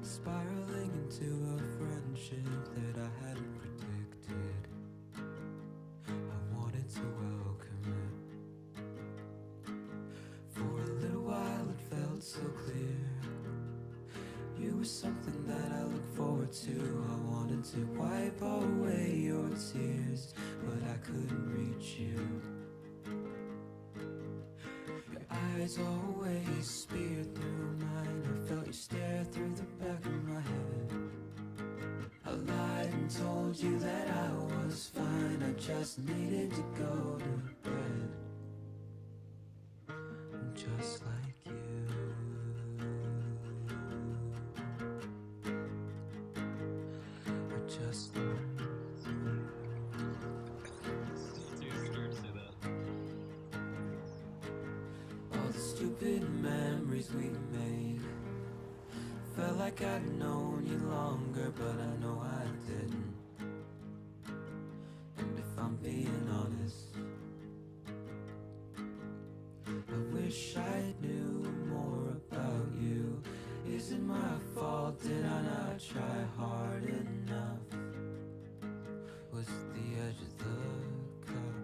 spiraling into a friendship that I hadn't predicted. I wanted to welcome it. For a little while it felt so clear. You were something that I look forward to. I wanted to wipe away your tears, but I couldn't reach you. Your eyes always speared through mine. I felt you stare through the back of my head. I lied and told you that I was fine. I just needed to go to bed. Just like you. Or just like all the stupid memories we made. Felt like I'd known you longer, but I know I didn't. And if I'm being honest, I wish I knew more about you. Is it my fault? Did I not try hard enough? Was it the edge of the cuff?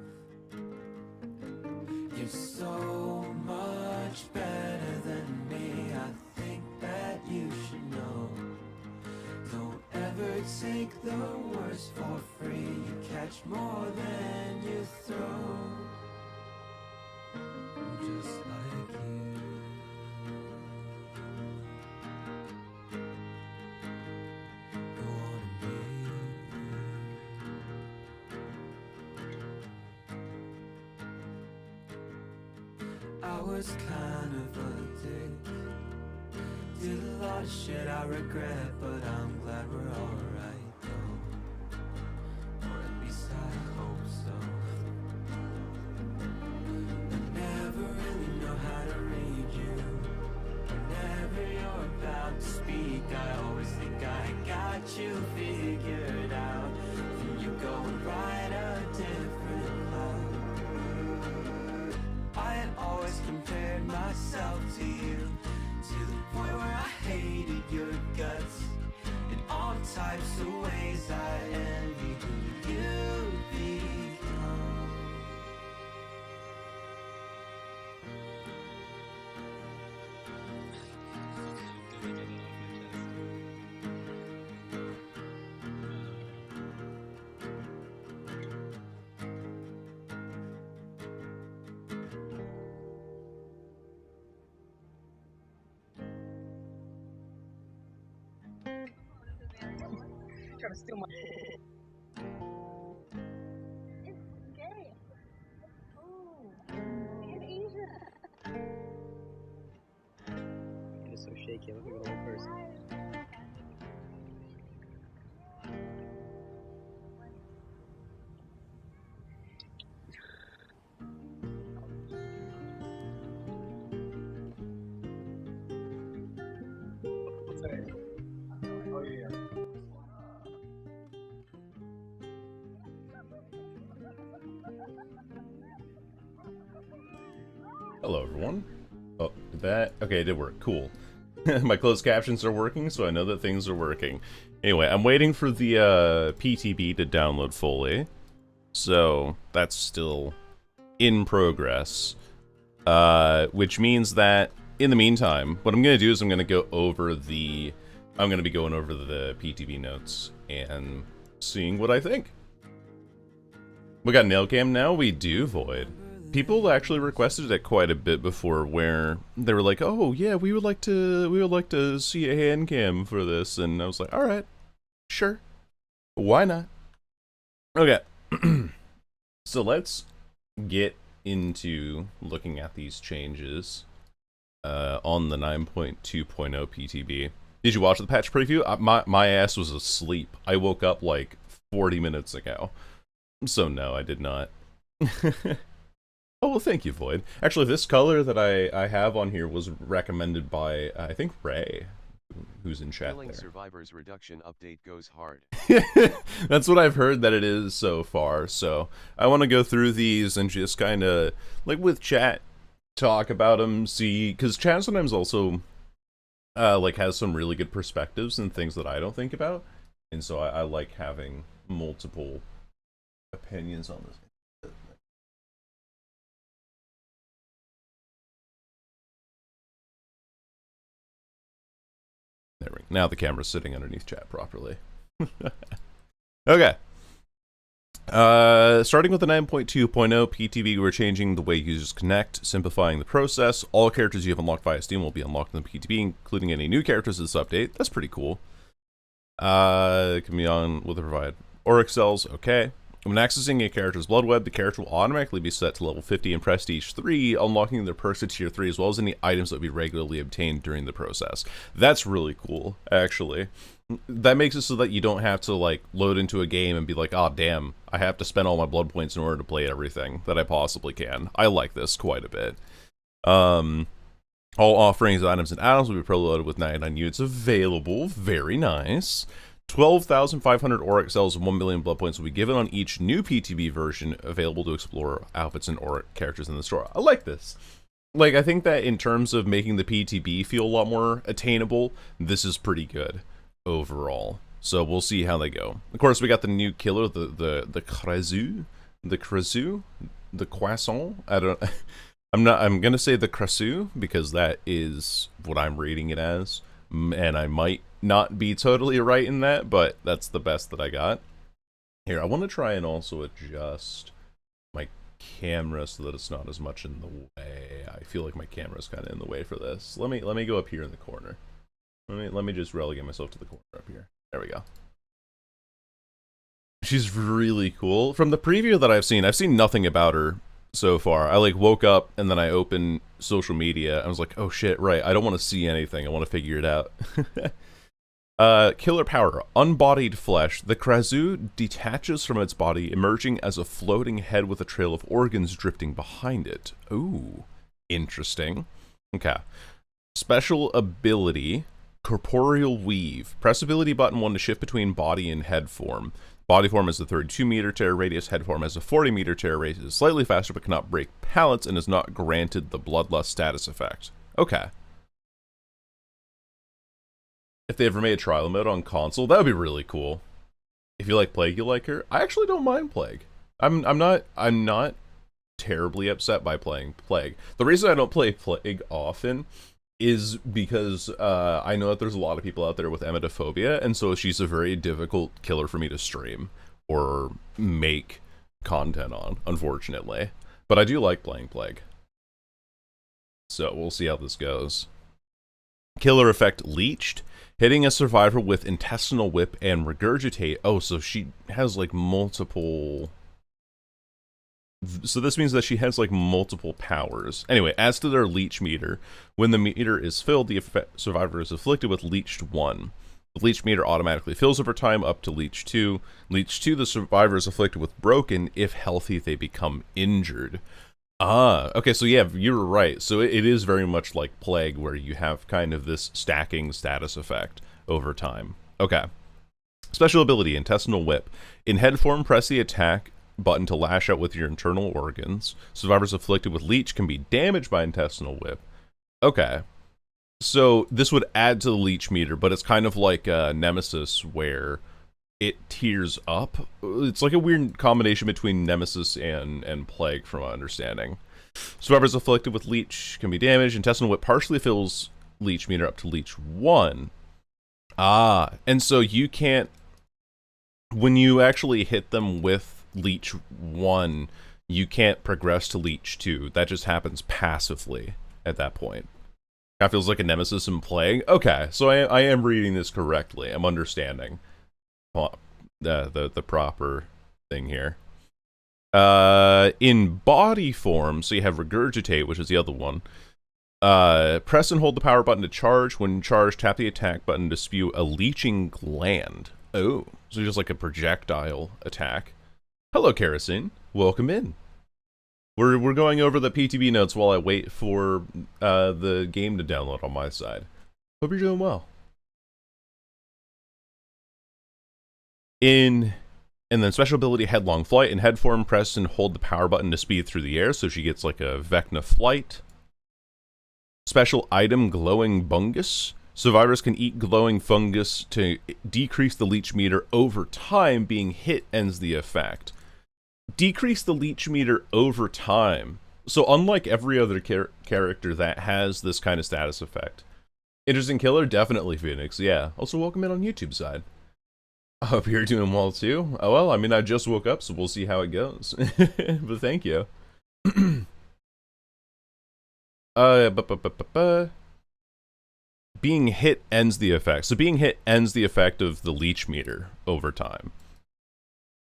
You're so much better than me. I think that you should know. Don't ever take the worst for free. You catch more than you throw. I'm just like you. Go on and be you. I was kind of a dick. Did a lot of shit I regret, but I'm glad we're alright though. Or at least I hope so. I never really know how to read you. Whenever you're about to speak, I always think I got you figured out. Then you go and write a different cloud. I had always compared myself to you, to the point where I hated your guts. In all types of ways I envy who you become. Trying to steal my. It's gay. Oh, in Asia. It's so shaky. I look like an old person. What's that? Oh yeah. Hello, everyone. Oh, did that? Okay, it did work. Cool. My closed captions are working, so I know that things are working. Anyway, I'm waiting for the PTB to download fully. So, that's still in progress. Which means that, in the meantime, what I'm going to do is I'm going to go over the... I'm going to be going over the PTB notes and seeing what I think. We got nail cam now? We do, Void. People actually requested it quite a bit before, where they were like, "Oh yeah, we would like to see a hand cam for this," and I was like, "All right, sure, why not?" Okay, so let's get into looking at these changes on the 9.2.0 PTB. Did you watch the patch preview? My ass was asleep. I woke up like 40 minutes ago, so no, I did not. Oh, well, thank you, Void. Actually, this color that I have on here was recommended by, I think, Ray, who's in chat Killing there. Survivors reduction update goes hard. That's what I've heard that it is so far, so I want to go through these and just kind of, like with chat, talk about them, see, because chat sometimes also like has some really good perspectives and things that I don't think about, and so I like having multiple opinions on this. There we go. Now the camera's sitting underneath chat properly. Okay. Starting with the 9.2.0 PTB, we're changing the way users connect, simplifying the process. All characters you have unlocked via Steam will be unlocked in the PTB, including any new characters in this update. That's pretty cool. Can be on with the provide Auric cells. Okay. When accessing a character's blood web, the character will automatically be set to level 50 in Prestige 3, unlocking their perks to Tier 3, as well as any items that will be regularly obtained during the process. That's really cool, actually. That makes it so that you don't have to, like, load into a game and be like, oh, damn, I have to spend all my blood points in order to play everything that I possibly can. I like this quite a bit. All offerings, items, and add-ons will be preloaded with 99 units available. Very nice. 12,500 Auric cells and 1 million blood points will be given on each new PTB version available to explore outfits and Auric characters in the store. I like this. Like, I think that in terms of making the PTB feel a lot more attainable, this is pretty good overall. So we'll see how they go. Of course, we got the new killer, the Crezu, the Croissant. I don't. I'm gonna say the Crezu because that is what I'm reading it as, and I might not be totally right in that, but that's the best that I got. Here, I want to try and also adjust my camera so that it's not as much in the way. I feel like my camera's kind of in the way for this. Let me go up here in the corner. Let me just relegate myself to the corner up here. There we go. She's really cool. From the preview that I've seen nothing about her so far. I like woke up and then I opened social media. I was like, oh shit, right. I don't want to see anything. I want to figure it out. Killer power. Unbodied flesh. The Crezu detaches from its body, emerging as a floating head with a trail of organs drifting behind it. Ooh. Interesting. Okay. Special ability. Corporeal weave. Press ability button 1 to shift between body and head form. Body form has a 32 meter tear radius, head form has a 40 meter tear radius, is slightly faster but cannot break pallets and is not granted the bloodlust status effect. Okay. If they ever made a trial mode on console, that would be really cool. If you like Plague, you like her. I actually don't mind Plague. I'm not terribly upset by playing Plague. The reason I don't play Plague often is because I know that there's a lot of people out there with emetophobia, and so she's a very difficult killer for me to stream or make content on, unfortunately. But I do like playing Plague. So we'll see how this goes. Killer effect Leeched. Hitting a survivor with intestinal whip and regurgitate. Oh, so she has like multiple... So this means that she has like multiple powers. Anyway, as to their leech meter, when the meter is filled, the survivor is afflicted with leeched 1. The leech meter automatically fills over time up to leech 2. Leech 2, the survivor is afflicted with broken. If healthy, they become injured. Ah, okay, so yeah, you're right. So it is very much like Plague, where you have kind of this stacking status effect over time. Okay. Special ability, Intestinal Whip. In head form, press the attack button to lash out with your internal organs. Survivors afflicted with leech can be damaged by intestinal whip. Okay. So this would add to the leech meter, but it's kind of like Nemesis where it tears up. It's like a weird combination between Nemesis and Plague from my understanding. Survivors afflicted with leech can be damaged. Intestinal whip partially fills leech meter up to leech 1. Ah, and so you can't, when you actually hit them with leech 1, you can't progress to leech 2. That just happens passively at that point. That feels like a Nemesis in Plague. Okay, so I am reading this correctly. I'm understanding the proper thing here. In body form, so you have Regurgitate, which is the other one. Press and hold the power button to charge. When charged, tap the attack button to spew a leeching gland. Oh, so just like a projectile attack. Hello, Kerosene. Welcome in. We're going over the PTB notes while I wait for the game to download on my side. Hope you're doing well. And then special ability Headlong Flight. In head form, press and hold the power button to speed through the air, so she gets like a Vecna Flight. Special item Glowing Bungus. Survivors can eat glowing fungus to decrease the leech meter over time. Being hit ends the effect. Decrease the leech meter over time. So unlike every other character that has this kind of status effect. Interesting killer? Definitely Phoenix, yeah. Also welcome in on YouTube side. I hope you're doing well too. Oh well, I mean I just woke up, so we'll see how it goes. But thank you. Being hit ends the effect. So being hit ends the effect of the leech meter over time.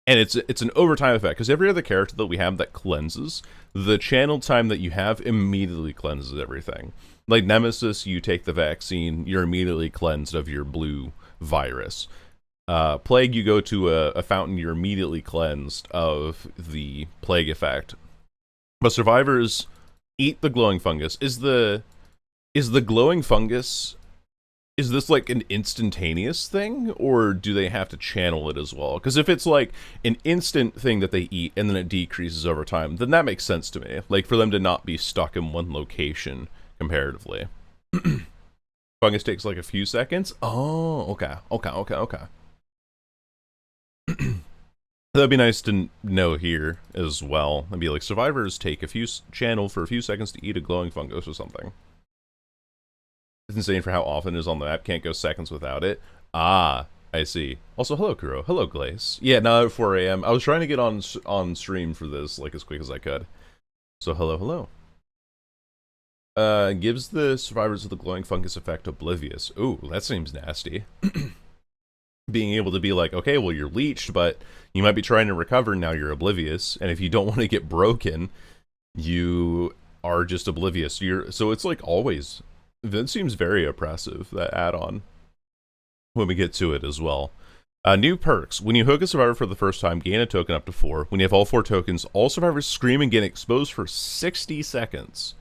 And it's an overtime effect, because every other character that we have that cleanses, the channel time that you have immediately cleanses everything. Like Nemesis, you take the vaccine, you're immediately cleansed of your blue virus. Plague, you go to a fountain, you're immediately cleansed of the plague effect. But survivors eat the glowing fungus. Is the glowing fungus, is this like an instantaneous thing, or do they have to channel it as well? Because if it's like an instant thing that they eat and then it decreases over time, then that makes sense to me. Like for them to not be stuck in one location comparatively. Fungus takes like a few seconds. Oh, okay. That'd be nice to know here as well. It'd be like survivors take a few channel for a few seconds to eat a glowing fungus or something. It's insane for how often it is on the map. Can't go seconds without it. Ah, I see. Also, hello, Kuro. Hello, Glace. Yeah, now at 4 a.m. I was trying to get on stream for this, like, as quick as I could. So, hello. Gives the survivors of the glowing fungus effect oblivious. Ooh, that seems nasty. Being able to be like, okay, well, you're leeched, but you might be trying to recover, now you're oblivious. And if you don't want to get broken, you are just oblivious. So it's like always... That seems very oppressive, that add-on, when we get to it as well. New perks. When you hook a survivor for the first time, gain a token up to 4. When you have all 4 tokens, all survivors scream and get exposed for 60 seconds.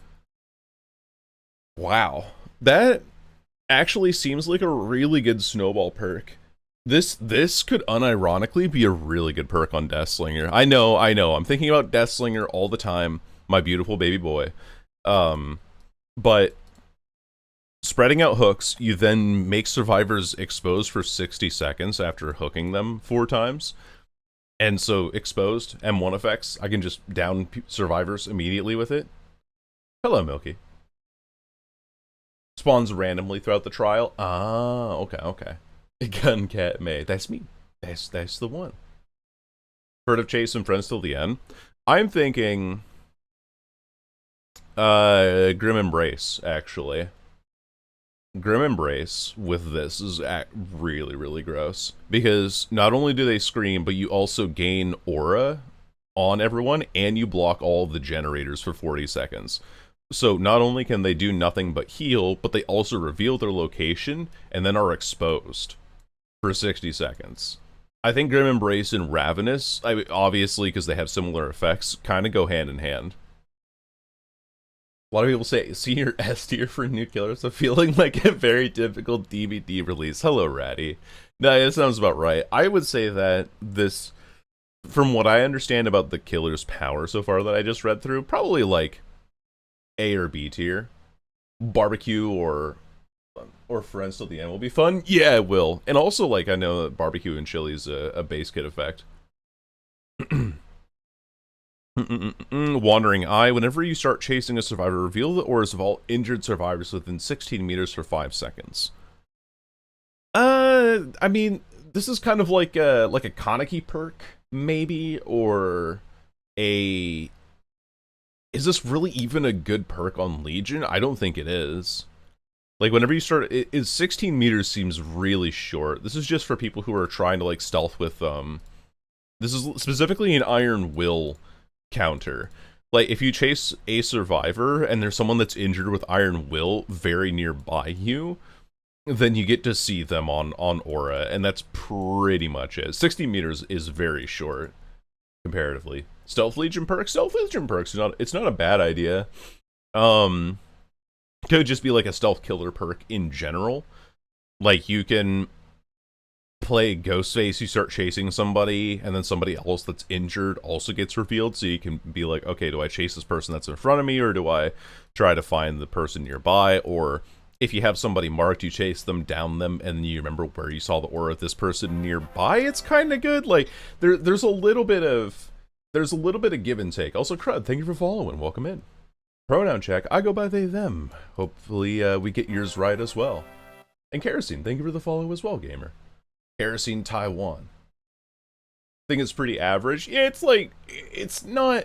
Wow. That actually seems like a really good snowball perk. This could unironically be a really good perk on Deathslinger. I know. I'm thinking about Deathslinger all the time, my beautiful baby boy. But... spreading out hooks, you then make survivors exposed for 60 seconds after hooking them 4 times. And so, exposed, M1 effects, I can just down survivors immediately with it. Hello, Milky. Spawns randomly throughout the trial. Ah, okay. Gun Cat May. That's me. That's the one. Heard of Chase and Friends till the end? I'm thinking... Grim Embrace, actually. Grim Embrace with this is really, really gross. Because not only do they scream, but you also gain aura on everyone, and you block all of the generators for 40 seconds. So not only can they do nothing but heal, but they also reveal their location, and then are exposed for 60 seconds. I think Grim Embrace and Ravenous, obviously because they have similar effects, kind of go hand in hand. A lot of people say senior S tier for new killers, so feeling like a very typical DVD release. Hello, Ratty. No, that sounds about right. I would say that this, from what I understand about the killer's power so far that I just read through, probably like A or B tier. Barbecue or Friends till the end will be fun. Yeah, it will. And also, like, I know that barbecue and chili is a base kit effect. Wandering Eye. Whenever you start chasing a survivor, reveal the auras of all injured survivors within 16 meters for 5 seconds. I mean, this is kind of like a Kaneki perk, maybe, or a... Is this really even a good perk on Legion? I don't think it is. Like, whenever you start... 16 meters seems really short. This is just for people who are trying to, like, stealth with, This is specifically an Iron Will counter. Like, if you chase a survivor and there's someone that's injured with Iron Will very nearby you, then you get to see them on aura, and that's pretty much it. 60 meters is very short, comparatively. Stealth Legion perks? It's not a bad idea. Could just be like a stealth killer perk in general. Like, you can play Ghostface, you start chasing somebody, and then somebody else that's injured also gets revealed, so you can be like, okay, do I chase this person that's in front of me, or do I try to find the person nearby? Or if you have somebody marked, you chase them, down them, and you remember where you saw the aura of this person nearby. It's kind of good. Like there's a little bit of give and take. Also, Crud, thank you for following. Welcome in. Pronoun check. I go by they them. Hopefully we get yours right as well. And Kerosene, thank you for the follow as well, gamer. Kerosene Taiwan. I think it's pretty average. Yeah, it's not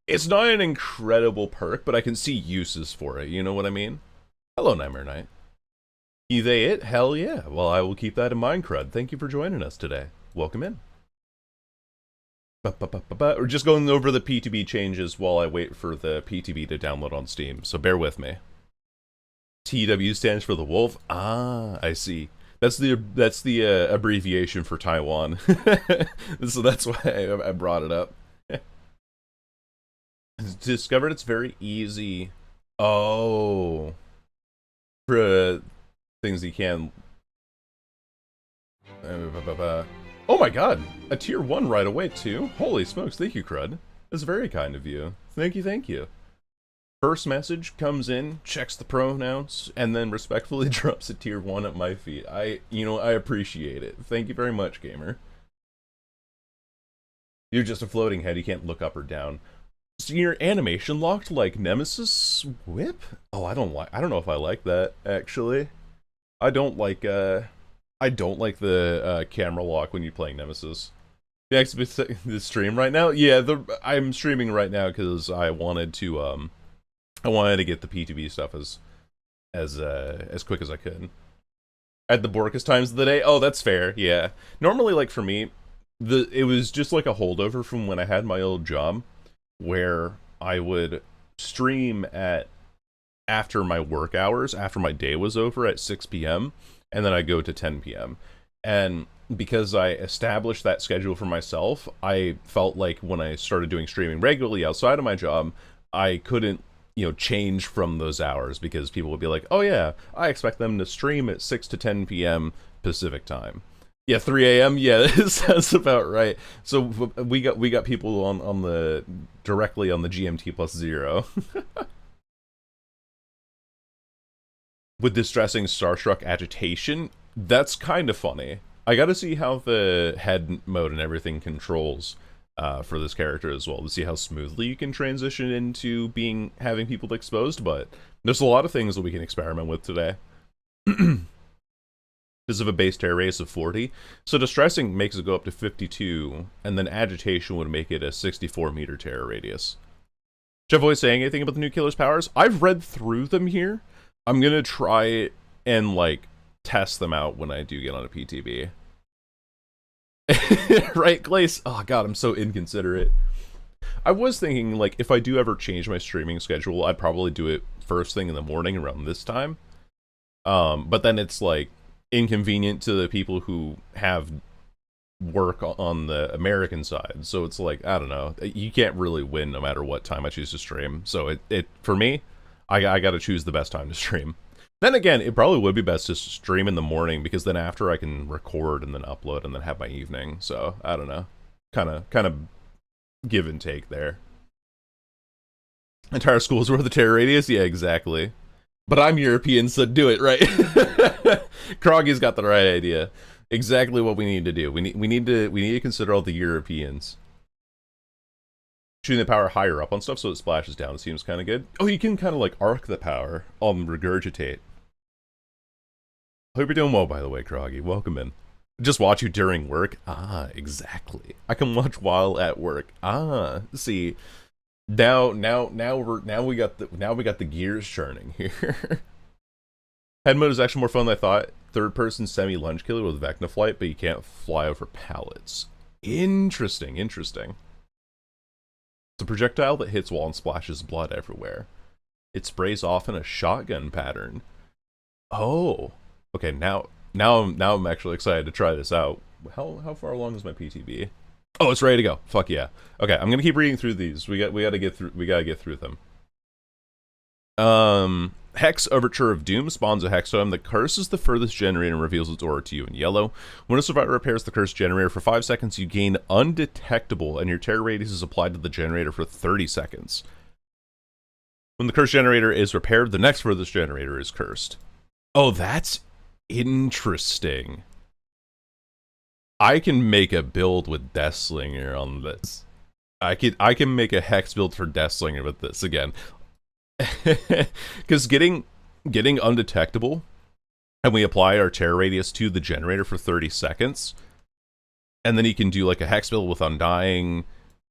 an incredible perk, but I can see uses for it. You know what I mean? Hello, Nightmare Knight. He, they, it? Hell yeah. Well, I will keep that in mind, Crud. Thank you for joining us today. Welcome in. We're just going over the PTB changes while I wait for the PTB to download on Steam, so bear with me. TW stands for the wolf. Ah, I see. That's the abbreviation for Taiwan. So that's why I brought it up. Discovered it's very easy. Oh, for things you can. Oh my god, a tier 1 right away too? Holy smokes, thank you, Crud. That's very kind of you. Thank you, thank you. First message comes in, checks the pronouns, and then respectfully drops a tier 1 at my feet. I appreciate it. Thank you very much, gamer. You're just a floating head, you can't look up or down. So your animation locked like Nemesis Whip? Oh, I don't know if I like that, actually. I don't like the camera lock when you're playing Nemesis. The stream right now? Yeah, I'm streaming right now because I wanted to get the PTB stuff as quick as I could. At the Borkus times of the day? Oh, that's fair, yeah. Normally, like, for me, it was just like a holdover from when I had my old job, where I would stream after my work hours, after my day was over at 6 p.m., and then I go to 10 p.m. And because I established that schedule for myself, I felt like when I started doing streaming regularly outside of my job, I couldn't, change from those hours because people would be like, oh yeah, I expect them to stream at 6 to 10 p.m. Pacific time. Yeah, 3 a.m. Yeah, that's about right. So we got people on directly on the GMT plus 0. With distressing starstruck agitation, that's kind of funny. I gotta see how the head mode and everything controls for this character as well, to see how smoothly you can transition into having people exposed, but there's a lot of things that we can experiment with today. This is of a base terror radius of 40, so distressing makes it go up to 52, and then agitation would make it a 64-meter terror radius. Jeff Voice saying anything about the new killer's powers? I've read through them here. I'm gonna try and, test them out when I do get on a PTB. Right, Glace? Oh god, I'm so inconsiderate. I was thinking, if I do ever change my streaming schedule, I'd probably do it first thing in the morning around this time. But then it's, inconvenient to the people who have work on the American side. So it's I don't know. You can't really win no matter what time I choose to stream. So for me, I gotta choose the best time to stream. Then again, it probably would be best to stream in the morning, because then after I can record and then upload and then have my evening. So, I don't know. Kind of give and take there. Entire school's worth of terror radius? Yeah, exactly. But I'm European, so do it, right? Kroggy's got the right idea. Exactly what we need to do. We need to consider all the Europeans. Shooting the power higher up on stuff so it splashes down seems kind of good. Oh, you can kind of arc the power on regurgitate. Hope you're doing well, by the way, Kroggy. Welcome in. Just watch you during work. Ah, exactly. I can watch while at work. Ah, see. Now we got the gears churning here. Head mode is actually more fun than I thought. Third person semi-lunge killer with Vecna flight, but you can't fly over pallets. Interesting. It's a projectile that hits wall and splashes blood everywhere. It sprays off in a shotgun pattern. Oh. Okay, now I'm actually excited to try this out. How far along is my PTB? Oh, it's ready to go. Fuck yeah. Okay, I'm gonna keep reading through these. We gotta get through them. Hex Overture of Doom spawns a Hex totem that curses the furthest generator and reveals its aura to you in yellow. When a survivor repairs the cursed generator for 5 seconds, you gain undetectable, and your terror radius is applied to the generator for 30 seconds. When the cursed generator is repaired, the next furthest generator is cursed. Oh, that's interesting. I can make a build with Deathslinger on this. I can make a hex build for Deathslinger with this again. Because getting undetectable, and we apply our terror radius to the generator for 30 seconds, and then you can do like a hex build with Undying,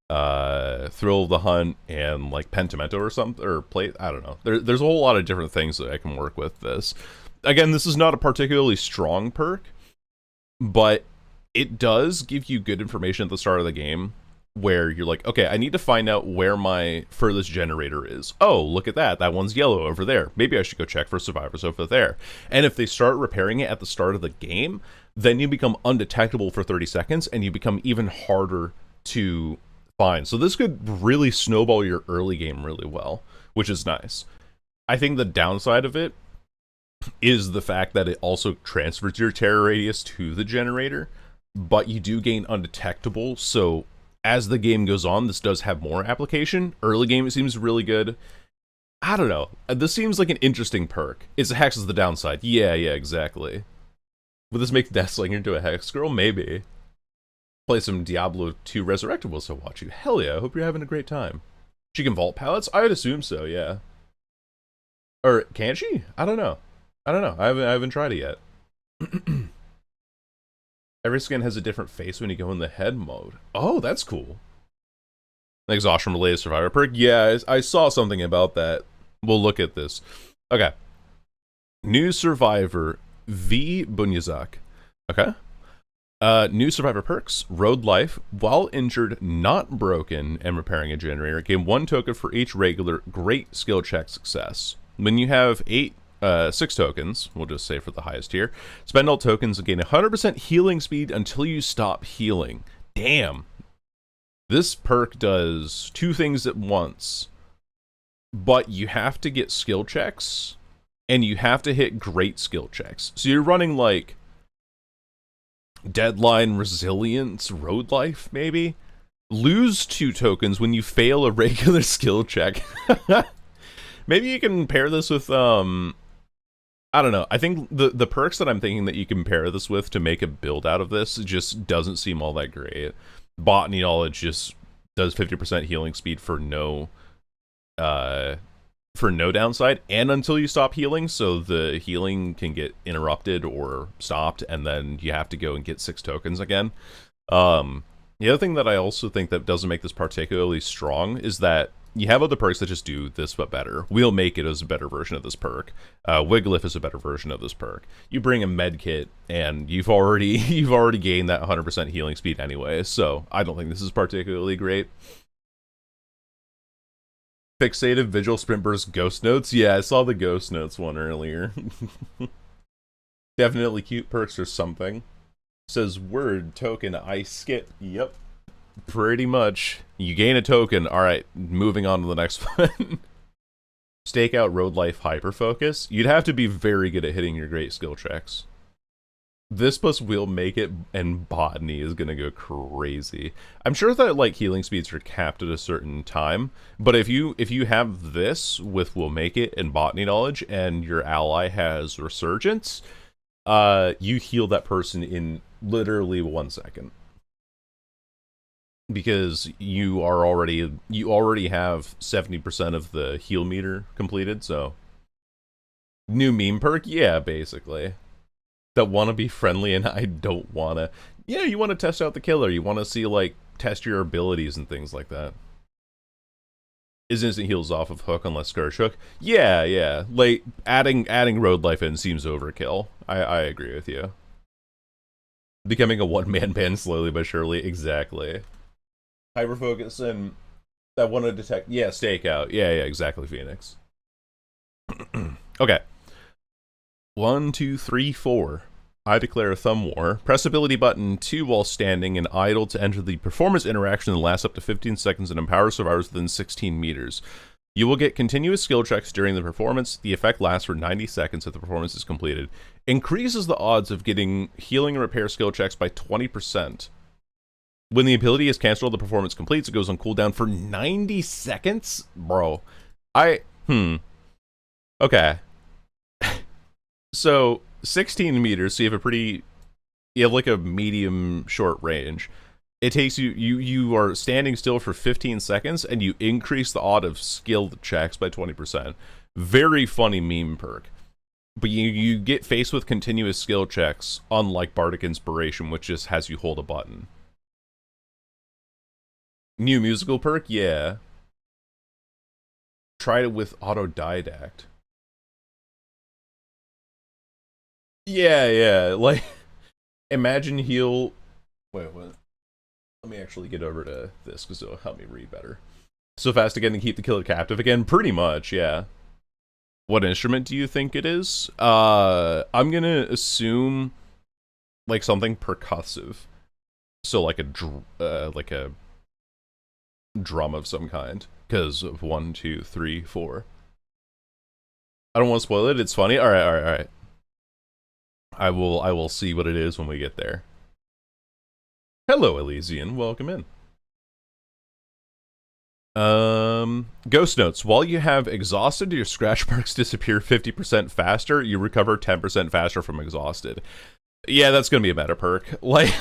Thrill of the Hunt, and like Pentimento or something, or plate. I don't know. There's a whole lot of different things that I can work with this. Again, this is not a particularly strong perk, but it does give you good information at the start of the game where you're like, okay, I need to find out where my furthest generator is. Oh, look at that. That one's yellow over there. Maybe I should go check for survivors over there. And if they start repairing it at the start of the game, then you become undetectable for 30 seconds and you become even harder to find. So this could really snowball your early game really well, which is nice. I think the downside of it is the fact that it also transfers your terror radius to the generator, but you do gain undetectable, so as the game goes on, this does have more application. Early game, it seems really good. I don't know. This seems like an interesting perk. It's a hex is the downside. Yeah, exactly. Would this make Deathslinger into a hex girl? Maybe. Play some Diablo 2 Resurrected while I watch you. Hell yeah, I hope you're having a great time. She can vault pallets? I'd assume so, yeah. Or can she? I don't know. I haven't tried it yet. Every skin has a different face when you go in the head mode. Oh, that's cool. Exhaustion related survivor perk. Yeah, I saw something about that. We'll look at this. Okay. New survivor V Bunyazak. Okay. New survivor perks. Road life. While injured, not broken, and repairing a generator, gain 1 token for each regular great skill check success. When you have 6 tokens, we'll just say for the highest tier, spend all tokens and gain 100% healing speed until you stop healing. Damn. This perk does 2 things at once, but you have to get skill checks, and you have to hit great skill checks. So you're running like Deadline, Resilience, Road Life, maybe? Lose 2 tokens when you fail a regular skill check. Maybe you can pair this with, I don't know. I think the perks that I'm thinking that you can pair this with to make a build out of this just doesn't seem all that great. Botany Knowledge just does 50% healing speed for no downside, and until you stop healing, so the healing can get interrupted or stopped, and then you have to go and get 6 tokens again. The other thing that I also think that doesn't make this particularly strong is that you have other perks that just do this but better. We'll Make It as a better version of this perk. Wiglif is a better version of this perk. You bring a med kit, and you've already gained that 100% healing speed anyway, so I don't think this is particularly great. Fixative Vigil Sprint Burst Ghost Notes. Yeah, I saw the Ghost Notes one earlier. Definitely cute perks or something. Says word token I skip. Yep. Pretty much. You gain a token. Alright, moving on to the next one. Stakeout Road Life Hyper Focus. You'd have to be very good at hitting your great skill checks. This plus We'll Make It and Botany is gonna go crazy. I'm sure that like healing speeds are capped at a certain time, but if you have this with We'll Make It and Botany Knowledge and your ally has Resurgence, you heal that person in literally 1 second. Because you already have 70% of the heal meter completed, so new meme perk, yeah, basically. That want to be friendly and I don't want to. Yeah, you want to test out the killer. You want to see like test your abilities and things like that. Is instant heals off of hook unless Scourge hook? Yeah. Like adding road life in seems overkill. I agree with you. Becoming a one-man band slowly but surely, exactly. Hyperfocus and that want to detect. Yeah, stakeout. Yeah, exactly, Phoenix. Okay. 1, 2, 3, 4. I declare a thumb war. Press ability button 2 while standing and idle to enter the performance interaction that lasts up to 15 seconds and empowers survivors within 16 meters. You will get continuous skill checks during the performance. The effect lasts for 90 seconds if the performance is completed. Increases the odds of getting healing and repair skill checks by 20%. When the ability is cancelled, the performance completes. It goes on cooldown for 90 seconds? Bro. Okay. So 16 meters, so you have like a medium short range. It takes you are standing still for 15 seconds, and you increase the odd of skilled checks by 20%. Very funny meme perk. But you get faced with continuous skill checks, unlike Bardic Inspiration, which just has you hold a button. New musical perk? Yeah. Tried it with Autodidact. Yeah, like, imagine he'll... Wait, what? Let me actually get over to this, because it'll help me read better. So fast again to keep the killer captive again? Pretty much, yeah. What instrument do you think it is? I'm gonna assume, like, something percussive. So, like a drum of some kind. Because of 1, 2, 3, 4. I don't want to spoil it, it's funny. Alright. I will see what it is when we get there. Hello, Elysian. Welcome in. Ghost notes. While you have exhausted, your scratch marks disappear 50% faster. You recover 10% faster from exhausted. Yeah, that's gonna be a meta perk. Like,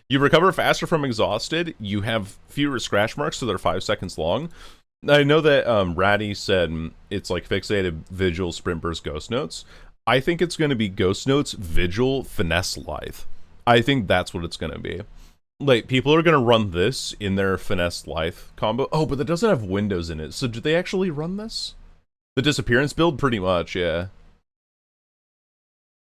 you recover faster from exhausted. You have fewer scratch marks, so they're 5 seconds long. I know that Ratty said it's like fixated, vigil, sprint burst, ghost notes. I think it's gonna be ghost notes, vigil, finesse, lithe. I think that's what it's gonna be. Like, people are gonna run this in their finesse life combo. Oh, but that doesn't have windows in it. So do they actually run this? The disappearance build? Pretty much, yeah.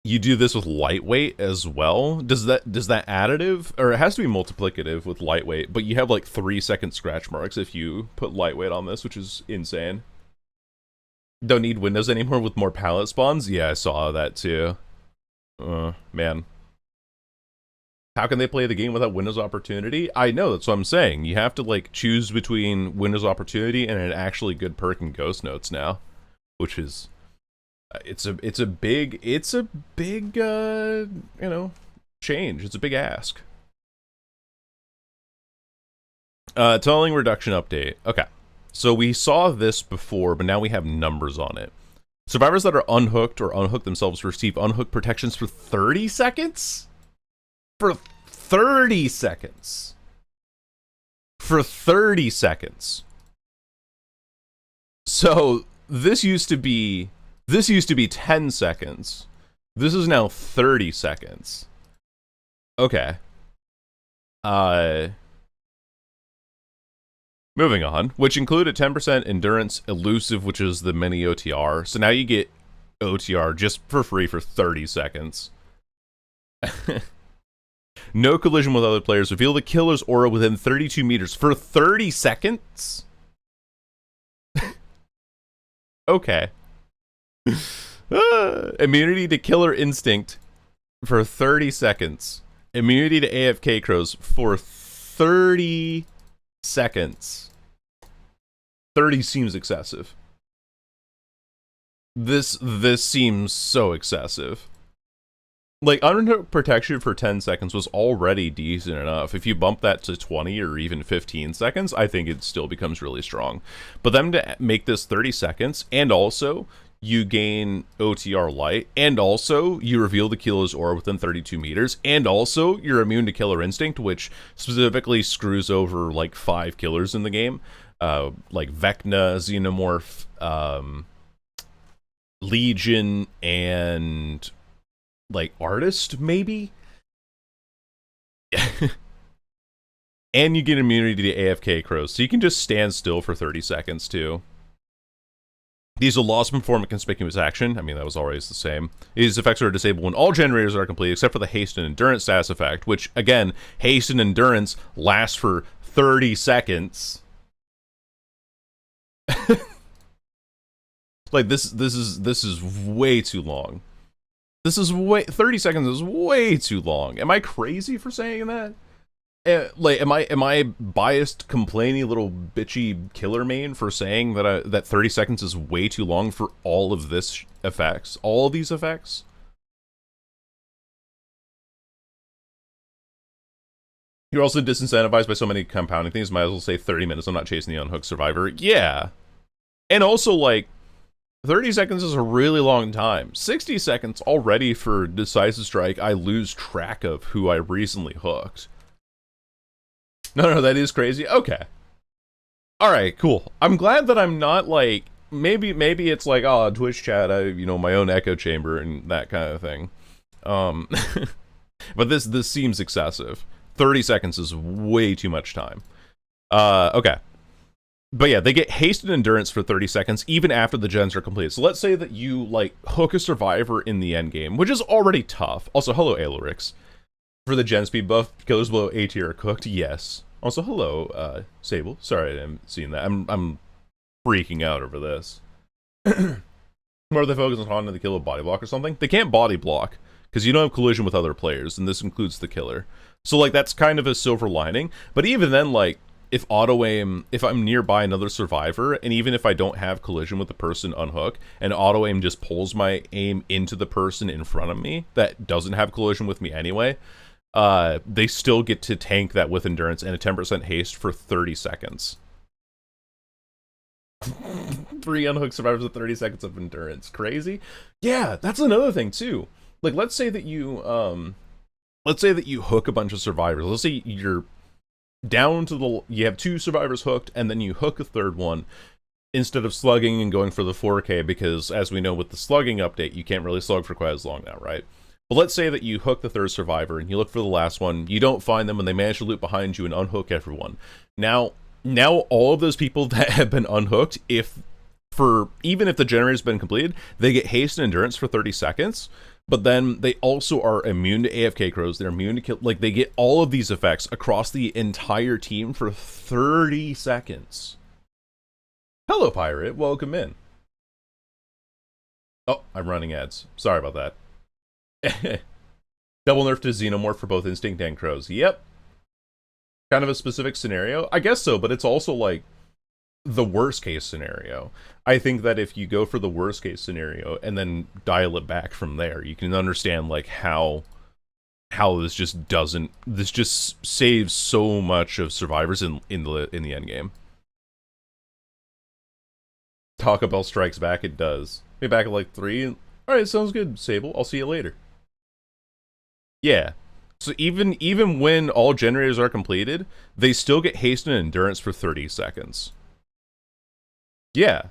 You do this with lightweight as well? Does that additive? Or it has to be multiplicative with lightweight, but you have like 3-second scratch marks if you put lightweight on this, which is insane. Don't need windows anymore with more pallet spawns? Yeah, I saw that too. Man. How can they play the game without Windows Opportunity? I know, that's what I'm saying. You have to, like, choose between Windows Opportunity and an actually good perk in Ghost Notes now. Which is... It's a big, you know, change. It's a big ask. Tunneling reduction update. Okay. So we saw this before, but now we have numbers on it. Survivors that are unhooked or unhook themselves receive unhook protections for 30 seconds? For 30 seconds. For 30 seconds. So this used to be 10 seconds. This is now 30 seconds. Okay. Moving on, which included 10% endurance elusive, which is the mini OTR. So now you get OTR just for free for 30 seconds. No collision with other players. Reveal the killer's aura within 32 meters for 30 seconds? Okay. Immunity to killer instinct for 30 seconds. Immunity to AFK crows for 30 seconds. 30 seems excessive. This seems so excessive. Like, unhook protection for 10 seconds was already decent enough. If you bump that to 20 or even 15 seconds, I think it still becomes really strong. But them to make this 30 seconds, and also, you gain OTR light, and also, you reveal the killer's aura within 32 meters, and also, you're immune to killer instinct, which specifically screws over, like, 5 killers in the game. Like Vecna, Xenomorph, Legion, and... like, Artist, maybe? And you get immunity to AFK crows, so you can just stand still for 30 seconds, too. These will lost perform a conspicuous action. I mean, that was always the same. These effects are disabled when all generators are complete, except for the haste and endurance status effect, which, again, haste and endurance lasts for 30 seconds. Like, this is way too long. 30 seconds is way too long. Am I crazy for saying that? Like, am I biased, complainy little bitchy killer main for saying that that 30 seconds is way too long for all of this effects? All of these effects? You're also disincentivized by so many compounding things. Might as well say 30 minutes. I'm not chasing the unhooked survivor. Yeah. And also, like, 30 seconds is a really long time. 60 seconds already for Decisive Strike, I lose track of who I recently hooked. No, that is crazy. Okay. Alright, cool. I'm glad that I'm not like, maybe it's like, oh, Twitch chat, my own echo chamber and that kind of thing. But this seems excessive. 30 seconds is way too much time. Okay. But yeah, they get hasted endurance for 30 seconds even after the gens are complete. So let's say that you, like, hook a survivor in the endgame, which is already tough. Also, hello, Alorix. For the gen speed buff, killers below A tier are cooked, yes. Also, hello, Sable. Sorry I haven't seen that. I'm freaking out over this. Or they focus on the kill of body block or something? They can't body block, because you don't have collision with other players, and this includes the killer. So, like, that's kind of a silver lining. But even then, like, if auto-aim, if I'm nearby another survivor, and even if I don't have collision with the person unhook, and auto-aim just pulls my aim into the person in front of me that doesn't have collision with me anyway, they still get to tank that with endurance and a 10% haste for 30 seconds. 3 unhooked survivors with 30 seconds of endurance. Crazy? Yeah, that's another thing too. Like, let's say that you hook a bunch of survivors. Let's say you're down to you have 2 survivors hooked, and then you hook a 3rd one instead of slugging and going for the 4K, because as we know with the slugging update, you can't really slug for quite as long now, right? But let's say that you hook the 3rd survivor and you look for the last one, you don't find them, and they manage to loot behind you and unhook everyone. Now all of those people that have been unhooked, even if the generator's been completed, they get haste and endurance for 30 seconds. But then they also are immune to AFK crows. They're immune to kill. Like, they get all of these effects across the entire team for 30 seconds. Hello, Pirate. Welcome in. Oh, I'm running ads. Sorry about that. Double nerf to Xenomorph for both Instinct and Crows. Yep. Kind of a specific scenario? I guess so, but it's also, like, the worst case scenario. I think that if you go for the worst case scenario and then dial it back from there, you can understand like how this just saves so much of survivors in the end game. Taco Bell strikes back, it does. Be back at like 3. Alright, sounds good, Sable. I'll see you later. Yeah. So even when all generators are completed, they still get haste and endurance for 30 seconds. Yeah.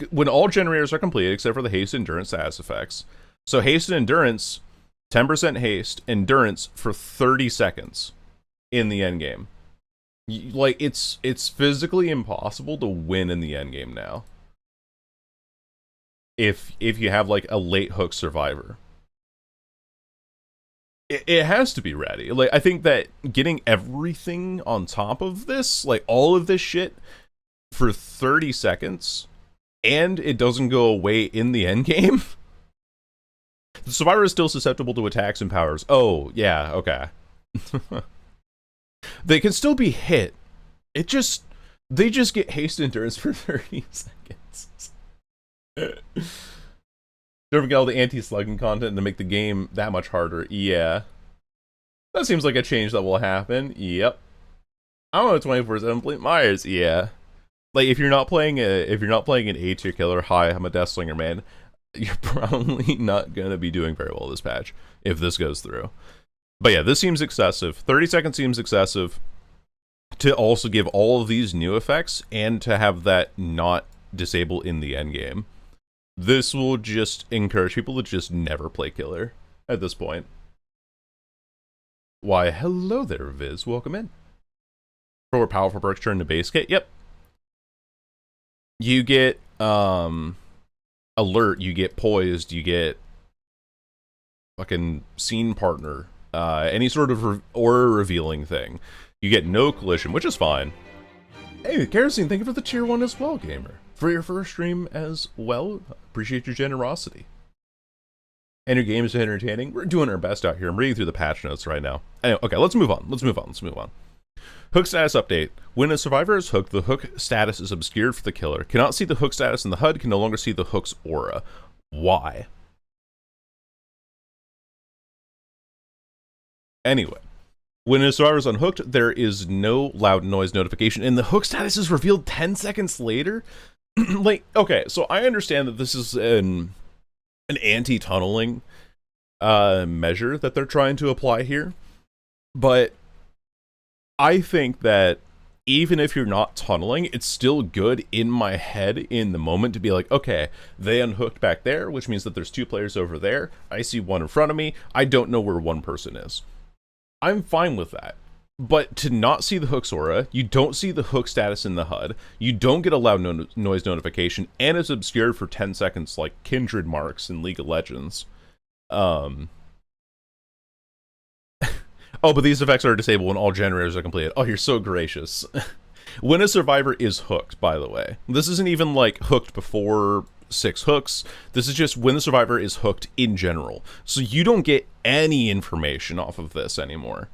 When all generators are completed, except for the haste and endurance status effects. So haste and endurance, 10% haste, endurance for 30 seconds in the endgame. Like, it's physically impossible to win in the endgame now. If you have, like, a late hook survivor. It has to be ready. Like, I think that getting everything on top of this, like, all of this shit for 30 seconds, and it doesn't go away in the endgame. The survivor is still susceptible to attacks and powers. Oh, yeah, okay. They can still be hit. They just get haste endurance for 30 seconds. Don't forget all the anti-slugging content to make the game that much harder. Yeah. That seems like a change that will happen. Yep. I want a 24/7 Blink Myers. Yeah. Like, if you're not playing an A tier killer, hi, I'm a Death Slinger man, you're probably not gonna be doing very well this patch if this goes through. But yeah, this seems excessive. 30 seconds seems excessive to also give all of these new effects and to have that not disable in the endgame. This will just encourage people to just never play killer at this point. Why, hello there, Viz. Welcome in. For powerful perks turn to base kit. Yep. You get alert, you get poised, you get fucking scene partner, any sort of aura revealing thing. You get no collision, which is fine. Hey, Kerosene, thank you for the tier 1 as well, gamer. For your first stream as well. Appreciate your generosity. And your game is entertaining. We're doing our best out here. I'm reading through the patch notes right now. Anyway, okay, let's move on. Hook status update. When a survivor is hooked, the hook status is obscured for the killer. Cannot see the hook status in the HUD, can no longer see the hook's aura. Why? Anyway, when a survivor is unhooked, there is no loud noise notification, and the hook status is revealed 10 seconds later? like, okay, so I understand that this is an anti-tunneling measure that they're trying to apply here, but I think that even if you're not tunneling, it's still good in my head in the moment to be like, okay, they unhooked back there, which means that there's 2 players over there. I see one in front of me. I don't know where one person is. I'm fine with that. But to not see the hook's aura, you don't see the hook status in the HUD, you don't get a loud noise notification, and it's obscured for 10 seconds like Kindred marks in League of Legends. Oh, but these effects are disabled when all generators are completed. Oh, you're so gracious. When a survivor is hooked, by the way. This isn't even like hooked before 6 hooks. This is just when the survivor is hooked in general. So you don't get any information off of this anymore.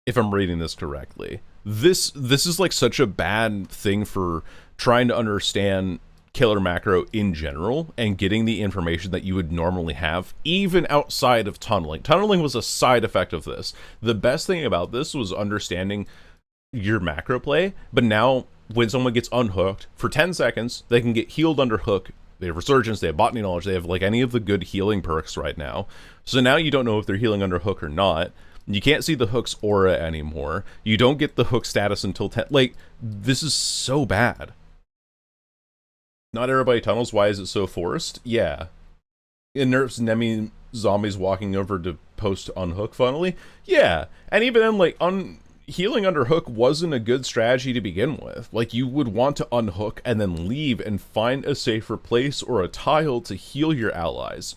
If I'm reading this correctly. This is like such a bad thing for trying to understand killer macro in general and getting the information that you would normally have, even outside of tunneling. Tunneling was a side effect of this. The best thing about this was understanding your macro play, but now when someone gets unhooked, for 10 seconds, they can get healed under hook. They have Resurgence, they have Botany Knowledge, they have like any of the good healing perks right now. So now you don't know if they're healing under hook or not. You can't see the hook's aura anymore. You don't get the hook status until 10. Like, this is so bad. Not everybody tunnels. Why is it so forced? Yeah. It nerfs Nemi zombies walking over to post unhook funnily. Yeah. And even then, like, healing under hook wasn't a good strategy to begin with. Like, you would want to unhook and then leave and find a safer place or a tile to heal your allies.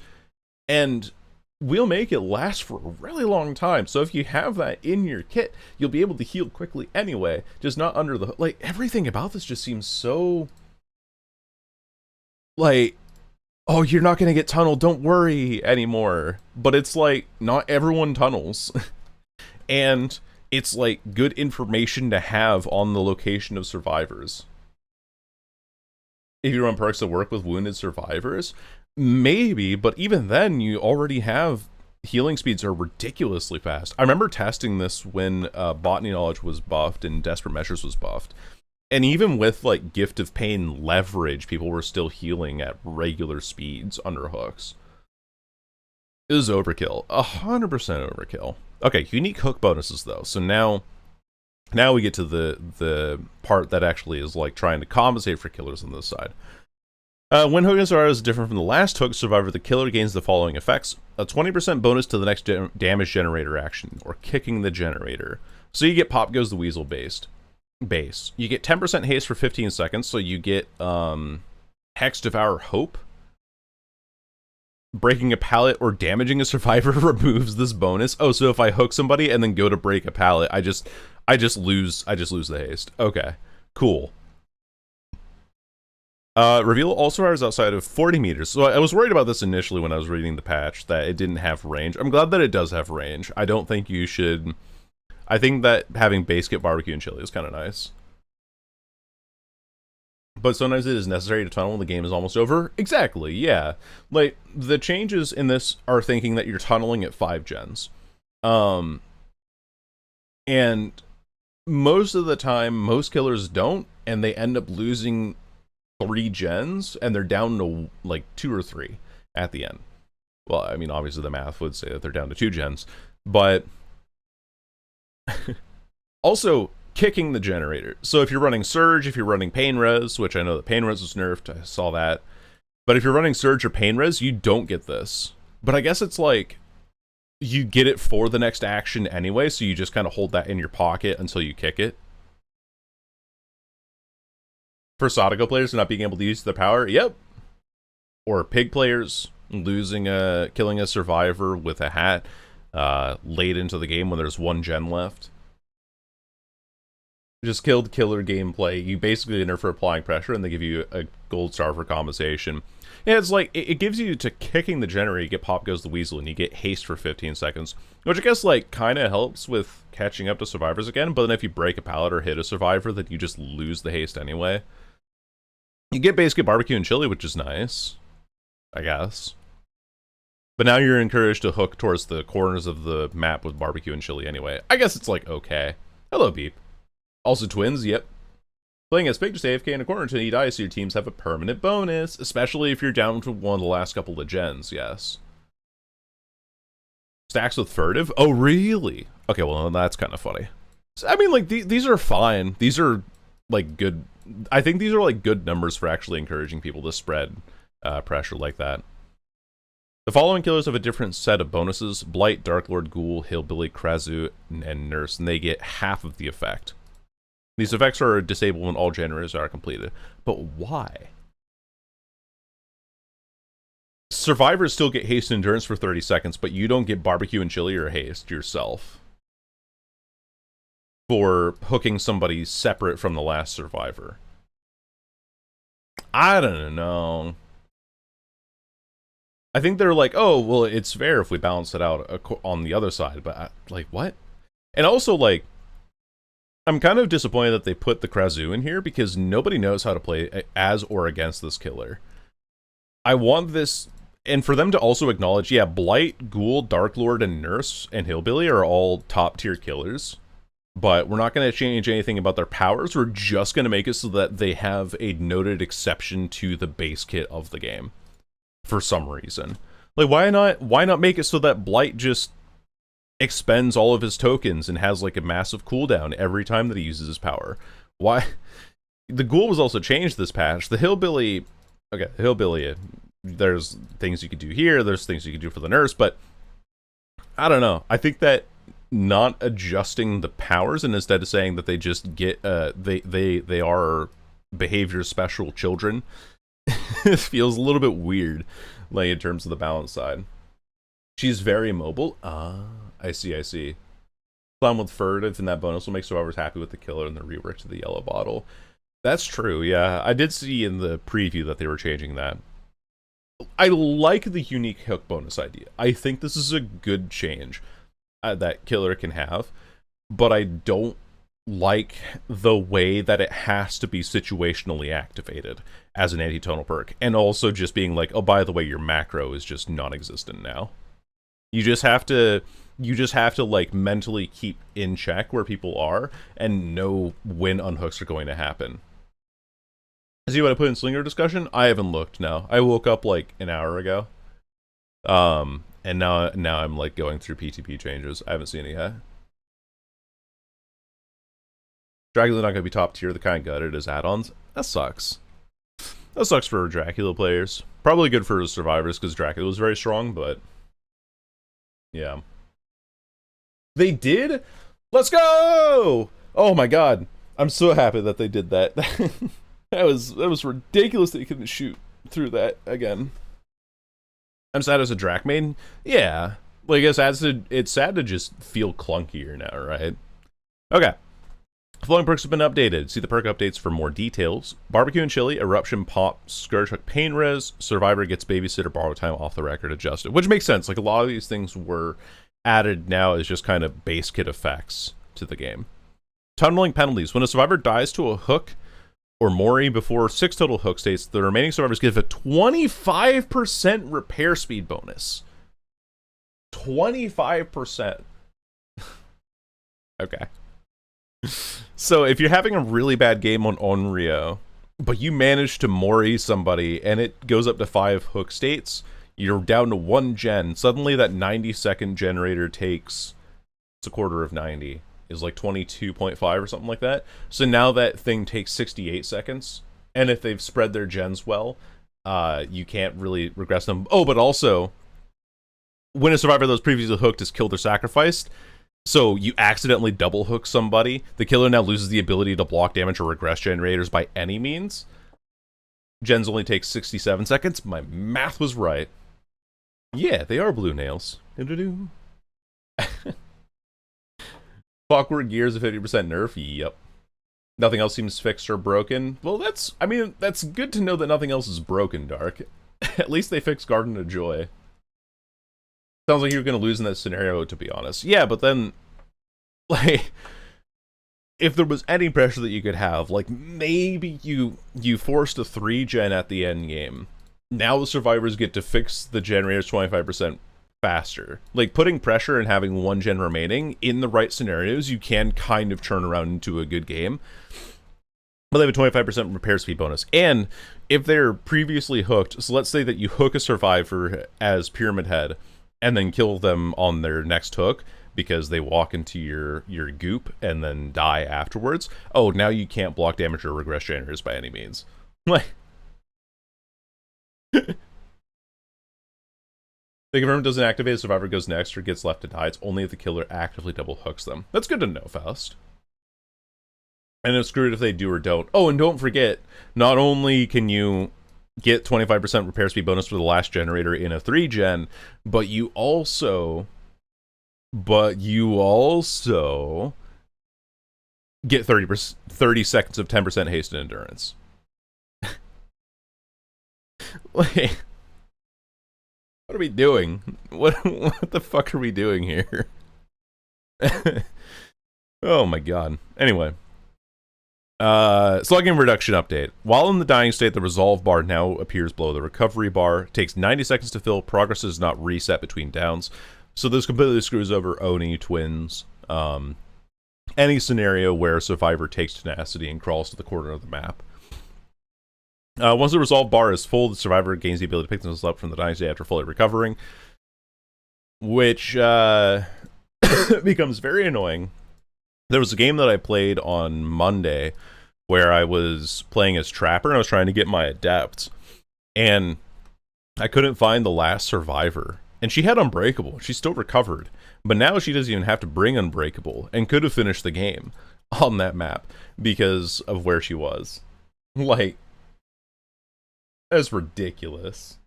And we'll make it last for a really long time. So if you have that in your kit, you'll be able to heal quickly anyway, just not under the... Like, everything about this just seems so... Like, oh, you're not gonna get tunneled, don't worry anymore. But it's like, not everyone tunnels. And it's like good information to have on the location of survivors. If you run perks that work with wounded survivors, maybe, but even then, you already have healing speeds are ridiculously fast. I remember testing this when Botany Knowledge was buffed and Desperate Measures was buffed. And even with, like, Gift of Pain leverage, people were still healing at regular speeds under hooks. It was overkill. 100% overkill. Okay, unique hook bonuses, though. So now we get to the part that actually is, like, trying to compensate for killers on this side. When hooking survivor is different from the last hook survivor, the killer gains the following effects. A 20% bonus to the next damage generator action, or kicking the generator. So you get Pop Goes the Weasel base. You get 10% haste for 15 seconds, so you get Hex Devour Hope. Breaking a pallet or damaging a survivor removes this bonus. Oh, so if I hook somebody and then go to break a pallet, I just lose the haste. Okay, cool. Reveal all survivors outside of 40 meters. So I was worried about this initially when I was reading the patch, that it didn't have range. I'm glad that it does have range. I don't think you should... I think that having base kit, barbecue, and chili is kind of nice. But sometimes it is necessary to tunnel when the game is almost over. Exactly, yeah. Like, the changes in this are thinking that you're tunneling at 5 gens. And most of the time, most killers don't, and they end up losing 3 gens, and they're down to, like, 2 or 3 at the end. Well, I mean, obviously the math would say that they're down to 2 gens, but... Also, kicking the generator. So if you're running Surge, if you're running Pain Res, which I know that Pain Res was nerfed, I saw that. But if you're running Surge or Pain Res, you don't get this. But I guess it's like, you get it for the next action anyway, so you just kind of hold that in your pocket until you kick it. For Sadako players not being able to use the power, yep. Or Pig players killing a survivor with a hat. Late into the game when there's 1 gen left. Just killed killer gameplay. You basically enter for applying pressure and they give you a gold star for compensation. Yeah, it's like, it gives you to kicking the generator, you get Pop Goes the Weasel, and you get haste for 15 seconds. Which I guess, like, kind of helps with catching up to survivors again, but then if you break a pallet or hit a survivor, then you just lose the haste anyway. You get base kit, barbecue, and chili, which is nice. I guess. But now you're encouraged to hook towards the corners of the map with barbecue and chili anyway. I guess it's like, okay. Hello, Beep. Also twins, yep. Playing as Big, just AFK in a corner until you die so your teams have a permanent bonus, especially if you're down to one of the last couple of gens, yes. Stacks with furtive? Oh, really? Okay, well, that's kind of funny. I mean, like, these are fine. These are, like, good. I think these are, like, good numbers for actually encouraging people to spread pressure like that. The following killers have a different set of bonuses: Blight, Dark Lord, Ghoul, Hillbilly, Krazu, and Nurse, and they get half of the effect. These effects are disabled when all generators are completed. But why? Survivors still get haste and endurance for 30 seconds, but you don't get barbecue and chili or haste yourself for hooking somebody separate from the last survivor. I don't know. I think they're like, oh, well, it's fair if we balance it out on the other side, but like, what? And also, like, I'm kind of disappointed that they put the Krazu in here because nobody knows how to play as or against this killer. I want this, and for them to also acknowledge, yeah, Blight, Ghoul, Dark Lord, and Nurse, and Hillbilly are all top-tier killers, but we're not going to change anything about their powers. We're just going to make it so that they have a noted exception to the base kit of the game, for some reason. Like, why not make it so that Blight just expends all of his tokens and has, like, a massive cooldown every time that he uses his power? Why? The Ghoul was also changed this patch. The Hillbilly... Okay, the Hillbilly... There's things you could do here, there's things you can do for the Nurse, but I don't know. I think that not adjusting the powers and instead of saying that they just get they are behavior special children feels a little bit weird, like, in terms of the balance side. She's very mobile. I see. Clown with furtive and that bonus will make survivors happy with the killer and the rework to the yellow bottle. That's true, yeah. I did see in the preview that they were changing that. I like the unique hook bonus idea. I think this is a good change that killer can have, but I don't like the way that it has to be situationally activated as an anti-tonal perk, and also just being like, oh, by the way, your macro is just non-existent now. You just have to like mentally keep in check where people are and know when unhooks are going to happen. See what I put in Slinger discussion? I haven't looked, no. I woke up like an hour ago. And now I'm like going through PTB changes. I haven't seen it yet. Dracula not gonna be top tier, the kind gutted as add-ons. That sucks. That sucks for Dracula players. Probably good for survivors because Dracula was very strong, but yeah. They did? Let's go! Oh my god. I'm so happy that they did that. That was ridiculous that you couldn't shoot through that again. I'm sad as a Drac main. Yeah. Like, it's sad to just feel clunkier now, right? Okay. Flowing perks have been updated. See the perk updates for more details. Barbecue and Chili, Eruption, Pop, Scourge Hook, Pain Res, Survivor gets Babysitter, Borrow Time, Off the Record, Adjusted. Which makes sense. Like, a lot of these things were added now as just kind of base kit effects to the game. Tunneling penalties. When a survivor dies to a hook or Mori before 6 total hook states, the remaining survivors give a 25% repair speed bonus. 25%. Okay. So if you're having a really bad game on Onryo, but you manage to Mori somebody and it goes up to 5 hook states, you're down to 1 gen. Suddenly that 90-second generator takes, it's a quarter of 90. Is like 22.5 or something like that. So now that thing takes 68 seconds, and if they've spread their gens well, you can't really regress them. Oh, but also, when a survivor that was previously hooked is killed or sacrificed, so you accidentally double hook somebody, the killer now loses the ability to block damage or regress generators by any means. Gens only takes 67 seconds. My math was right. Yeah, they are blue nails. Do-do-do. Clockwork Gears, a 50% nerf? Yep. Nothing else seems fixed or broken? Well, that's good to know that nothing else is broken, Dark. At least they fixed Garden of Joy. Sounds like you're going to lose in that scenario, to be honest. Yeah, but then, like, if there was any pressure that you could have, like, maybe you forced a 3-gen at the end game. Now the survivors get to fix the generators 25% faster. Like, putting pressure and having 1 gen remaining in the right scenarios, you can kind of turn around into a good game. But they have a 25% repair speed bonus. And if they're previously hooked, so let's say that you hook a survivor as Pyramid Head and then kill them on their next hook because they walk into your goop and then die afterwards. Oh, now you can't block damage or regress generators by any means. Like, they confirm it doesn't activate, survivor goes next or gets left to die. It's only if the killer actively double hooks them. That's good to know, Faust. And it's screwed if they do or don't. Oh, and don't forget, not only can you get 25% repair speed bonus for the last generator in a 3-gen, but you also get 30 seconds of 10% haste and endurance. Like, what are we doing? What the fuck are we doing here? Oh my god. Anyway. Slugging reduction update. While in the dying state, the resolve bar now appears below the recovery bar. Takes 90 seconds to fill. Progress is not reset between downs. So this completely screws over Oni, Twins, any scenario where a survivor takes tenacity and crawls to the corner of the map. Once the resolve bar is full, the survivor gains the ability to pick themselves up from the dying state after fully recovering, which becomes very annoying. There was a game that I played on Monday where I was playing as Trapper and I was trying to get my Adept, and I couldn't find the last survivor. And she had Unbreakable. She still recovered. But now she doesn't even have to bring Unbreakable and could have finished the game on that map because of where she was. Like, that's ridiculous.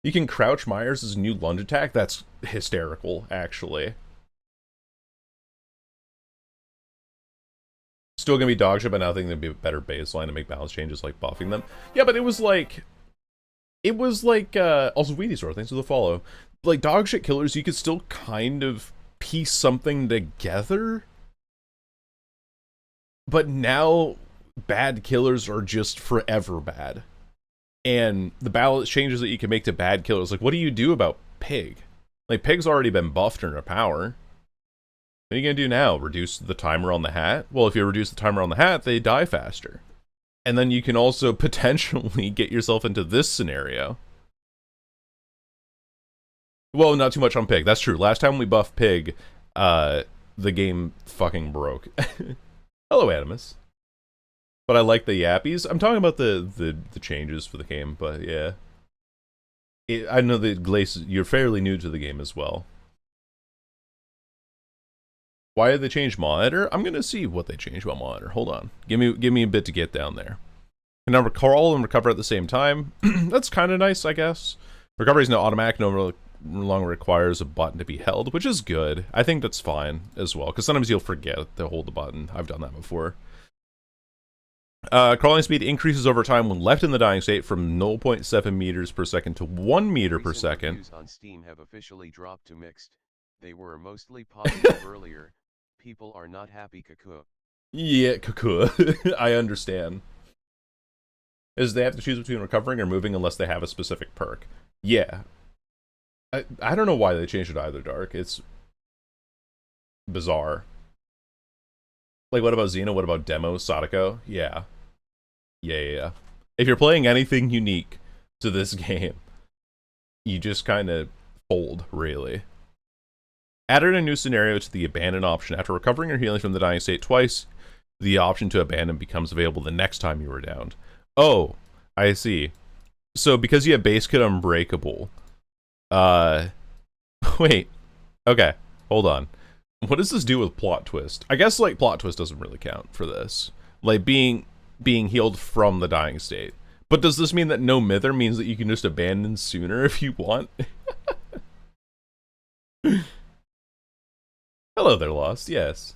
You can crouch Myers as a new lunge attack? That's hysterical, actually. Still gonna be dog shit, but now I think there'd be a better baseline to make balance changes like buffing them. Yeah, but it was like also Weedy Sword, thanks for the follow. Like dog shit killers, you could still kind of piece something together. But now bad killers are just forever bad. And the balance changes that you can make to bad killers, like what do you do about Pig? Like Pig's already been buffed in her power. What are you gonna do now? Reduce the timer on the hat? Well, if you reduce the timer on the hat, they die faster. And then you can also potentially get yourself into this scenario. Well, not too much on Pig. That's true. Last time we buffed Pig, the game fucking broke. Hello, Animus. But I like the yappies. I'm talking about the changes for the game, but yeah. I know that Glace, you're fairly new to the game as well. Why did they change monitor? I'm gonna see what they changed about monitor. Hold on. Give me a bit to get down there. Can I crawl and recover at the same time? That's kind of nice, I guess. Recovery is now automatic, no longer requires a button to be held, which is good. I think that's fine as well, because sometimes you'll forget to hold the button. I've done that before. Crawling speed increases over time when left in the dying state from 0.7 meters per second to 1 meter per second. Reviews on Steam have officially dropped to mixed. They were mostly positive earlier. People are not happy, cuckoo. Yeah, cuckoo. I understand. Is they have to choose between recovering or moving unless they have a specific perk. Yeah. I don't know why they changed it either, Dark. It's bizarre. Like, what about Xena? What about Demo? Sadako? Yeah. Yeah. If you're playing anything unique to this game, you just kind of fold, really. Added a new scenario to the abandon option. After recovering or healing from the dying state twice, the option to abandon becomes available the next time you are downed. Oh, I see. So because you have base kit Unbreakable, wait, okay, hold on. What does this do with plot twist? I guess like plot twist doesn't really count for this. Like being healed from the dying state. But does this mean that no mither means that you can just abandon sooner if you want? Hello there, Lost. Yes.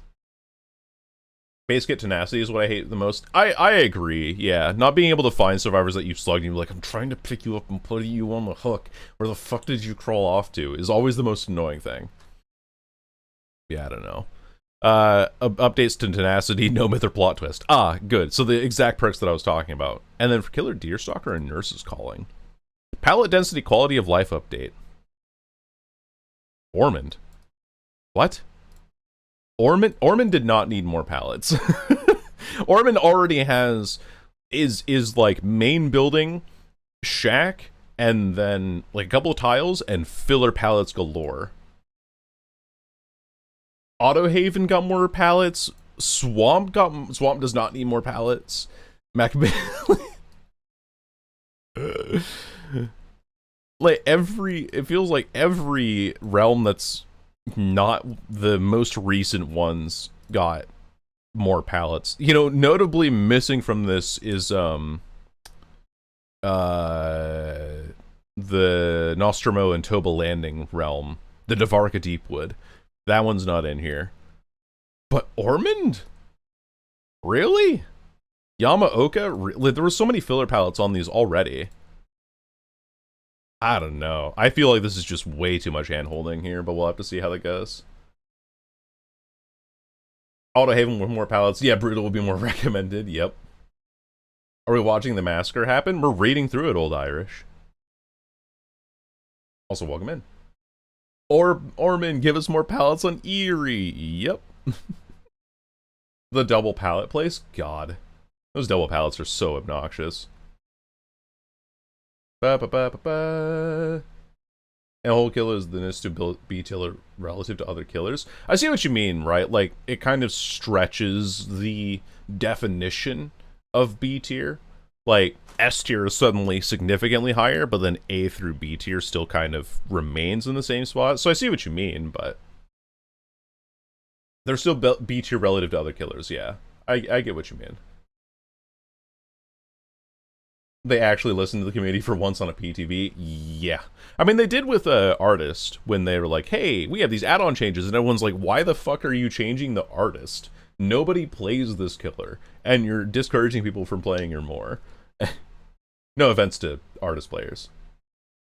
Base kit tenacity is what I hate the most. I agree, yeah. Not being able to find survivors that you've slugged and you're like, I'm trying to pick you up and put you on the hook. Where the fuck did you crawl off to? Is always the most annoying thing. Yeah, I don't know. Updates to tenacity, no myth or plot twist. Ah, good. So the exact perks that I was talking about. And then for Killer Deerstalker and Nurse's Calling. Palette density quality of life update. Ormond. What? Ormond did not need more pallets. Orman already has is like main building, shack, and then like a couple of tiles and filler pallets galore. Autohaven got more pallets. Swamp does not need more pallets. Like it feels like every realm that's not the most recent ones got more pallets. You know, notably missing from this is the Nostromo and Toba Landing realm, the Davarka Deepwood. That one's not in here. But Ormond? Really? Yamaoka? There were so many filler pallets on these already. I don't know. I feel like this is just way too much hand-holding here, but we'll have to see how that goes. Autohaven with more pallets. Yeah, Brutal will be more recommended. Yep. Are we watching the massacre happen? We're reading through it, Old Irish. Also, welcome in. Orman, give us more pallets on Erie. Yep. The double pallet place? God. Those double pallets are so obnoxious. And whole killer is the ness to B tiller relative to other killers. I see what you mean, right? Like, it kind of stretches the definition of B tier. Like, S tier is suddenly significantly higher, but then A through B tier still kind of remains in the same spot. So I see what you mean, but they're still B tier relative to other killers, yeah. I get what you mean. They actually listened to the community for once on a PTB? Yeah. I mean, they did with Artist, when they were like, hey, we have these add-on changes, and everyone's like, why the fuck are you changing the Artist? Nobody plays this killer, and you're discouraging people from playing her more. No offense to Artist players.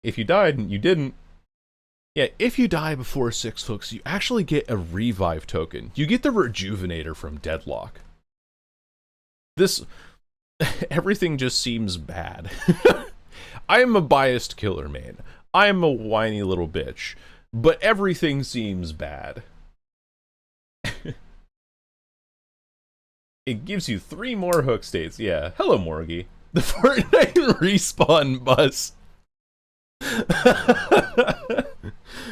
If you died and you didn't, yeah, if you die before 6 hooks, you actually get a revive token. You get the Rejuvenator from Deadlock. Everything just seems bad. I am a biased killer main. I am a whiny little bitch. But everything seems bad. It gives you 3 more hook states. Yeah. Hello, Morgie. The Fortnite respawn bus.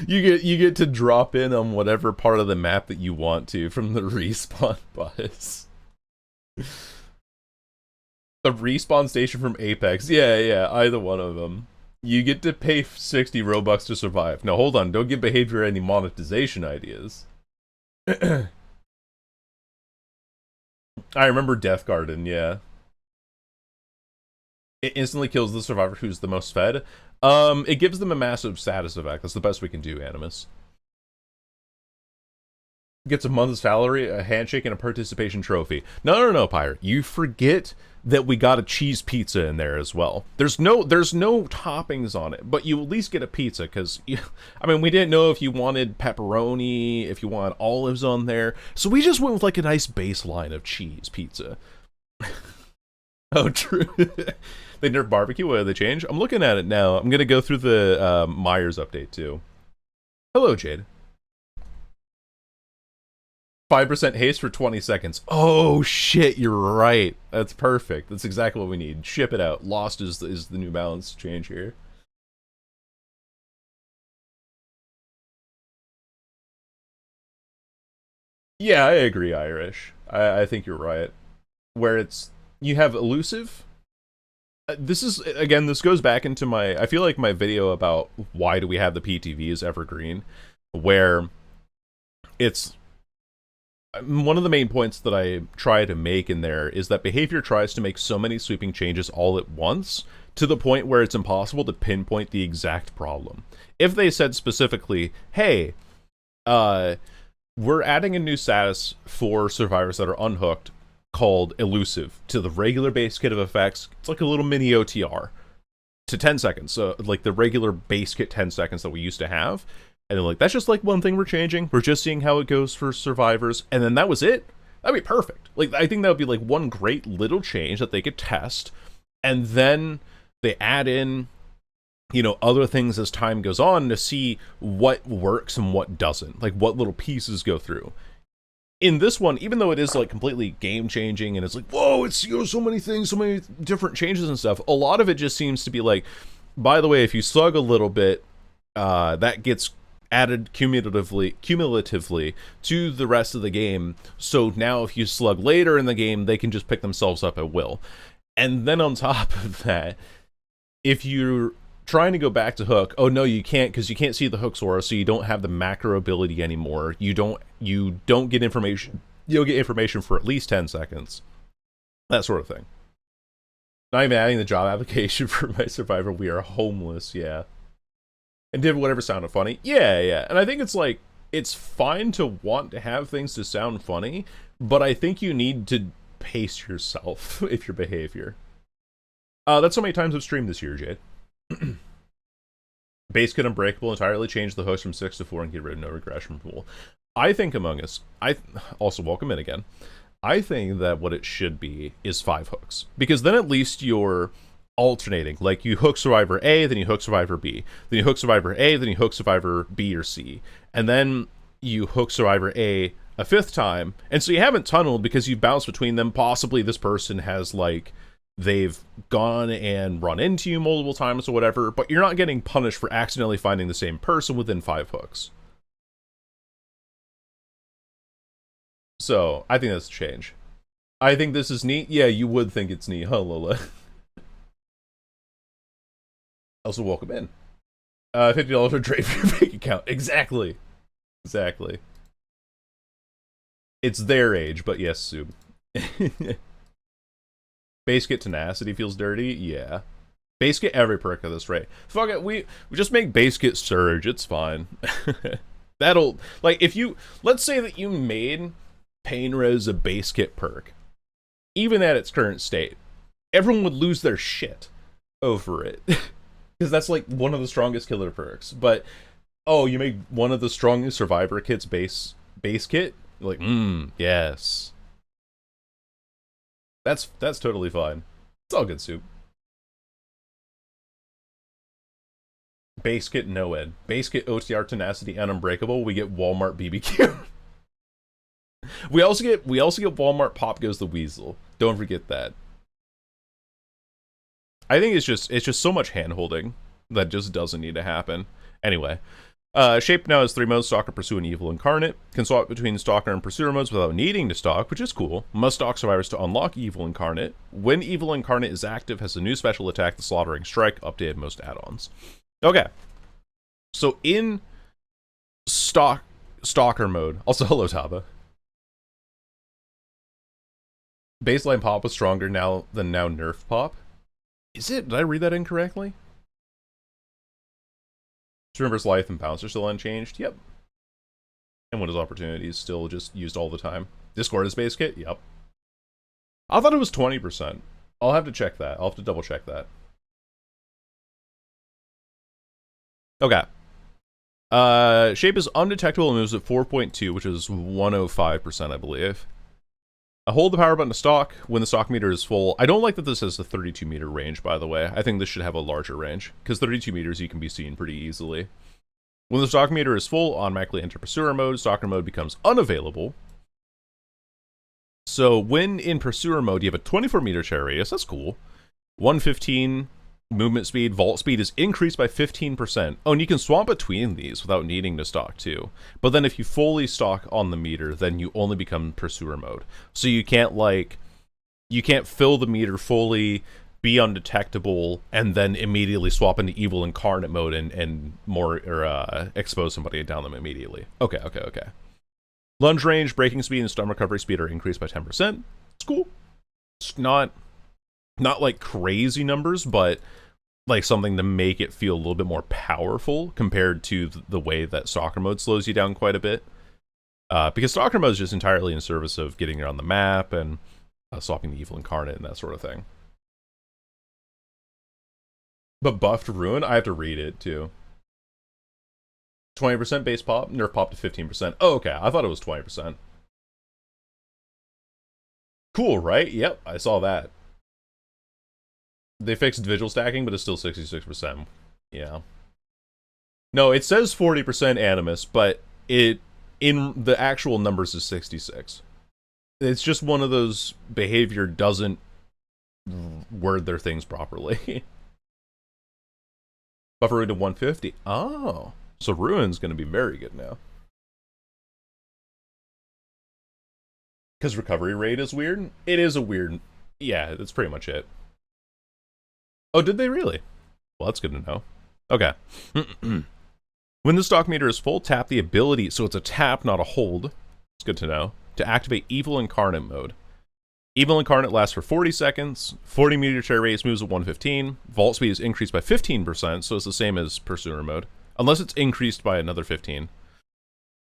You get to drop in on whatever part of the map that you want to from the respawn bus. The respawn station from Apex. Yeah, either one of them. You get to pay 60 Robux to survive. Now hold on, don't give Behavior any monetization ideas. I remember Death Garden, yeah. It instantly kills the survivor who's the most fed. It gives them a massive status effect. That's the best we can do, Animus. Gets a month's salary, a handshake, and a participation trophy. No, Pyre. You forget that we got a cheese pizza in there as well. There's no toppings on it, but you at least get a pizza, because, I mean, we didn't know if you wanted pepperoni, if you want olives on there, so we just went with, like, a nice baseline of cheese pizza. Oh, true. They nerfed barbecue. What did they change? I'm looking at it now. I'm gonna go through the Myers update, too. Hello, Jade. 5% haste for 20 seconds. Oh, shit, you're right. That's perfect. That's exactly what we need. Ship it out. Lost is the New Balance change here. Yeah, I agree, Irish. I think you're right. Where you have elusive. This is, again, this goes back into I feel like my video about why do we have the PTV is evergreen, where it's, one of the main points that I try to make in there is that Behavior tries to make so many sweeping changes all at once, to the point where it's impossible to pinpoint the exact problem. If they said specifically, hey, we're adding a new status for survivors that are unhooked called Elusive to the regular base kit of effects, it's like a little mini OTR to 10 seconds, so like the regular base kit 10 seconds that we used to have, and they're like, that's just like one thing we're changing, we're just seeing how it goes for survivors, and then that was it. That'd be perfect. Like, I think that would be like one great little change that they could test, and then they add in, you know, other things as time goes on to see what works and what doesn't, like what little pieces go through. in this one, even though it is like completely game changing and it's like, whoa, it's so many things, so many different changes and stuff, a lot of it just seems to be like, by the way, if you slug a little bit, that gets added cumulatively to the rest of the game. So now if you slug later in the game, they can just pick themselves up at will. And then on top of that, if you're trying to go back to hook, oh no, you can't, because you can't see the hook's aura, so you don't have the macro ability anymore. You don't get information. You'll get information for at least 10 seconds. That sort of thing. Not even adding the job application for my survivor. We are homeless, yeah. And did whatever sounded funny. Yeah. And I think it's like, it's fine to want to have things to sound funny, but I think you need to pace yourself if your behavior. That's how many times I've streamed this year, Jade. Base Kit Unbreakable entirely changed the hooks from 6 to 4 and get rid of no regression pool. I think Among Us, also welcome in again. I think that what it should be is 5 hooks. Because then at least you're alternating. Like, you hook Survivor A, then you hook Survivor B. Then you hook Survivor A, then you hook Survivor B or C. And then you hook Survivor A a 5th time. And so you haven't tunneled because you've bounced between them. Possibly this person has, like, they've gone and run into you multiple times or whatever, but you're not getting punished for accidentally finding the same person within 5 hooks. So, I think that's a change. I think this is neat. Yeah, you would think it's neat, huh, Lola? Also, welcome in. $50 for trade for your bank account. Exactly. It's their age, but yes, Sub. Base Kit Tenacity feels dirty? Yeah. Base Kit every perk at this rate. Fuck it, we just make Base Kit Surge, it's fine. That'll, like, if you, let's say that you made Pain Res a Base Kit perk, even at its current state, everyone would lose their shit over it. Because that's, like, one of the strongest killer perks. But, oh, you make one of the strongest Survivor Kit's base kit? You're like, yes. That's totally fine. It's all good, Soup. Base Kit Noed. Base Kit OTR Tenacity and Unbreakable. We get Walmart BBQ. we also get Walmart Pop Goes the Weasel. Don't forget that. I think it's just so much hand-holding that just doesn't need to happen. Anyway. Shape now has 3 modes: Stalker, Pursue, and Evil Incarnate. Can swap between Stalker and Pursuer modes without needing to stalk, which is cool. Must stalk survivors to unlock Evil Incarnate. When Evil Incarnate is active, has a new special attack, the Slaughtering Strike, updated most add-ons. Okay. So in Stalker mode, also hello Taba. Baseline Pop was stronger now than Nerf Pop. Is it? Did I read that incorrectly? Remember's life and bounce are still unchanged. Yep. And Windows opportunities still just used all the time. Discord is base kit. Yep. I thought it was 20%. I'll have to check that. I'll have to double check that. Okay. Shape is undetectable and moves at 4.2, which is 105%, I believe. Hold the power button to stalk when the stalk meter is full. I don't like that this has the 32 meter range, by the way. I think this should have a larger range, because 32 meters you can be seen pretty easily. When the stalk meter is full, automatically enter Pursuer mode. Stalker mode becomes unavailable. So when in Pursuer mode, you have a 24 meter chair radius. That's cool. 115 movement speed. Vault speed is increased by 15%. Oh, and you can swap between these without needing to stalk too. But then if you fully stalk on the meter, then you only become Pursuer mode. So you can't, like, you can't fill the meter fully, be undetectable, and then immediately swap into Evil Incarnate mode and expose somebody down them immediately. Okay. Lunge range, braking speed, and stun recovery speed are increased by 10%. It's cool. It's not like crazy numbers, but like something to make it feel a little bit more powerful compared to the way that Stalker mode slows you down quite a bit. Because Stalker mode is just entirely in service of getting around the map and swapping the Evil Incarnate and that sort of thing. But buffed Ruin, I have to read it too. 20% base pop, nerf pop to 15%. Oh, okay, I thought it was 20%. Cool, right? Yep, I saw that. They fixed vigil stacking, but it's still 66%. Yeah. No, it says 40% Animus, but it in the actual numbers is 66. It's just one of those behavior doesn't word their things properly. Buffer rate to 150. Oh, so Ruin's going to be very good now. Because recovery rate is weird? It is a weird... Yeah, that's pretty much it. Oh, did they really? Well, that's good to know. Okay. When the stock meter is full, tap the ability, so it's a tap, not a hold. It's good to know. To activate Evil Incarnate mode. Evil Incarnate lasts for 40 seconds. 40 meter chair race moves at 115. Vault speed is increased by 15%, so it's the same as Pursuer mode. Unless it's increased by another 15.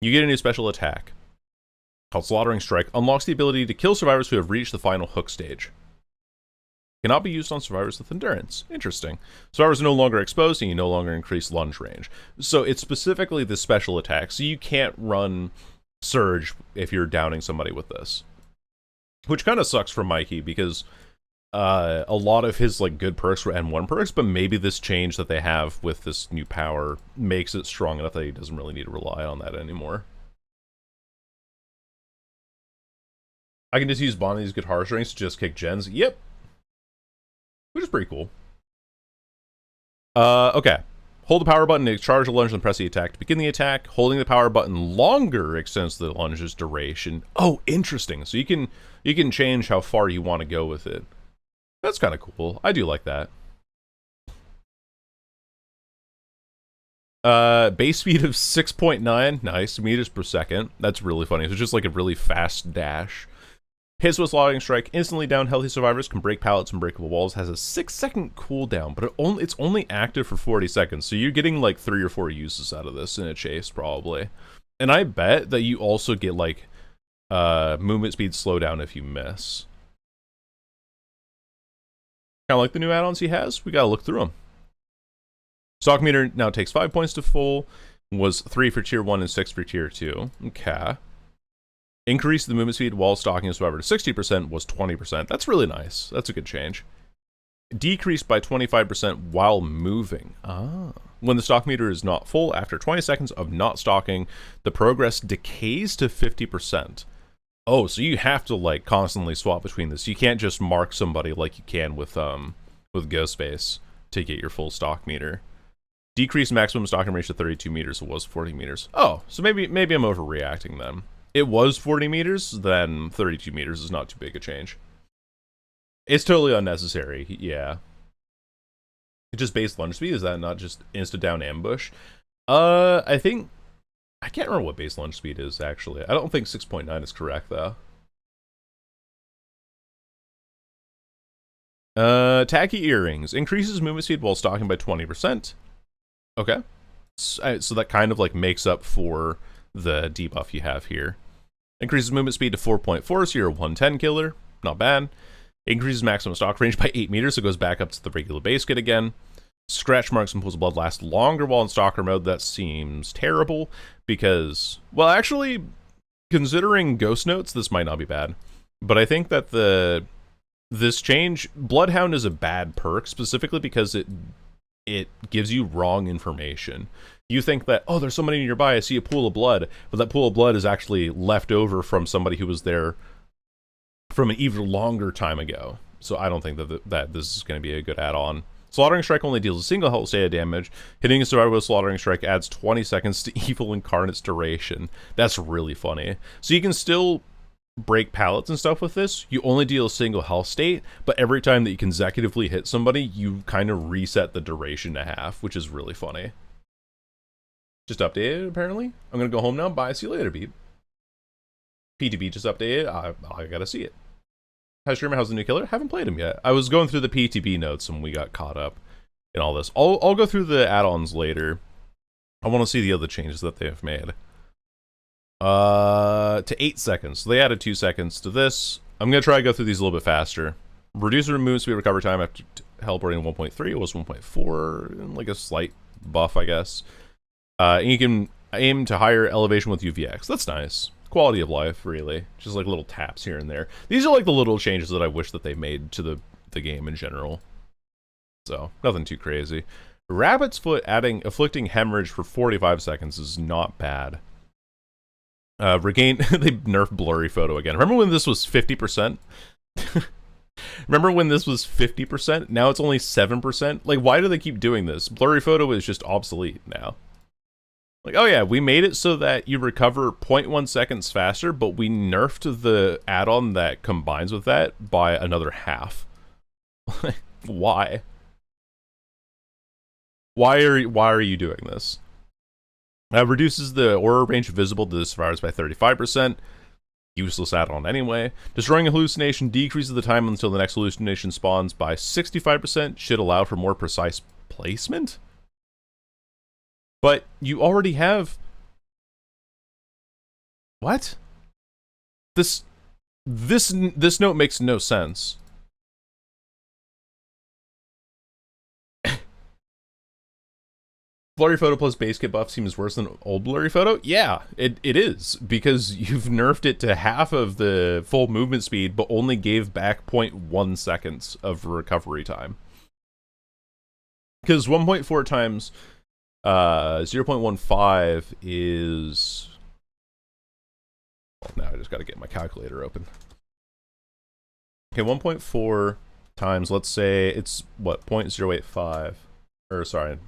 You get a new special attack called Slaughtering Strike. Unlocks the ability to kill survivors who have reached the final hook stage. Cannot be used on survivors with endurance. Interesting. Survivors are no longer exposed, and you no longer increase lunge range. So it's specifically the special attack, so you can't run Surge if you're downing somebody with this. Which kind of sucks for Mikey, because a lot of his like good perks were N1 perks, but maybe this change that they have with this new power makes it strong enough that he doesn't really need to rely on that anymore. I can just use Bonnie's guitar strings to just kick gens. Yep. Which is pretty cool. Okay. Hold the power button to charge the lunge and press the attack to begin the attack. Holding the power button longer extends the lunge's duration. Oh, interesting. So you can change how far you want to go with it. That's kind of cool. I do like that. Base speed of 6.9. Nice. Meters per second. That's really funny. It's just like a really fast dash. Hits with Slaughtering Strike, instantly down healthy survivors, can break pallets and breakable walls, has a 6-second cooldown, but it's only active for 40 seconds, so you're getting like 3 or 4 uses out of this in a chase, probably. And I bet that you also get like movement speed slowdown if you miss. Kind of like the new add-ons he has, we gotta look through them. Stock meter now takes 5 points to full, was 3 for tier 1 and 6 for tier 2. Okay. Increase the movement speed while stalking a survivor to 60% was 20%. That's really nice. That's a good change. Decreased by 25% while moving. Ah. When the stock meter is not full, after 20 seconds of not stalking, the progress decays to 50%. Oh, so you have to like constantly swap between this. You can't just mark somebody like you can with Ghostface to get your full stock meter. Decreased maximum stalking range to 32 meters. It was 40 meters. Oh, so maybe I'm overreacting then. It was 40 meters, then 32 meters is not too big a change. It's totally unnecessary, yeah. Just base lunge speed, is that not just insta down ambush? I can't remember what base lunge speed is, actually. I don't think 6.9 is correct, though. Tacky Earrings. Increases movement speed while stalking by 20%. Okay. So that kind of like makes up for the debuff you have here. Increases movement speed to 4.4, so you're a 110 killer. Not bad. Increases maximum stalk range by 8 meters, so it goes back up to the regular base kit again. Scratch marks and pools of blood last longer while in stalker mode. That seems terrible because, well, actually, considering ghost notes, this might not be bad. But I think that this change, Bloodhound is a bad perk, specifically because it gives you wrong information. You think that, oh, there's somebody nearby, I see a pool of blood, but that pool of blood is actually left over from somebody who was there from an even longer time ago. So I don't think that this is going to be a good add-on. Slaughtering Strike only deals a single health state of damage. Hitting a survivor with Slaughtering Strike adds 20 seconds to Evil Incarnate's duration. That's really funny. So you can still break pallets and stuff with this. You only deal a single health state, but every time that you consecutively hit somebody, you kind of reset the duration to half, which is really funny. Just updated, apparently. I'm gonna go home now. Bye. See you later, Beep. PTB just updated. I gotta see it. Hi, Streamer. How's the new killer? Haven't played him yet. I was going through the PTB notes and we got caught up in all this. I'll go through the add-ons later. I want to see the other changes that they've made. To 8 seconds. So they added 2 seconds to this. I'm gonna try to go through these a little bit faster. Reduce the movement speed recovery time after teleporting 1.3. It was 1.4, like a slight buff, I guess. And you can aim to higher elevation with UVX. That's nice. Quality of life, really. Just like little taps here and there. These are like the little changes that I wish that they made to the game in general. So, nothing too crazy. Rabbit's Foot afflicting hemorrhage for 45 seconds is not bad. Regain, they nerfed blurry photo again. Remember when this was 50%? Remember when this was 50%? Now it's only 7%? Like, why do they keep doing this? Blurry photo is just obsolete now. Like, oh yeah, we made it so that you recover 0.1 seconds faster, but we nerfed the add-on that combines with that by another half. Why? Why are you doing this? Reduces the aura range visible to the survivors by 35%. Useless add-on anyway. Destroying a hallucination decreases the time until the next hallucination spawns by 65%. Should allow for more precise placement? But you already have... What? This note makes no sense. Blurry photo plus base kit buff seems worse than old blurry photo? Yeah, it is, because you've nerfed it to half of the full movement speed, but only gave back 0.1 seconds of recovery time. Because 1.4 times 0.15 is... Well, now I just gotta get my calculator open. Okay, 1.4 times, let's say it's, what, 0.085, or sorry,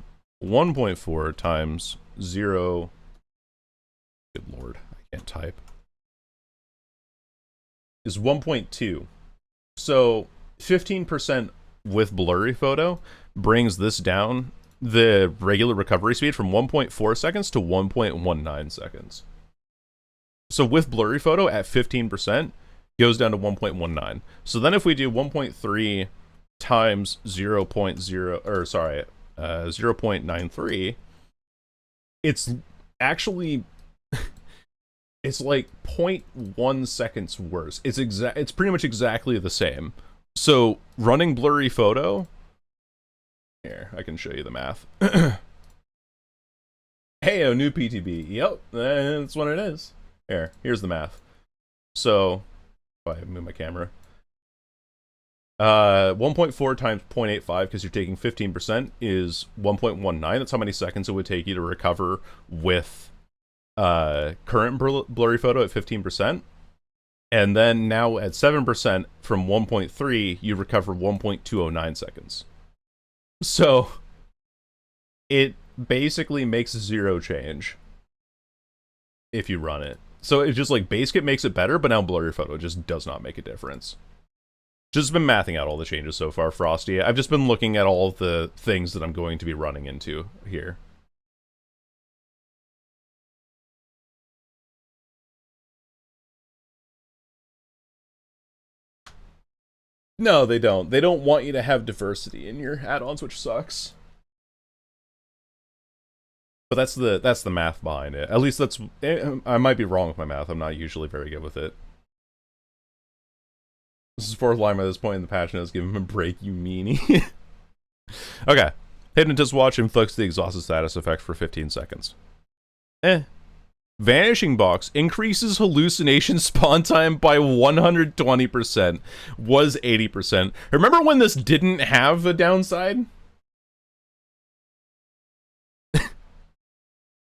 1.4 times 0, good lord, I can't type, is 1.2. So 15% with blurry photo brings this down, the regular recovery speed, from 1.4 seconds to 1.19 seconds. So with blurry photo at 15%, goes down to 1.19. So then if we do 1.3 times 0.0, or sorry, 0.93, it's actually it's like 0.1 seconds worse. It's pretty much exactly the same. So running blurry photo, here, I can show you the math. Hey, a new PTB. Yep, that's what it is. Here's the math. So if I move my camera, 1.4 times 0.85, because you're taking 15%, is 1.19. That's how many seconds it would take you to recover with current blurry photo at 15%. And then now at 7% from 1.3, you recover 1.209 seconds. So it basically makes zero change if you run it. So it's just like base kit makes it better, but now blurry photo just does not make a difference. Just been mathing out all the changes so far, Frosty. I've just been looking at all the things that I'm going to be running into here. No, they don't. They don't want you to have diversity in your add-ons, which sucks. But that's the math behind it. At least that's... I might be wrong with my math. I'm not usually very good with it. This is fourth line by this point in the patch notes. Give him a break, you meanie. Okay. Hypnotist Watch inflicts the exhausted status effect for 15 seconds. Vanishing Box increases hallucination spawn time by 120%. Was 80%. Remember when this didn't have a downside?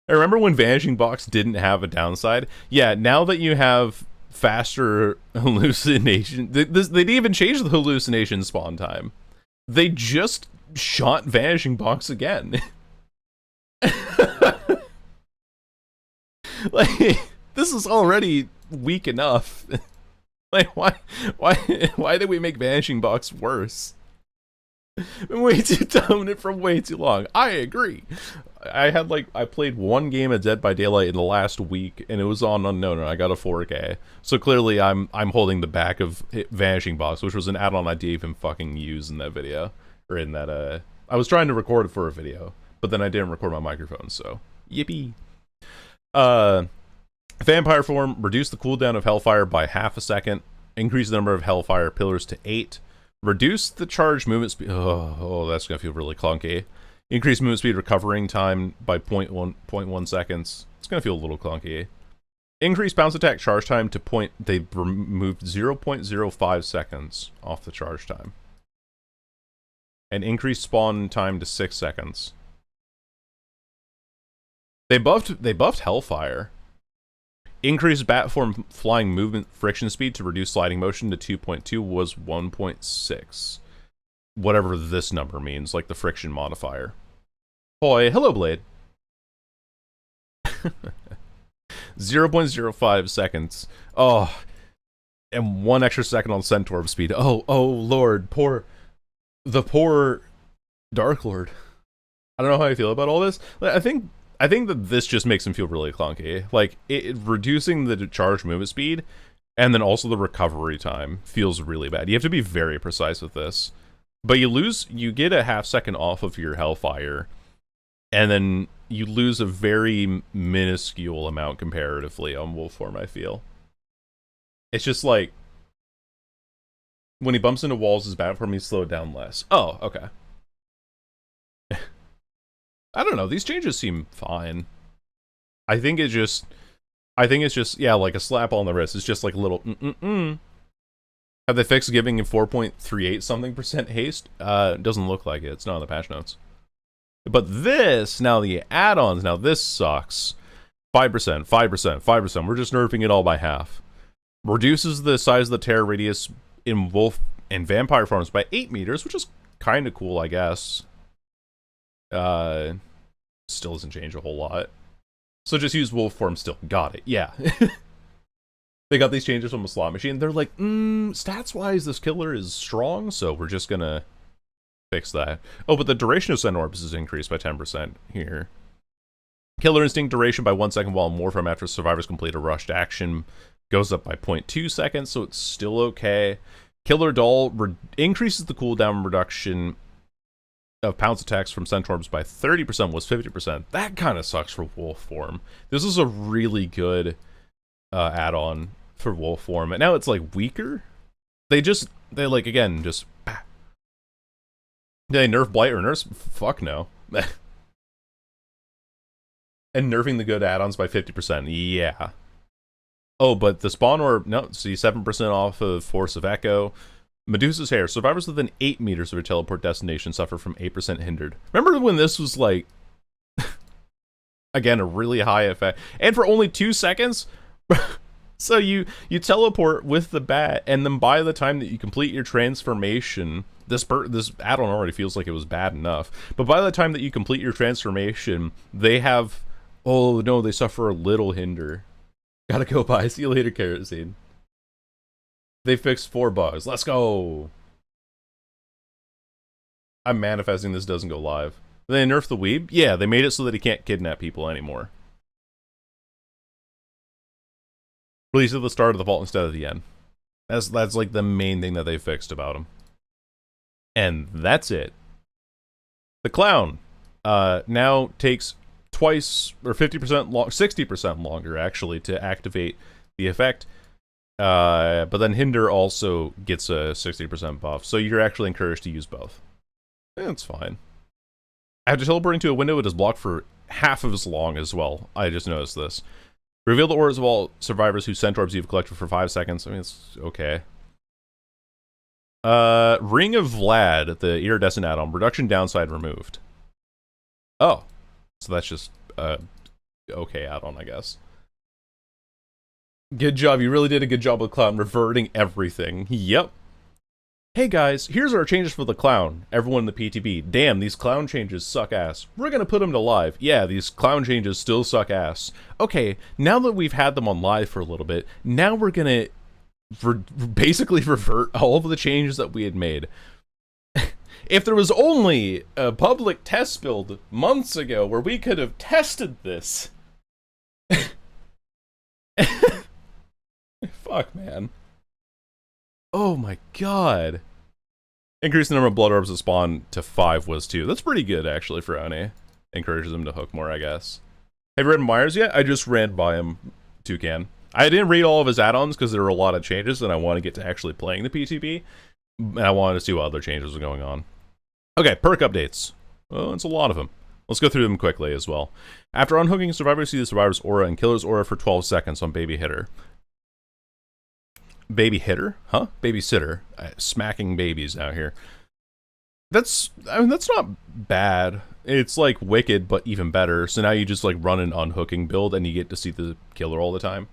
I remember when Vanishing Box didn't have a downside. Yeah, now that you have faster hallucination, they didn't even change the hallucination spawn time. They just shot Vanishing Box again. Like, this is already weak enough. Like, why did we make Vanishing Box worse? Been way too dominant for way too long. I agree. I played one game of Dead by Daylight in the last week, and it was on Unknown, and I got a 4K. So clearly, I'm holding the back of Vanishing Box, which was an add-on I didn't even fucking use in that video, or in that. I was trying to record it for a video, but then I didn't record my microphone. So yippee. Vampire form, reduce the cooldown of Hellfire by half a second. Increase the number of Hellfire pillars to 8. Reduce the charge movement speed. Oh, that's gonna feel really clunky. Increase movement speed recovering time by 0.1 seconds. It's gonna feel a little clunky. Increase bounce attack charge time to point. They removed 0.05 seconds off the charge time. And increase spawn time to 6 seconds. They buffed Hellfire. Increased bat form flying movement friction speed to reduce sliding motion to 2.2 was 1.6. Whatever this number means, like the friction modifier. Boy, hello, Blade. 0.05 seconds. Oh, and 1 extra second on Centaur speed. Oh, Lord, the poor Dark Lord. I don't know how I feel about all this. I think that this just makes him feel really clunky. Like, reducing the charge movement speed, and then also the recovery time feels really bad. You have to be very precise with this. But you get a half second off of your Hellfire, and then you lose a very minuscule amount comparatively on Wolf Form, I feel. It's just like, when he bumps into walls, his bat form, he's slowed down less. Oh, okay. I don't know, these changes seem fine. I think it's just, yeah, like a slap on the wrist. It's just like a little Have they fixed giving him 4.38 something % haste? Doesn't look like it. It's not in the patch notes. But this, now the add-ons, now this sucks. 5%, 5%, 5%. We're just nerfing it all by half. Reduces the size of the tear radius in wolf and vampire forms by 8 meters, which is kind of cool, I guess. Still doesn't change a whole lot. So just use wolf form still. Got it. Yeah. They got these changes from a slot machine. They're like, stats-wise, this killer is strong, so we're just gonna fix that. Oh, but the duration of Send Orbs is increased by 10% here. Killer Instinct duration by 1 second while in Warframe after survivors complete a rushed action goes up by 0.2 seconds, so it's still okay. Killer Doll increases the cooldown reduction of pounce attacks from Centaurs by 30% was 50%. That kind of sucks for Wolf Form. This is a really good add-on for Wolf Form, and now it's like weaker. They like, again, just bah. Did they nerf Blight or nerf? Fuck no. And nerfing the good add-ons by 50%. Yeah. Oh, but the spawn orb, no, see 7% off of Force of Echo. Medusa's Hair. Survivors within 8 meters of a teleport destination suffer from 8% hindered. Remember when this was like, again, a really high effect? And for only 2 seconds? So you teleport with the bat, and then by the time that you complete your transformation, this add-on already feels like it was bad enough, but by the time that you complete your transformation, they have, oh no, they suffer a little hinder. Gotta go by. See you later, Kerosene. They fixed 4 bugs. Let's go! I'm manifesting this doesn't go live. They nerfed the Weeb? Yeah, they made it so that he can't kidnap people anymore. Release at the start of the vault instead of the end. That's like the main thing that they fixed about him. And that's it. The Clown now takes twice, or 50% 60% longer actually to activate the effect. But then Hinder also gets a 60% buff, so you're actually encouraged to use both. That's fine. After teleporting to a window, it is blocked for half of as long as well. I just noticed this. Reveal the auras of all survivors whose Centaurs you've collected for 5 seconds. I mean, it's okay. Ring of Vlad, the iridescent add-on. Reduction downside removed. Oh. So that's just, okay add-on, I guess. Good job. You really did a good job with Clown, reverting everything. Yep. Hey guys, here's our changes for the Clown. Everyone in the PTB. Damn, these Clown changes suck ass. We're gonna put them to live. Yeah, these Clown changes still suck ass. Okay, now that we've had them on live for a little bit, now we're gonna basically revert all of the changes that we had made. If there was only a public test build months ago where we could have tested this. Fuck, man. Oh my god. Increase the number of blood orbs that spawn to 5 was 2. That's pretty good, actually, for Oni. Encourages him to hook more, I guess. Have you read Myers yet? I just ran by him, Toucan. I didn't read all of his add-ons because there were a lot of changes, and I want to get to actually playing the PTB. And I wanted to see what other changes were going on. Okay, perk updates. Oh, it's a lot of them. Let's go through them quickly as well. After unhooking, survivors see the survivor's aura and killer's aura for 12 seconds on Baby Hitter. Baby hitter? Huh? Babysitter. Smacking babies out here. That's not bad. It's like Wicked, but even better. So now you just like run an unhooking build and you get to see the killer all the time.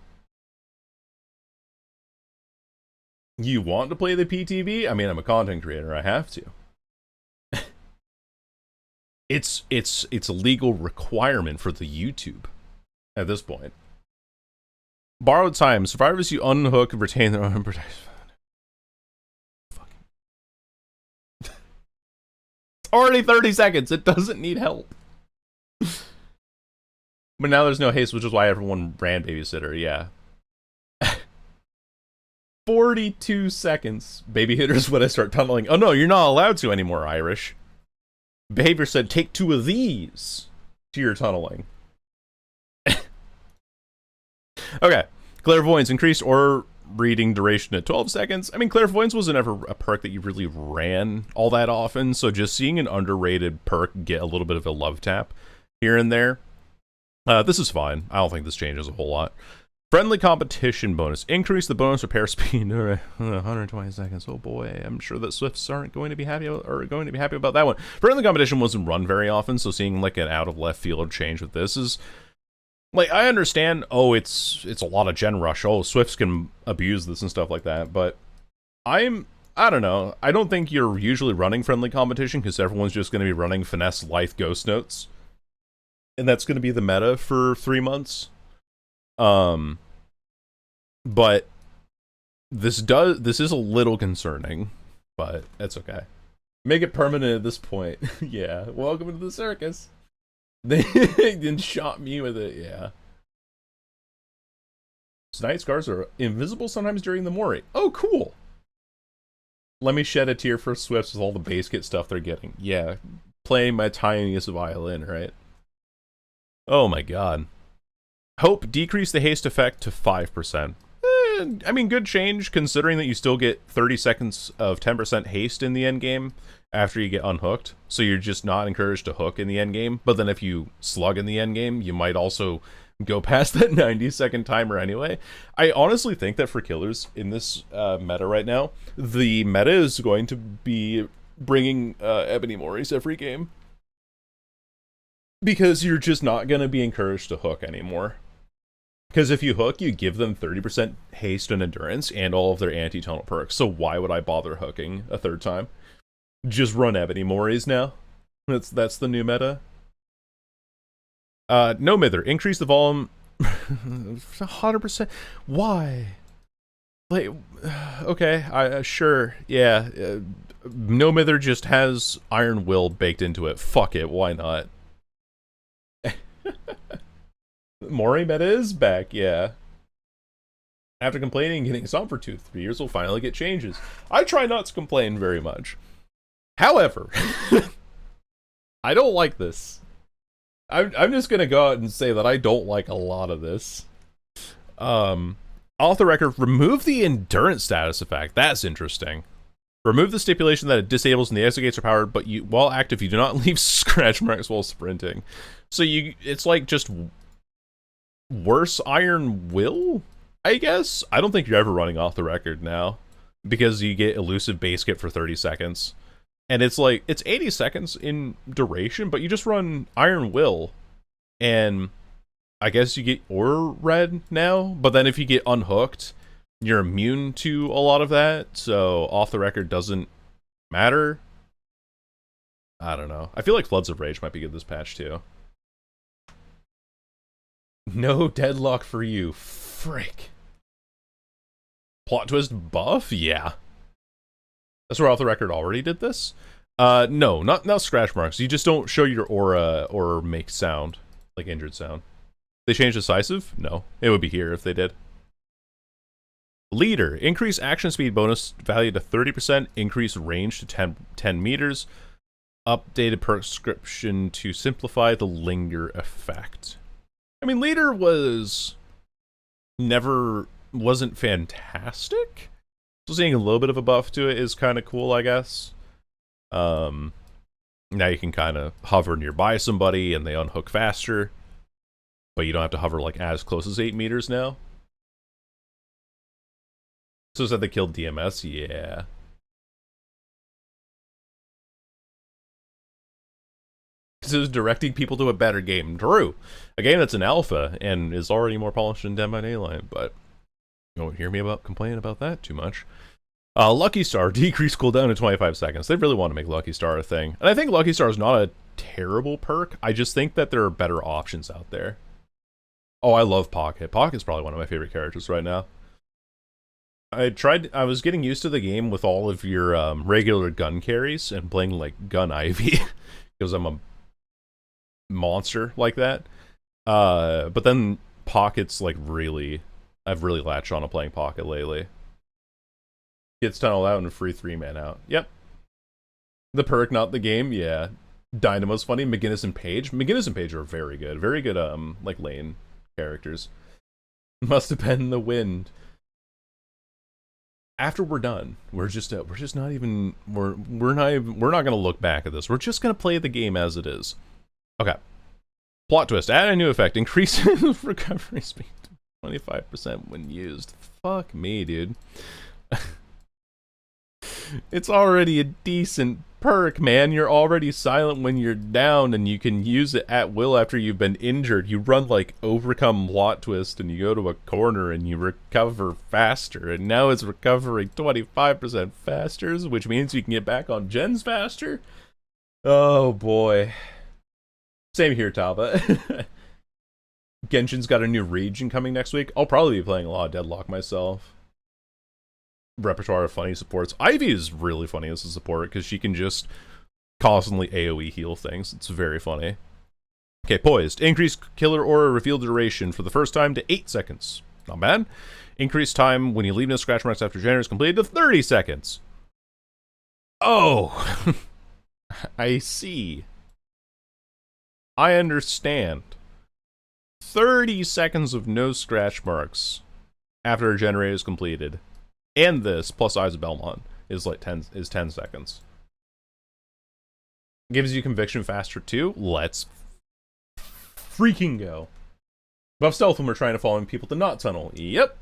You want to play the PTB? I mean, I'm a content creator. I have to. It's a legal requirement for the YouTube at this point. Borrowed time. Survivors you unhook retain their own protection. It's already 30 seconds. It doesn't need help. But now there's no haste, which is why everyone ran babysitter. Yeah. 42 seconds. Baby hitters when I start tunneling. Oh no, you're not allowed to anymore, Irish. Behavior said take 2 of these to your tunneling. Okay. Clairvoyance increased or reading duration at 12 seconds. I mean, Clairvoyance wasn't ever a perk that you really ran all that often, so just seeing an underrated perk get a little bit of a love tap here and there, this is fine. I don't think this changes a whole lot. Friendly competition bonus. Increase the bonus repair speed 120 seconds. Oh boy, I'm sure that Swifts aren't going to be happy about that one. Friendly competition wasn't run very often, so seeing like an out of left field change with this is like, I understand, oh, it's a lot of gen rush. Oh, Swifts can abuse this and stuff like that, but I don't know. I don't think you're usually running friendly competition because everyone's just going to be running finesse life ghost notes. And that's going to be the meta for 3 months. But this is a little concerning, but that's okay. Make it permanent at this point. Yeah, welcome to the circus. They then shot me with it, yeah. Night scars are invisible sometimes during the Mori. Oh, cool. Let me shed a tear for Swifts with all the base kit stuff they're getting. Yeah, playing my tiniest violin, right? Oh my god. Hope decrease the haste effect to 5%. I mean, good change considering that you still get 30 seconds of 10% haste in the end game after you get unhooked. So you're just not encouraged to hook in the end game. But then if you slug in the end game, you might also go past that 90-second timer anyway. I honestly think that for killers in this meta right now, the meta is going to be bringing Ebony Moris every game. Because you're just not going to be encouraged to hook anymore. Because if you hook, you give them 30% haste and endurance and all of their anti-tunnel perks. So why would I bother hooking a third time? Just run Ebony Moris now. That's the new meta. No mither. Increase the volume 100%. Why? Like, okay, sure, yeah. No mither just has Iron Will baked into it. Fuck it, why not? Mori meta is back, yeah. After complaining and getting some for 2-3 years, we'll finally get changes. I try not to complain very much. However, I don't like this. I'm just gonna go out and say that I don't like a lot of this. Off the record, remove the endurance status effect. That's interesting. Remove the stipulation that it disables when the exit gates are powered, but while active, you do not leave scratch marks while sprinting. So it's like just worse Iron Will, I guess? I don't think you're ever running off the record now, because you get elusive base kit for 30 seconds. And it's like, it's 80 seconds in duration, but you just run Iron Will, and I guess you get Aura Red now, but then if you get unhooked, you're immune to a lot of that, so off the record doesn't matter. I don't know. I feel like Floods of Rage might be good this patch, too. No deadlock for you. Frick. Plot twist buff? Yeah. That's where Off the Record already did this? No, not scratch marks. You just don't show your aura or make sound. Like injured sound. They changed decisive? No. It would be here if they did. Leader. Increase action speed bonus value to 30%. Increase range to 10 meters. Updated prescription to simplify the linger effect. I mean, Leader wasn't fantastic. So seeing a little bit of a buff to it is kind of cool, I guess. Now you can kind of hover nearby somebody and they unhook faster. But you don't have to hover like as close as 8 meters now. So said they killed DMS? Yeah. Because it was directing people to a better game. True. A game that's an alpha and is already more polished than Dead by Daylight, but you won't hear me complaining about that too much. Lucky Star, decrease cooldown to 25 seconds. They really want to make Lucky Star a thing. And I think Lucky Star is not a terrible perk. I just think that there are better options out there. Oh, I love Pocket. Pocket's probably one of my favorite characters right now. I was getting used to the game with all of your regular gun carries and playing like Gun Ivy because I'm a monster like that. But then Pocket's like I've really latched on to playing Pocket lately. Gets tunnel out and free 3-man out. Yep. The perk, not the game. Yeah. Dynamo's funny. McGinnis and Page. McGinnis and Page are very good. Very good, like lane characters. Must have been the wind. After we're done, we're not gonna look back at this. We're just gonna play the game as it is. Okay. Plot twist. Add a new effect. Increases recovery speed to 25% when used. Fuck me, dude. It's already a decent perk, man. You're already silent when you're down, and you can use it at will after you've been injured. You run like overcome plot twist, and you go to a corner, and you recover faster. And now it's recovering 25% faster, which means you can get back on gens faster. Oh boy. Same here, Taba. Genshin's got a new region coming next week. I'll probably be playing a lot of Deadlock myself. Repertoire of funny supports. Ivy is really funny as a support because she can just constantly AoE heal things. It's very funny. Okay, poised. Increase killer aura reveal duration for the first time to 8 seconds. Not bad. Increase time when you leave no scratch marks after generator is completed to 30 seconds. Oh! I see. I understand. 30 seconds of no scratch marks after a generator is completed. And this, plus Eyes of Belmont, is like 10 seconds. Gives you conviction faster too. Let's freaking go. Buff stealth when we're trying to follow people to not tunnel. Yep.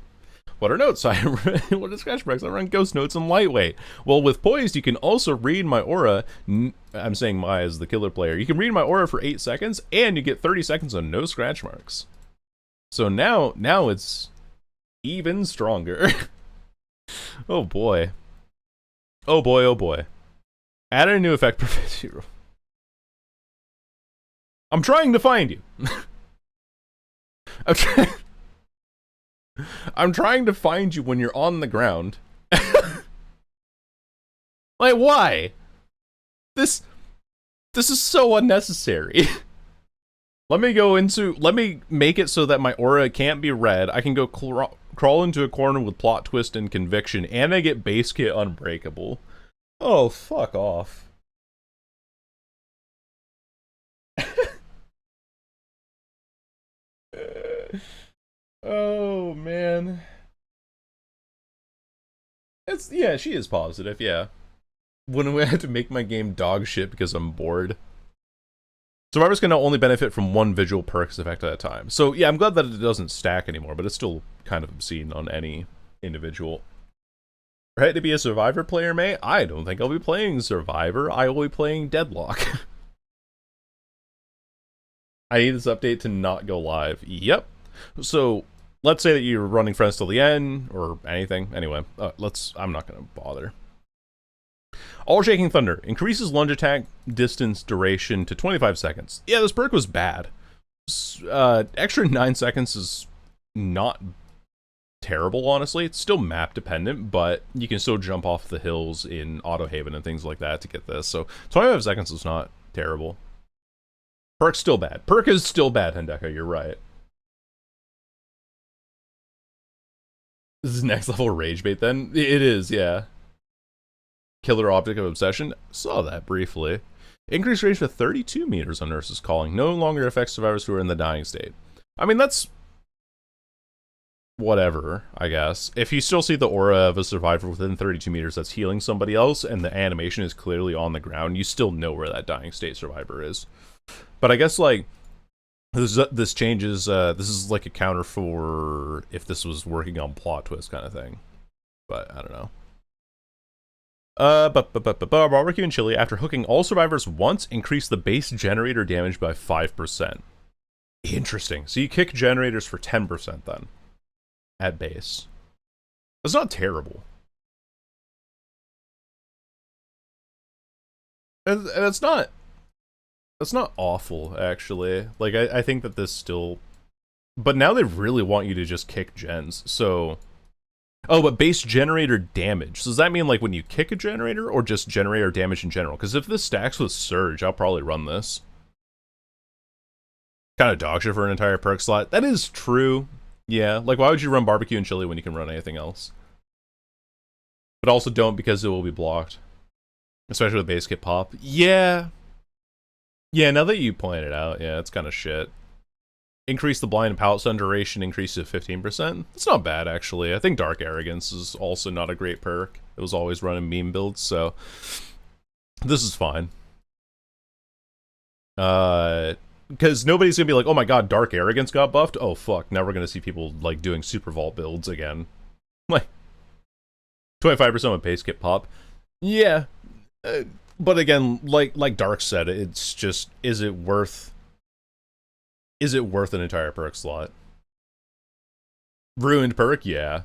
What are notes? What are scratch marks? I run ghost notes and lightweight. Well, with poised, you can also read my aura. I'm saying my as the killer player. You can read my aura for 8 seconds, and you get 30 seconds of no scratch marks. So now it's even stronger. Oh boy. Oh boy, oh boy. Add a new effect prevents you. I'm trying to find you. I'm trying to find you when you're on the ground. Like, why? This is so unnecessary. Let me make it so that my aura can't be read. I can go crawl into a corner with plot twist and conviction, and I get base kit unbreakable. Oh, fuck off. Oh, man. Yeah, she is positive, yeah. When we have to make my game dog shit because I'm bored. Survivor's gonna only benefit from one visual perks effect at a time. So yeah, I'm glad that it doesn't stack anymore, but it's still kind of obscene on any individual. Right to be a Survivor player, May? I don't think I'll be playing Survivor. I will be playing Deadlock. I need this update to not go live. Yep. So let's say that you're running friends till the end, or anything. Anyway, I'm not gonna bother. All Shaking Thunder increases lunge attack distance duration to 25 seconds. Yeah, this perk was bad. Extra 9 seconds is not terrible, honestly. It's still map dependent, but you can still jump off the hills in Auto Haven and things like that to get this. So 25 seconds is not terrible. Perk's still bad. Perk is still bad, Hendeka, you're right. This is next level rage bait then? It is, yeah. Killer Object of Obsession. Saw that briefly. Increased range to 32 meters on Nurse's Calling. No longer affects survivors who are in the dying state. I mean, that's whatever, I guess. If you still see the aura of a survivor within 32 meters that's healing somebody else, and the animation is clearly on the ground, you still know where that dying state survivor is. But I guess, like, this changes, this is like a counter for if this was working on plot twist kind of thing. But, I don't know. Barbecue and Chili, after hooking all survivors once, increase the base generator damage by 5%. Interesting. So you kick generators for 10% then. At base. That's not terrible. And it's not... That's not awful, actually. Like, I think that this still... But now they really want you to just kick gens, so... Oh, but base generator damage. So does that mean, like, when you kick a generator, or just generator damage in general? Because if this stacks with Surge, I'll probably run this. Kind of dog shit for an entire perk slot. That is true. Yeah, like, why would you run Barbecue and Chili when you can run anything else? But also don't, because it will be blocked. Especially with base kit pop. Yeah. Yeah, now that you point it out, yeah, it's kind of shit. Increase the blind and pallet stun duration, increase to 15%. It's not bad, actually. I think Dark Arrogance is also not a great perk. It was always running meme builds, so... This is fine. Because nobody's gonna be like, oh my god, Dark Arrogance got buffed? Oh fuck, now we're gonna see people, like, doing Super Vault builds again. Like, 25% with base kit pop. Yeah. But again, like Dark said, it's just, is it worth an entire perk slot? Ruined perk, yeah.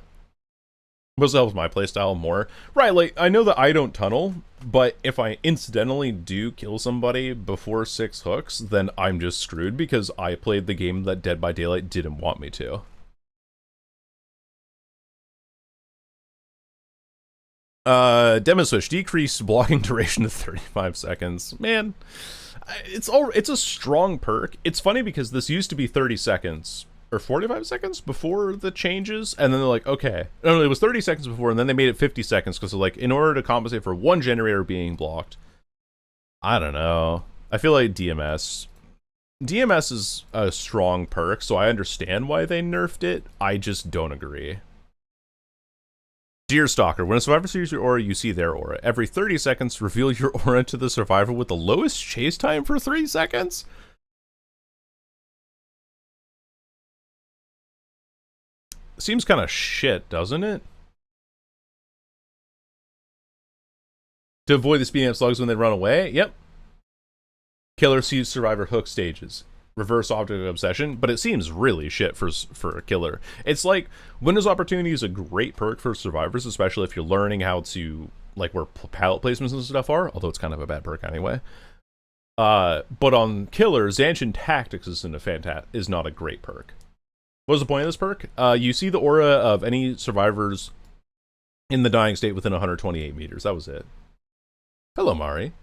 Most helps my playstyle more. Right, like, I know that I don't tunnel, but if I incidentally do kill somebody before 6 hooks, then I'm just screwed because I played the game that Dead by Daylight didn't want me to. Demo switch, decrease blocking duration to 35 seconds. Man, it's a strong perk. It's funny because this used to be 30 seconds or 45 seconds before the changes, and then they're like, okay, no, it was 30 seconds before, and then they made it 50 seconds because they're like, in order to compensate for one generator being blocked. I don't know. I feel like DMS is a strong perk, so I understand why they nerfed it. I just don't agree. Deerstalker. When a survivor sees your aura, you see their aura. Every 30 seconds, reveal your aura to the survivor with the lowest chase time for 3 seconds? Seems kind of shit, doesn't it? To avoid the speeding up slugs when they run away? Yep. Killer sees survivor hook stages. Reverse object obsession, but it seems really shit for a killer. It's like, Windows Opportunity is a great perk for survivors, especially if you're learning how to, like, where pallet placements and stuff are, although it's kind of a bad perk anyway. But on killers, Ancient Tactics is not a great perk. What was the point of this perk? You see the aura of any survivors in the dying state within 128 meters. That was it. Hello, Mari.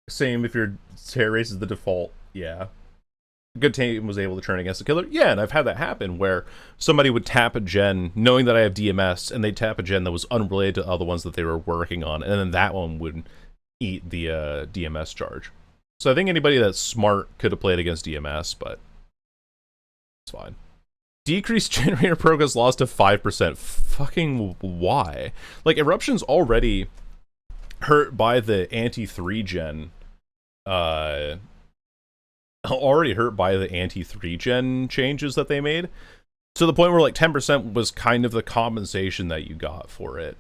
Same if your tear race is the default. Yeah. A good team was able to turn against the killer. Yeah, and I've had that happen where somebody would tap a gen knowing that I have DMS, and they'd tap a gen that was unrelated to other ones that they were working on, and then that one would eat the DMS charge. So I think anybody that's smart could have played against DMS, but it's fine. Decreased generator progress loss to 5%. Fucking why? Like, Eruption's already hurt by the anti-3 gen, already hurt by the anti-3 gen changes that they made, to the point where, like, 10% was kind of the compensation that you got for it.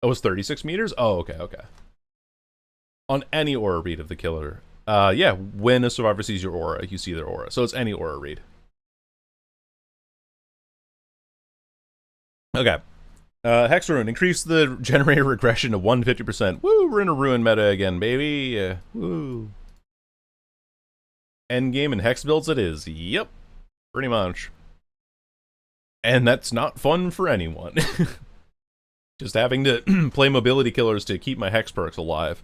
It was 36 meters? Oh, okay. On any aura read of the killer. Yeah, when a survivor sees your aura, you see their aura. So it's any aura read. Okay. Hex Ruin. Increase the generator regression to 150%. Woo, we're in a Ruin meta again, baby. Woo. Endgame and Hex builds it is. Yep. Pretty much. And that's not fun for anyone. Just having to play mobility killers to keep my Hex perks alive.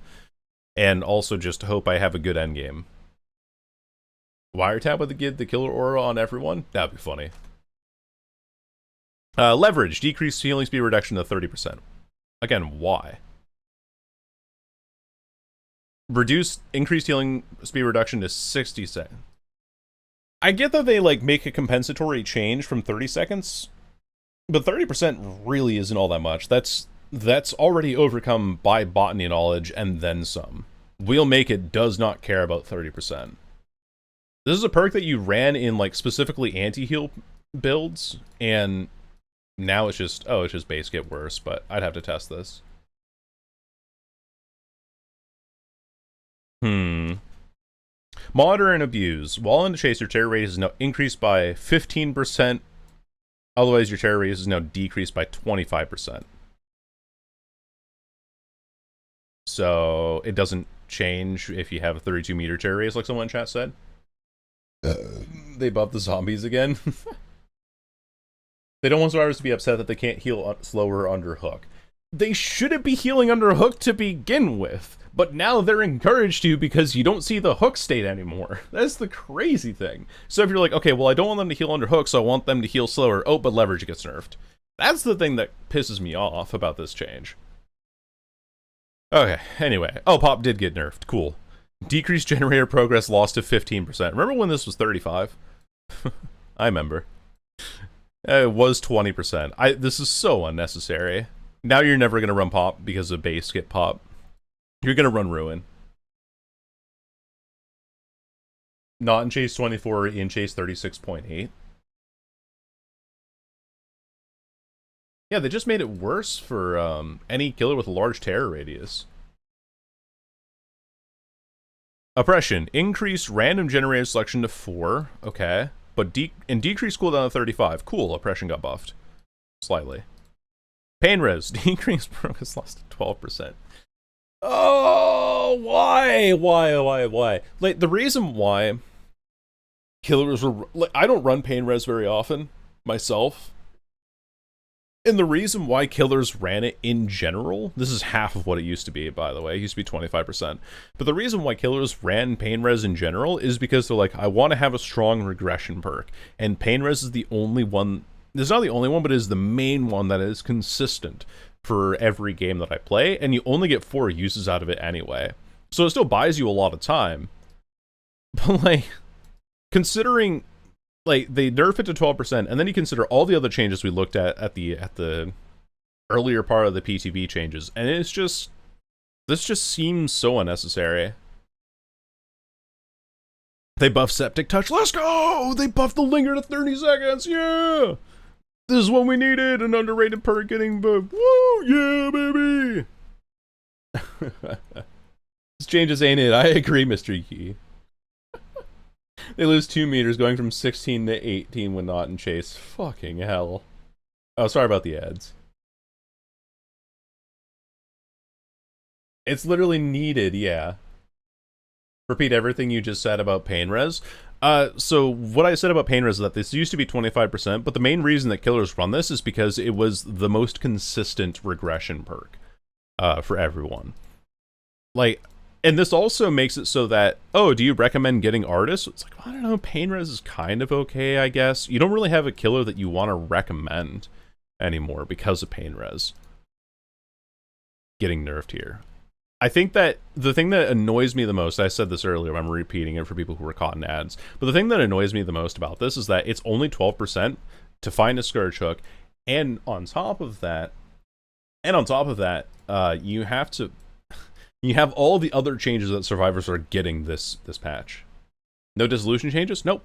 And also just hope I have a good endgame. Wiretap with the killer aura on everyone? That'd be funny. Leverage. Decreased healing speed reduction to 30%. Again, why? Increased healing speed reduction to 60 seconds. I get that they, like, make a compensatory change from 30 seconds, but 30% really isn't all that much. That's already overcome by botany knowledge and then some. We'll Make It does not care about 30%. This is a perk that you ran in, like, specifically anti-heal builds, and now it's just, oh, it's just base get worse, but I'd have to test this. Monitor and abuse. While in the chase, your terror rate is now increased by 15%. Otherwise, your terror rate is now decreased by 25%. so it doesn't change if you have a 32 meter terror radius, like someone in chat said. They buffed the zombies again. They don't want survivors to be upset that they can't heal slower under hook. They shouldn't be healing under hook to begin with, but now they're encouraged to because you don't see the hook state anymore. That's the crazy thing. So if you're like, okay, well, I don't want them to heal under hook, so I want them to heal slower. Oh, but leverage gets nerfed. That's the thing that pisses me off about this change. Okay, anyway. Oh, pop did get nerfed. Cool. Decreased generator progress lost to 15%. Remember when this was 35? I remember. It was 20%. This is so unnecessary. Now you're never going to run pop because of base get pop. You're going to run ruin. Not in chase 24, in chase 36.8. Yeah, they just made it worse for any killer with a large terror radius. Oppression. Increased random generator selection to 4. Okay. But decreased cooldown to 35. Cool, oppression got buffed. Slightly. Pain res. Decreased progress lost to 12%. Oh, why? Why? Like, the reason why killers were... Like, I don't run pain res very often, myself. And the reason why killers ran it in general, this is half of what it used to be, by the way. It used to be 25%. But the reason why killers ran pain res in general is because they're like, I want to have a strong regression perk. And pain res is the only one, it's not the only one, but it is the main one that is consistent for every game that I play. And you only get 4 uses out of it anyway. So it still buys you a lot of time. But like, considering... Like, they nerf it to 12%, and then you consider all the other changes we looked at the earlier part of the PTB changes, and it's just... This just seems so unnecessary. They buffed Septic Touch, let's go! They buffed the Linger to 30 seconds, yeah! This is what we needed, an underrated perk getting buffed. Woo, yeah, baby! This changes ain't it, I agree, Mr. Yee. They lose 2 meters, going from 16 to 18 when not in chase. Fucking hell. Oh, sorry about the ads. It's literally needed, yeah. Repeat everything you just said about pain res. So what I said about pain res is that this used to be 25%, but the main reason that killers run this is because it was the most consistent regression perk for everyone. Like... And this also makes it so that, oh, do you recommend getting Artist? It's like, well, I don't know, Pain Res is kind of okay, I guess. You don't really have a killer that you want to recommend anymore because of Pain Res getting nerfed here. I think that the thing that annoys me the most, I said this earlier, I'm repeating it for people who were caught in ads, but the thing that annoys me the most about this is that it's only 12% to find a Scourge Hook, and on top of that, you have to... You have all the other changes that survivors are getting this patch. No dissolution changes? Nope.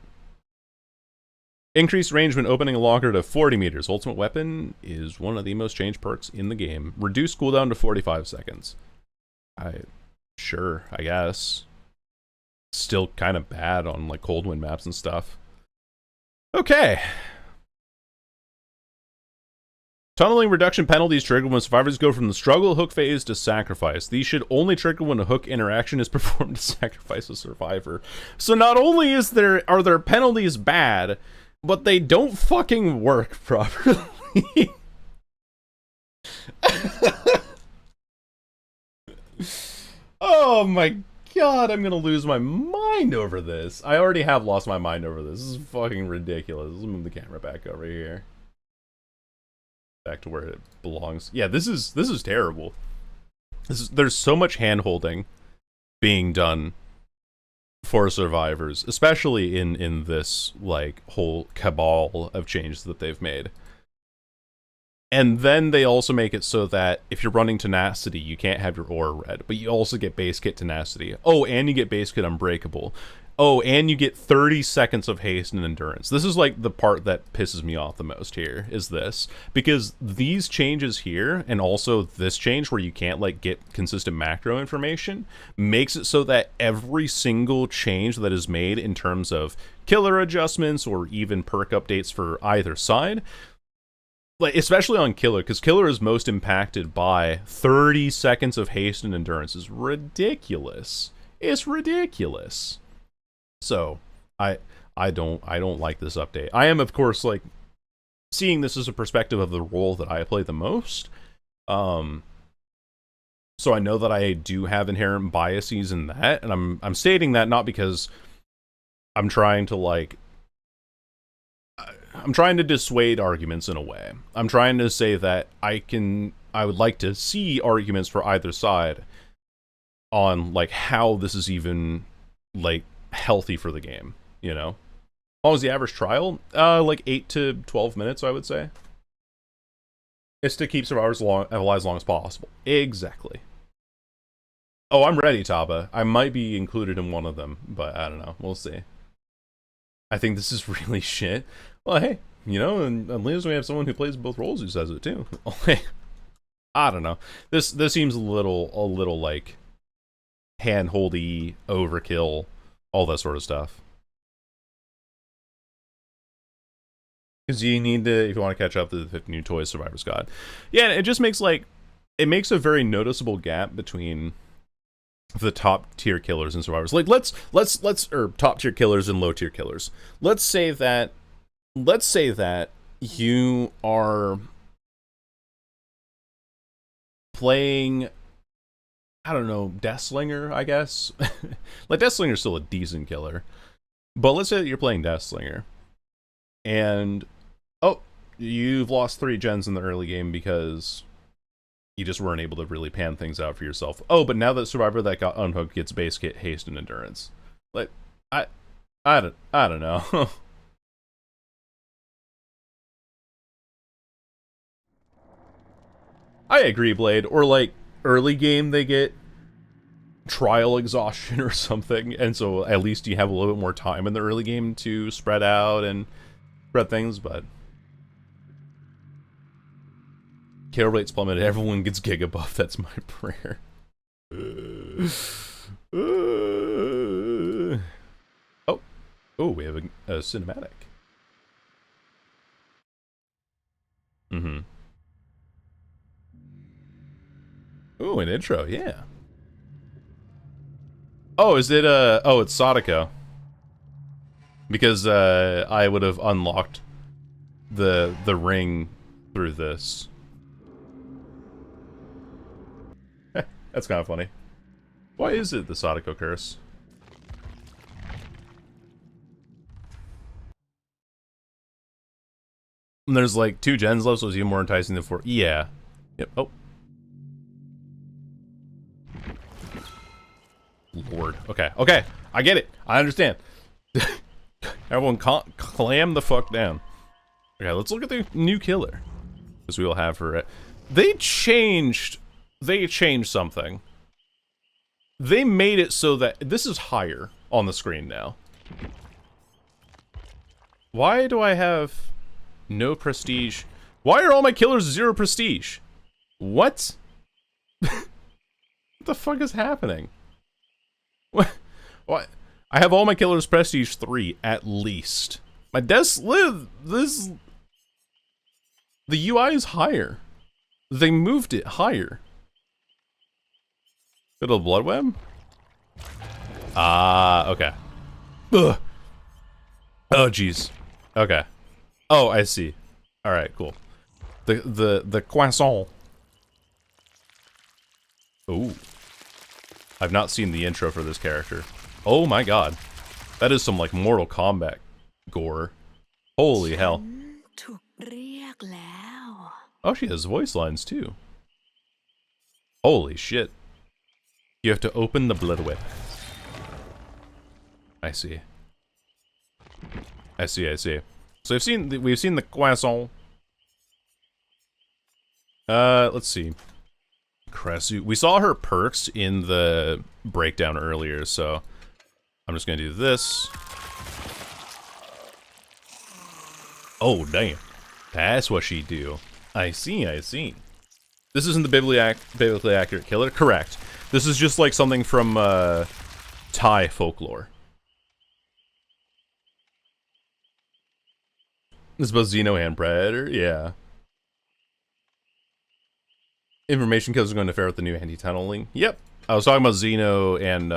Increased range when opening a locker to 40 meters. Ultimate weapon is one of the most changed perks in the game. Reduced cooldown to 45 seconds. Sure, I guess. Still kind of bad on like cold wind maps and stuff. Okay. Tunneling reduction penalties trigger when survivors go from the struggle hook phase to sacrifice. These should only trigger when a hook interaction is performed to sacrifice a survivor. So not only are their penalties bad, but they don't fucking work properly. Oh my god, I'm gonna lose my mind over this. I already have lost my mind over this. This is fucking ridiculous. Let's move the camera back over here. Back to where it belongs. Yeah, this is terrible. There's so much hand-holding being done for survivors, especially in this like whole cabal of changes that they've made. And then they also make it so that if you're running tenacity, you can't have your aura red, but you also get base kit tenacity. Oh, and you get base kit unbreakable. Oh, and you get 30 seconds of haste and endurance. This is like the part that pisses me off the most here, is this. Because these changes here, and also this change where you can't like get consistent macro information, makes it so that every single change that is made in terms of killer adjustments or even perk updates for either side like, especially on Killer, because Killer is most impacted by 30 seconds of haste and endurance is ridiculous. It's ridiculous. So, I don't like this update. I am, of course, like, seeing this as a perspective of the role that I play the most. So I know that I do have inherent biases in that, and I'm stating that not because I'm trying to, like, I'm trying to dissuade arguments in a way. I'm trying to say that I would like to see arguments for either side on, like, how this is even, like, healthy for the game, you know? How long is the average trial? Like 8 to 12 minutes, I would say. It's to keep survivors alive as long as possible. Exactly. Oh, I'm ready, Taba. I might be included in one of them, but I don't know. We'll see. I think this is really shit. Well, hey, you know, and at least we have someone who plays both roles who says it too. I don't know. This seems a little like hand-holdy, overkill, all that sort of stuff. Because you need to, if you want to catch up to the 50 new toys Survivor's Guide. Yeah, it just makes, like, it makes a very noticeable gap between the top tier killers and survivors. Like, let's or top tier killers and low tier killers. Let's say that you are playing, I don't know, Deathslinger, I guess. Like, Deathslinger's still a decent killer. But let's say that you're playing Deathslinger. And, oh, you've lost 3 gens in the early game because you just weren't able to really pan things out for yourself. Oh, but now that Survivor that got unhooked gets base kit, haste, and endurance. Like, I don't know. I agree, Blade. Or, like, early game they get trial exhaustion or something, and so at least you have a little bit more time in the early game to spread out and spread things, but kill rates plummeted, everyone gets giga buff, that's my prayer. Oh, we have a cinematic. Mm-hmm. Ooh, an intro, yeah. Oh, is it, oh, it's Sadako. Because, I would have unlocked the ring through this. That's kind of funny. Why is it the Sadako curse? And there's, like, 2 gens left, so it's even more enticing than 4. Yeah. Yep, oh. Lord. Okay, okay. I get it. I understand. Everyone clam the fuck down. Okay, let's look at the new killer. Because we will have her. They changed something. They made it so that this is higher on the screen now. Why do I have no prestige? Why are all my killers 0 prestige? What? What the fuck is happening? What? I have all my killers prestige 3 at least. My deaths live. The UI is higher. They moved it higher. Little blood web? Ah, okay. Ugh. Oh, jeez. Okay. Oh, I see. All right, cool. The croissant. Ooh. I've not seen the intro for this character. Oh my god. That is some, like, Mortal Kombat gore. Holy hell. Oh, she has voice lines, too. Holy shit. You have to open the blood whip. I see. I see. So we've seen the croissant. Let's see. Kresu. We saw her perks in the breakdown earlier, so I'm just gonna do this. Oh, damn. That's what she do. I see. This isn't the biblically accurate killer? Correct. This is just like something from, Thai folklore. This is about Xeno and Predator? Yeah. Information codes are going to fare with the new anti-tunneling. Yep. I was talking about Xeno and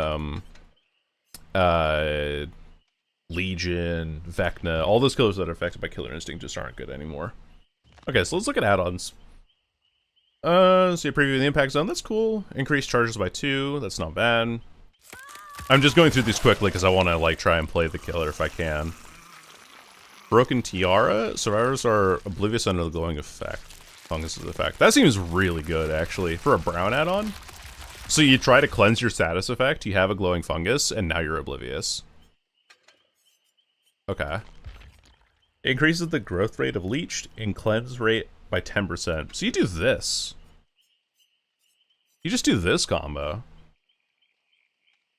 Legion, Vecna. All those killers that are affected by Killer Instinct just aren't good anymore. Okay, so let's look at add-ons. See a preview of the impact zone. That's cool. Increase charges by 2. That's not bad. I'm just going through these quickly because I want to like try and play the killer if I can. Broken Tiara. Survivors are oblivious under the glowing effect. Fungus' effect. That seems really good, actually, for a brown add-on. So you try to cleanse your status effect, you have a glowing fungus, and now you're oblivious. Okay. Increases the growth rate of leeched and cleanse rate by 10%. So you do this. You just do this combo.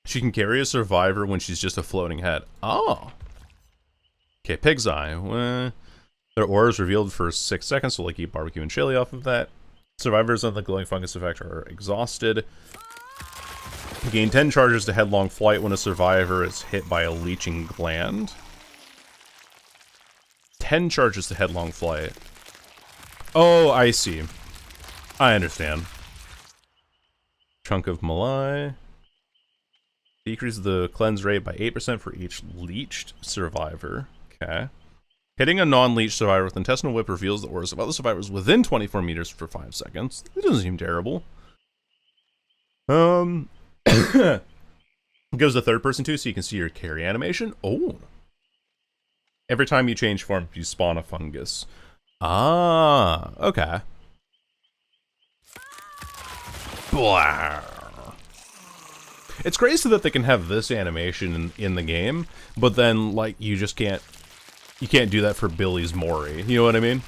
She can carry a survivor when she's just a floating head. Oh. Okay, Pig's Eye. Their aura is revealed for 6 seconds, so like eat barbecue and chili off of that. Survivors on the glowing fungus effect are exhausted. Gain 10 charges to headlong flight when a survivor is hit by a leeching gland. 10 charges to headlong flight. Oh, I see. I understand. Chunk of Malai. Decreases the cleanse rate by 8% for each leeched survivor. Okay. Hitting a non-leech survivor with Intestinal Whip reveals the auras of other survivors within 24 meters for 5 seconds. It doesn't seem terrible. It goes to third person too, so you can see your carry animation. Oh. Every time you change form, you spawn a fungus. Ah, okay. Blah. It's crazy that they can have this animation in the game, but then, like, you just can't... You can't do that for Billy's Mori. You know what I mean?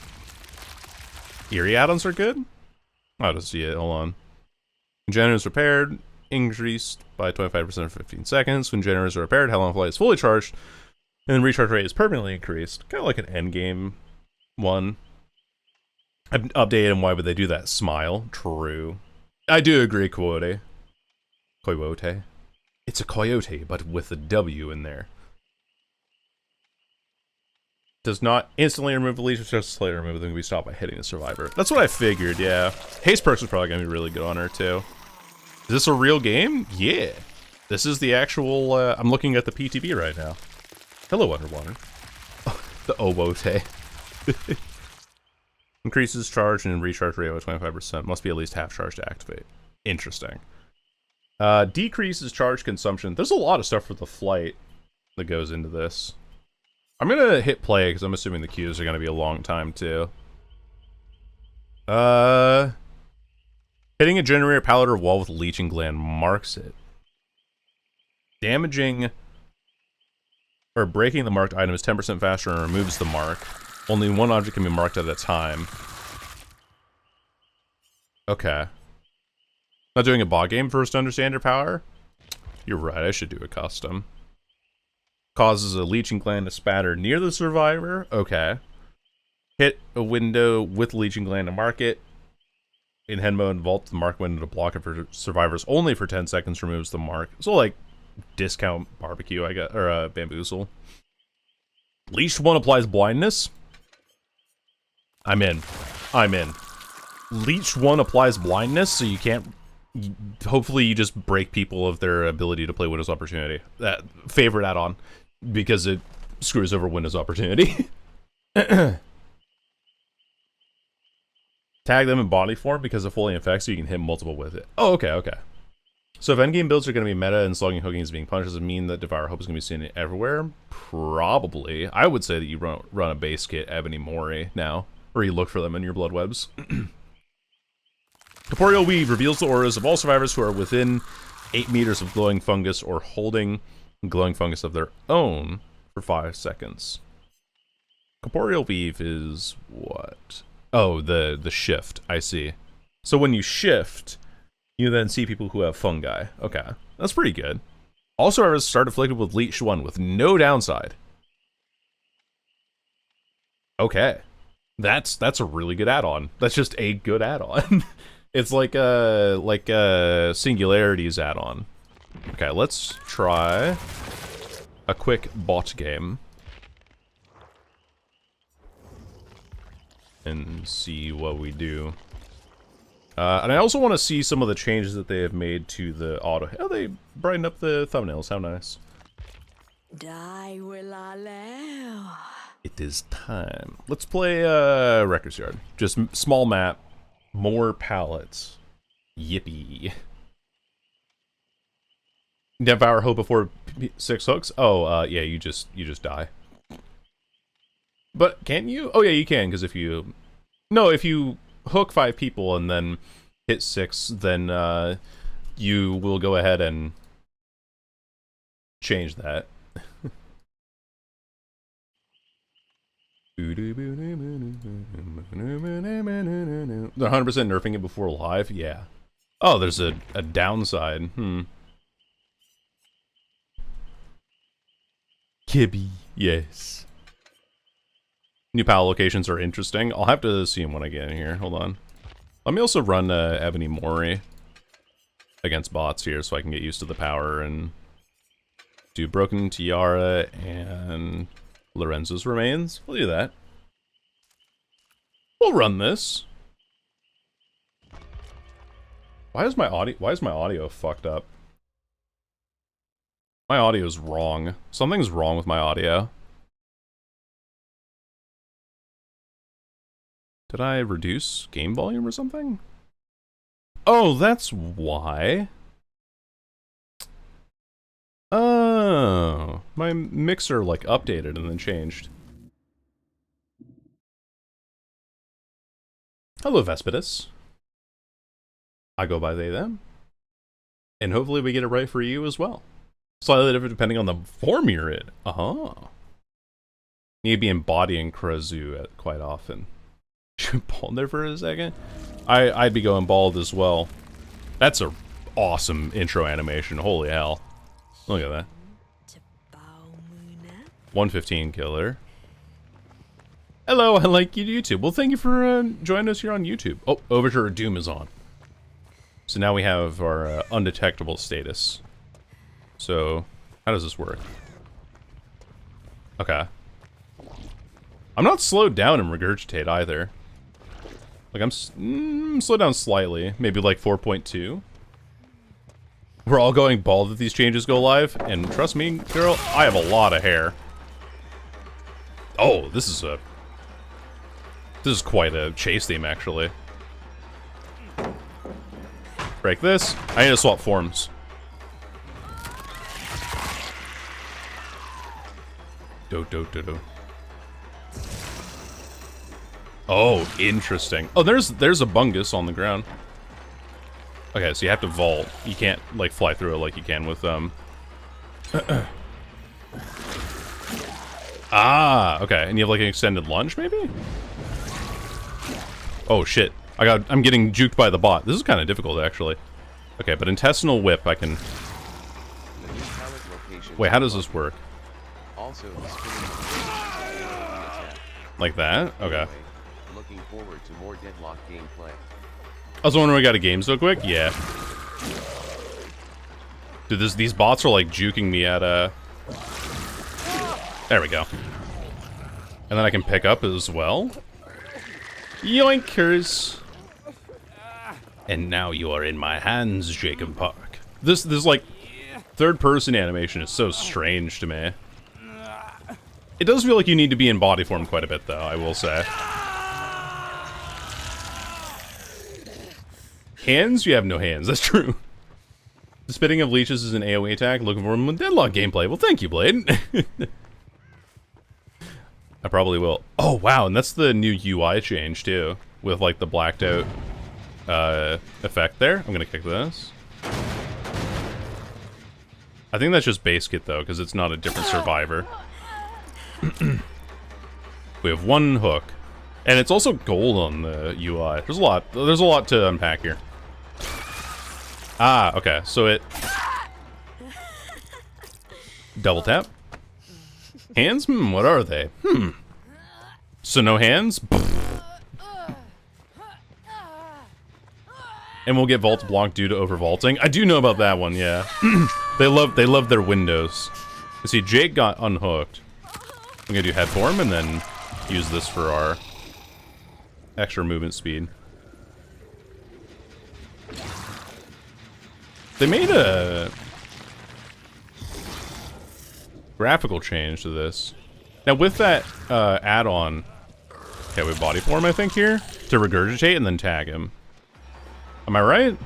Eerie add-ons are good? I'll just see it. Hold on. Generators repaired. Increased by 25% for 15 seconds. When generators are repaired, Hell on Flight is fully charged. And the recharge rate is permanently increased. Kind of like an endgame one. I've updated and why would they do that? Smile. True. I do agree, Coyote. Coyote. It's a coyote, but with a W in there. Does not instantly remove the leech, just slightly remove them can be stopped by hitting the survivor. That's what I figured, yeah. Haste perks is probably going to be really good on her, too. Is this a real game? Yeah. This is the actual, I'm looking at the PTB right now. Hello, Underwater. Oh, the Obote. Increases charge and recharge rate by 25%. Must be at least half charge to activate. Interesting. Decreases charge consumption. There's a lot of stuff for the flight that goes into this. I'm gonna hit play because I'm assuming the queues are gonna be a long time too. Hitting a generator pallet or wall with a leeching gland marks it. Damaging or breaking the marked item is 10% faster and removes the mark. Only one object can be marked at a time. Okay. Not doing a bot game first to understand your power? You're right, I should do a custom. Causes a leeching gland to spatter near the survivor. Okay. Hit a window with leeching gland to mark it. In head mode, vault the mark window to block it for survivors only for 10 seconds, removes the mark. So like, discount barbecue, I guess, or bamboozle. Leech 1 applies blindness. I'm in. I'm in. Leech 1 applies blindness, so you can't... Hopefully you just break people of their ability to play Windows Opportunity. That favorite add-on. Because it screws over Windows Opportunity. Tag them in body form because it fully infects, so you can hit multiple with it. Oh, okay, okay. So if endgame builds are going to be meta and slugging hooking is being punished, does it mean that Devour Hope is going to be seen everywhere? Probably. I would say that you run a base kit Ebony Mori now. Or you look for them in your blood webs. Corporeal Weave reveals the auras of all survivors who are within 8 meters of glowing fungus or holding glowing fungus of their own for 5 seconds. Corporeal Weave is what? Oh, the shift. I see. So when you shift, you then see people who have fungi. Okay, that's pretty good. All survivors start afflicted with Leech 1 with no downside. Okay. That's a really good add-on. That's just a good add-on. It's like a Singularities add-on. Okay, let's try a quick bot game. And see what we do. And I also want to see some of the changes that they have made to the auto. Oh, they brightened up the thumbnails. How nice. It is time. Let's play Wrecker's Yard. Just small map, more pallets. Yippee. Devour hope before 6 hooks. Oh, yeah, you just die. But can you? Oh yeah, you can, because if you... No, if you hook 5 people and then hit 6, then you will go ahead and change that. They're 100% nerfing it before live? Yeah. Oh, there's a downside. Kibby, yes. New pal locations are interesting. I'll have to see them when I get in here. Hold on. Let me also run Ebony Mori against bots here so I can get used to the power and do Broken Tiara and Lorenzo's Remains. We'll do that. We'll run this. Why is my audio fucked up? My audio's wrong. Something's wrong with my audio. Did I reduce game volume or something? Oh, that's why. Oh, my mixer like updated and then changed. Hello, Vespidus. I go by they, them. And hopefully we get it right for you as well. Slightly different depending on the form you're in. Need to be embodying Krazu quite often. Should bald there for a second? I'd be going bald as well. That's a awesome intro animation. Holy hell. Look at that. 115 killer. Hello, I like you YouTube. Well, thank you for joining us here on YouTube. Oh, Overture of Doom is on. So now we have our undetectable status. So, how does this work? Okay. I'm not slowed down in Regurgitate either. Like, I'm slowed down slightly. Maybe like 4.2. We're all going bald if these changes go live. And trust me, girl, I have a lot of hair. Oh, this is quite a chase theme, actually. Break this. I need to swap forms. Do. Oh, interesting. Oh, there's a bungus on the ground. Okay, so you have to vault. You can't, like, fly through it like you can with, Ah, okay. And you have, like, an extended lunge, maybe? Oh, shit. I'm getting juked by the bot. This is kind of difficult, actually. Okay, but Intestinal Whip, I can... Wait, how does this work? Also, like that? Okay. Looking forward to more Deadlock gameplay. I was wondering, we got a game so quick? Yeah. Dude, these bots are like juking me at There we go. And then I can pick up as well. Yoinkers. And now you are in my hands, Jacob Park. This like third-person animation is so strange to me. It does feel like you need to be in body form quite a bit, though, I will say. Hands? You have no hands, that's true. The spitting of leeches is an AoE attack. Looking for more Deadlock gameplay. Well, thank you, Blade. I probably will. Oh, wow, and that's the new UI change, too. With, like, the blacked out effect there. I'm gonna kick this. I think that's just base kit, though, because it's not a different survivor. We have one hook. And it's also gold on the UI. There's a lot to unpack here. Ah, okay. So it double tap. Hands? What are they? So no hands? And we'll get vault blocked due to overvaulting. I do know about that one, yeah. They love their windows. You see, Jake got unhooked. I'm gonna do head form and then use this for our extra movement speed. They made a graphical change to this. Now with that add-on, okay, we body form I think here to regurgitate and then tag him. Am I right?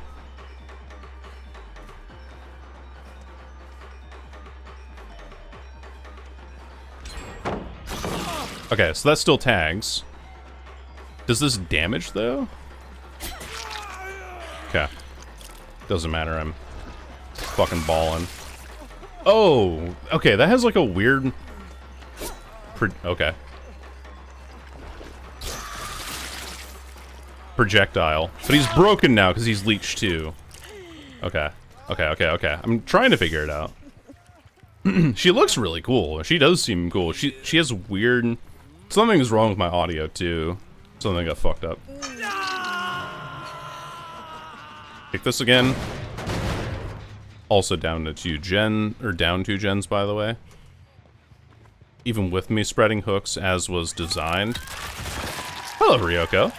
Okay, so that still tags. Does this damage though? Okay. Doesn't matter, I'm fucking balling. Oh, okay, that has like a weird... okay. Projectile. But he's broken now because he's leech too. Okay. Okay. I'm trying to figure it out. She looks really cool. She does seem cool. She has weird... Something's wrong with my audio too. Something got fucked up. Kick this again. Also down to 2 gens, by the way. Even with me spreading hooks as was designed. Hello, Ryoko.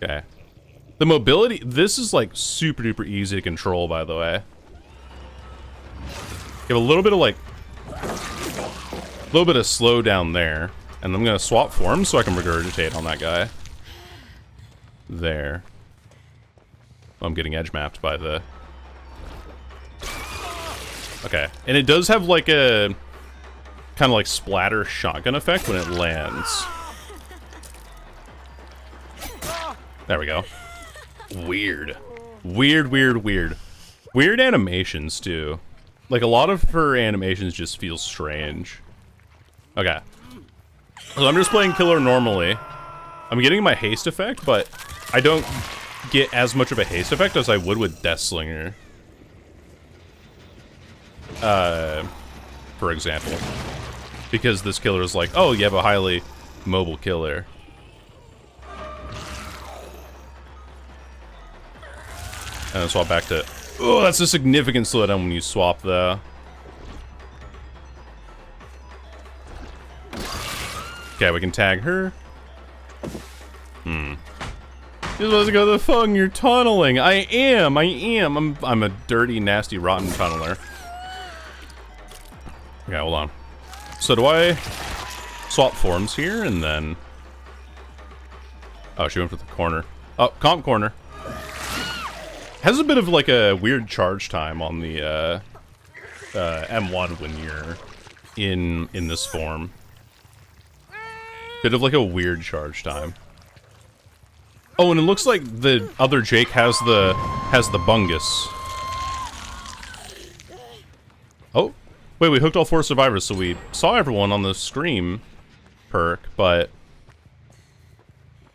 Okay. The mobility, this is like super duper easy to control, by the way. You have a little bit of like, a little bit of slow down there. And I'm gonna swap forms so I can regurgitate on that guy. There. I'm getting edge mapped by the... Okay. And it does have like a kind of like splatter shotgun effect when it lands. There we go. Weird. Weird animations too. Like a lot of her animations just feel strange. Okay. So I'm just playing Killer normally. I'm getting my haste effect, but I don't get as much of a haste effect as I would with Deathslinger. For example. Because this killer is like, oh, you have a highly mobile killer. And then swap back to... Oh, that's a significant slowdown when you swap, though. Okay, we can tag her. You're supposed to go the fuck, you're tunneling. I am. I'm a dirty, nasty, rotten tunneler. Okay, hold on. So do I swap forms here and then... Oh, she went for the corner. Oh, comp corner. Has a bit of like a weird charge time on the M1 when you're in this form. Bit of like a weird charge time. Oh, and it looks like the other Jake has the bungus. Oh, wait, we hooked all 4 survivors, so we saw everyone on the stream perk, but...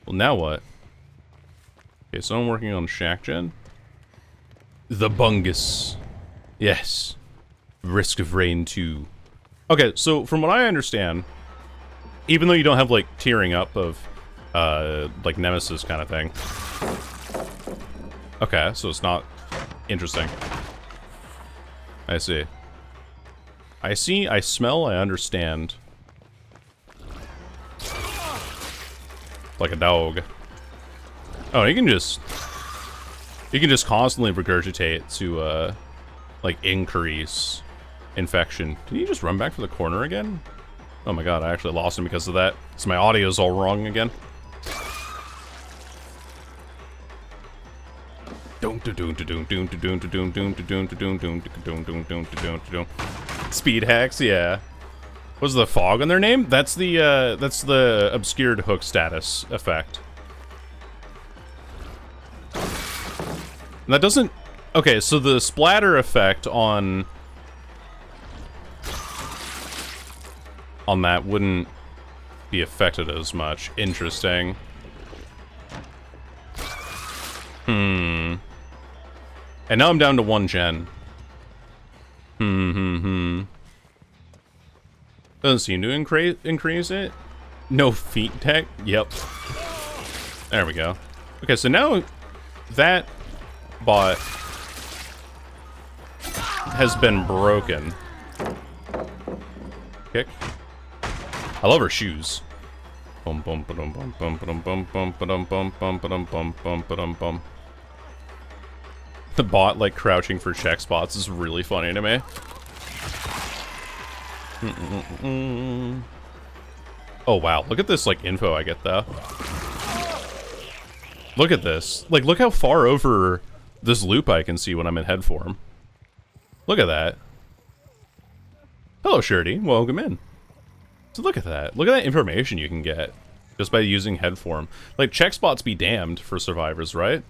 Well, now what? Okay, so I'm working on Shack Gen. The bungus. Yes. Risk of Rain 2. Okay, so from what I understand, even though you don't have, like, tiering up of, like, Nemesis kind of thing. Okay, so it's not interesting. I see. I see, I smell, I understand. Like a dog. Oh, you can just constantly regurgitate to, like, increase infection. Can you just run back for the corner again? Oh my god, I actually lost him because of that. So my audio's all wrong again. Speed hacks, yeah. Was the fog on their name? That's the obscured hook status effect. And that doesn't... Okay, so the splatter effect on that wouldn't be affected as much. Interesting. And now I'm down to 1 gen. Doesn't seem to increase it. No feet tech? Yep. There we go. Okay, so now that bot has been broken. Kick. I love her shoes. Bum bum ba-dum bum bum ba-dum bum bum ba-dum bum bum ba-dum bum bum ba-dum bum. The bot, like, crouching for check spots is really funny to me. Oh, wow. Look at this, like, info I get, though. Look at this. Like, look how far over this loop I can see when I'm in head form. Look at that. Hello, Shirty. Welcome in. So look at that. Look at that information you can get just by using head form. Like, check spots be damned for survivors, right?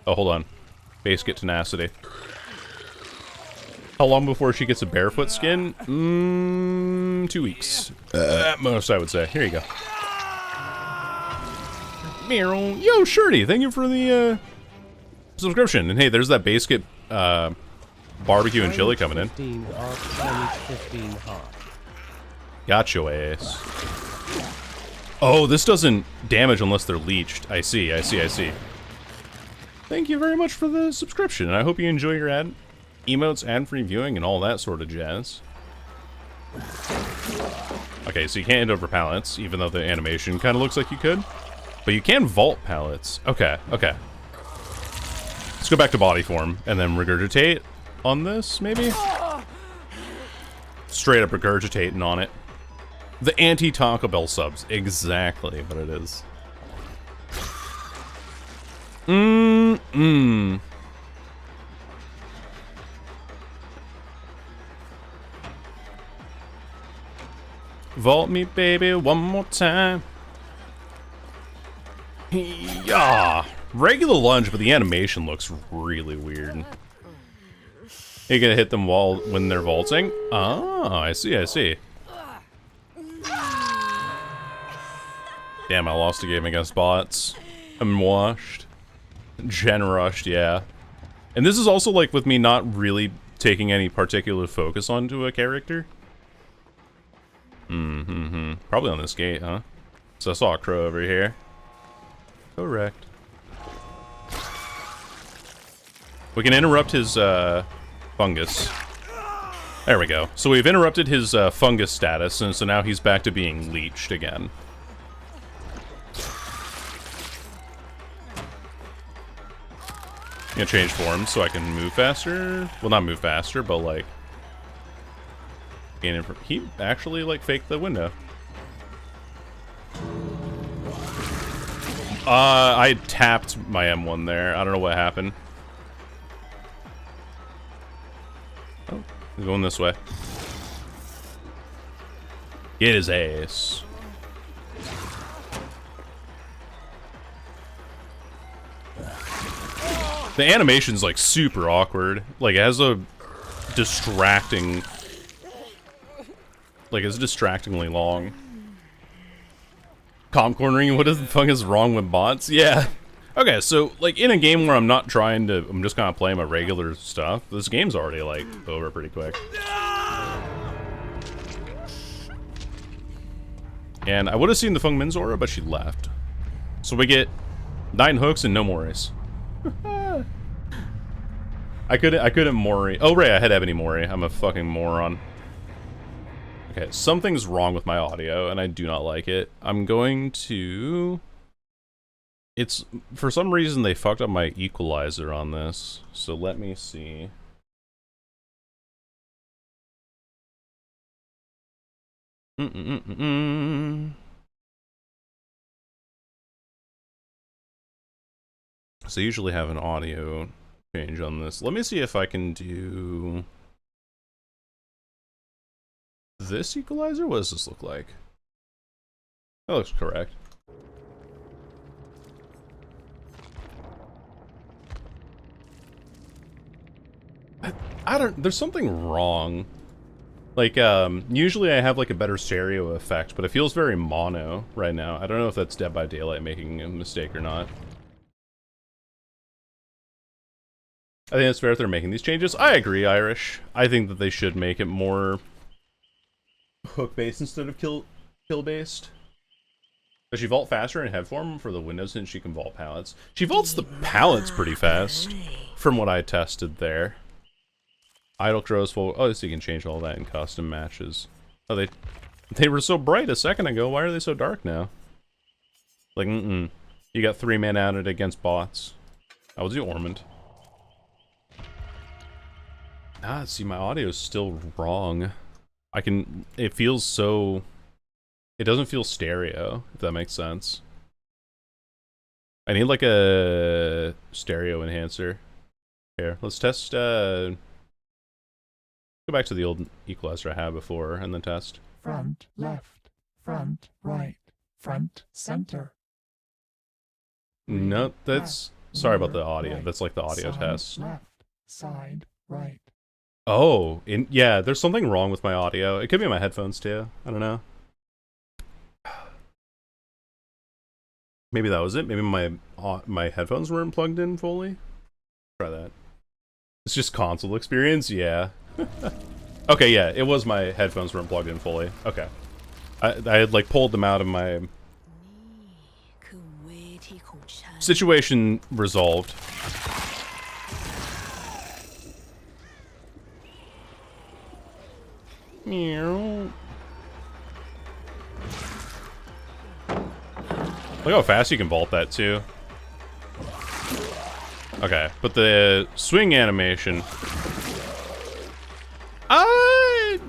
Oh, hold on. Base get tenacity. How long before she gets a barefoot skin? 2 weeks. At most, I would say. Here you go. Yo, Shirty, thank you for the subscription. And hey, there's that base get barbecue and chili coming in. 15 off, 15 hot. Got your ass. Oh, this doesn't damage unless they're leeched. I see, I see, I see. Thank you very much for the subscription, and I hope you enjoy your emotes, ad-free viewing, and all that sort of jazz. Okay, so you can't hand over pallets, even though the animation kind of looks like you could. But you can vault pallets. Okay, okay. Let's go back to body form, and then regurgitate on this, maybe? Straight up regurgitating on it. The anti-Taco Bell subs. Exactly what it is. Vault me, baby, one more time. Yeah. Regular lunge, but the animation looks really weird. You're gonna hit them when they're vaulting? Oh, I see, I see. Damn, I lost a game against bots. I'm washed. Gen rushed, yeah. And this is also like with me not really taking any particular focus onto a character. Probably on this gate, huh? So I saw a crow over here. Correct. We can interrupt his fungus. There we go. So we've interrupted his fungus status, and so now he's back to being leeched again. I'm gonna change forms so I can move faster. Well, not move faster, but like... He actually like faked the window. I tapped my M1 there. I don't know what happened. Oh, he's going this way. Get his ass. The animation's like super awkward. Like it has a distracting... Like it's distractingly long. Comp cornering, what the fuck is wrong with bots? Yeah. Okay, so like in a game where I'm not trying to, I'm just kind of playing my regular stuff, this game's already like over pretty quick. And I would have seen the Feng Min's aura, but she left. So we get 9 hooks and no Moris. I couldn't Mori. Oh right, I had Ebony Mori. I'm a fucking moron. Okay, something's wrong with my audio, and I do not like it. I'm going to... It's... For some reason, they fucked up my equalizer on this. So let me see. So I usually have an audio change on this. Let me see if I can do... This equalizer? What does this look like? That looks correct. I don't... There's something wrong. Like, usually I have like a better stereo effect, but it feels very mono right now. I don't know if that's Dead by Daylight making a mistake or not. I think it's fair if they're making these changes. I agree, Irish. I think that they should make it more... hook-based instead of kill-based. Does she vault faster in head form for the windows since she can vault pallets? She vaults the pallets pretty fast, from what I tested there. Idle crows full. Oh, so you can change all that in custom matches. Oh, they were so bright a second ago. Why are they so dark now? Like, You got 3 men out it against bots. I was the Ormond. Ah, see, my audio is still wrong. It feels so... It doesn't feel stereo, if that makes sense. I need like a stereo enhancer. Here, let's test, go back to the old equalizer I had before and then test. Front, left, front, right, front, center. No, that's... Sorry about the audio. Right, That's like the audio side, test. Left, side, right. Oh, yeah, there's something wrong with my audio. It could be my headphones too. I don't know. Maybe that was it. Maybe my headphones weren't plugged in fully. Try that. It's just console experience, yeah. Okay, yeah, it was my headphones weren't plugged in fully. Okay. I had like pulled them out of my... Situation resolved. Meow. Look how fast you can vault that too. Okay, but the swing animation... I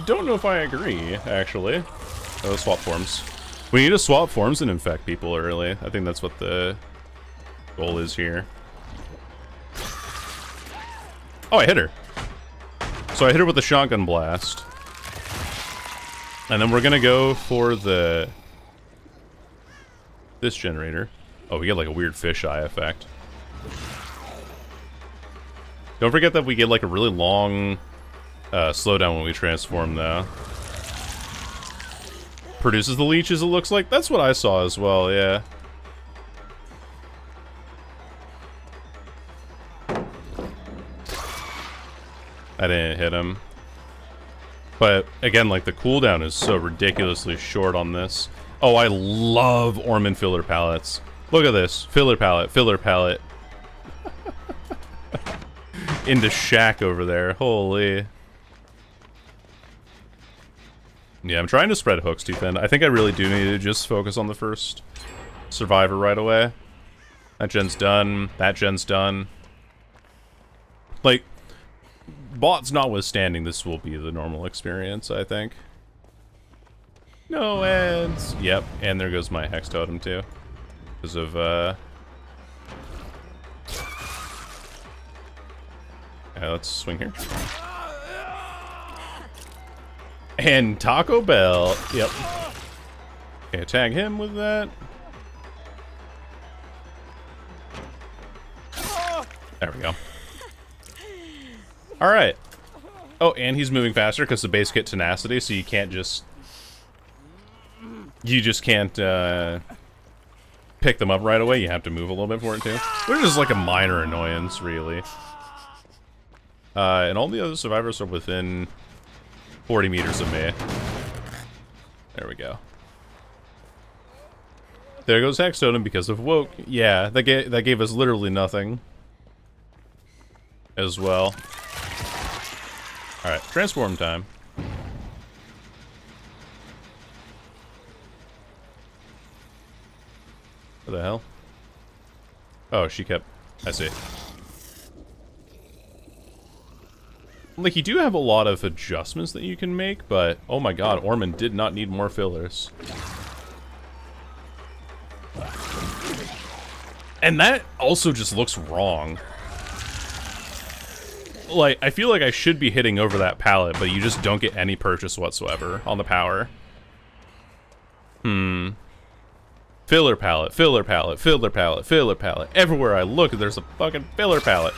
don't know if I agree, actually. Oh, swap forms. We need to swap forms and infect people early. I think that's what the goal is here. Oh, I hit her. So I hit her with the shotgun blast. And then we're gonna go for the... this generator. Oh, we get like a weird fisheye effect. Don't forget that we get like a really long slowdown when we transform though. Produces the leeches, it looks like. That's what I saw as well, yeah. I didn't hit him. But again, like the cooldown is so ridiculously short on this. Oh, I love Orman filler pallets. Look at this. Filler pallet, filler pallet. Into shack over there. Holy. Yeah, I'm trying to spread hooks too thin. I think I really do need to just focus on the first survivor right away. That gen's done. That gen's done. Like, bots notwithstanding, this will be the normal experience, I think. No ads. Yep, and there goes my hex totem too. Because of, yeah, let's swing here. And Taco Bell. Yep. Okay, tag him with that. There we go. Alright. Oh, and he's moving faster because the base kit tenacity, so you can't just... You just can't, pick them up right away. You have to move a little bit for it, too. Which is like a minor annoyance, really. And all the other survivors are within 40 meters of me. There we go. There goes Hex Totem because of Woke. Yeah, that gave us literally nothing. As well. Alright, transform time. What the hell? Oh, she kept... I see. Like, you do have a lot of adjustments that you can make, but... Oh my god, Orman did not need more fillers. And that also just looks wrong. Like, I feel like I should be hitting over that pallet, but you just don't get any purchase whatsoever on the power. Filler pallet, filler pallet, filler pallet, filler pallet. Everywhere I look, there's a fucking filler pallet.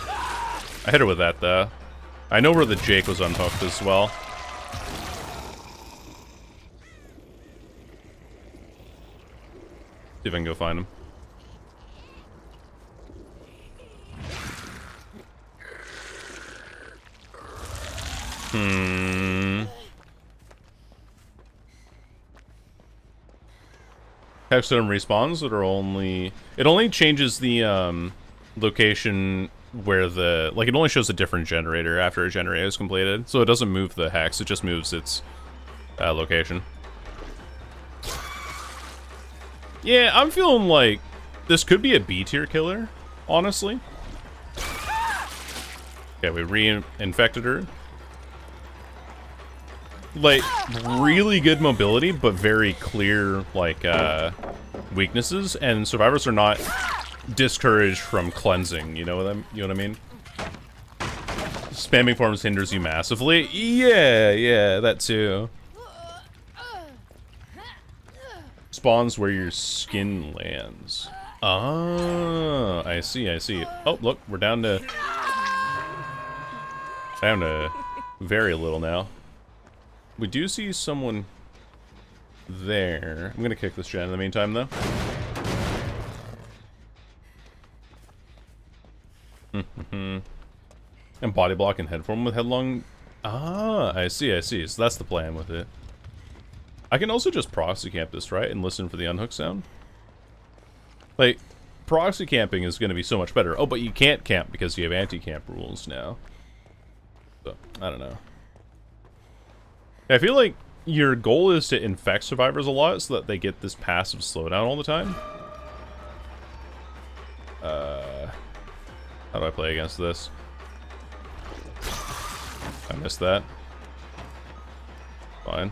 I hit her with that, though. I know where the Jake was unhooked as well. See if I can go find him. Hexstone respawns that are only... It only changes the location where the... Like, it only shows a different generator after a generator is completed. So it doesn't move the hex, it just moves its location. Yeah, I'm feeling like this could be a B tier killer, honestly. Okay, we reinfected her. Like, really good mobility, but very clear, like, weaknesses, and survivors are not discouraged from cleansing, you know what I mean? Spamming forms hinders you massively. Yeah, that too. Spawns where your skin lands. Ah, I see. Oh, look, we're down to very little now. We do see someone there. I'm gonna kick this gen in the meantime, though. And body block and head form with headlong. Ah, I see. So that's the plan with it. I can also just proxy camp this, right? And listen for the unhook sound. Like, proxy camping is going to be so much better. Oh, but you can't camp because you have anti-camp rules now. So, I don't know. I feel like your goal is to infect survivors a lot so that they get this passive slowdown all the time. How do I play against this? I missed that. Fine.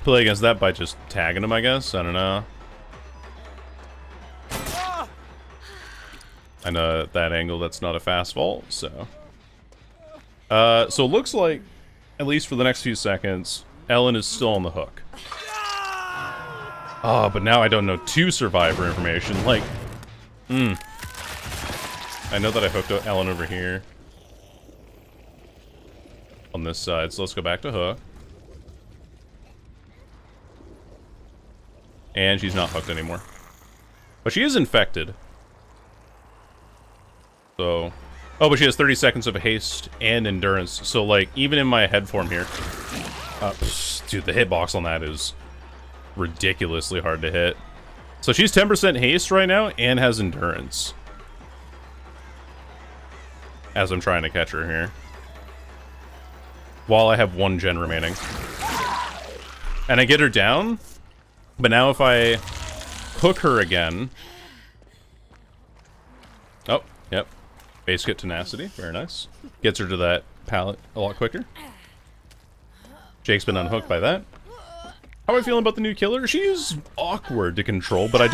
Play against that by just tagging him, I guess? I don't know. I know at that angle that's not a fast vault, so... so it looks like, at least for the next few seconds, Ellen is still on the hook. Oh, but now I don't know 2 survivor information, like... I know that I hooked Ellen over here. On this side, so let's go back to hook. And she's not hooked anymore. But she is infected. So... Oh, but she has 30 seconds of haste and endurance. So, like, even in my head form here... dude, the hitbox on that is ridiculously hard to hit. So she's 10% haste right now and has endurance. As I'm trying to catch her here. While I have 1 gen remaining. And I get her down... But now if I hook her again... Oh, yep. Base kit tenacity, very nice. Gets her to that pallet a lot quicker. Jake's been unhooked by that. How am I feeling about the new killer? She's awkward to control, but I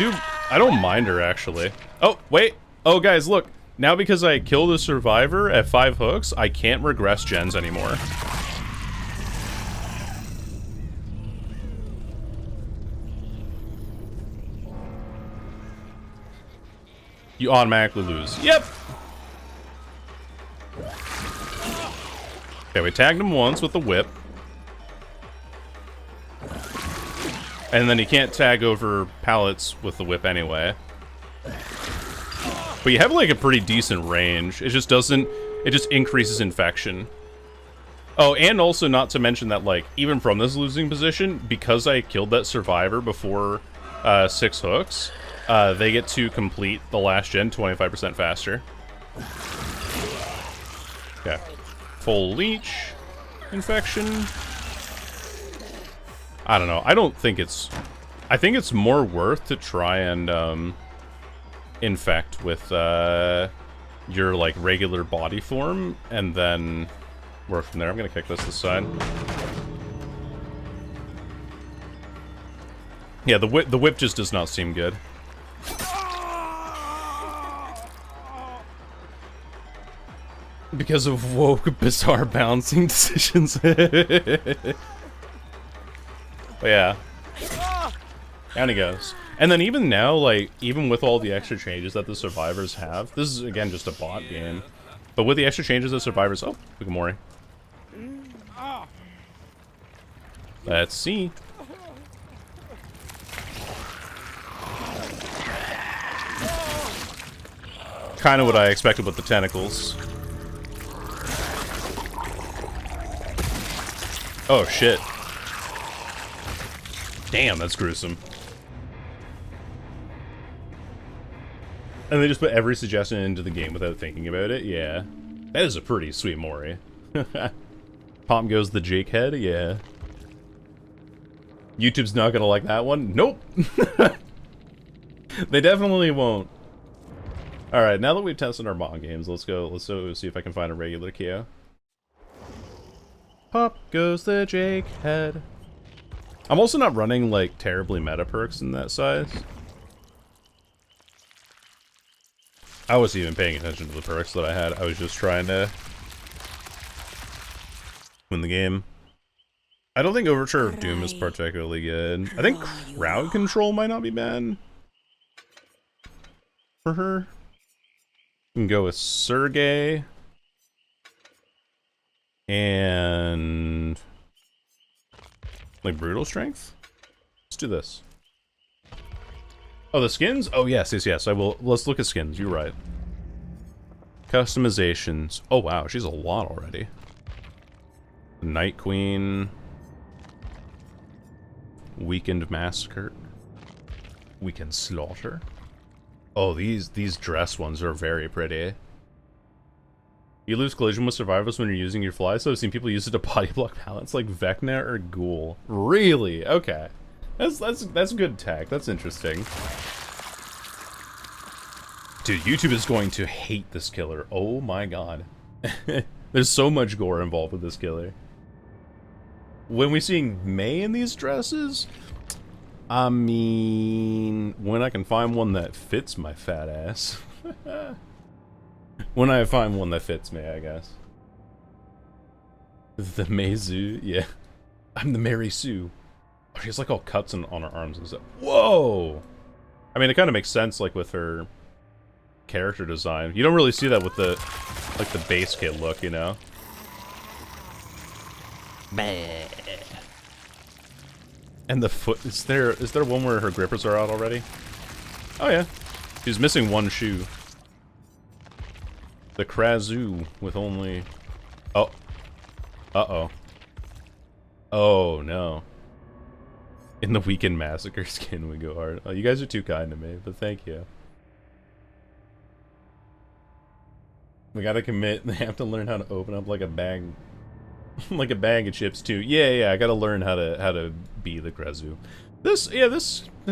don't mind her actually. Oh, wait. Oh guys, look. Now because I killed a survivor at 5 hooks, I can't regress gens anymore. You automatically lose. Yep! Okay, we tagged him once with the whip. And then you can't tag over pallets with the whip anyway. But you have like a pretty decent range. It just doesn't... It just increases infection. Oh, and also not to mention that, like, even from this losing position, because I killed that survivor before 6 hooks, they get to complete the last gen 25% faster. Okay. Full leech. Infection. I don't know. I don't think it's... I think it's more worth to try and, infect with, your, like, regular body form, and then work from there. I'm gonna kick this side. Yeah, the whip just does not seem good. Because of woke, bizarre balancing decisions. But yeah. Down he goes. And then even now, like, even with all the extra changes that the survivors have, this is, again, just a bot game. But with the extra changes that survivors... Oh, Hikamori. Let's see. Kind of what I expected with the tentacles. Oh, shit. Damn, that's gruesome. And they just put every suggestion into the game without thinking about it? Yeah. That is a pretty sweet Mori. Pom goes the Jake head? Yeah. YouTube's not gonna like that one? Nope! They definitely won't. Alright, now that we've tested our bot games, let's go see if I can find a regular KO. Pop goes the Jake head. I'm also not running, like, terribly meta perks in that size. I wasn't even paying attention to the perks that I had. I was just trying to win the game. I don't think Overture of Doom is particularly good. I think crowd control might not be bad for her. We can go with Sergey and like brutal strength. Let's do this. Oh, the skins? Oh yes, yes, yes. I will. Let's look at skins. You're right. Customizations. Oh wow, she's a lot already. Night Queen. Weekend Massacre. Weekend Slaughter. Oh, these dress ones are very pretty. You lose collision with survivors when you're using your fly, so I've seen people use it to body block pallets like Vecna or Ghoul. Really? Okay. That's good tech. That's interesting. Dude, YouTube is going to hate this killer. Oh my god. There's so much gore involved with this killer. When we seeing May in these dresses, I mean, when I can find one that fits my fat ass. When I find one that fits me, I guess. The Meizu, yeah. I'm the Mary Sue. Oh, she has like all cuts on her arms and stuff. Whoa! I mean, it kind of makes sense, like, with her character design. You don't really see that with the, like, the base kit look, you know? And the foot, is there one where her grippers are out already? Oh yeah. She's missing one shoe. The Krazoo with only... Oh. Uh-oh. Oh no. In the Weekend Massacre skin we go hard. Oh, you guys are too kind to me, but thank you. We gotta commit, they have to learn how to open up like a bag... like a bag of chips too. Yeah, I gotta learn how to be the Krazoo. This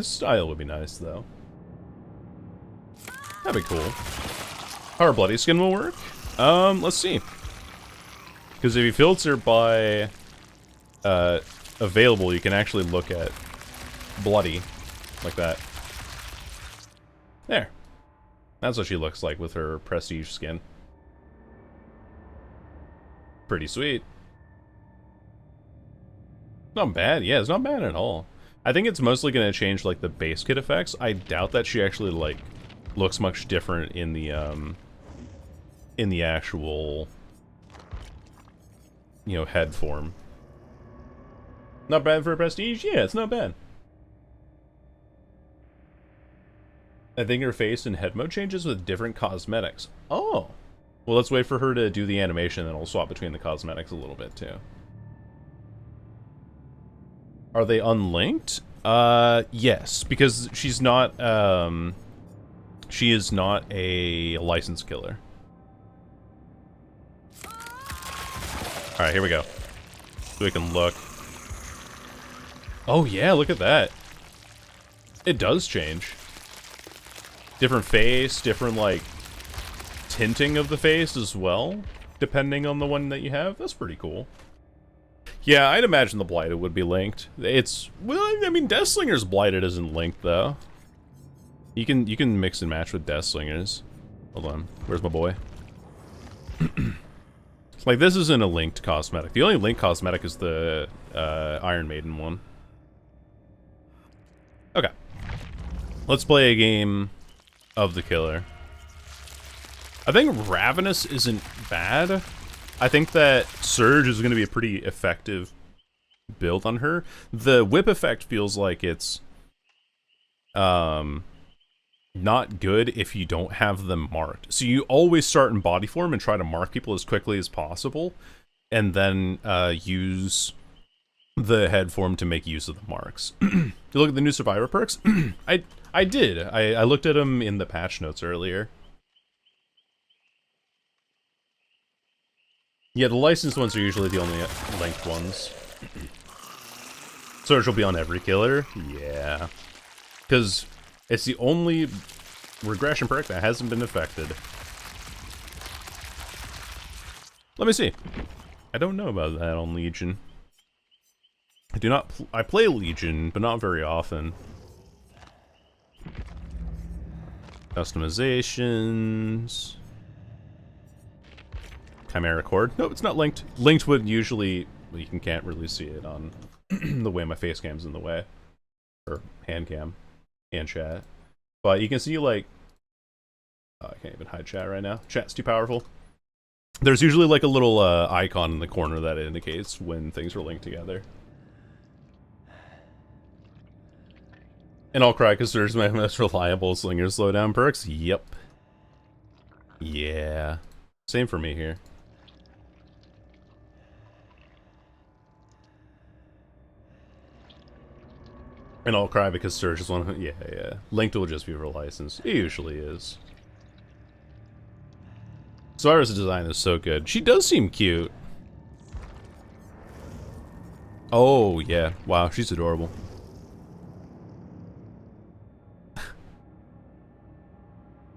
style would be nice though. That'd be cool. Our bloody skin will work. Let's see. Because if you filter by available, you can actually look at bloody like that. There. That's what she looks like with her prestige skin. Pretty sweet. Not bad. Yeah, it's not bad at all. I think it's mostly going to change, like, the base kit effects. I doubt that she actually, like, looks much different in the actual, you know, head form. Not bad for a prestige? Yeah, it's not bad. I think her face and head mode changes with different cosmetics. Oh! Well, let's wait for her to do the animation, and I'll swap between the cosmetics a little bit, too. Are they unlinked? Yes, because she's not, she is not a licensed killer. Alright, here we go. So we can look. Oh yeah, look at that. It does change. Different face, different, like, tinting of the face as well, depending on the one that you have. That's pretty cool. Yeah, I'd imagine the Blighted would be linked. It's, well, I mean, Deathslinger's Blighted isn't linked, though. You can mix and match with Deathslingers. Hold on, where's my boy? Like, this isn't a linked cosmetic. The only linked cosmetic is the Iron Maiden one. Okay. Let's play a game of the killer. I think Ravenous isn't bad. I think that Surge is going to be a pretty effective build on her. The whip effect feels like it's not good if you don't have them marked. So you always start in body form and try to mark people as quickly as possible, and then use the head form to make use of the marks. You look at the new Survivor perks? I did. I looked at them in the patch notes earlier. Yeah, the licensed ones are usually the only linked ones. Surge will be on every killer? Yeah. Because it's the only regression perk that hasn't been affected. Let me see. I don't know about that on Legion. I do not. I play Legion, but not very often. Customizations. Chimera cord. Nope, it's not linked. Linked would usually. Well, you can't really see it on the way my face cam's in the way, or hand cam, and chat. But you can see like. Oh, I can't even hide chat right now. Chat's too powerful. There's usually like a little icon in the corner that indicates when things are linked together. And I'll cry because there's my most reliable slinger slowdown perks. Yep. Yeah. Same for me here. And I'll cry because Surge is one of... Yeah, yeah. Linked will just be for license. It usually is. Zara's design is so good. She does seem cute. Oh, yeah. Wow, she's adorable.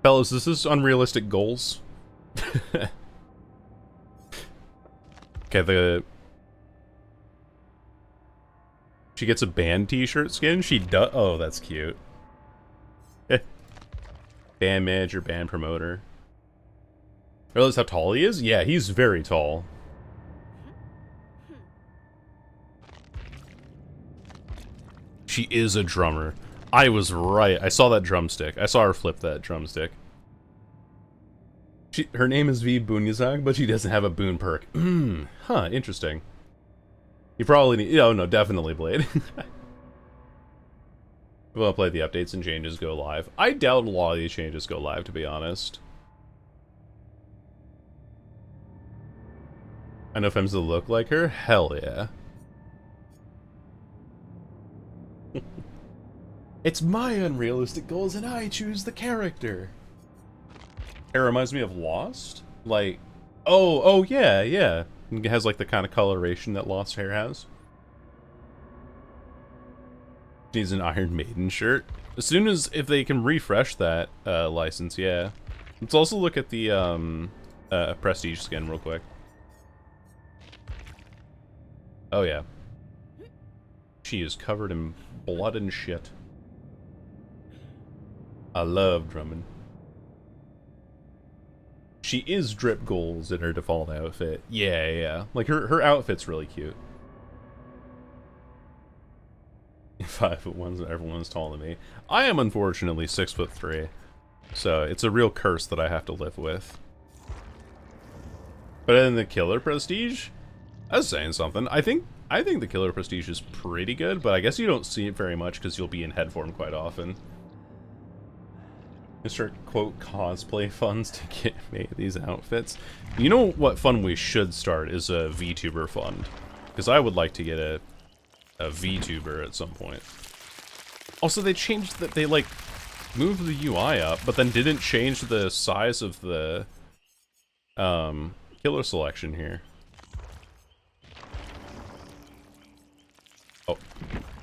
Fellas, this is unrealistic goals. Okay, she gets a band t-shirt skin? She does. Oh, that's cute. Band manager, band promoter. Realize how tall he is? Yeah, he's very tall. She is a drummer. I was right. I saw that drumstick. I saw her flip that drumstick. Her name is V Bunyazag, but she doesn't have a boon perk. Huh, interesting. You probably need... Oh, no, definitely Blade. We'll play the updates and changes go live. I doubt a lot of these changes go live, to be honest. I know Femmes will look like her? Hell yeah. It's my unrealistic goals and I choose the character. It reminds me of Lost. Like, oh yeah, yeah. It has like the kind of coloration that Lost hair has. Needs an Iron Maiden shirt. As soon as, if they can refresh that license, yeah. Let's also look at the Prestige skin real quick. Oh yeah. She is covered in blood and shit. I love Drummond. She is drip goals in her default outfit. Yeah, yeah. Like her outfit's really cute. 5'1", everyone's taller than me. I am unfortunately 6'3", so it's a real curse that I have to live with. But in the Killer Prestige, I was saying something. I think the Killer Prestige is pretty good, but I guess you don't see it very much because you'll be in head form quite often. Start quote cosplay funds to get made these outfits. You know what fund we should start is a VTuber fund, because I would like to get a VTuber at some point. Also, they changed that, they like moved the UI up, but then didn't change the size of the killer selection here. Oh,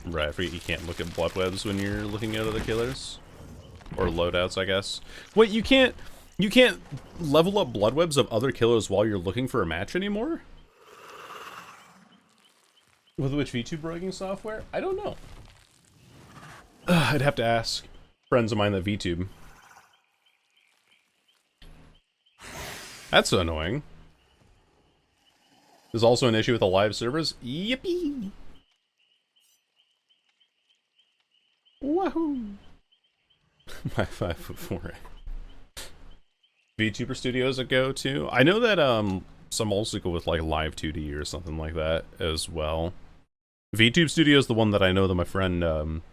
right. I forget you can't look at blood webs when you're looking at other killers. Or loadouts, I guess. Wait, you can't level up blood webs of other killers while you're looking for a match anymore? With which VTube bragging software? I don't know. I'd have to ask friends of mine that VTube. That's so annoying. There's also an issue with the live servers. Yippee! Wahoo! My 5'4". VTuber studios I go to. I know that some also go with like Live 2D or something like that as well. VTube Studio is the one that I know that my friend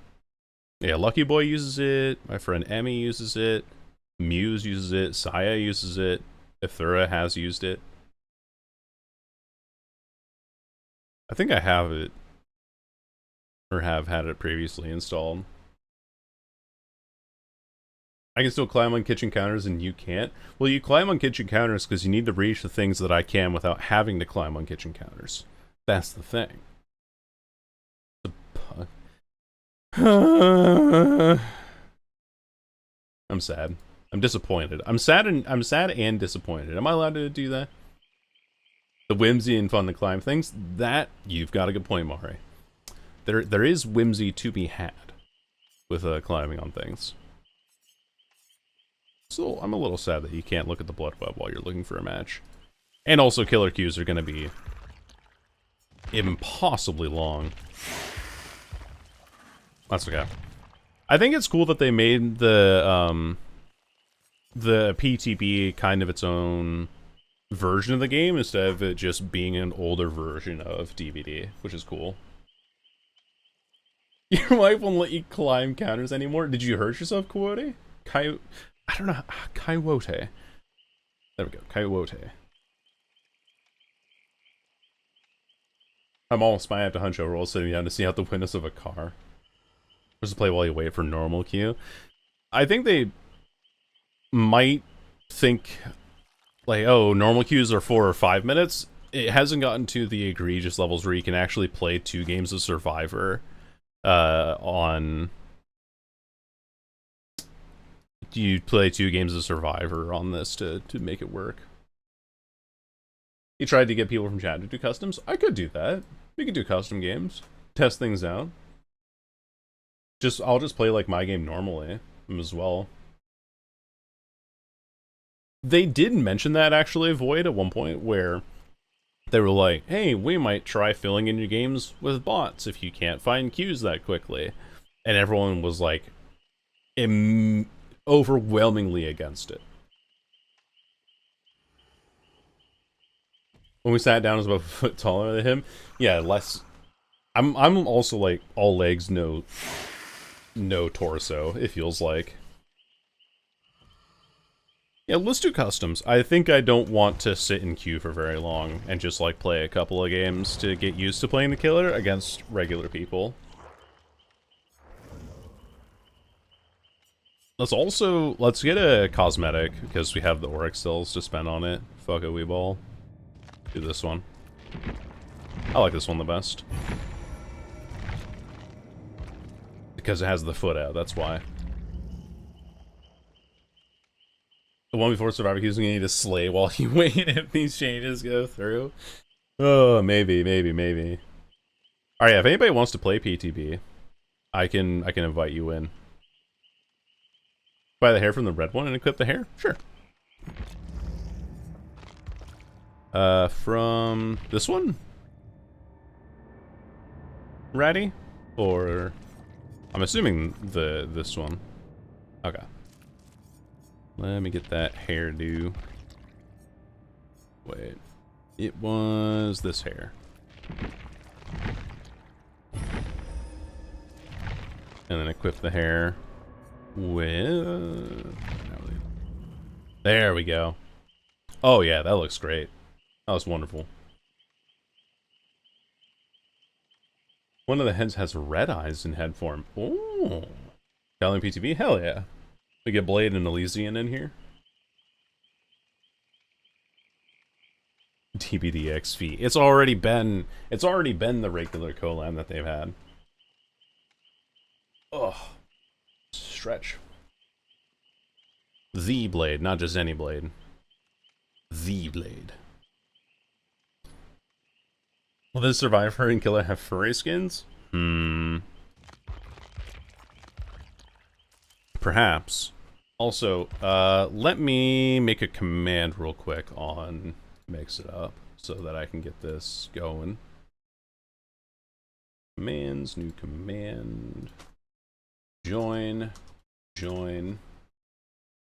yeah, Lucky Boy uses it, my friend Emmy uses it, Muse uses it, Saya uses it, Ithura has used it. I think I have it, or have had it previously installed. I can still climb on kitchen counters and you can't? Well, you climb on kitchen counters because you need to reach the things that I can without having to climb on kitchen counters. That's the thing. I'm sad. I'm disappointed. I'm sad and disappointed. Am I allowed to do that? The whimsy and fun to climb things? That, you've got a good point, Mari. There is whimsy to be had with climbing on things. So I'm a little sad that you can't look at the blood web while you're looking for a match. And also killer queues are going to be impossibly long. That's okay. I think it's cool that they made the PTB kind of its own version of the game instead of it just being an older version of DVD, which is cool. Your wife won't let you climb counters anymore. Did you hurt yourself, Coyote? I don't know. Coyote. There we go. Coyote. I'm almost might have to hunch over while sitting down to see out the windows of a car. Just to play while you wait for normal queue. I think they might think, like, oh, normal queues are 4 or 5 minutes. It hasn't gotten to the egregious levels where you can actually play 2 games of Survivor on... You play 2 games of Survivor on this to make it work. You tried to get people from chat to do customs? I could do that. We could do custom games. Test things out. I'll just play like my game normally as well. They did mention that actually, Void, at one point, where they were like, hey, we might try filling in your games with bots if you can't find queues that quickly. And everyone was like, overwhelmingly against it. When we sat down, I was about a foot taller than him. Yeah, less. I'm also like all legs, no torso. It feels like. Yeah, let's do customs. I think I don't want to sit in queue for very long and just like play a couple of games to get used to playing the killer against regular people. Let's get a cosmetic because we have the Oryx cells to spend on it. Fuck it, we ball. Do this one. I like this one the best. Because it has the foot out, that's why. The one before Survivor Queues, you need to slay while you wait if these changes go through. Oh, maybe. Alright, yeah, if anybody wants to play PTB, I can invite you in. Buy the hair from the red one and equip the hair? Sure. From this one? Ratty? Or I'm assuming this one. Okay. Let me get that hairdo. Wait. It was this hair. And then equip the hair with... There we go. Oh yeah, that looks great. That was wonderful. One of the heads has red eyes in head form. Oh. Calling PTB? Hell yeah. We get Blade and Elysian in here. TBDXV. It's already been the regular collab that they've had. Ugh. Stretch. The Blade, not just any Blade. The Blade. Will this Survivor and Killer have furry skins? Perhaps. Also, let me make a command real quick on Mix It Up so that I can get this going. Commands, new command. Join.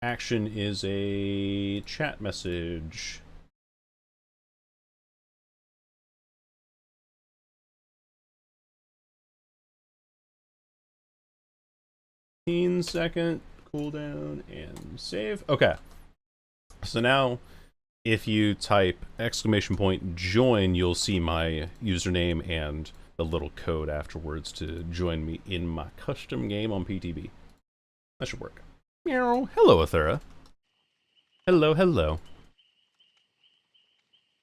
Action is a chat message. Second cooldown and save. Okay. So now if you type !join, you'll see my username and the little code afterwards to join me in my custom game on PTB. That should work. Meow. Hello, Athura. Hello.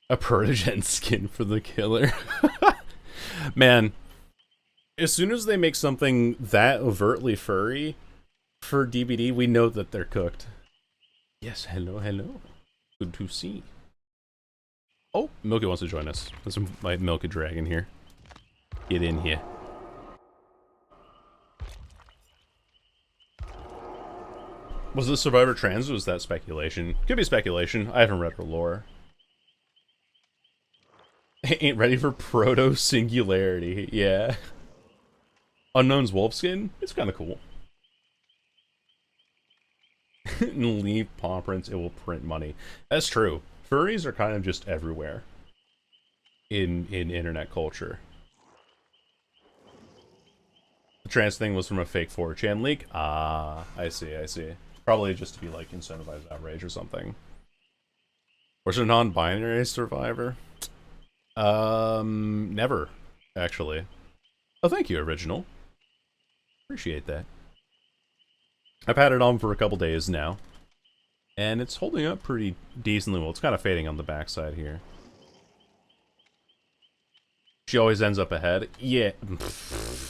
A Protogen skin for the killer. Man, as soon as they make something that overtly furry, For DBD, we know that they're cooked. Yes, hello, hello. Good to see. Oh, Milky wants to join us. Let's invite Milky Dragon here. Get in here. Was the Survivor trans or was that speculation? Could be speculation. I haven't read her lore. Ain't ready for proto-singularity. Yeah. Unknown's Wolfskin? It's kind of cool. Leave paw prints, it will print money. That's true. Furries are kind of just everywhere. In internet culture. The trans thing was from a fake 4chan leak? Ah, I see, I see. Probably just to be like incentivized outrage or something. Was there a non-binary survivor? Never, actually. Oh, thank you, Original. Appreciate that. I've had it on for a couple days now. And it's holding up pretty decently well. It's kind of fading on the backside here. She always ends up ahead. Yeah.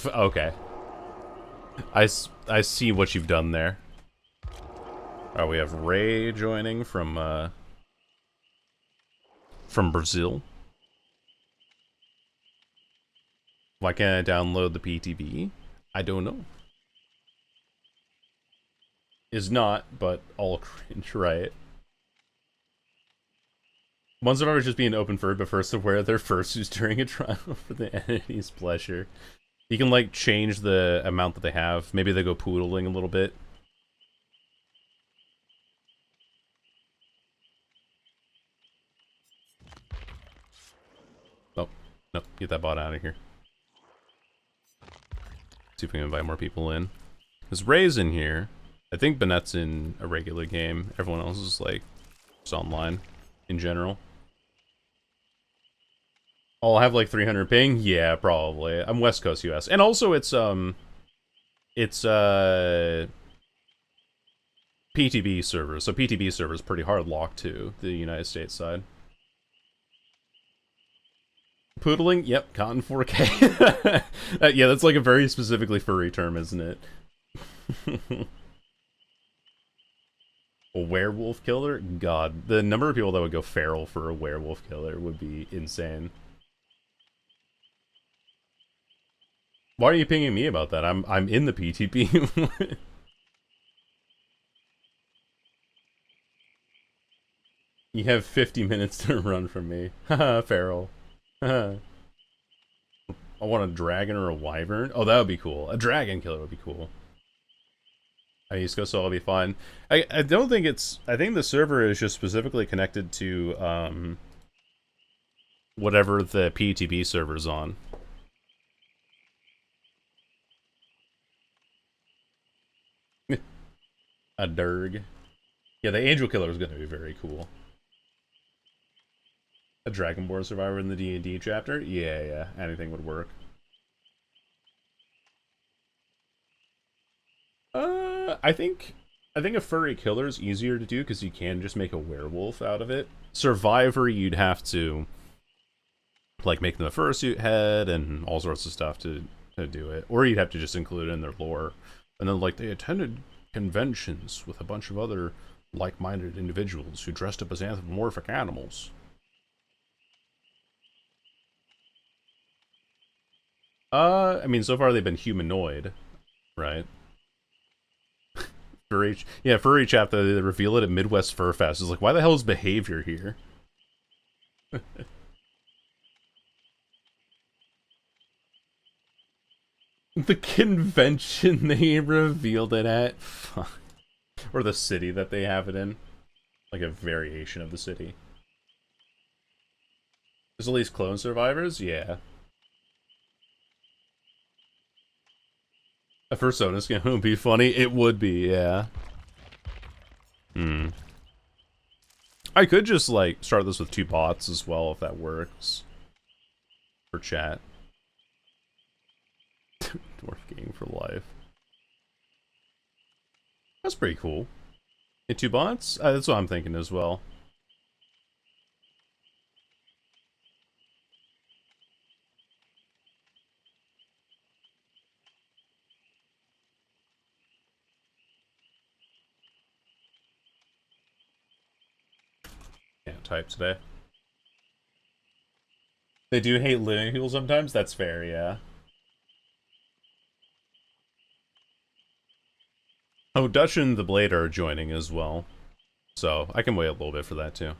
Okay. I see what you've done there. Oh, we have Ray joining from Brazil. Why can't I download the PTB? I don't know. Is not, but all cringe, right? Ones of ours just being open for, but first aware their fursuits during a trial for the entity's pleasure. You can like change the amount that they have. Maybe they go poodling a little bit. Oh, nope, get that bot out of here. See if we can invite more people in. Because Ray's in here. I think Banette's in a regular game. Everyone else is like just online in general. I'll have like 300 ping? Yeah, probably. I'm West Coast US. And also it's PTB servers. So PTB server is pretty hard locked to the United States side. Poodling? Yep, Cotton 4K. Yeah, that's like a very specifically furry term, isn't it? A werewolf killer? God, the number of people that would go feral for a werewolf killer would be insane. Why are you pinging me about that? I'm in the PTP. You have 50 minutes to run from me. Haha, feral. Haha. I want a dragon or a wyvern. Oh, that would be cool. A dragon killer would be cool. East Coast, so I'll be fine. I don't think it's... I think the server is just specifically connected to, whatever the PTB server's on. A Durg. Yeah, the Angel Killer is going to be very cool. A Dragonborn survivor in the D&D chapter? Yeah, anything would work. I think a furry killer is easier to do because you can just make a werewolf out of it. Survivor, you'd have to like make them a fursuit head and all sorts of stuff to do it, or you'd have to just include it in their lore. And then like they attended conventions with a bunch of other like-minded individuals who dressed up as anthropomorphic animals. I mean, so far they've been humanoid, right? Furry chapter, they reveal it at Midwest Fur Fest. It's like, why the hell is behavior here? The convention they revealed it at? Fuck. Or the city that they have it in. Like a variation of the city. There's at least clone survivors? Yeah. A Persona skin would be funny. It would be, yeah. I could just, like, start this with 2 bots as well, if that works. For chat. Dwarf Gang for life. That's pretty cool. And 2 bots? That's what I'm thinking as well. type today. They do hate living people sometimes? That's fair, yeah. Oh, Dutch and the Blade are joining as well. So, I can wait a little bit for that, too.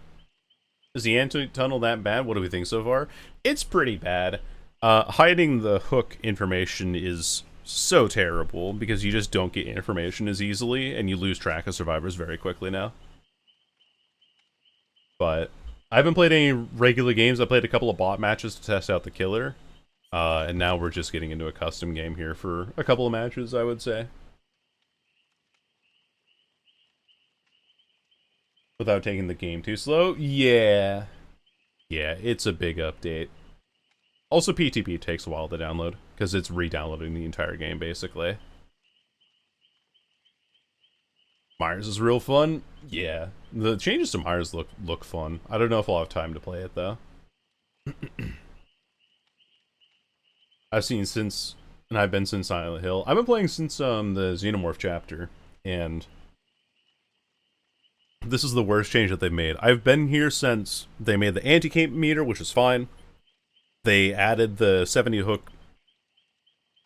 Is the anti-tunnel that bad? What do we think so far? It's pretty bad. Hiding the hook information is so terrible, because you just don't get information as easily, and you lose track of survivors very quickly now. But I haven't played any regular games. I played a couple of bot matches to test out the killer. And now we're just getting into a custom game here for a couple of matches, I would say. Without taking the game too slow? Yeah. Yeah, it's a big update. Also, PTB takes a while to download, because it's re-downloading the entire game, basically. Myers is real fun? Yeah. The changes to Myers look fun. I don't know if I'll have time to play it, though. I've seen since, and I've been since Silent Hill. I've been playing since the Xenomorph chapter, and this is the worst change that they've made. I've been here since they made the anti-cape meter, which is fine. They added the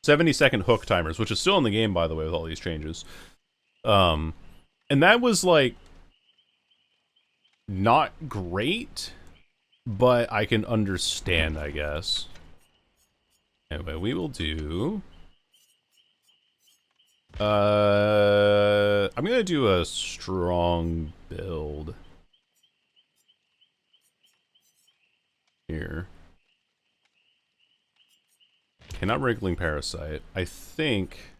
70-second hook timers, which is still in the game, by the way, with all these changes. And that was, like, not great, but I can understand, I guess. Anyway, we will do... I'm gonna do a strong build. Here. Okay, not wriggling parasite. I think...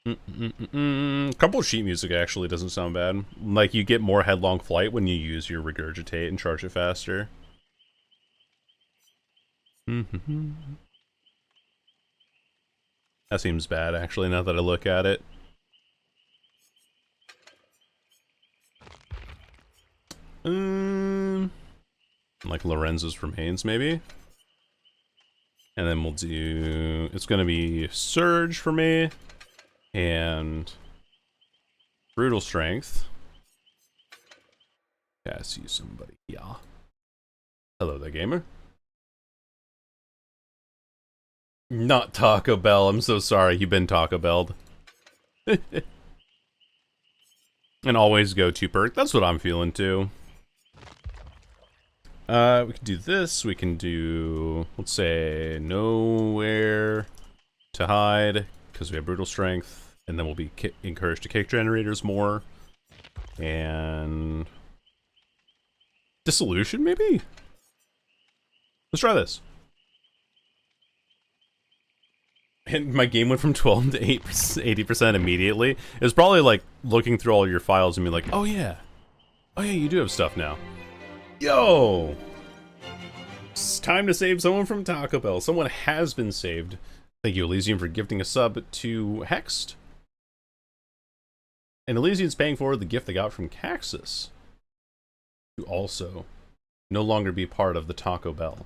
Couple of sheet music actually doesn't sound bad. Like, you get more headlong flight when you use your regurgitate and charge it faster. That seems bad, actually, now that I look at it. Like Lorenzo's remains, maybe? And then we'll do... It's gonna be Surge for me. And... Brutal Strength. Yeah, I see somebody. Yeah. Hello there, gamer. Not Taco Bell. I'm so sorry. You've been Taco Bell'd. And always go to perk. That's what I'm feeling too. We can do this. We can do, let's say, nowhere to hide because we have brutal strength, and then we'll be encouraged to kick generators more. And dissolution, maybe. Let's try this. And my game went from 12 to 80% immediately. It was probably like looking through all your files and being like, oh yeah, you do have stuff now. Yo! It's time to save someone from Taco Bell. Someone has been saved. Thank you, Elysium, for gifting a sub to Hexed. And Elysium's paying forward the gift they got from Caxus to also no longer be part of the Taco Bell.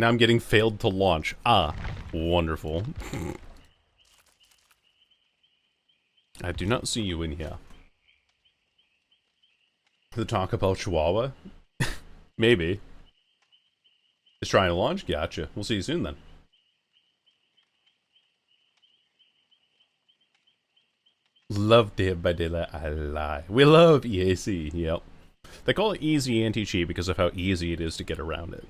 Now I'm getting failed to launch. Ah, wonderful. I do not see you in here. The Taco Bell Chihuahua? Maybe. Is trying to launch? Gotcha. We'll see you soon then. Love Dead by Daylight, I lie. We love EAC, yep. They call it easy anti-cheat because of how easy it is to get around it.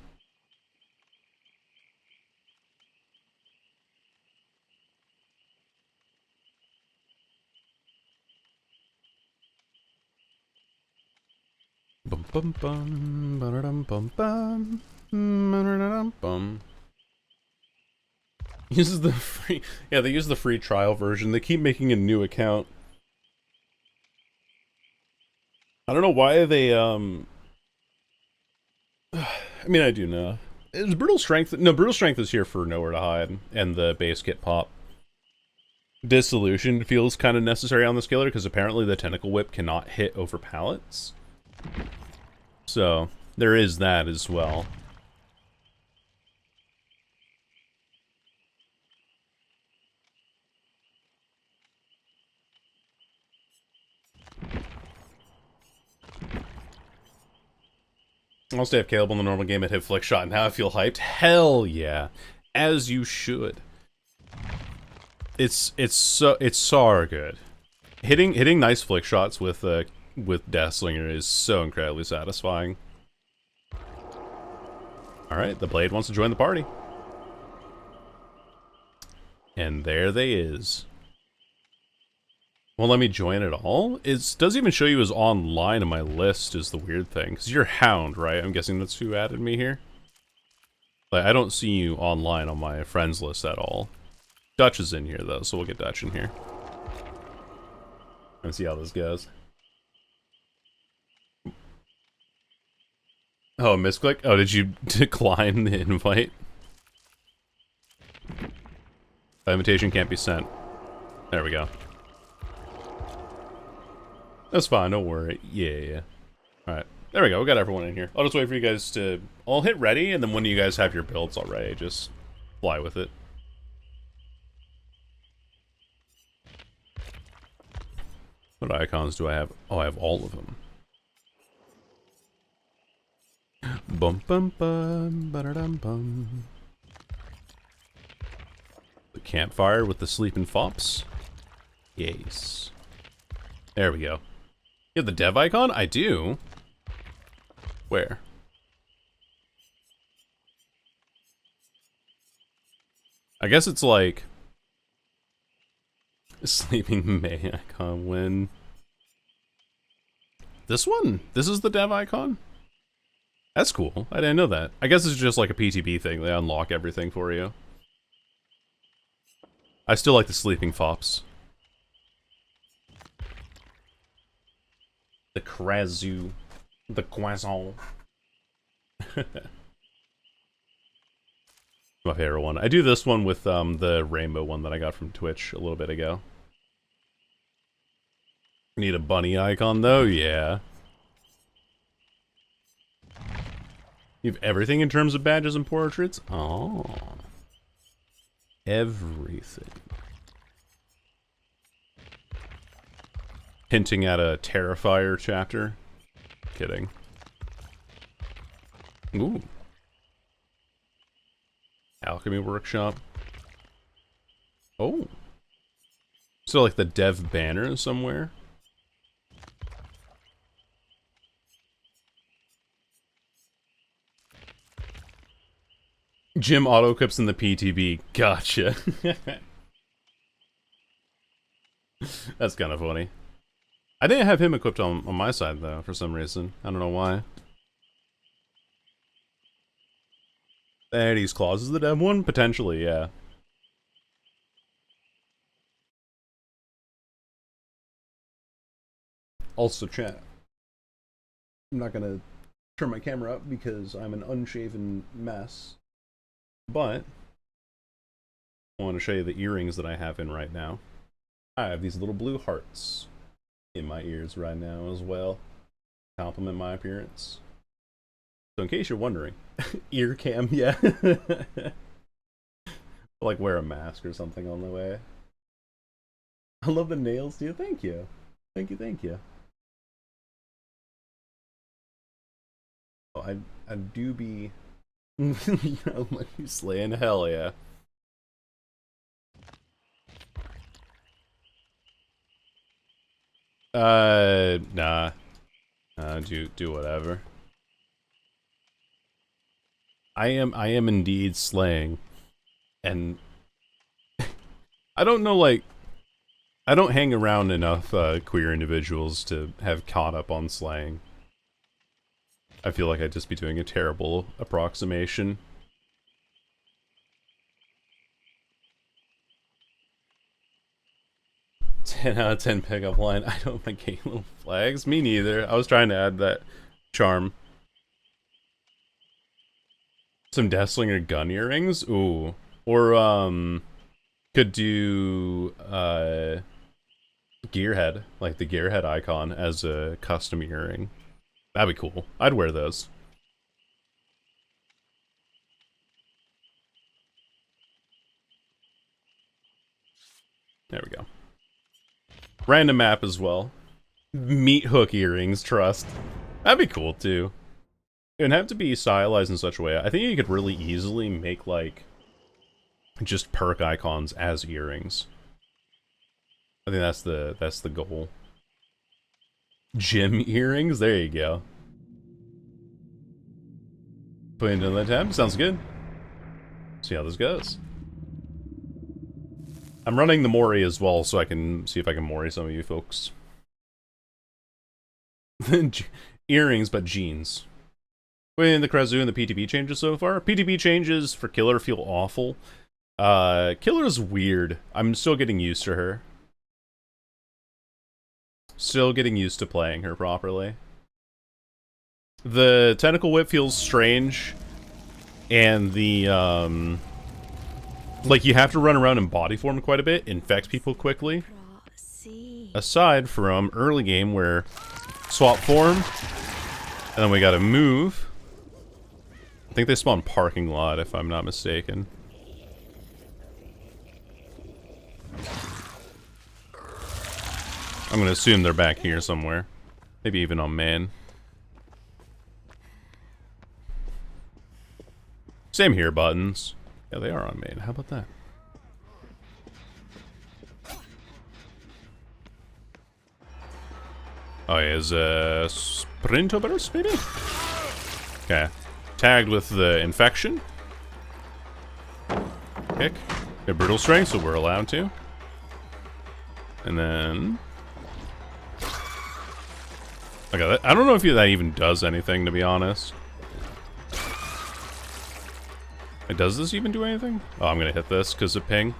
Bum bum bum ba-da-dum bum bum ba-da-dum bum. Uses the free, yeah, they use the free trial version. They keep making a new account. I don't know why they I mean, I do know. Is Brutal Strength? No, Brutal Strength is here for Nowhere to Hide and the base kit pop. Dissolution feels kind of necessary on this killer because apparently the Tentacle Whip cannot hit over pallets. So, there is that as well. I'll stay have Caleb on the normal game at hit flick shot, and now I feel hyped. Hell yeah, as you should. It's so good. Hitting nice flick shots with Deathslinger is so incredibly satisfying. All right, the blade wants to join the party, and there they is. Won't let me join at all? It doesn't even show you as online on my list is the weird thing. Because you're Hound, right? I'm guessing that's who added me here. Like, I don't see you online on my friends list at all. Dutch is in here, though, so we'll get Dutch in here. Let's see how this goes. Oh, misclick? Oh, did you decline the invite? The invitation can't be sent. There we go. That's fine, don't worry. Yeah. Alright, there we go, we got everyone in here. I'll just wait for you guys to... I'll hit ready, and then when you guys have your builds already, just fly with it. What icons do I have? Oh, I have all of them. Bum bum bum, ba-da-dum bum. The campfire with the sleeping fops. Yes. There we go. You have the dev icon? I do. Where? I guess it's like... Sleeping May icon when... This one? This is the dev icon? That's cool. I didn't know that. I guess it's just like a PTB thing. They unlock everything for you. I still like the sleeping fops. The Krazu. The Quazon. My favorite one. I do this one with the rainbow one that I got from Twitch a little bit ago. Need a bunny icon though? Yeah. You have everything in terms of badges and portraits? Oh. Everything. Hinting at a Terrifier chapter. Kidding. Ooh. Alchemy Workshop. Oh. So like the dev banner somewhere? Jim auto-equips in the PTB. Gotcha. That's kind of funny. I didn't have him equipped on my side, though, for some reason. I don't know why. Eddie's Claws is the dev one? Potentially, yeah. Also, chat. I'm not gonna turn my camera up because I'm an unshaven mess. But I want to show you the earrings that I have in right now. I have these little blue hearts in my ears right now as well. Compliment my appearance. So in case you're wondering, ear cam, yeah. Like wear a mask or something on the way. I love the nails, dude. Thank you. Thank you. Oh, I do be... You know, like you slaying, hell yeah. Nah. Do whatever. I am indeed slaying. And I don't know, like, I don't hang around enough queer individuals to have caught up on slaying. I feel like I'd just be doing a terrible approximation. "10 out of 10 pickup line. I don't like gay little flags." Me neither. I was trying to add that charm. Some Deathslinger gun earrings? Ooh. Or, could do, Gearhead. Like the Gearhead icon as a custom earring. That'd be cool. I'd wear those. There we go. Random map as well. Meat hook earrings, trust. That'd be cool too. It would have to be stylized in such a way. I think you could really easily make, like, just perk icons as earrings. I think that's the goal. Gym earrings? There you go. Put into that tab. Sounds good. See how this goes. I'm running the Mori as well, so I can see if I can Mori some of you folks. Earrings, but jeans. In the Krezu and the PTB changes so far. PTB changes for Killer feel awful. Killer's weird. I'm still getting used to her. Still getting used to playing her properly. The tentacle whip feels strange. And the, like, you have to run around in body form quite a bit, infect people quickly. Aside from early game where swap form, and then we gotta move. I think they spawn parking lot, if I'm not mistaken. I'm gonna assume they're back here somewhere. Maybe even on main. Same here, buttons. Yeah, they are on main. How about that? Oh, yeah, is Sprinto Burst, maybe? Okay. Tagged with the infection. Kick. Okay, brutal strength, so we're allowed to. And then... Okay, I don't know if that even does anything, to be honest. Does this even do anything? Oh, I'm gonna hit this because of ping.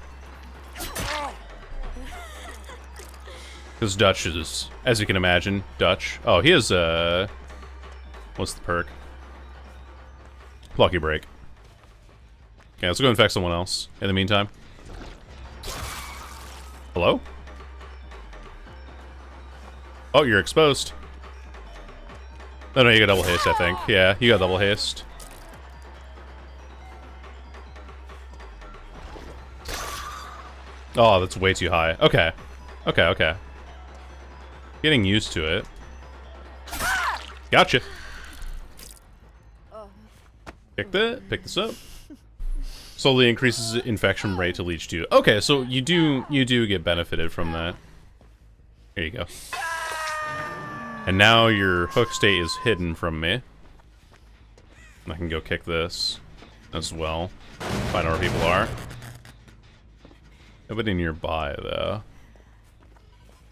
Because Dutch is, as you can imagine, Dutch. Oh, he has, what's the perk? Lucky Break. Okay, let's go infect someone else in the meantime. Hello? Oh, you're exposed. Oh, no, you got double haste, I think. Yeah, you got double haste. Oh, that's way too high. Okay. Okay, okay. Getting used to it. Gotcha. Pick this up. Slowly increases infection rate to leech 2. Okay, so you do get benefited from that. Here you go. And now your hook state is hidden from me. I can go kick this as well. Find out where people are. Nobody nearby, though.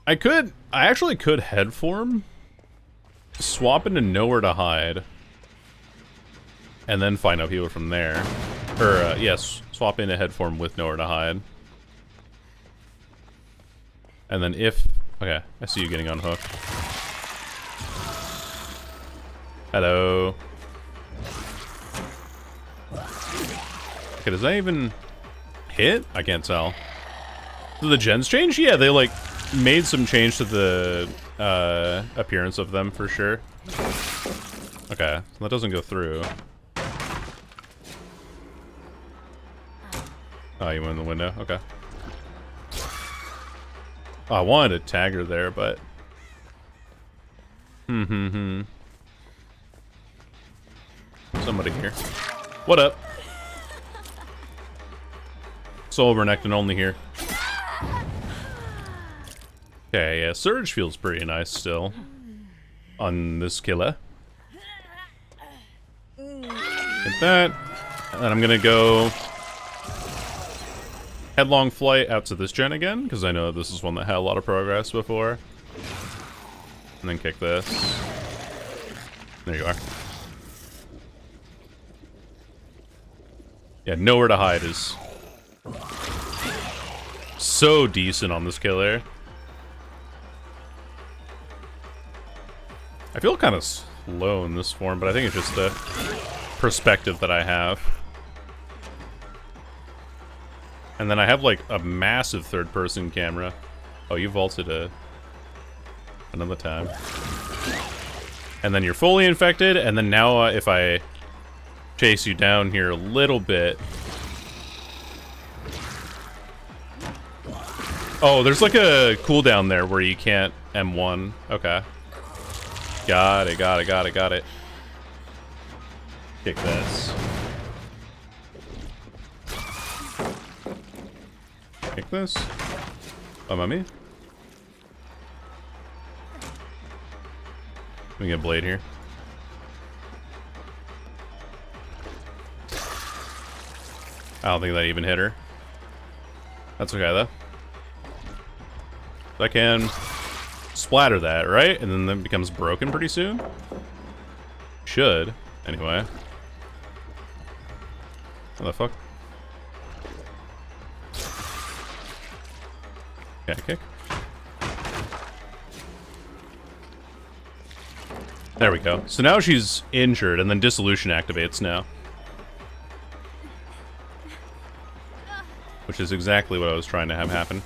I actually could head form, swap into nowhere to hide, and then find out people from there. Or, yes, swap into head form with nowhere to hide. And then if... Okay, I see you getting unhooked. Hello. Okay, does that even hit? I can't tell. Did the gens change? Yeah, they, like, made some change to the appearance of them, for sure. Okay, that doesn't go through. Oh, you went in the window? Okay. Oh, I wanted to tag her there, but... Somebody here. What up? Soul Renekton only here. Okay, yeah, Surge feels pretty nice still. On this killer. Hit that. And then I'm gonna go... Headlong flight out to this gen again, because I know this is one that had a lot of progress before. And then kick this. There you are. Yeah, nowhere to hide is so decent on this killer. I feel kind of slow in this form, but I think it's just the perspective that I have. And then I have like a massive third-person camera. Oh, you vaulted another time. And then you're fully infected, and then now if I chase you down here a little bit... Oh, there's like a cooldown there where you can't M1. Okay. Got it. Kick this. Kick this. Oh, mommy. Let me get a blade here. I don't think that even hit her. That's okay though. I can splatter that, right? And then that becomes broken pretty soon. Should, anyway. What the fuck? Yeah, kick. There we go. So now she's injured, and then dissolution activates now. Which is exactly what I was trying to have happen.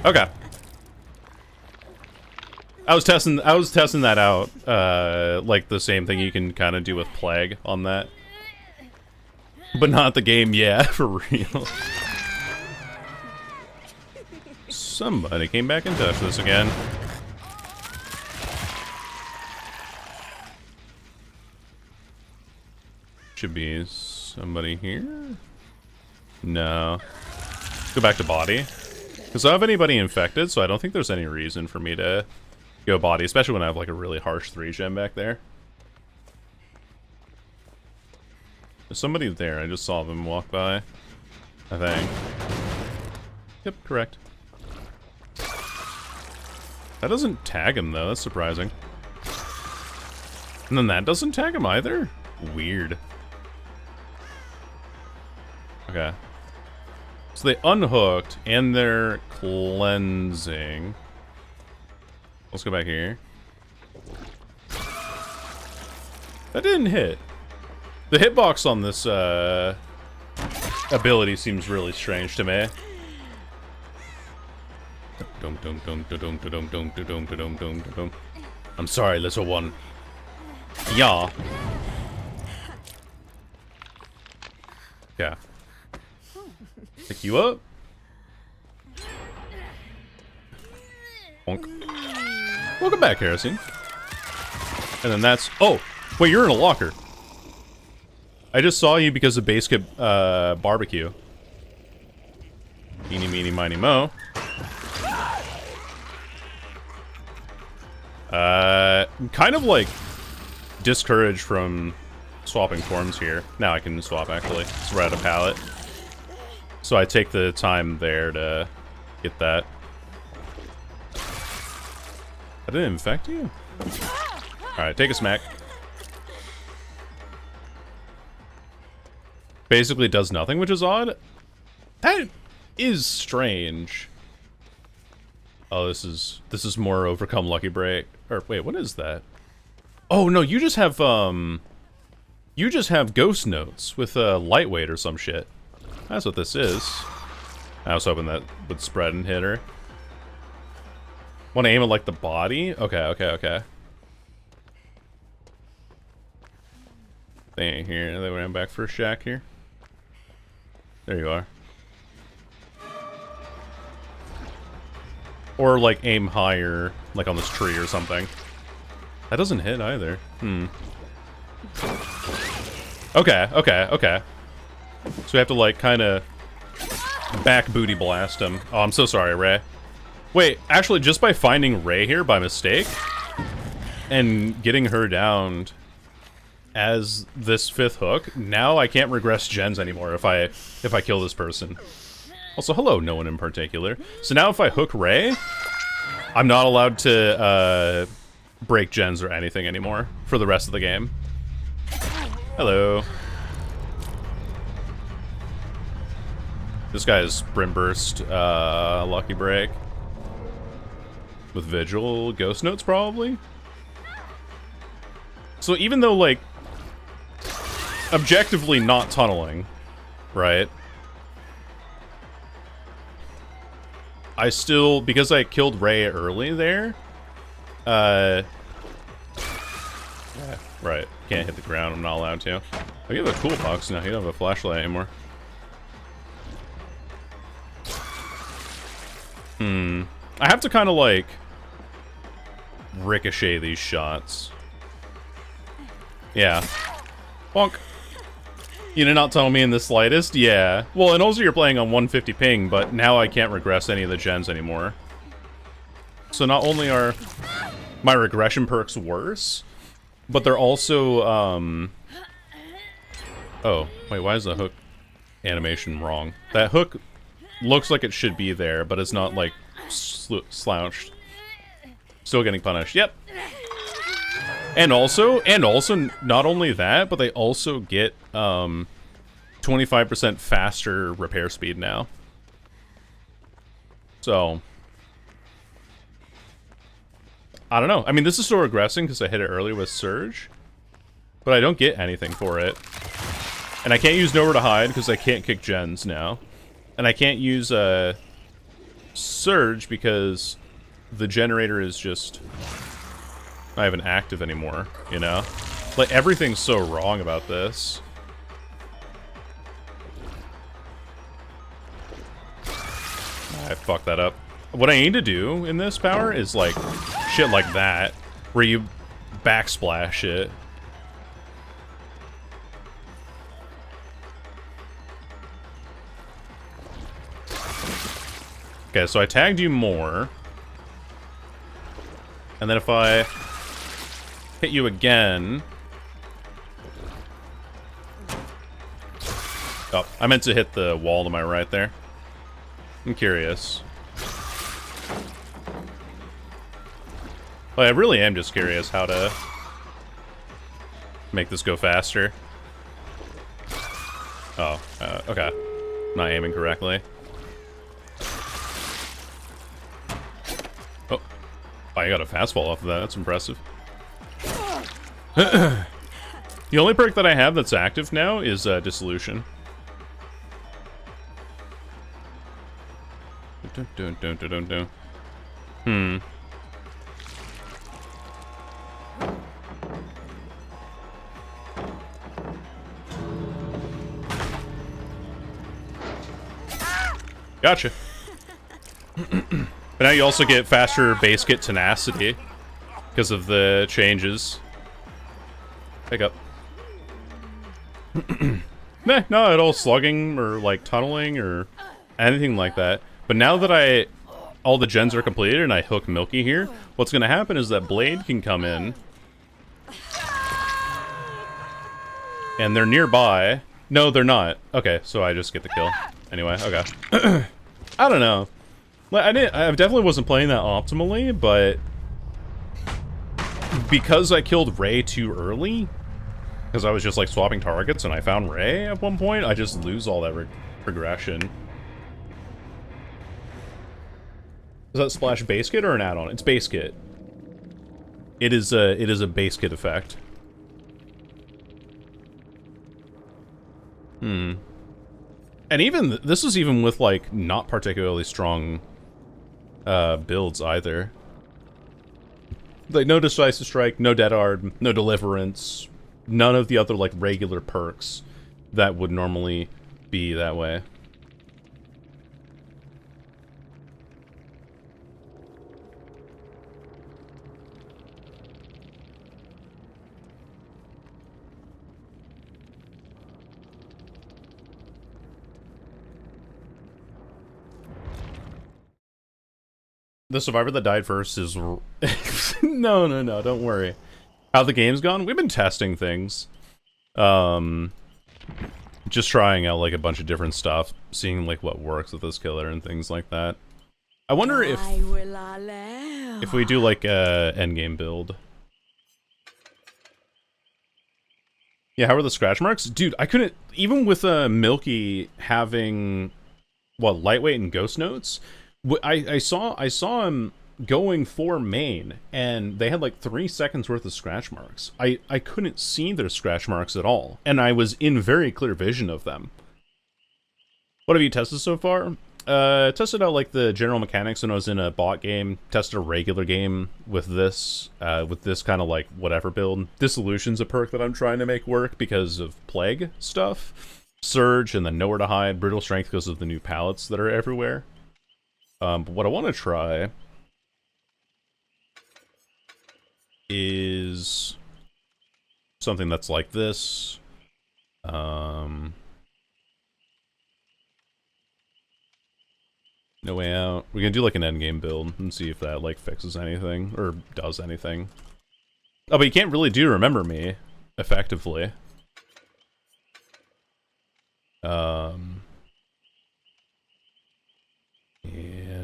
Okay. I was testing that out. Like the same thing you can kind of do with Plague on that. But not the game, yeah, for real. Somebody came back in touch with us again. Should be somebody here? No. Go back to body. Because I don't have anybody infected, so I don't think there's any reason for me to go body, especially when I have like a really harsh 3-gem back there. There's somebody there, I just saw them walk by. I think. Yep, correct. That doesn't tag him though, that's surprising. And then that doesn't tag him either? Weird. Okay. So they unhooked, and they're cleansing. Let's go back here. That didn't hit. The hitbox on this ability seems really strange to me. I'm sorry, little one. Yeah. Yeah. Pick you up. Bonk. Welcome back, Kerosene. And then that's... Oh! Wait, you're in a locker. I just saw you because of base barbecue. Eeny, meeny, miny, mo. Kind of like discouraged from swapping forms here. Now I can swap, actually. It's right out of palette. So I take the time there to get that. I didn't infect you? Alright, take a smack. Basically does nothing, which is odd. That is strange. Oh, this is more overcome lucky break. Or wait, what is that? Oh no, you just have ghost notes with lightweight or some shit. That's what this is. I was hoping that would spread and hit her. Want to aim at like the body? Okay, okay, okay. They ain't here. They ran back for a shack here. There you are. Or like aim higher, like on this tree or something. That doesn't hit either. Okay, okay, okay. So we have to like kind of back booty blast him. Oh, I'm so sorry, Ray. Wait, actually, just by finding Ray here by mistake and getting her downed as this 5th hook, now I can't regress gens anymore if I kill this person. Also, hello, no one in particular. So now if I hook Ray, I'm not allowed to break gens or anything anymore for the rest of the game. Hello. This guy is Sprint Burst, Lucky Break. With Vigil, Ghost Notes probably? So even though, like, objectively not tunneling, right? I still, because I killed Ray early there, yeah, right. Can't hit the ground, I'm not allowed to. Oh, you have a toolbox now, you don't have a flashlight anymore. I have to kind of, like, ricochet these shots. Yeah. Bonk. You did not tell me in the slightest? Yeah. Well, and also you're playing on 150 ping, but now I can't regress any of the gens anymore. So not only are my regression perks worse, but they're also, Oh, wait, why is the hook animation wrong? That hook looks like it should be there, but it's not, like, slouched. Still getting punished. Yep. And also, not only that, but they also get, 25% faster repair speed now. So, I don't know. I mean, this is still regressing because I hit it earlier with Surge, but I don't get anything for it. And I can't use Nowhere to Hide because I can't kick gens now. And I can't use, Surge because the generator is just not even active anymore, you know? Like, everything's so wrong about this. I fucked that up. What I need to do in this power is, like, shit like that, where you backsplash it. Okay, so I tagged you more. And then if I hit you again... Oh, I meant to hit the wall to my right there. I'm curious. Well, I really am just curious how to make this go faster. Oh, okay. Not aiming correctly. Oh, I got a fastball off of that. That's impressive. The only perk that I have that's active now is Dissolution. Hmm. Gotcha. But now you also get faster base kit tenacity because of the changes. Pick up. Nah, not at all slugging or like tunneling or anything like that. But now that all the gens are completed and I hook Milky here, what's going to happen is that Blade can come in. And they're nearby. No, they're not. Okay, so I just get the kill. Anyway, okay. I don't know. I definitely wasn't playing that optimally, but because I killed Ray too early, because I was just like swapping targets and I found Ray at one point, I just lose all that progression. Is that Splash base kit or an add-on? It's base kit. It is a base kit effect. Hmm. And even this is even with like not particularly strong builds either. Like no Decisive Strike, no Dead Hard, no Deliverance, none of the other like regular perks that would normally be that way. The survivor that died first is... no, don't worry. How the game's gone? We've been testing things. Just trying out, like, a bunch of different stuff. Seeing, like, what works with this killer and things like that. I wonder if we do, like, a endgame build. Yeah, how are the scratch marks? Dude, I couldn't... Even with Milky having, what, lightweight and ghost notes... I saw him going for main, and they had like 3 seconds worth of scratch marks. I couldn't see their scratch marks at all, and I was in very clear vision of them. What have you tested so far? Tested out like the general mechanics when I was in a bot game. Tested a regular game with this kind of like whatever build. Dissolution's a perk that I'm trying to make work because of Plague stuff. Surge and then Nowhere to Hide. Brutal Strength because of the new palettes that are everywhere. But what I want to try is something that's like this. No way out. We're gonna do like an endgame build and see if that like fixes anything or does anything. Oh, but you can't really do Remember Me effectively. And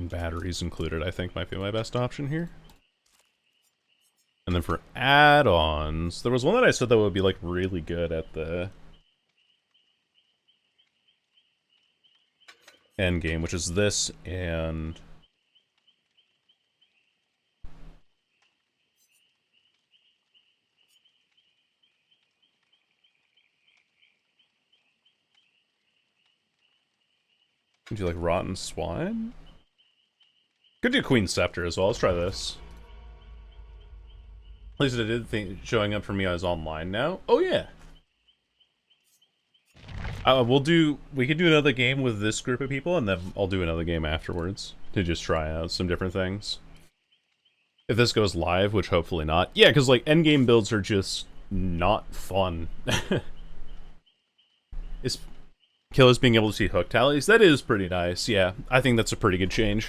batteries included, I think, might be my best option here. And then for add-ons, there was one that I said that would be like really good at the end game, which is this and do you like Rotten Swine? Could do Queen's Scepter as well. Let's try this. At least it did think showing up for me as online now. Oh yeah. We could do another game with this group of people, and then I'll do another game afterwards to just try out some different things. If this goes live, which hopefully not. Yeah, because like endgame builds are just not fun. Is Killers being able to see hook tallies? That is pretty nice, yeah. I think that's a pretty good change.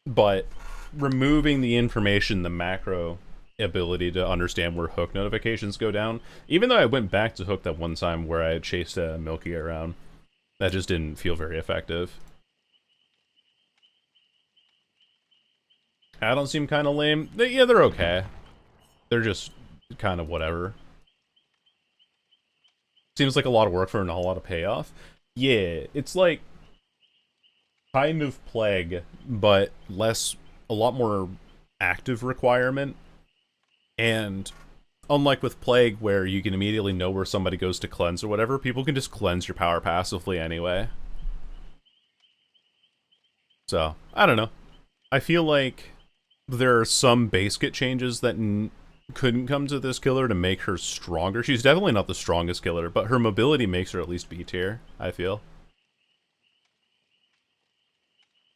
But removing the information, the macro ability to understand where hook notifications go down, even though I went back to hook that one time where I chased a Milky around, that just didn't feel very effective. Add-ons seem kind of lame. Yeah, they're okay. They're just kind of whatever. Seems like a lot of work for not a lot of payoff. Yeah, it's like kind of Plague, but a lot more active requirement. And unlike with Plague, where you can immediately know where somebody goes to cleanse or whatever, people can just cleanse your power passively anyway. So, I don't know. I feel like there are some base kit changes that couldn't come to this killer to make her stronger. She's definitely not the strongest killer, but her mobility makes her at least B tier, I feel.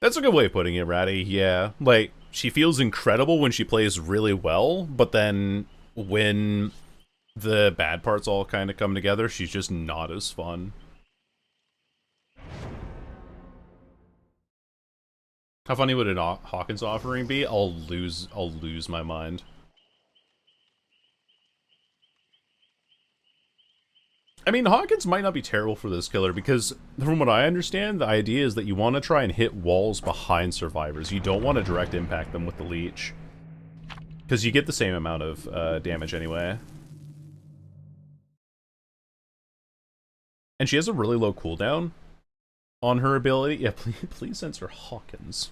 That's a good way of putting it, Ratty, yeah. Like, she feels incredible when she plays really well, but then when the bad parts all kind of come together, she's just not as fun. How funny would an Hawkins offering be? I'll lose my mind. I mean, Hawkins might not be terrible for this killer, because from what I understand, the idea is that you want to try and hit walls behind survivors. You don't want to direct impact them with the leech, because you get the same amount of damage anyway. And she has a really low cooldown on her ability. Yeah, please censor Hawkins.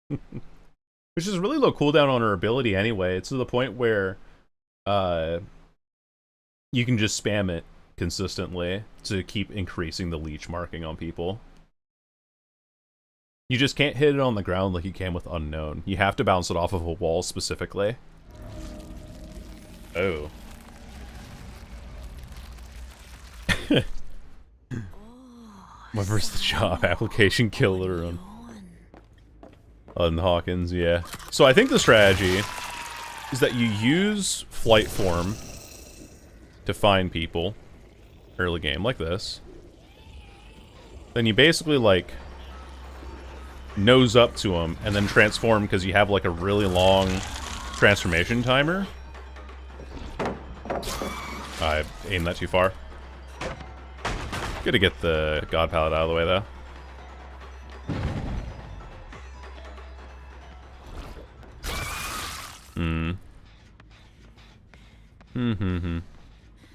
Which is really low cooldown on her ability anyway. It's to the point where you can just spam it consistently to keep increasing the leech marking on people. You just can't hit it on the ground like you can with Unknown. You have to bounce it off of a wall specifically. Oh. Whatever's the job application killer on Hawkins, yeah. So I think the strategy is that you use flight form to find people early game, like this. Then you basically, like, nose up to them, and then transform because you have, like, a really long transformation timer. I aimed that too far. Good to get the God Pallet out of the way, though.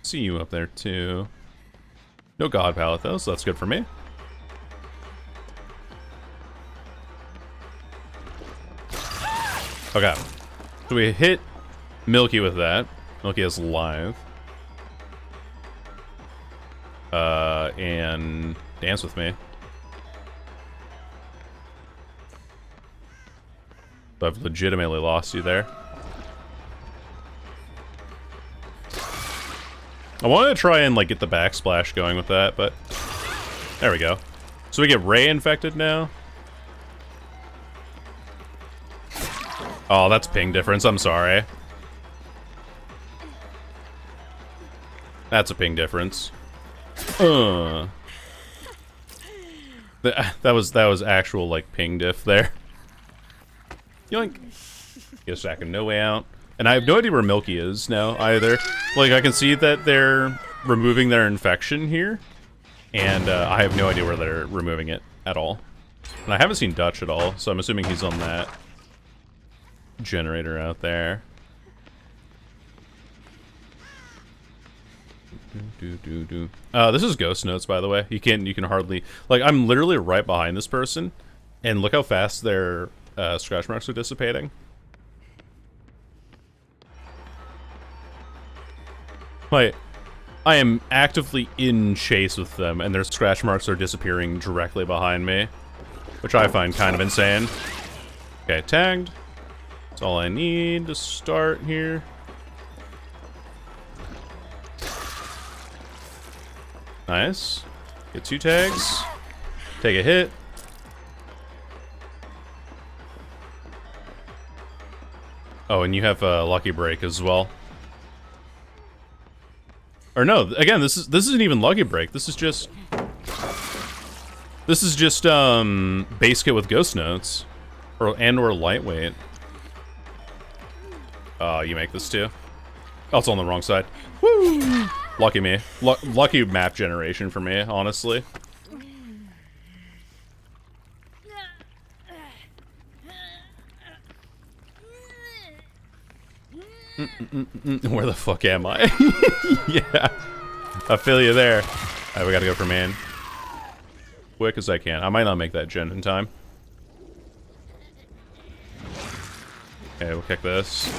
See you up there, too. No God Pallet, though, so that's good for me. Okay. So we hit Milky with that. Milky is live. And dance with me. I've legitimately lost you there. I wanted to try and, like, get the backsplash going with that, but... There we go. So we get Ray infected now? Oh, that's ping difference. I'm sorry. That's a ping difference. That was actual like ping diff there. Yoink. Get a second, no way out. And I have no idea where Milky is now either. Like I can see that they're removing their infection here, and I have no idea where they're removing it at all. And I haven't seen Dutch at all, so I'm assuming he's on that generator out there. This is Ghost Notes, by the way. You can hardly, like, I'm literally right behind this person, and look how fast their scratch marks are dissipating. Like, I am actively in chase with them, and their scratch marks are disappearing directly behind me, which I find kind of insane. Okay, tagged. That's all I need to start here. Nice. Get 2 tags. Take a hit. Oh, and you have a lucky break as well. Or no, again, this isn't even lucky break. This is just base kit with ghost notes, or lightweight. You make this too. Oh, it's on the wrong side. Woo! Lucky me. Lucky map generation for me, honestly. Where the fuck am I? Yeah, I feel you there. Alright, we gotta go for man. Quick as I can. I might not make that gen in time. Okay, we'll kick this.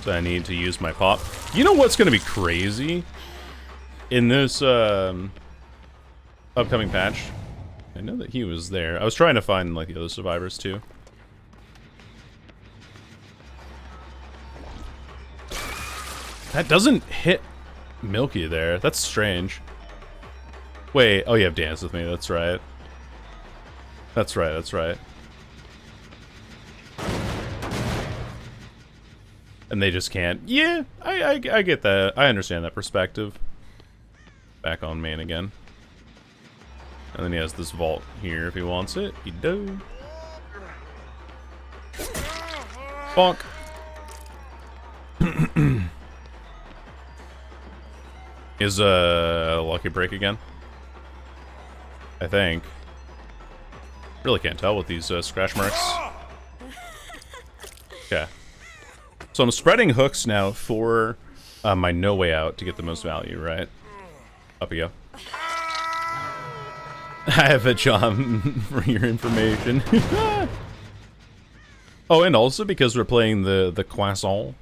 So I need to use my pop. You know what's gonna be crazy? In this upcoming patch. I know that he was there. I was trying to find like the other survivors too. That doesn't hit Milky there. That's strange. Wait, oh you have Dance with me, that's right. That's right, that's right. And they just can't. Yeah, I get that. I understand that perspective. Back on main again. And then he has this vault here if he wants it. He does. Bonk. Is a lucky break again? I think. Really can't tell with these scratch marks. Okay. So I'm spreading hooks now for my no way out to get the most value, right? Up we go. I have a job for your information. Oh, and also because we're playing the croissant,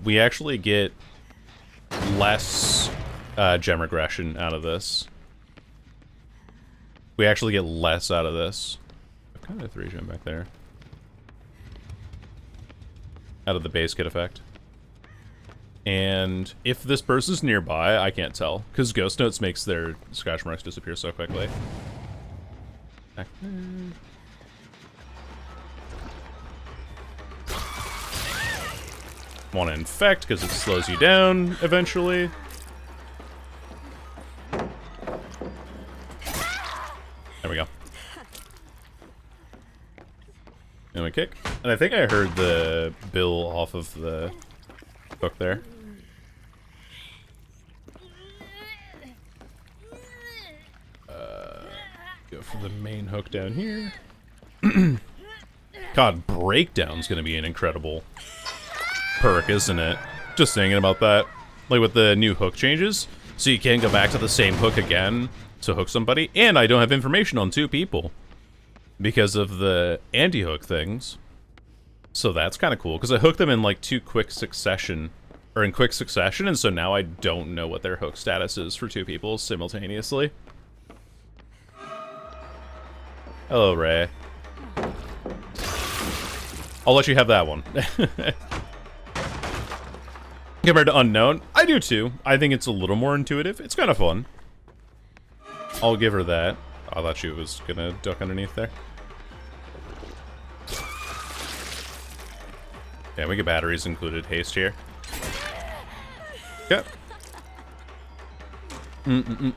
we actually get less gem regression out of this. We actually get less out of this. I've kind of 3 gem back there. Out of the base kit effect. And if this person's nearby, I can't tell. Because Ghost Notes makes their scratch marks disappear so quickly. Back there. Want to infect because it slows you down eventually. There we go. And we kick. And I think I heard the bill off of the hook there. Go for the main hook down here. God, Breakdown's gonna be an incredible perk, isn't it? Just thinking about that. Like with the new hook changes, so you can't go back to the same hook again to hook somebody, and I don't have information on 2 people because of the anti-hook things. So that's kind of cool, because I hooked them in like in quick succession, and so now I don't know what their hook status is for 2 people simultaneously. Hello, Ray. I'll let you have that one. Compared to Unknown, I do too. I think it's a little more intuitive. It's kind of fun. I'll give her that. I thought she was gonna duck underneath there. Yeah, we get batteries included. Haste here. Yep. And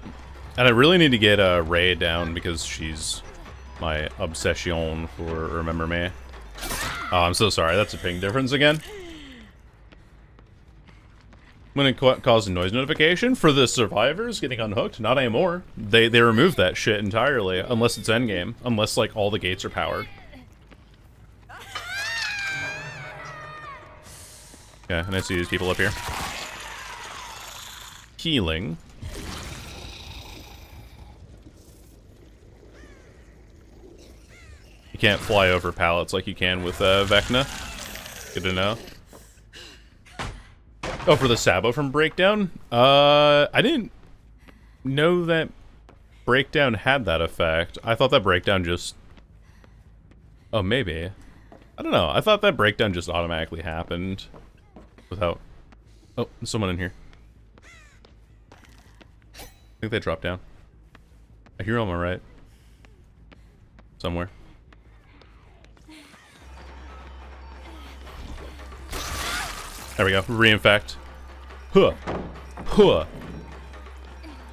I really need to get Ray down because she's my obsession for Remember Me. Oh, I'm so sorry. That's a ping difference again. When it caused a noise notification for the survivors getting unhooked, not anymore. They removed that shit entirely, unless it's endgame, unless like all the gates are powered. Okay, and I see these people up here. Healing. You can't fly over pallets like you can with Vecna. Good to know. Oh, for the Sabo from Breakdown? I didn't know that Breakdown had that effect. I thought that Breakdown just... Oh, maybe. I don't know. I thought that Breakdown just automatically happened without... Oh, there's someone in here. I think they dropped down. I hear on my right. Somewhere. There we go. Reinfect. Huh. Huh.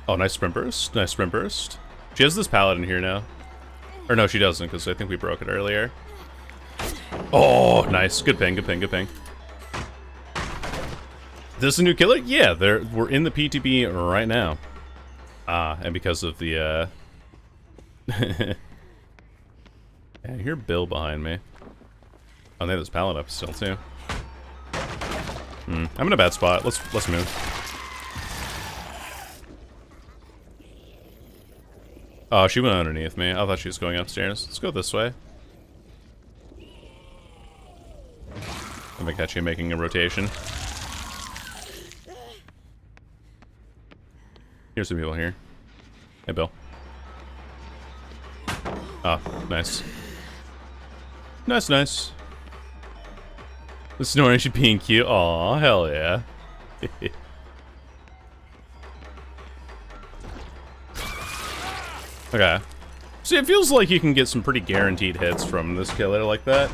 Oh, nice sprint burst. Nice sprint burst. She has this pallet in here now. Or no, she doesn't, because I think we broke it earlier. Oh, nice. Good ping, good ping, good ping. This a new killer? Yeah, we're in the PTB right now. Ah, and because of the, yeah, I hear Bill behind me. Oh, they have this pallet up still, too. I'm in a bad spot. Let's move. Oh, she went underneath me. I thought she was going upstairs. Let's go this way. Let me catch you making a rotation. Here's some people here. Hey, Bill. Oh, nice. Nice, nice. The snoring should be cute. Aw, hell yeah. Okay. See, it feels like you can get some pretty guaranteed hits from this killer like that.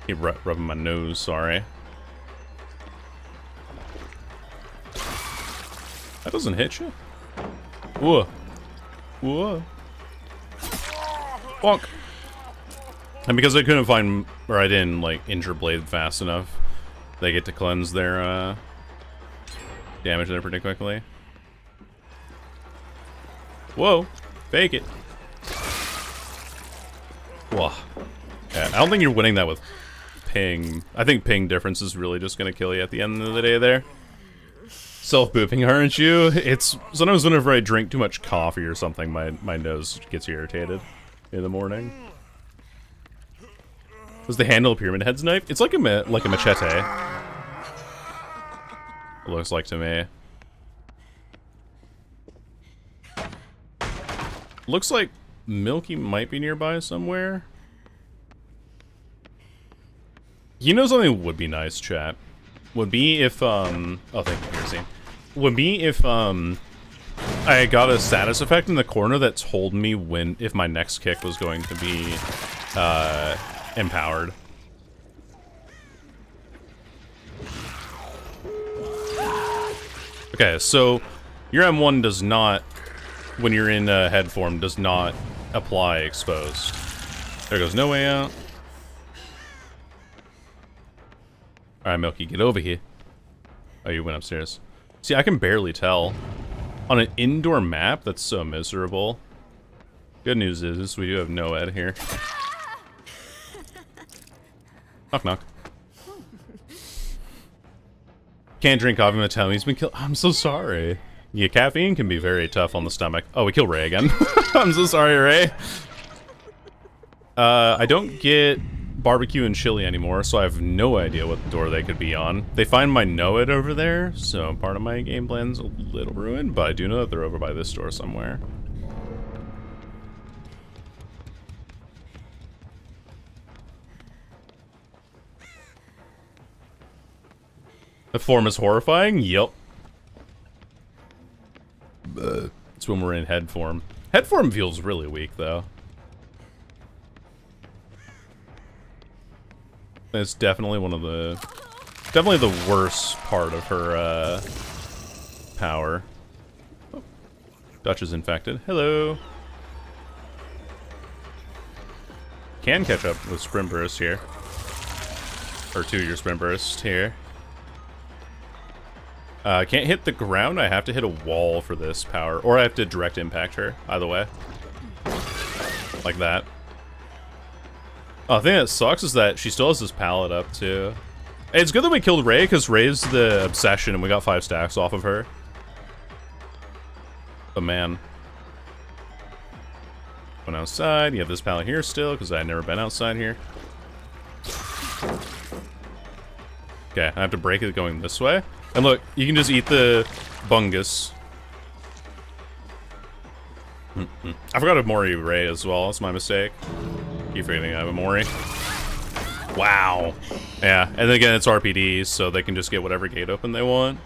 Keep rubbing my nose, sorry. That doesn't hit you? Whoa. Whoa. Bonk. And because I couldn't find, or I didn't, like, injure Blade fast enough, they get to cleanse their, damage there pretty quickly. Whoa. Fake it. Whoa. Yeah, I don't think you're winning that with ping. I think ping difference is really just gonna kill you at the end of the day there. Self-booping, aren't you? It's, sometimes whenever I drink too much coffee or something, my nose gets irritated in the morning. Does the handle a Pyramid Head's knife? It's like a machete. It looks like to me. Looks like Milky might be nearby somewhere. You know something would be nice, chat? Would be if, oh, thank you, Piercy. Would be if, I got a status effect in the corner that told me if my next kick was going to be, empowered. Okay, so your M1 does not, when you're in head form, does not apply exposed. There goes no way out. Alright, Milky, get over here. Oh, you went upstairs. See, I can barely tell. On an indoor map, that's so miserable. Good news is, we do have Noed here. Knock, knock. Can't drink coffee, my tummy's been killed. I'm so sorry. Yeah, caffeine can be very tough on the stomach. Oh, we kill Ray again. I'm so sorry, Ray. I don't get barbecue and chili anymore, so I have no idea what door they could be on. They find my Noed over there, so part of my game plan's a little ruined, but I do know that they're over by this door somewhere. The form is horrifying? Yep. It's when we're in head form. Head form feels really weak, though. It's definitely one of the... Definitely the worst part of her, power. Oh, Dutch is infected. Hello. Can catch up with Sprint Burst here. Or 2-year Sprint Burst here. Can't hit the ground. I have to hit a wall for this power. Or I have to direct impact her. Either way. Like that. Oh, the thing that sucks is that she still has this pallet up, too. It's good that we killed Ray, because Ray's the obsession, and we got 5 stacks off of her. But man. Went outside. You have this pallet here still, because I had never been outside here. Okay, I have to break it going this way. And look, you can just eat the bungus. I forgot a Mori Ray as well. That's my mistake. Keep forgetting I have a Mori. Wow. Yeah, and then again, it's RPD, so they can just get whatever gate open they want.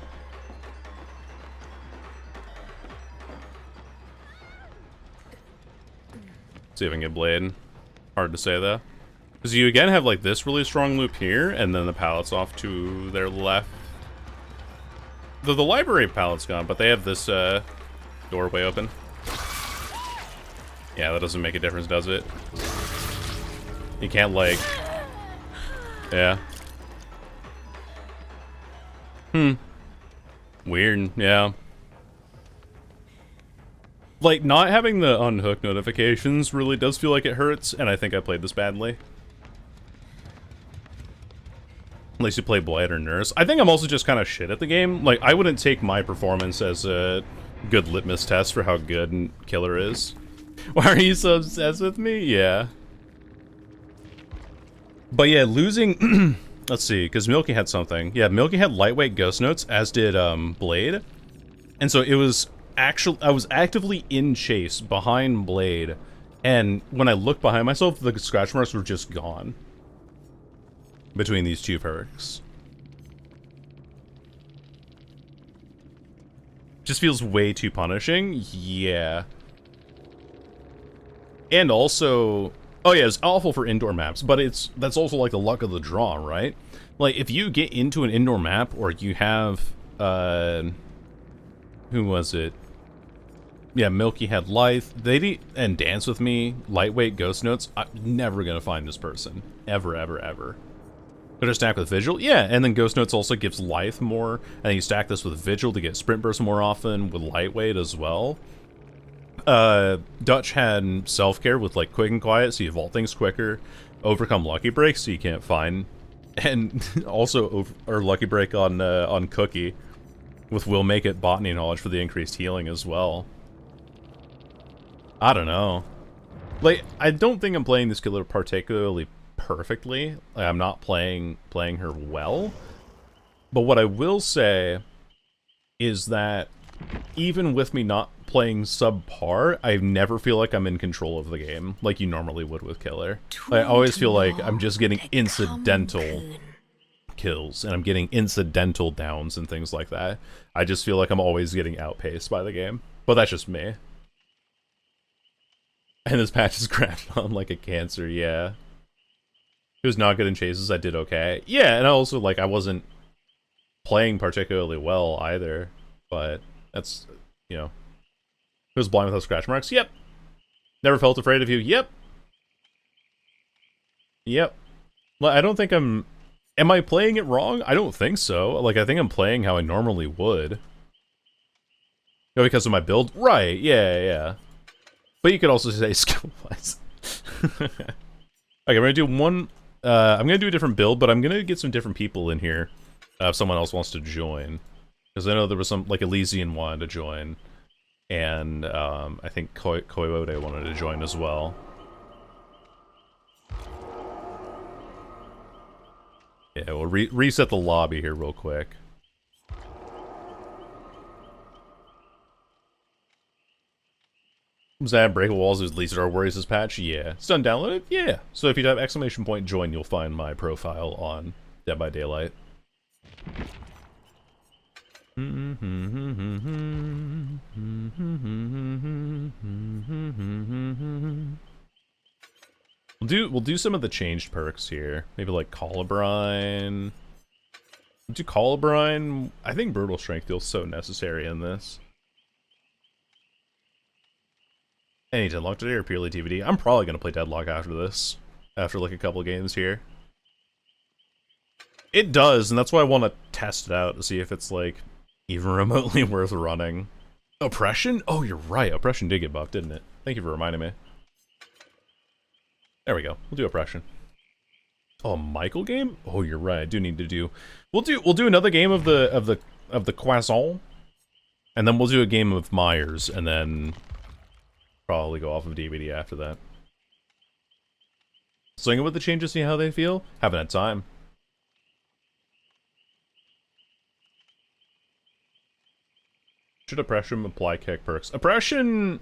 See if I can get Blade. Hard to say, though. Because you again have like this really strong loop here, and then the pallet's off to their left. The library pallet's gone, but they have this doorway open. Yeah, that doesn't make a difference, does it? You can't, like... Yeah. Weird, yeah. Like, not having the unhook notifications really does feel like it hurts, and I think I played this badly. Unless you play Blight or Nurse. I think I'm also just kind of shit at the game. Like, I wouldn't take my performance as a good litmus test for how good Killer is. Why are you so obsessed with me? Yeah. But yeah, losing... Let's see, because Milky had something. Yeah, Milky had lightweight ghost notes, as did Blade. And so it was actually... I was actively in chase behind Blade. And when I looked behind myself, the scratch marks were just gone. Between these two perks. Just feels way too punishing. Yeah. And also... Oh yeah, it's awful for indoor maps, but that's also like the luck of the draw, right? Like, if you get into an indoor map, or you have, who was it? Yeah, Milky had Lithe, and Dance With Me, lightweight ghost notes. I'm never gonna find this person. Ever, ever, ever. Could I stack with Vigil? Yeah, and then Ghost Notes also gives Lithe more, and you stack this with Vigil to get Sprint Burst more often, with Lightweight as well. Dutch had Self-Care with, like, Quick and Quiet, so you vault things quicker. Overcome Lucky Break, so you can't find. And also, Lucky Break on Cookie, with Will Make It Botany Knowledge for the increased healing as well. I don't know. Like, I don't think I'm playing this killer particularly perfectly. Like, I'm not playing her well. But what I will say is that even with me not playing subpar, I never feel like I'm in control of the game like you normally would with Killer. I always feel like I'm just getting incidental kills, and I'm getting incidental downs and things like that. I just feel like I'm always getting outpaced by the game. But that's just me. And this patch is crashed on like a cancer, yeah. It was not good in chases, I did okay. Yeah, and also, like, I wasn't playing particularly well either, but that's, you know. It was blind without scratch marks, yep. Never felt afraid of you, yep. Yep. Well, I don't think am I playing it wrong? I don't think so. Like, I think I'm playing how I normally would. Oh, because of my build? Right, yeah. But you could also say skill-wise. Okay, we're gonna do one... I'm gonna do a different build, but I'm gonna get some different people in here. If someone else wants to join. Because I know there was some, like, Elysian wanted to join. And, I think Koiwode wanted to join as well. Yeah, we'll reset the lobby here real quick. Was that Breakable Walls is least our worries this patch? Yeah. It's done downloaded? Yeah. So if you type !join, you'll find my profile on Dead by Daylight. We'll do some of the changed perks here. Maybe like Colubrine. Do Colubrine? I think Brutal Strength feels so necessary in this. Any Deadlock today or purely DVD? I'm probably going to play Deadlock after this. After like a couple games here. It does, and that's why I want to test it out to see if it's like even remotely worth running. Oppression? Oh, you're right. Oppression did get buffed, didn't it? Thank you for reminding me. There we go. We'll do Oppression. Oh, a Michael game? Oh, you're right. I do need to do. We'll do another game of the Croissant, and then we'll do a game of Myers, and then probably go off of DVD after that. Swing it with the changes, see how they feel. Haven't had time. Should Oppression apply kick perks? Oppression,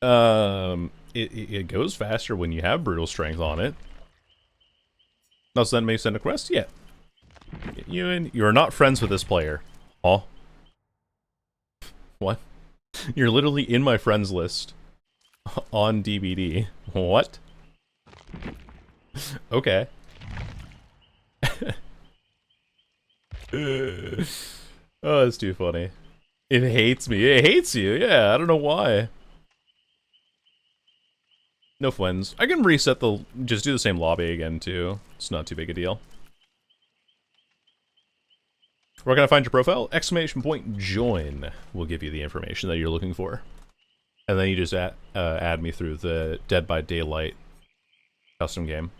it goes faster when you have Brutal Strength on it. Does that make sense a quest? Yeah. You are not friends with this player. Oh. What? You're literally in my friends list. On DVD. What? Okay. Oh, that's too funny. It hates me. It hates you. Yeah, I don't know why. No friends. I can reset the... Just do the same lobby again, too. It's not too big a deal. Where can I find your profile? Exclamation point join will give you the information that you're looking for. And then you just add me through the Dead by Daylight custom game.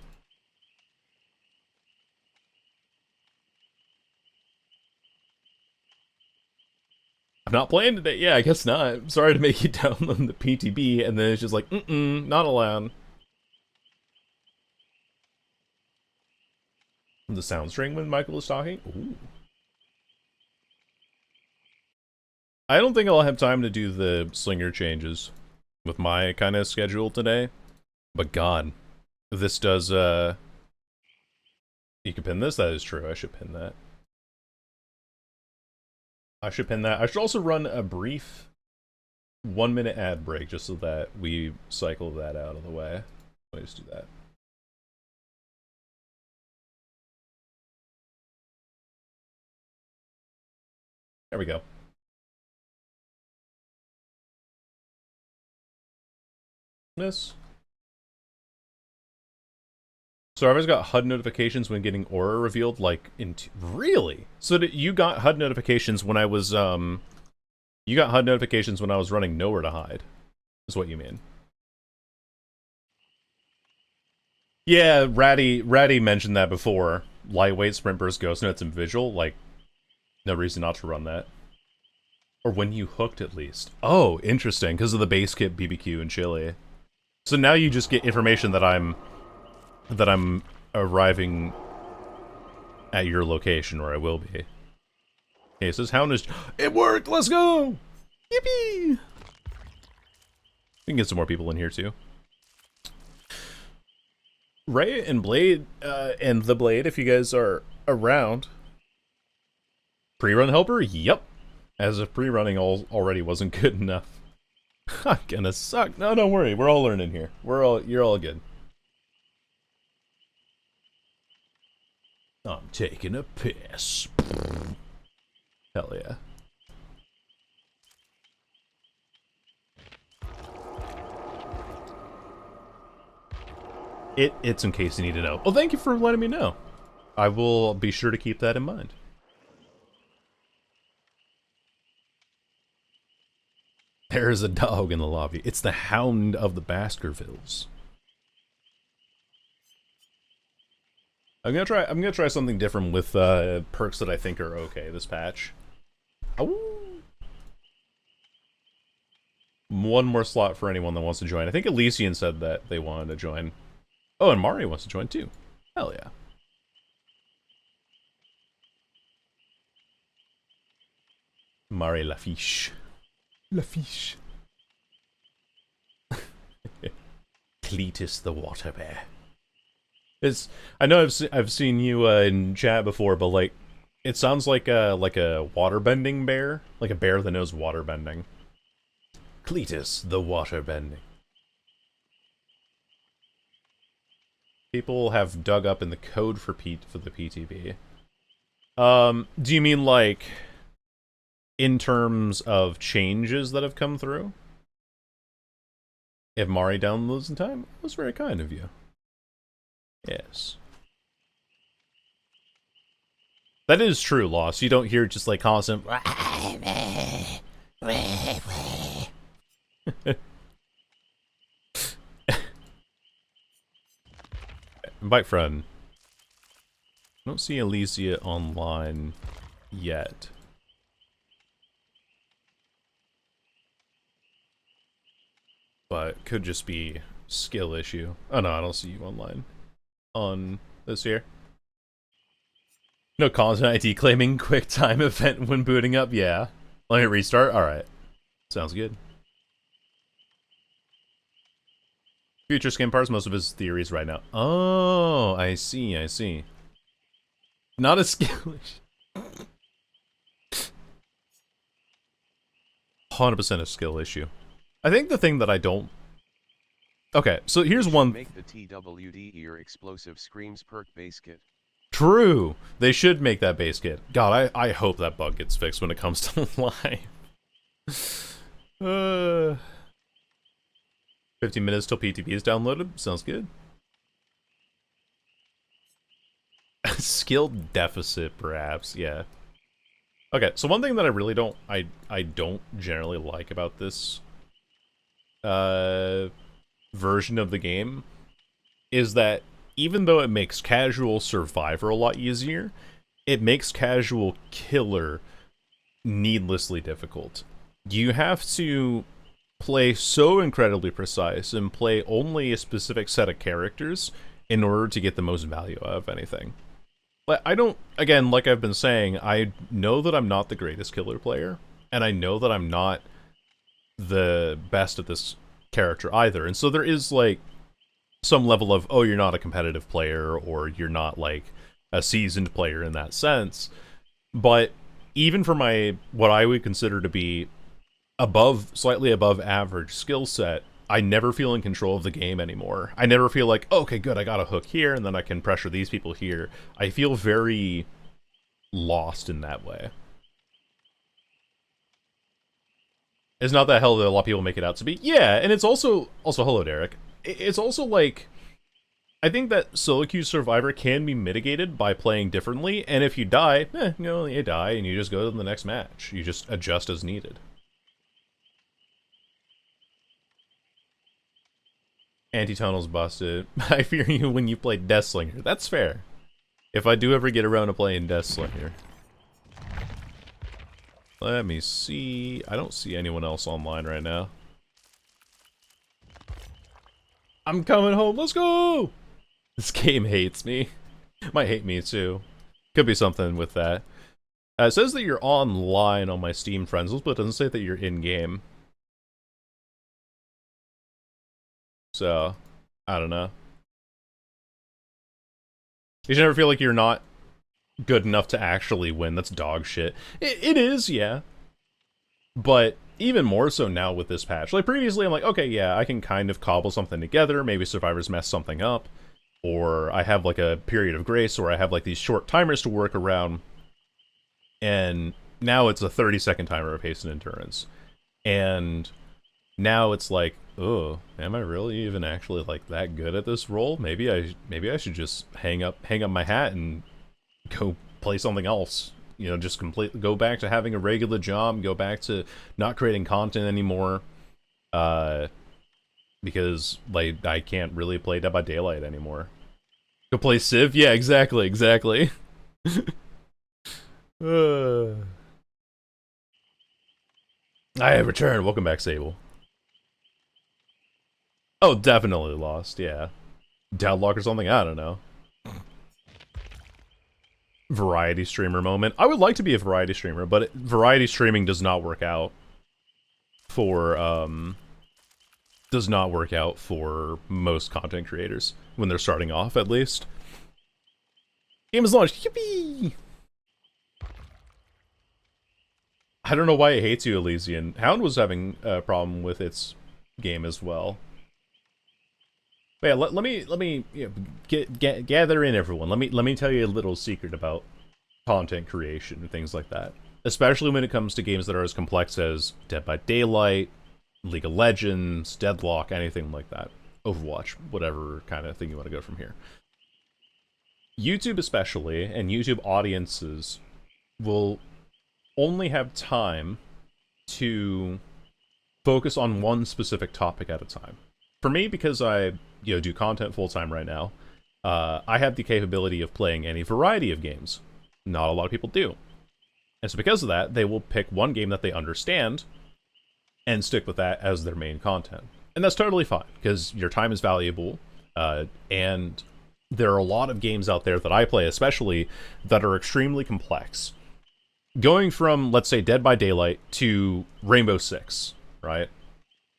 I'm not playing today. Yeah, I guess not. I'm sorry to make you download the PTB, and then it's just like, not allowed. The sound string when Michael is talking? Ooh. I don't think I'll have time to do the slinger changes with my kind of schedule today. But God, this does, you can pin this? That is true. I should pin that. I should pin that. I should also run a brief 1-minute ad break just so that we cycle that out of the way. Let me just do that. There we go. This. So I've always got HUD notifications when getting aura revealed, like, really? So you got HUD notifications when I was, you got HUD notifications when I was running Nowhere to Hide, is what you mean. Yeah, Ratty mentioned that before. Lightweight, Sprint Burst, Ghost Notes, and Visual, like, no reason not to run that. Or when you hooked, at least. Oh, interesting, because of the base kit, BBQ, and Chili. So now you just get information that I'm arriving at your location, or I will be. Okay, it says Hound is... It worked! Let's go! Yippee! We can get some more people in here, too. Ray and Blade, and The Blade, if you guys are around. Pre-run helper? Yep. As if pre-running already wasn't good enough. I'm gonna suck. No, don't worry. We're all learning here. You're all good. I'm taking a piss. Hell yeah. It's in case you need to know. Well, thank you for letting me know. I will be sure to keep that in mind. There's a dog in the lobby. It's the Hound of the Baskervilles. I'm gonna try something different with perks that I think are okay this patch. Oh. One more slot for anyone that wants to join. I think Elysian said that they wanted to join. Oh, and Mario wants to join too. Hell yeah. Mario Lafiche. Lafiche. Cletus the water bear. I know I've seen you in chat before, but like it sounds like a water bending bear, like a bear that knows water bending. Cletus the water bending. People have dug up in the code for the PTB. Do you mean like in terms of changes that have come through? If Mari downloads in time, that was very kind of you. Yes. That is true, Lost. You don't hear just like constant. Invite friend. I don't see Elysia online yet. But could just be skill issue. Oh no, I don't see you online on this here. No content ID claiming quick time event when booting up. Yeah. Let me restart. All right. Sounds good. Future skin parts, most of his theories right now. Oh, I see, I see. Not a skill issue. 100% a skill issue. I think the thing that I don't... Okay, so here's one... Make the TWD your explosive screams perk base kit. True! They should make that base kit. God, I hope that bug gets fixed when it comes to live. 15 minutes till PTB is downloaded. Sounds good. Skill deficit, perhaps. Yeah. Okay, so one thing that I really don't... I don't generally like about this... version of the game is that even though it makes casual survivor a lot easier, it makes casual killer needlessly difficult. You have to play so incredibly precise and play only a specific set of characters in order to get the most value out of anything. But I don't, again, like I've been saying, I know that I'm not the greatest killer player, and I know that I'm not the best at this character either, and so there is like some level of, oh, you're not a competitive player, or you're not like a seasoned player in that sense. But even for my, what I would consider to be slightly above average skill set, I never feel in control of the game anymore. I never feel like, oh, okay, good, I got a hook here, and then I can pressure these people here. I feel very lost in that way. It's not that hell that a lot of people make it out to be. Yeah, and it's also hello, Derek. It's also like, I think that solo queue survivor can be mitigated by playing differently, and if you die, you die, and you just go to the next match. You just adjust as needed. Anti-tunnel's busted. I fear you when you play Deathslinger. That's fair. If I do ever get around to playing Deathslinger. Let me see. I don't see anyone else online right now. I'm coming home. Let's go! This game hates me. Might hate me too. Could be something with that. It says that you're online on my Steam friends list, but it doesn't say that you're in-game. So, I don't know. You should never feel like you're not good enough to actually win. That's dog shit. It is, yeah. But even more so now with this patch. Like, previously, I'm like, okay, yeah, I can kind of cobble something together. Maybe survivors mess something up. Or I have, like, a period of grace, or I have, like, these short timers to work around. And now it's a 30-second timer of haste and endurance. And now it's like, oh, am I really even actually, like, that good at this role? Maybe I should just hang up my hat and go play something else. You know, just go back to having a regular job, go back to not creating content anymore. Because, like, I can't really play Dead by Daylight anymore. Go play Civ? Yeah, exactly. I have returned. Welcome back, Sable. Oh, definitely lost, yeah. Deadlock or something? I don't know. Variety streamer moment. I would like to be a variety streamer, but variety streaming does not work out for most content creators when they're starting off, at least. Game is launched. Yippee! I don't know why it hates you, Elysian. Hound was having a problem with its game as well. But yeah, let me gather in everyone. Let me tell you a little secret about content creation and things like that. Especially when it comes to games that are as complex as Dead by Daylight, League of Legends, Deadlock, anything like that. Overwatch, whatever kind of thing you want to go from here. YouTube especially, and YouTube audiences will only have time to focus on one specific topic at a time. For me, because I do content full-time right now, I have the capability of playing any variety of games. Not a lot of people do. And so because of that, they will pick one game that they understand and stick with that as their main content. And that's totally fine, because your time is valuable, and there are a lot of games out there that I play especially that are extremely complex. Going from, let's say, Dead by Daylight to Rainbow Six, right?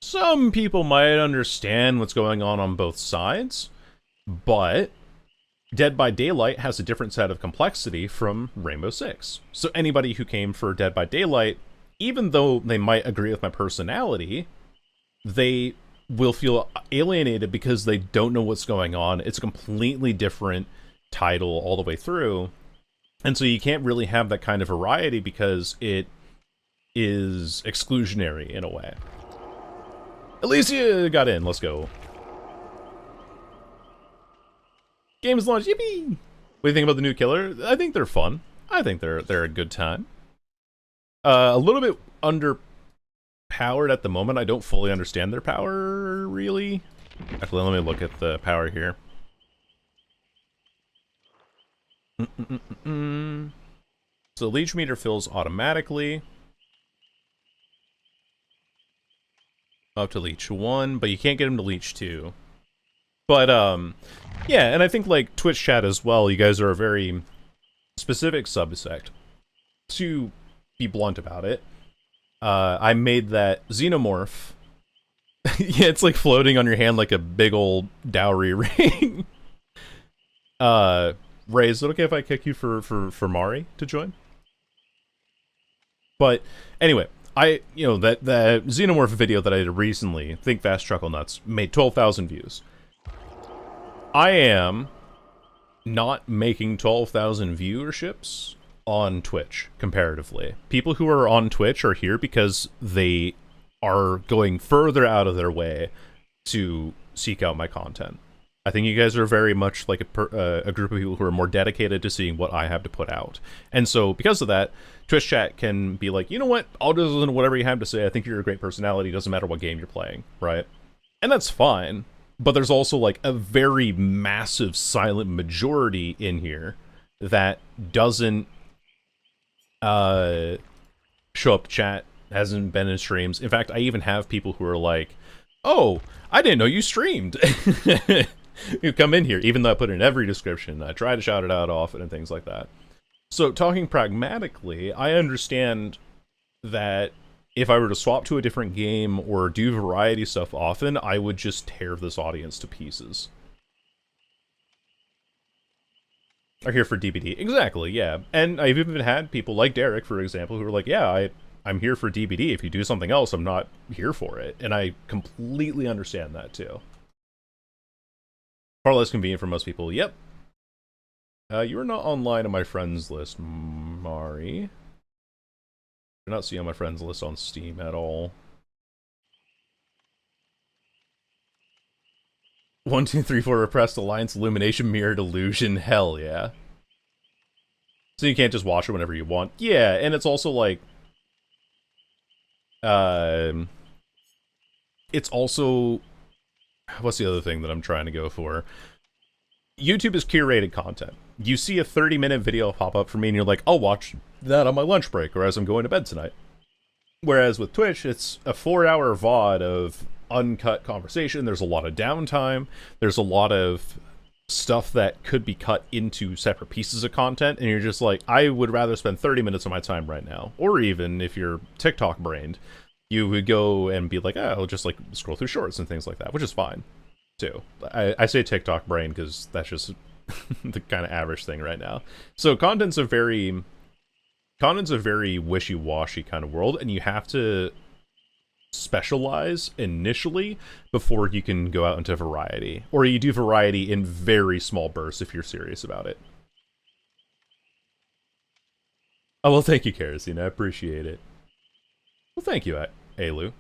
Some people might understand what's going on both sides, but Dead by Daylight has a different set of complexity from Rainbow Six. So anybody who came for Dead by Daylight, even though they might agree with my personality, they will feel alienated because they don't know what's going on. It's a completely different title all the way through. And so you can't really have that kind of variety because it is exclusionary in a way. Alicia got in, let's go. Game's launched, yippee! What do you think about the new killer? I think they're fun. I think they're a good time. A little bit underpowered at the moment. I don't fully understand their power, really. Actually, let me look at the power here. So leech meter fills automatically. Up to leech 1, but you can't get him to leech 2. But, yeah, and I think, like, Twitch chat as well, you guys are a very specific subsect. To be blunt about it, I made that xenomorph. Yeah, it's like floating on your hand like a big old dowry ring. Ray, is it okay if I kick you for Mari to join? But, anyway, that xenomorph video that I did recently, Think Fast, Chuckle Nuts, made 12,000 views. I am not making 12,000 viewerships on Twitch, comparatively. People who are on Twitch are here because they are going further out of their way to seek out my content. I think you guys are very much like a group of people who are more dedicated to seeing what I have to put out. And so, because of that, Twitch chat can be like, you know what, I'll just listen to whatever you have to say. I think you're a great personality. Doesn't matter what game you're playing, right? And that's fine. But there's also, like, a very massive silent majority in here that doesn't show up to chat, hasn't been in streams. In fact, I even have people who are like, oh, I didn't know you streamed. You come in here, even though I put it in every description. I try to shout it out often and things like that. So, talking pragmatically, I understand that if I were to swap to a different game or do variety stuff often, I would just tear this audience to pieces. Are here for DBD. Exactly, yeah. And I've even had people like Derek, for example, who are like, yeah, I'm here for DBD. If you do something else, I'm not here for it. And I completely understand that, too. Far less convenient for most people. Yep. You are not online on my friends list, Mari. You're not seeing on my friends list on Steam at all. 1, 2, 3, 4 repressed alliance illumination mirrored illusion. Hell yeah. So you can't just watch it whenever you want. Yeah, and it's also like it's also, what's the other thing that I'm trying to go for? YouTube is curated content. You see a 30-minute video pop up for me and you're like, I'll watch that on my lunch break or as I'm going to bed tonight. Whereas with Twitch, it's a 4-hour VOD of uncut conversation. There's a lot of downtime. There's a lot of stuff that could be cut into separate pieces of content, and you're just like, I would rather spend 30 minutes of my time right now. Or even if you're TikTok brained, you would go and be like, oh, I'll just like scroll through shorts and things like that, which is fine too. I say TikTok brain because that's just the kind of average thing right now. So content's a very wishy-washy kind of world, and you have to specialize initially before you can go out into variety. Or you do variety in very small bursts if you're serious about it. Oh, well, thank you, Kerosene. I appreciate it. Well, thank you, Alu.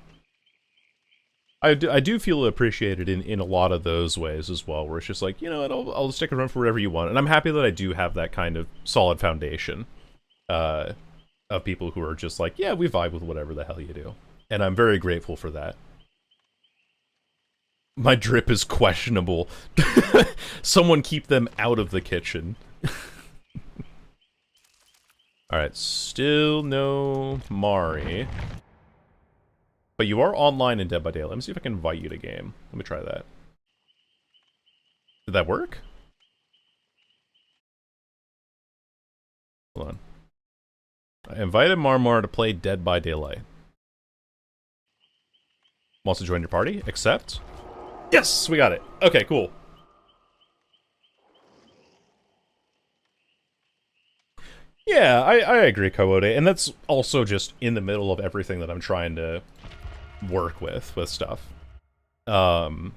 I do feel appreciated in a lot of those ways as well, where it's just like, you know what, I'll stick around for whatever you want. And I'm happy that I do have that kind of solid foundation of people who are just like, yeah, we vibe with whatever the hell you do. And I'm very grateful for that. My drip is questionable. Someone keep them out of the kitchen. Alright, still no Mari. But you are online in Dead by Daylight. Let me see if I can invite you to game. Let me try that. Did that work? Hold on. I invited Marmar to play Dead by Daylight. Wants to join your party? Accept? Yes! We got it. Okay, cool. Yeah, I agree, Coyote. And that's also just in the middle of everything that I'm trying to work with stuff. And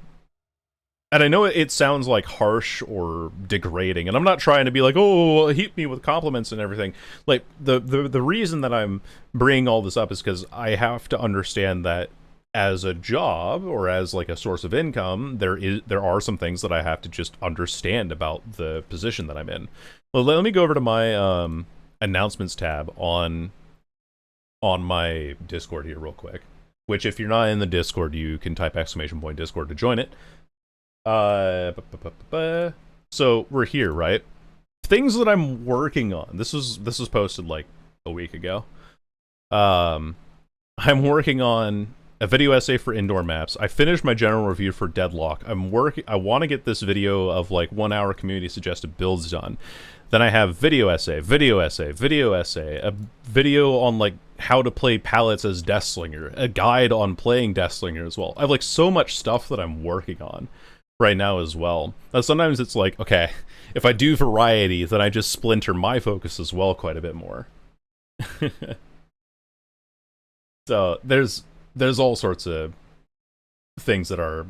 I know it sounds like harsh or degrading, and I'm not trying to be like, oh, heap me with compliments and everything. Like, the reason that I'm bringing all this up is because I have to understand that as a job, or as like a source of income, there are some things that I have to just understand about the position that I'm in. Well, let me go over to my announcements tab on my Discord here real quick. Which, if you're not in the Discord, you can type !Discord to join it. So we're here, right? Things that I'm working on. This was posted like a week ago. I'm working on a video essay for indoor maps. I finished my general review for Deadlock. I want to get this video of like 1 hour community suggested builds done. Then I have video essay, a video on like how to play pallets as Deathslinger, a guide on playing Deathslinger as well. I have like so much stuff that I'm working on right now as well. Now, sometimes it's like, okay, if I do variety, then I just splinter my focus as well quite a bit more. So there's all sorts of things that are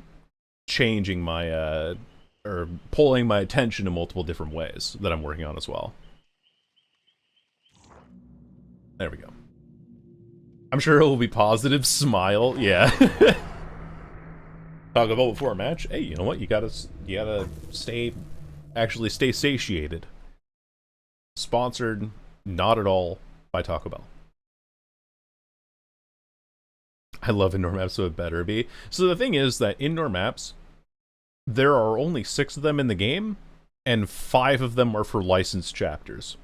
changing my or pulling my attention in multiple different ways that I'm working on as well. There we go. I'm sure it will be positive. Smile. Yeah. Talk about before a match. Hey, you know what? You gotta stay satiated. Sponsored, not at all, by Taco Bell. I love indoor maps, so it better be. So the thing is that indoor maps, there are only 6 of them in the game, and 5 of them are for licensed chapters.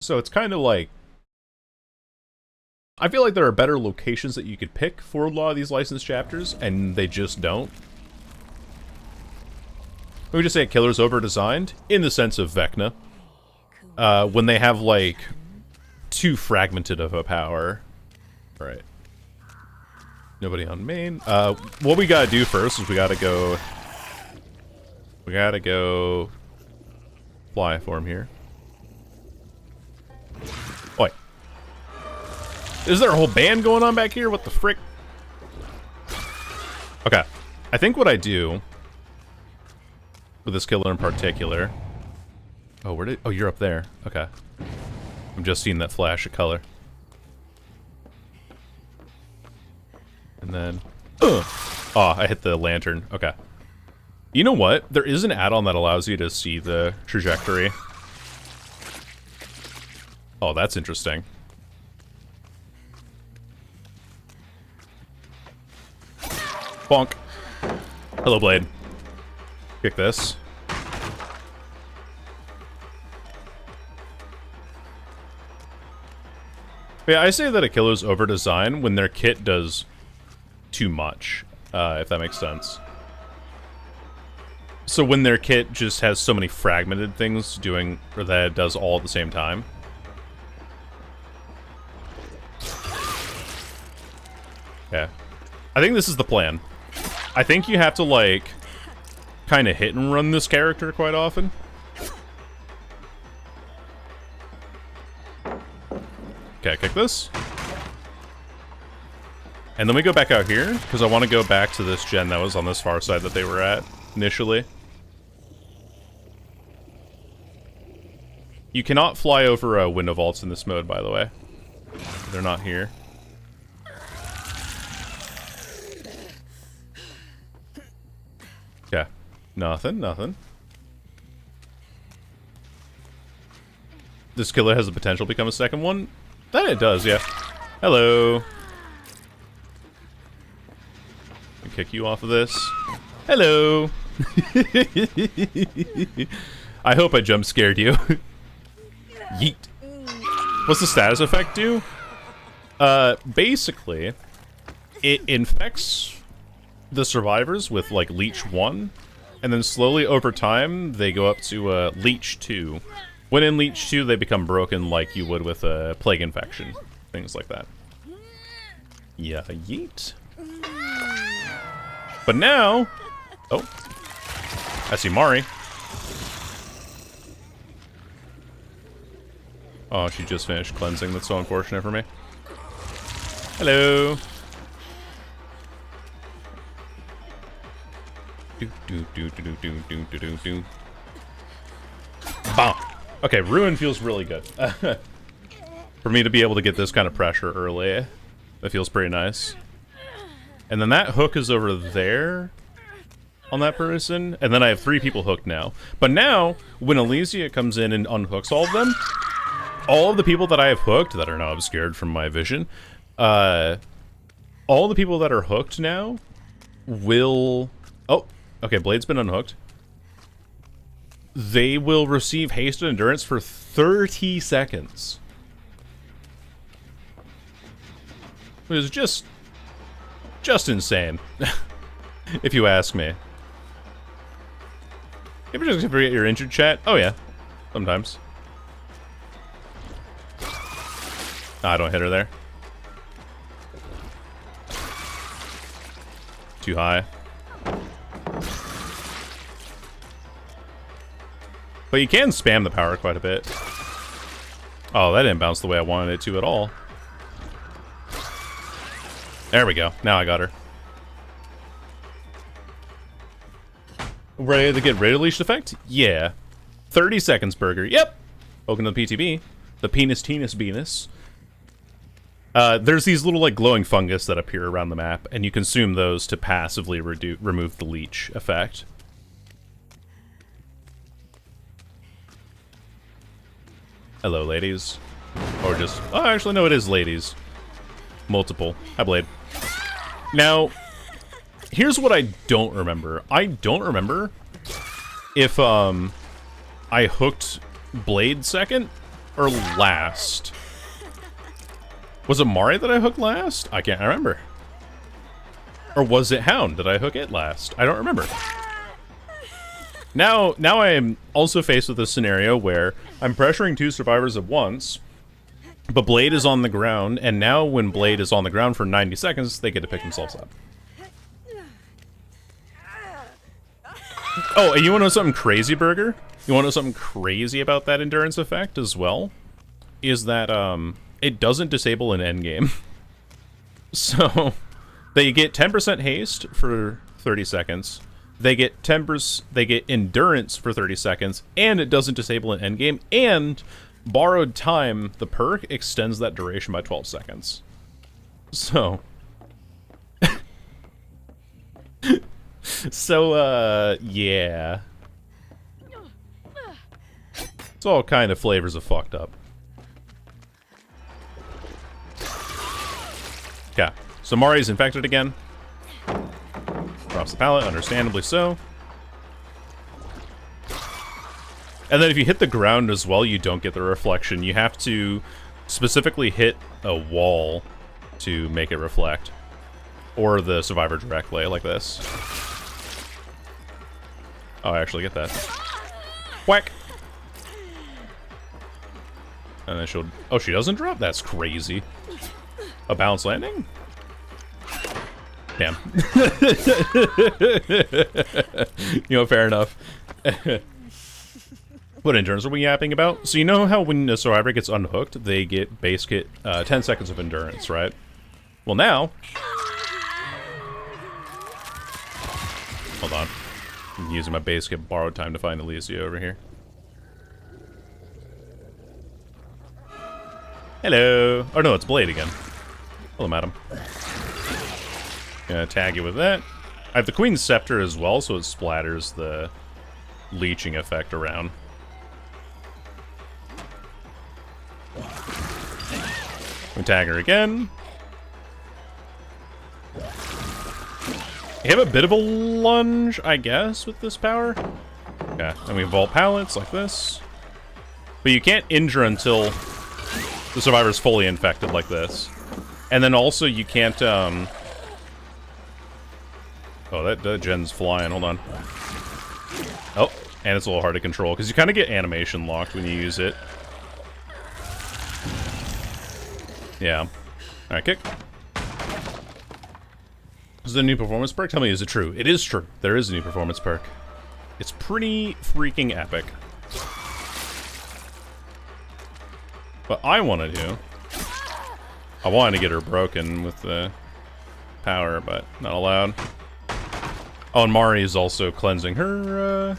So it's kind of like, I feel like there are better locations that you could pick for a lot of these licensed chapters, and they just don't. We would just say a killer's over-designed, in the sense of Vecna. When they have, like, too fragmented of a power. Right. Nobody on main. What we gotta do first is we gotta go fly for him here. Oi. Is there a whole band going on back here? What the frick? Okay. I think what I do with this killer in particular. Oh, oh, you're up there. Okay. I'm just seeing that flash of color. And then... Oh, I hit the lantern. Okay. You know what? There is an add-on that allows you to see the trajectory. Oh, that's interesting. Bonk. Hello, Blade. Kick this. Yeah, I say that a killer's over-designed when their kit does too much, if that makes sense. So when their kit just has so many fragmented things doing, or that it does all at the same time. Yeah. I think this is the plan. I think you have to, like, kind of hit and run this character quite often. Okay, kick this. And then we go back out here, because I want to go back to this gen that was on this far side that they were at initially. You cannot fly over window vaults in this mode, by the way. They're not here. Yeah. Nothing, nothing. This killer has the potential to become a second one? That it does, yeah. Hello. I'll kick you off of this. Hello. I hope I jump scared you. Yeet. What's the status effect do? Basically, it infects the survivors with, like, Leech 1, and then slowly over time, they go up to, Leech 2. When in Leech 2, they become broken like you would with a Plague Infection. Things like that. Yeah, yeet. But now... Oh. I see Mari. Oh, she just finished cleansing. That's so unfortunate for me. Hello. Do do do do do do do do do. Bam. Okay, Ruin feels really good. For me to be able to get this kind of pressure early, that feels pretty nice. And then that hook is over there on that person, and then I have 3 people hooked now. But now, when Elysia comes in and unhooks all of them, all of the people that I have hooked, that are now obscured from my vision, all the people that are hooked now will... Oh, okay, Blade's been unhooked. They will receive hasted endurance for 30 seconds. Which is just insane, if you ask me. You ever just forget your injured chat? Oh yeah, sometimes. I don't hit her there. Too high. But you can spam the power quite a bit. Oh, that didn't bounce the way I wanted it to at all. There we go. Now I got her. Ready to get rid of leash effect? Yeah. 30 seconds, Burger. Yep. Welcome to the PTB. The penis venus. There's these little, like, glowing fungus that appear around the map, and you consume those to passively remove the leech effect. Hello, ladies. Or just... Oh, actually, no, it is ladies. Multiple. Hi, Blade. Now, here's what I don't remember. I don't remember if, I hooked Blade second or last. Was it Mari that I hooked last? I can't remember. Or was it Hound? Did I hook it last? I don't remember. Now I am also faced with a scenario where I'm pressuring 2 survivors at once, but Blade is on the ground, and now when Blade is on the ground for 90 seconds, they get to pick themselves up. Oh, and you want to know something crazy, Burger? You want to know something crazy about that endurance effect as well? Is that, it doesn't disable an endgame. So, they get 10% haste for 30 seconds. They get they get endurance for 30 seconds, and it doesn't disable an endgame, and borrowed time, the perk, extends that duration by 12 seconds. So... yeah. It's all kind of flavors of fucked up. Yeah. So Mari's infected again. Drops the pallet, understandably so. And then if you hit the ground as well, you don't get the reflection. You have to specifically hit a wall to make it reflect. Or the survivor directly, like this. Oh, I actually get that. Whack! And then she'll... Oh, she doesn't drop? That's crazy. A bounce landing? Damn. You know, fair enough. What endurance are we yapping about? So you know how when a survivor gets unhooked, they get base kit 10 seconds of endurance, right? Well now... Hold on. I'm using my base kit borrowed time to find Elysia over here. Hello. Oh no, it's Blade again. Hello, madam. Gonna tag you with that. I have the Queen's Scepter as well, so it splatters the leeching effect around. We tag her again. You have a bit of a lunge, I guess, with this power. Yeah, and we vault pallets like this. But you can't injure until the survivor's fully infected like this. And then also you can't, Oh, that gen's flying, hold on. Oh, and it's a little hard to control, because you kind of get animation locked when you use it. Yeah. Alright, kick. Is it a new performance perk? Tell me, is it true? It is true. There is a new performance perk. It's pretty freaking epic. But I want to do... I wanted to get her broken with the power, but not allowed. Oh, and Mari is also cleansing her,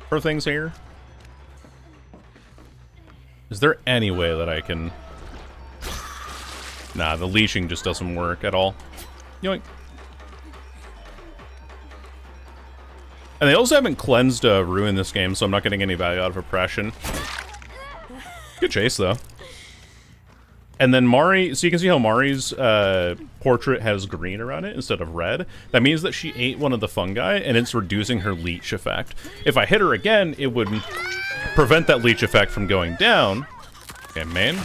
her things here. Is there any way that I can... Nah, the leashing just doesn't work at all. Yoink. And they also haven't cleansed Rue in this game, so I'm not getting any value out of oppression. Good chase, though. And then Mari, so you can see how Mari's portrait has green around it instead of red. That means that she ate one of the fungi, and it's reducing her leech effect. If I hit her again, it would prevent that leech effect from going down. Okay, man.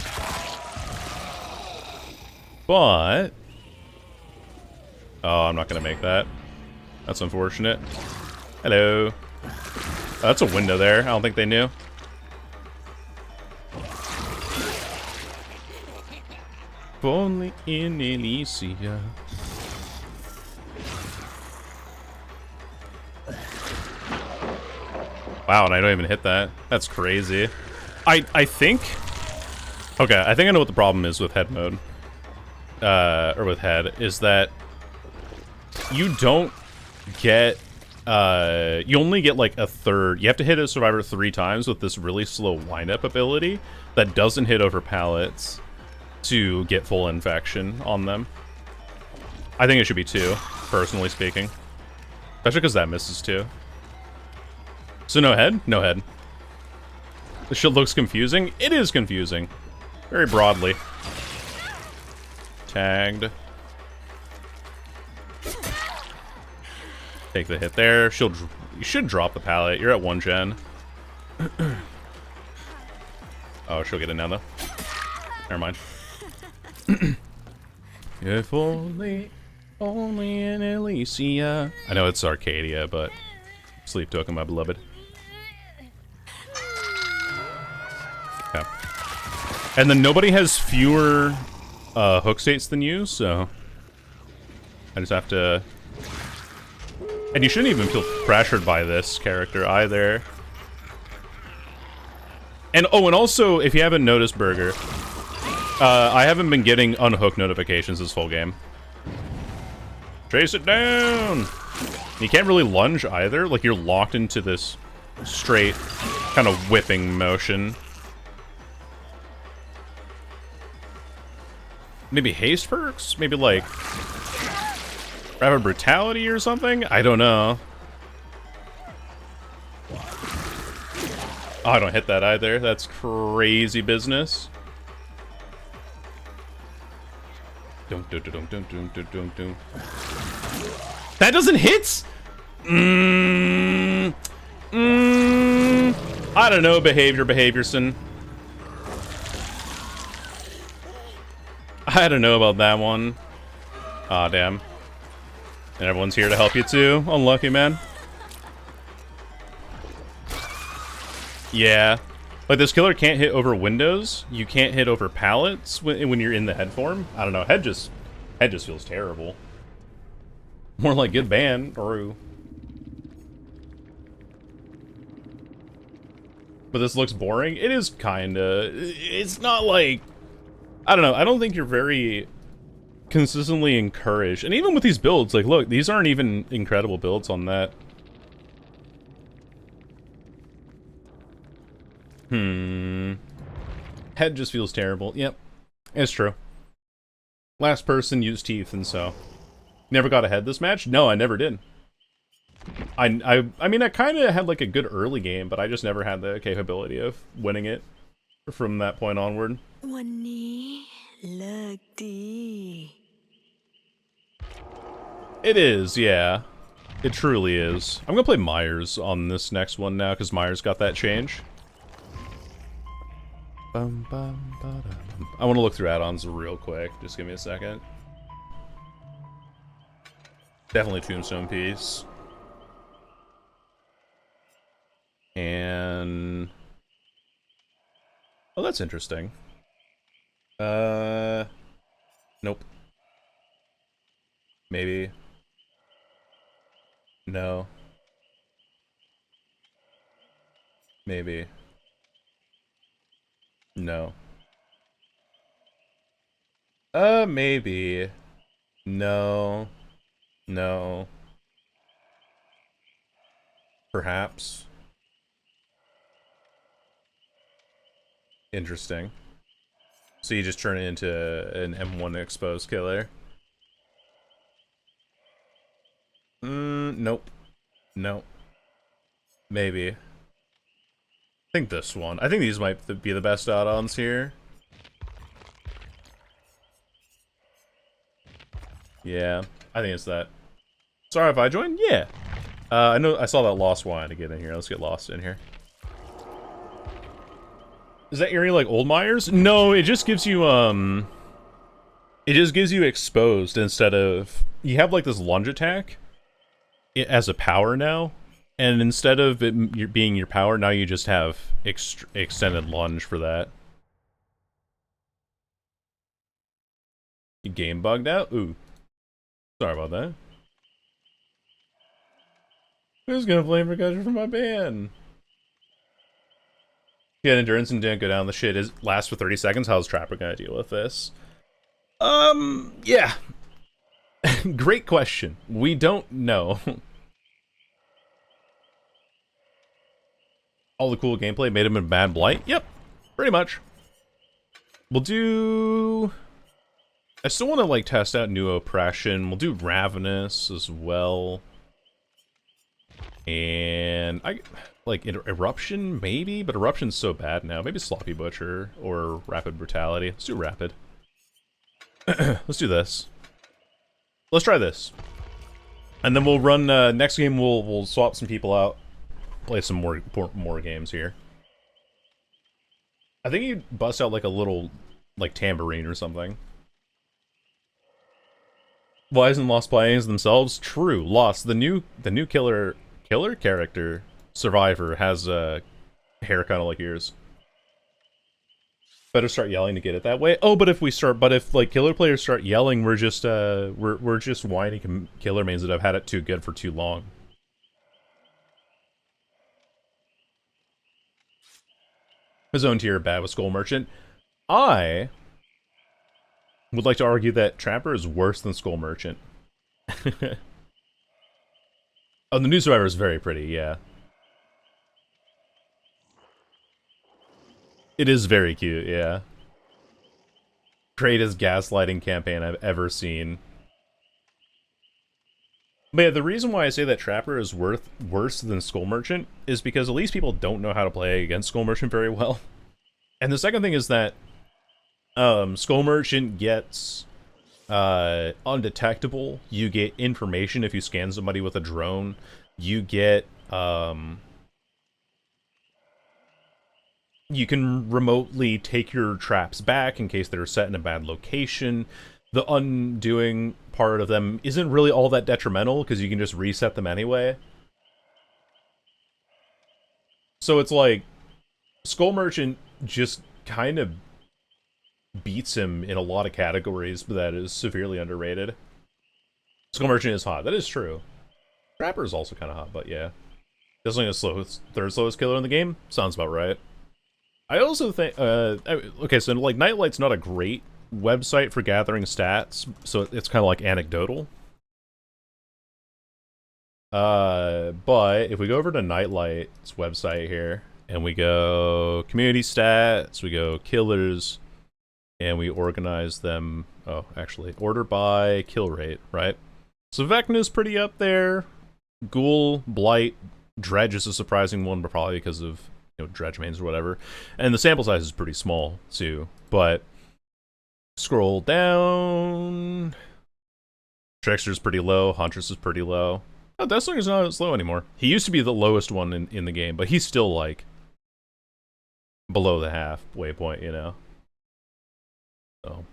But... Oh, I'm not gonna make that. That's unfortunate. Hello. Oh, that's a window there. I don't think they knew. If only in Elysia. Wow, and I don't even hit that. That's crazy. I think... Okay, I think I know what the problem is with head mode. Or with head, is that you don't get, you only get like a third. You have to hit a survivor 3 times with this really slow wind-up ability that doesn't hit over pallets to get full infection on them. I think it should be 2, personally speaking. Especially because that misses too. So no head? No head. This shit looks confusing. It is confusing. Very broadly. Tagged. Take the hit there. You should drop the pallet. You're at 1 gen. Oh, she'll get it now though. Never mind. If only in Elysia. I know it's Arcadia, but sleep token, my beloved. Okay. And then nobody has fewer hook states than you, so I just have to... And you shouldn't even feel pressured by this character either. And oh, and also, if you haven't noticed, Burger, I haven't been getting unhook notifications this full game. Chase it down! You can't really lunge either, like you're locked into this straight kind of whipping motion. Maybe haste perks? Maybe like rapid brutality or something? I don't know. Oh, I don't hit that either. That's crazy business. That doesn't hit? I don't know, behaviorson. I don't know about that one. Aw, damn. And everyone's here to help you too. Unlucky, man. Yeah. Like, this killer can't hit over windows. You can't hit over pallets when you're in the head form. I don't know. Head just feels terrible. More like good ban, or... But this looks boring. It is kinda. It's not like... I don't know. I don't think you're very consistently encouraged. And even with these builds, like, look, these aren't even incredible builds on that. Head just feels terrible. Yep, it's true. Last person used teeth, and so never got ahead this match. No, I never did. I mean, I kind of had like a good early game, but I just never had the capability of winning it from that point onward. วันนี้เลิกดี It is, yeah. It truly is. I'm gonna play Myers on this next one now, because Myers got that change. I want to look through add-ons real quick. Just give me a second. Definitely Tombstone Piece. And... oh, that's interesting. Nope. Maybe. No. Maybe. No. Maybe. No. No. Perhaps. Interesting. So you just turn it into an M1 exposed killer? Nope. Nope. Maybe. I think this one. I think these might be the best add-ons here. Yeah, I think it's that. Sorry if I joined? Yeah. I know I saw that Lost wanted to get in here. Let's get Lost in here. Is that area like old Myers? No, it just gives you, it just gives you exposed instead of... you have like this lunge attack as a power now, and instead of it being your power, now you just have extended lunge for that. You game bugged out? Ooh. Sorry about that. Who's gonna play percussion for my band? He had endurance and didn't go down. The shit is lasts for 30 seconds. How's Trapper gonna deal with this? Yeah. Great question. We don't know. All the cool gameplay made him a bad blight? Yep. Pretty much. We'll do... I still want to, like, test out New Oppression. We'll do Ravenous as well. And like Eruption, maybe? But Eruption's so bad now. Maybe Sloppy Butcher or Rapid Brutality. Let's do Rapid. Let's do this. Let's try this. And then we'll run, next game we'll swap some people out. Play some more games here. I think you bust out like a little, like, tambourine or something. Why isn't Lost playing as themselves? True. Lost. The new killer character, Survivor, has a hair kind of like yours. Better start yelling to get it that way. Oh, but if like killer players start yelling, we're just whining killer mains that have had it too good for too long. His own tier bad with Skull Merchant. I would like to argue that Trapper is worse than Skull Merchant. Oh, the new Survivor is very pretty, yeah. It is very cute, yeah. Greatest gaslighting campaign I've ever seen. But yeah, the reason why I say that Trapper is worse than Skull Merchant is because at least people don't know how to play against Skull Merchant very well. And the second thing is that Skull Merchant gets undetectable. You get information if you scan somebody with a drone. You get you can remotely take your traps back in case they're set in a bad location. The undoing part of them isn't really all that detrimental because you can just reset them anyway. So it's like Skull Merchant just kind of beats him in a lot of categories, but that is severely underrated. Skull Merchant is hot. That is true. Trapper is also kind of hot, but yeah. Definitely the third slowest killer in the game. Sounds about right. I also think, okay, so like Nightlight's not a great website for gathering stats, so it's kind of like anecdotal. But if we go over to Nightlight's website here, And we go community stats, we go killers, and we organize them. Oh, actually, order by kill rate, right? So Vecna's pretty up there. Ghoul, Blight, Dredge is a surprising one, but probably because of, you know, Dredge mains or whatever. And the sample size is pretty small, too. But scroll down. Trickster's pretty low, Huntress is pretty low. Oh, Deathslinger's not as low anymore. He used to be the lowest one in the game, but he's still, like, below the halfway point, you know? So.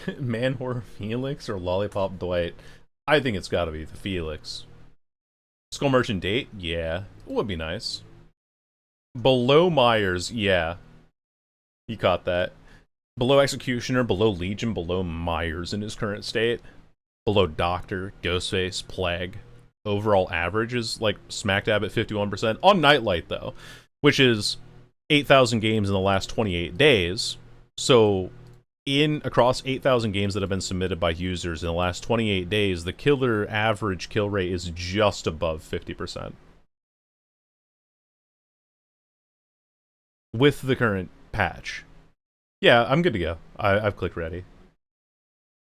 Manwhore Felix or Lollipop Dwight? I think it's gotta be the Felix. Skull Merchant Date? Yeah. It would be nice. Below Myers? Yeah. He caught that. Below Executioner, below Legion, below Myers in his current state. Below Doctor, Ghostface, Plague. Overall average is like smack dab at 51%. On Nightlight, though, which is 8,000 games in the last 28 days. So, across 8,000 games that have been submitted by users in the last 28 days, the killer average kill rate is just above 50%. With the current patch. Yeah, I'm good to go. I've clicked ready.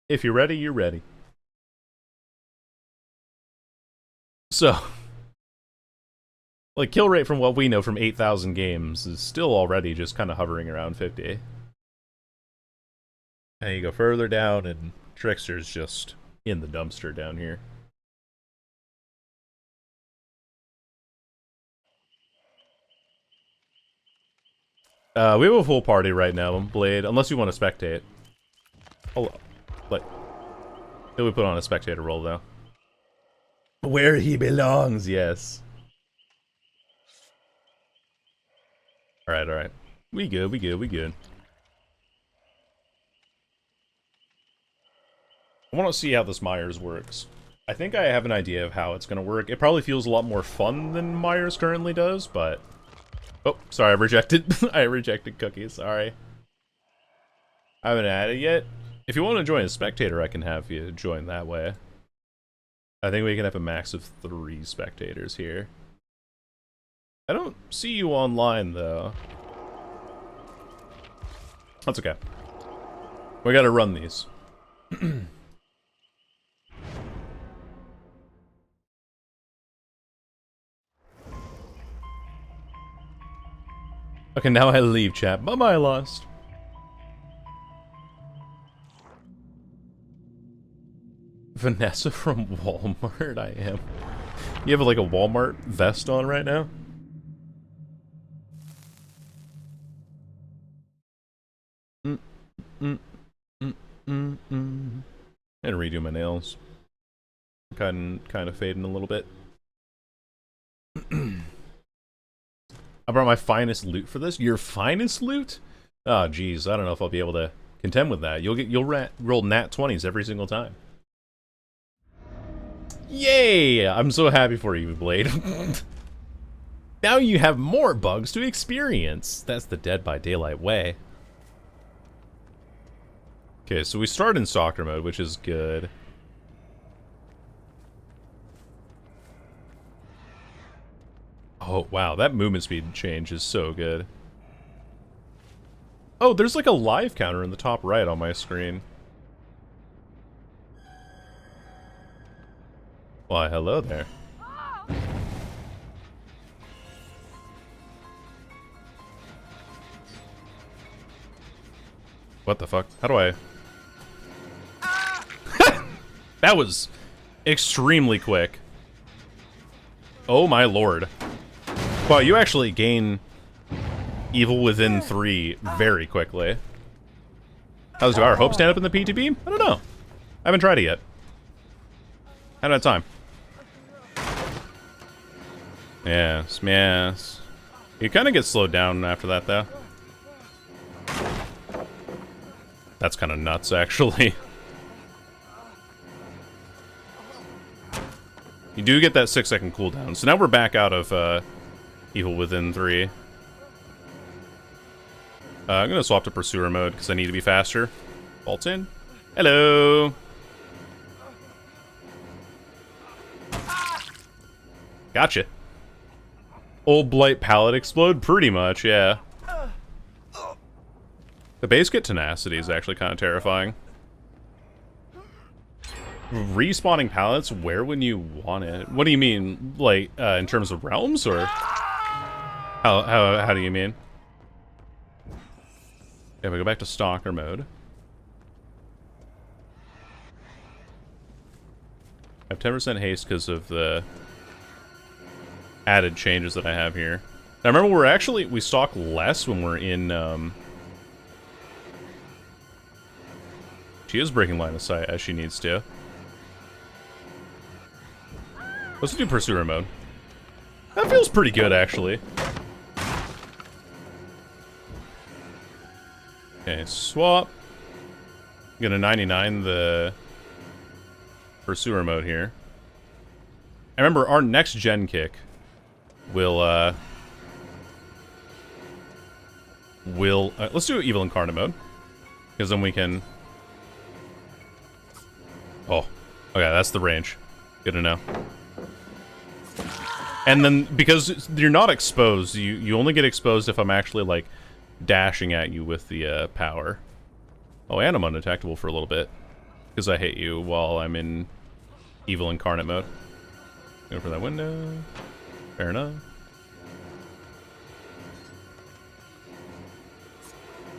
If you're ready, you're ready. So, like, kill rate from what we know from 8,000 games is still already just kind of hovering around 50. And you go further down, and Trickster's just in the dumpster down here. We have a full party right now, Blade, unless you want to spectate. Hold up. Who we put on a spectator role, though? Where he belongs, yes. Alright, alright. We good, we good, we good. I want to see how this Myers works. I think I have an idea of how it's going to work. It probably feels a lot more fun than Myers currently does, but... Oh, sorry, I rejected I rejected cookies, sorry. I haven't added yet. If you want to join as spectator, I can have you join that way. I think we can have a max of 3 spectators here. I don't see you online, though. That's okay. We gotta run these. Okay, now I leave, chat. Bye-bye, Lost. Vanessa from Walmart, I am. You have, like, a Walmart vest on right now? And redo my nails. Kind of fading a little bit. I brought my finest loot for this. Your finest loot? Oh, geez, I don't know if I'll be able to contend with that. You'll roll nat 20s every single time. Yay! I'm so happy for you, Blade. Now you have more bugs to experience. That's the Dead by Daylight way. Okay, so we start in soccer mode, which is good. Oh, wow, that movement speed change is so good. Oh, there's like a live counter in the top right on my screen. Why, hello there. What the fuck? How do I... That was extremely quick. Oh my lord. Wow, you actually gain Evil Within 3 very quickly. How does our hope stand up in the PTB? I don't know. I haven't tried it yet. Haven't had time. Yes, yes. You kind of get slowed down after that, though. That's kind of nuts, actually. You do get that 6-second cooldown. So now we're back out of Evil Within 3. I'm gonna swap to Pursuer mode because I need to be faster. Vault in. Hello! Gotcha. Old Blight Pallet explode? Pretty much, yeah. The base kit tenacity is actually kind of terrifying. Respawning pallets, where would you want it? What do you mean, like, in terms of realms, or? How do you mean? Yeah, we go back to stalker mode. I have 10% haste because of the added changes that I have here. Now remember, we stalk less when we're in, She is breaking line of sight as she needs to. Let's do pursuer mode. That feels pretty good, actually. Okay, swap. I'm gonna 99 the pursuer mode here. And remember, our next gen kick will, let's do evil incarnate mode. Because then we can... Oh, okay, that's the range. Good to know. And then, because you're not exposed, you only get exposed if I'm actually, like, dashing at you with the, power. Oh, and I'm undetectable for a little bit. Because I hit you while I'm in evil incarnate mode. Go for that window. Fair enough.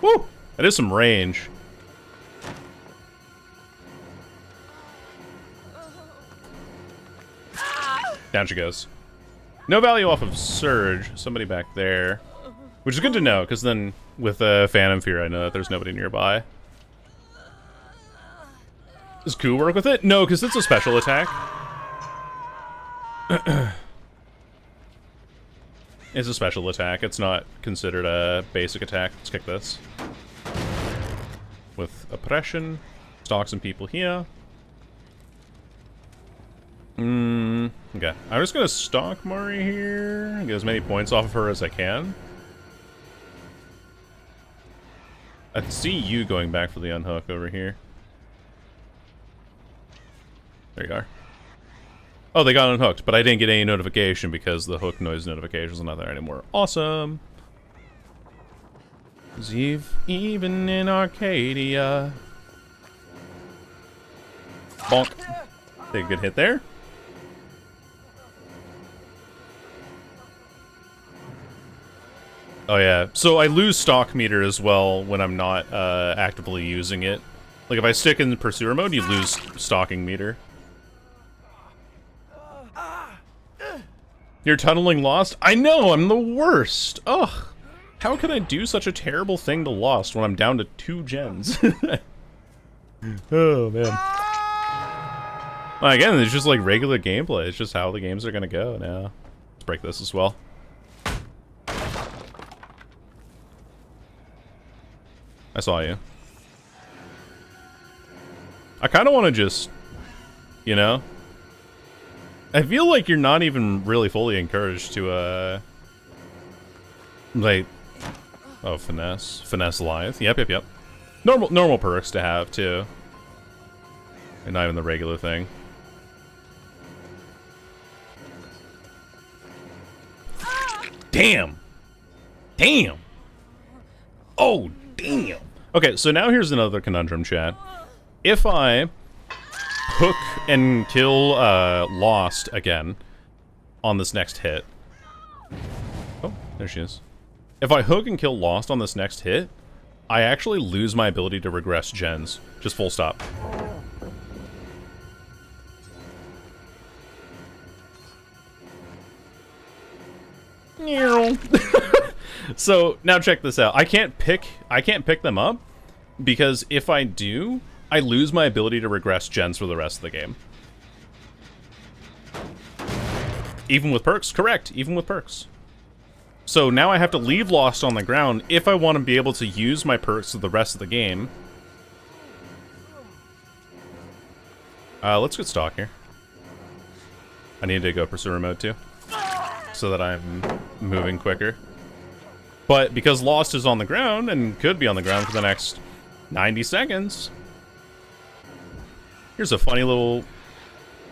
Woo! That is some range. Down she goes. No value off of Surge. Somebody back there. Which is good to know, because then with Phantom Fear, I know that there's nobody nearby. Does Ku work with it? No, because it's a special attack. It's a special attack. It's not considered a basic attack. Let's kick this. With Oppression. Stalk some people here. Okay. I'm just gonna stalk Mari here. Get as many points off of her as I can. I can see you going back for the unhook over here. There you are. Oh, they got unhooked, but I didn't get any notification because the hook noise notifications are not there anymore. Awesome. Zeev, even in Arcadia. Bonk. Take a good hit there. Oh yeah, so I lose stock meter as well when I'm not actively using it. Like if I stick in pursuer mode, you lose stalking meter. You're tunneling Lost? I know, I'm the worst! Ugh! How could I do such a terrible thing to Lost when I'm down to 2 gens? Oh, man. Well, again, it's just like regular gameplay. It's just how the games are gonna go now. Let's break this as well. I saw you. I kind of want to just, you know... I feel like you're not even really fully encouraged to, like... Oh, finesse. Finesse Lithe. Yep. Normal perks to have, too. And not even the regular thing. Damn! Damn! Oh, damn! Okay, so now here's another conundrum, chat. If I hook and kill Lost again on this next hit... Oh, there she is. If I hook and kill Lost on this next hit, I actually lose my ability to regress gens. Just full stop. So now check this out. I can't pick them up because if I do, I lose my ability to regress gens for the rest of the game. Even with perks? Correct, even with perks. So now I have to leave Lost on the ground if I want to be able to use my perks for the rest of the game. Let's get stock here. I need to go pursuer mode too, so that I'm moving quicker. But because Lost is on the ground, and could be on the ground for the next 90 seconds... Here's a funny little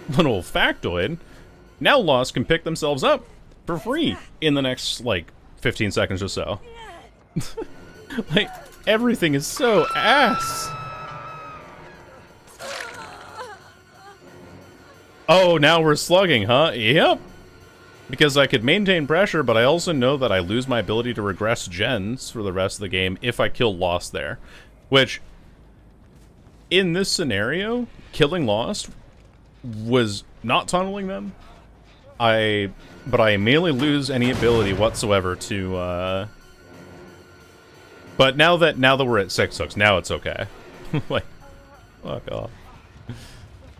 factoid. now Lost can pick themselves up for free in the next, like, 15 seconds or so. Like, everything is so ass. Oh, now we're slugging, huh? Yep. Because I could maintain pressure, but I also know that I lose my ability to regress gens for the rest of the game if I kill Lost there. Which, in this scenario, killing Lost was not tunneling them. But I immediately lose any ability whatsoever to, But now that we're at 6 hooks, now it's okay. Like, fuck off.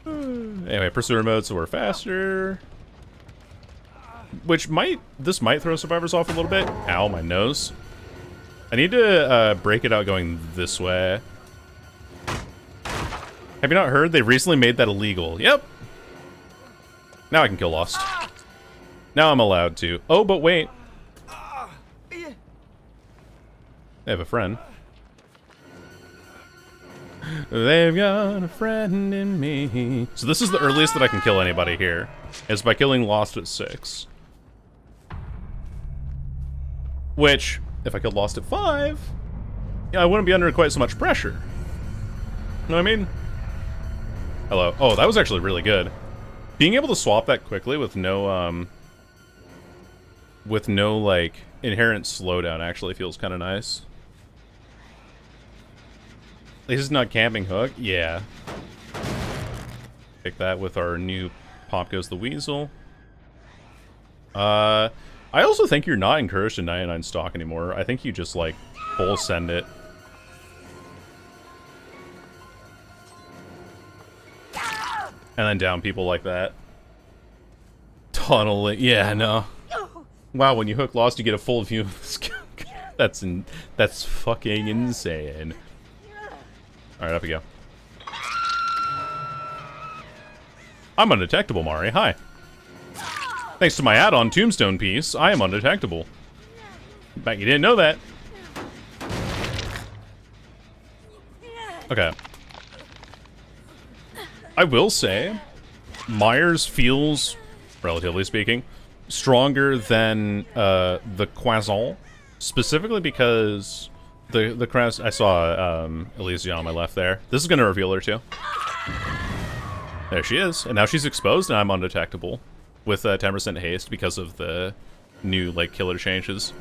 Anyway, pursuer mode, so we're faster. Which this might throw survivors off a little bit. Ow, my nose. I need to break it out going this way. Have you not heard? They recently made that illegal. Yep. Now I can kill Lost. Now I'm allowed to. Oh, but wait. I have a friend. They've got a friend in me. So this is the earliest that I can kill anybody here. Is by killing Lost at 6. Which, if I killed Lost at 5, yeah, I wouldn't be under quite so much pressure. You know what I mean? Hello. Oh, that was actually really good. Being able to swap that quickly with no, like, inherent slowdown actually feels kind of nice. This is not camping hook. Yeah. Pick that with our new Pop Goes the Weasel. I also think you're not encouraged to 99 stock anymore. I think you just, like, full send it. And then down people like that. Tunnel it. Yeah, no. Wow, when you hook Lost, you get a full view of this. That's fucking insane. Alright, up we go. I'm undetectable, Mari. Hi. Thanks to my add-on tombstone piece, I am undetectable. Bet you didn't know that. Okay. I will say, Myers feels, relatively speaking, stronger than the Croissant, specifically because the crest. I saw Elysia on my left there. This is gonna reveal her too. There she is, and now she's exposed, and I'm undetectable with 10% haste because of the new like killer changes.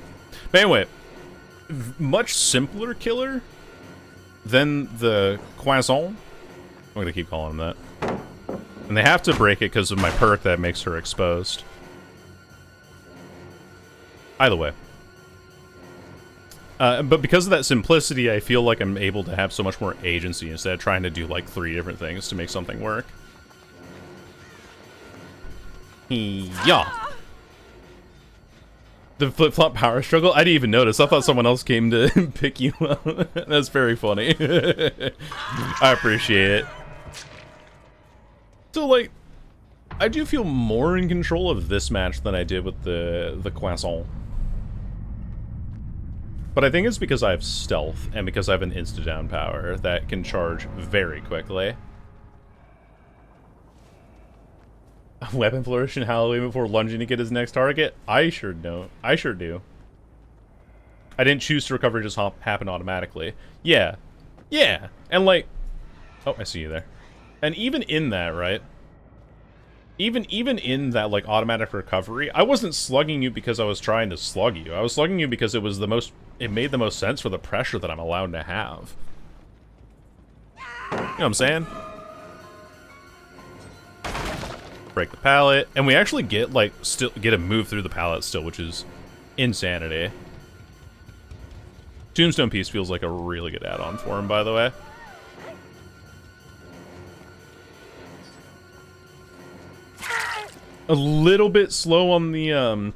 But anyway, much simpler killer than the Croissant. I'm gonna keep calling him that. And they have to break it because of my perk that makes her exposed. Either way. But because of that simplicity, I feel like I'm able to have so much more agency instead of trying to do like 3 different things to make something work. Yeah. The flip-flop power struggle? I didn't even notice. I thought someone else came to pick you up. That's very funny. I appreciate it. So, like, I do feel more in control of this match than I did with the Croissant. But I think it's because I have stealth, and because I have an insta-down power that can charge very quickly. Weapon flourish in Halloween before lunging to get his next target? I sure don't. I sure do. I didn't choose to recover, just happen automatically. Yeah. Yeah. And like... Oh, I see you there. And even in that, right? Even in that, like, automatic recovery, I wasn't slugging you because I was trying to slug you. I was slugging you because it was the most... It made the most sense for the pressure that I'm allowed to have. You know what I'm saying? Break the pallet. And we actually get, like, still get a move through the pallet still, which is insanity. Tombstone piece feels like a really good add-on for him, by the way. A little bit slow on the,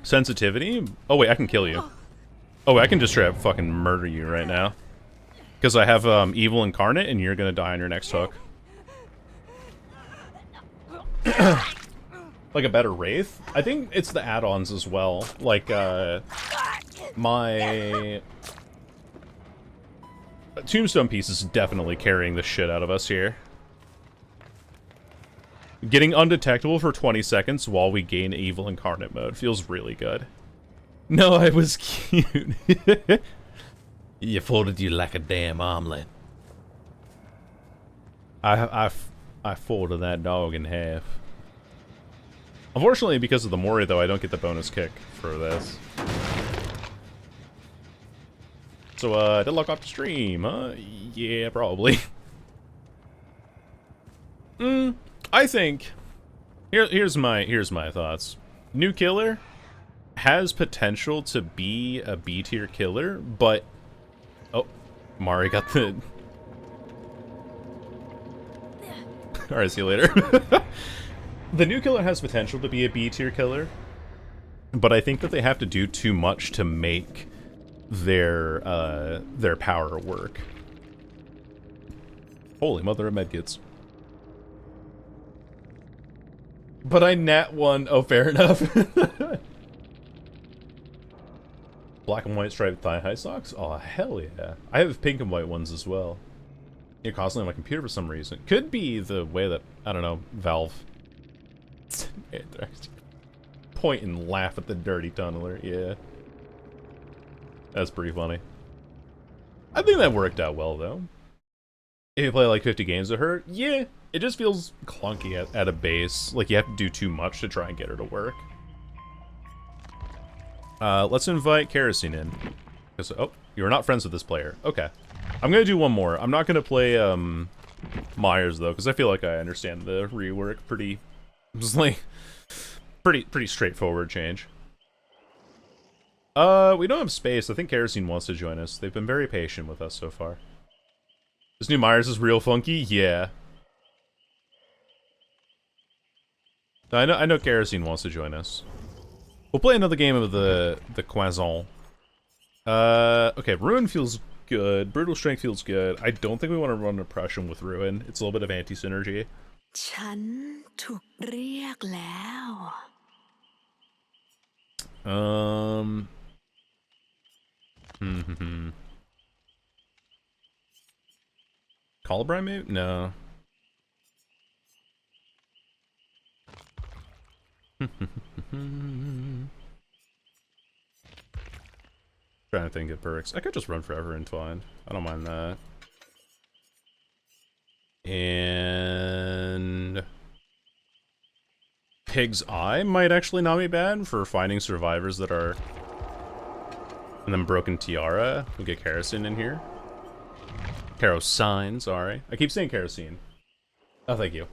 sensitivity. Oh, wait, I can kill you. Oh, wait, I can just straight up fucking murder you right now. Because I have, Evil Incarnate, and you're gonna die on your next hook. Like a better Wraith? I think it's the add-ons as well. Like, my... Tombstone piece is definitely carrying the shit out of us here. Getting undetectable for 20 seconds while we gain evil incarnate mode feels really good. No, I was cute. You folded you like a damn omelet. I folded that dog in half. Unfortunately, because of the Mori, though, I don't get the bonus kick for this. So, did lock off the stream, huh? Yeah, probably. I think... Here's my thoughts. New killer has potential to be a B-tier killer, but... Oh, Mari got the... Alright, see you later. The new killer has potential to be a B-tier killer, but I think that they have to do too much to make their power work. Holy mother of medkits. But I nat one. Oh, fair enough. Black and white striped thigh-high socks? Oh, hell yeah. I have pink and white ones as well. You're constantly on my computer for some reason. Could be the way that, I don't know, Valve... point and laugh at the dirty tunneler, yeah. That's pretty funny. I think that worked out well, though. If you play like 50 games with her, yeah, it just feels clunky at a base. Like you have to do too much to try and get her to work. Let's invite Kerosene in. Oh, you're not friends with this player. Okay. I'm gonna do one more. I'm not gonna play, Myers, though, because I feel like I understand the rework pretty... It's like... Pretty straightforward change. We don't have space. I think Kerosene wants to join us. They've been very patient with us so far. This new Myers is real funky? Yeah. I know Kerosene wants to join us. We'll play another game of the Quazon. Okay, Ruin feels good. Brutal Strength feels good. I don't think we want to run Oppression with Ruin. It's a little bit of anti-synergy. ฉันถูกเรียกแล้ว Colubrine maybe? No. Trying to think of perks. I could just run forever entwined. I don't mind that. And Pig's Eye might actually not be bad for finding survivors that are... And then Broken Tiara. We'll get Kerosene in here. Kerosene, sorry. I keep saying Kerosene. Oh, thank you.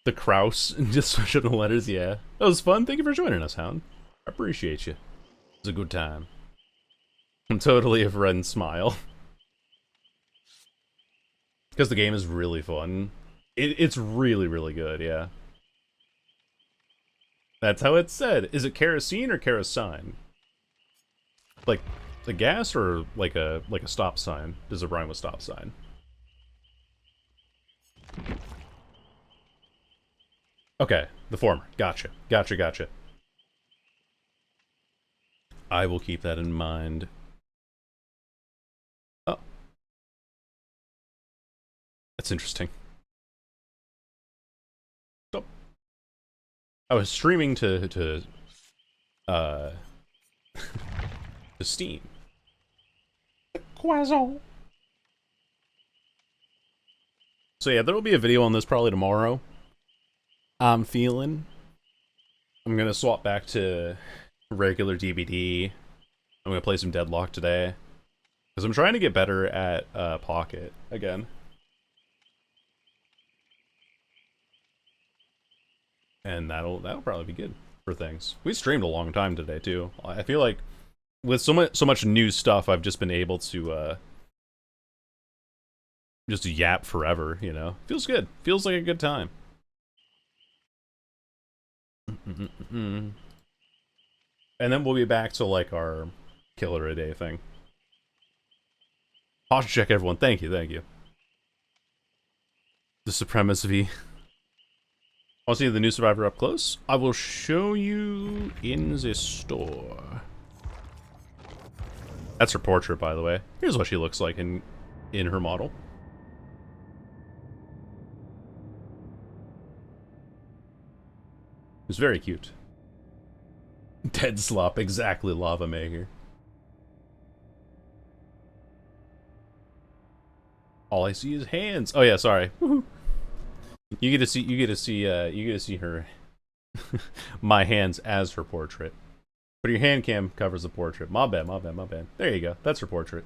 The Kraus, just switch up the letters, yeah. That was fun. Thank you for joining us, Hound. I appreciate you. It was a good time. I'm totally a friend smile. Because the game is really fun. It's really, really good, yeah. That's how it's said. Is it kerosene or kerosene? Like the gas or like a stop sign? Does it rhyme with stop sign? Okay, the former. Gotcha. Gotcha. I will keep that in mind. Oh. That's interesting. So, I was streaming to Steam. Quazon. So yeah, there will be a video on this probably tomorrow. I'm gonna swap back to regular DBD. I'm gonna play some Deadlock today. Because I'm trying to get better at Pocket again. And that'll probably be good for things. We streamed a long time today too. I feel like with so much new stuff, I've just been able to just yap forever, you know? Feels good. Feels like a good time. And then we'll be back to like our killer a day thing. Posture check, everyone. Thank you. The Supremacy. Want to see the new survivor up close? I will show you in the store. That's her portrait, by the way. Here's what she looks like in her model. was very cute. Dead slop, exactly, Lava Maker. All I see is hands. Oh yeah, sorry. You get to see her, my hands as her portrait. But your hand cam covers the portrait. My bad, my bad, my bad. There you go. That's her portrait.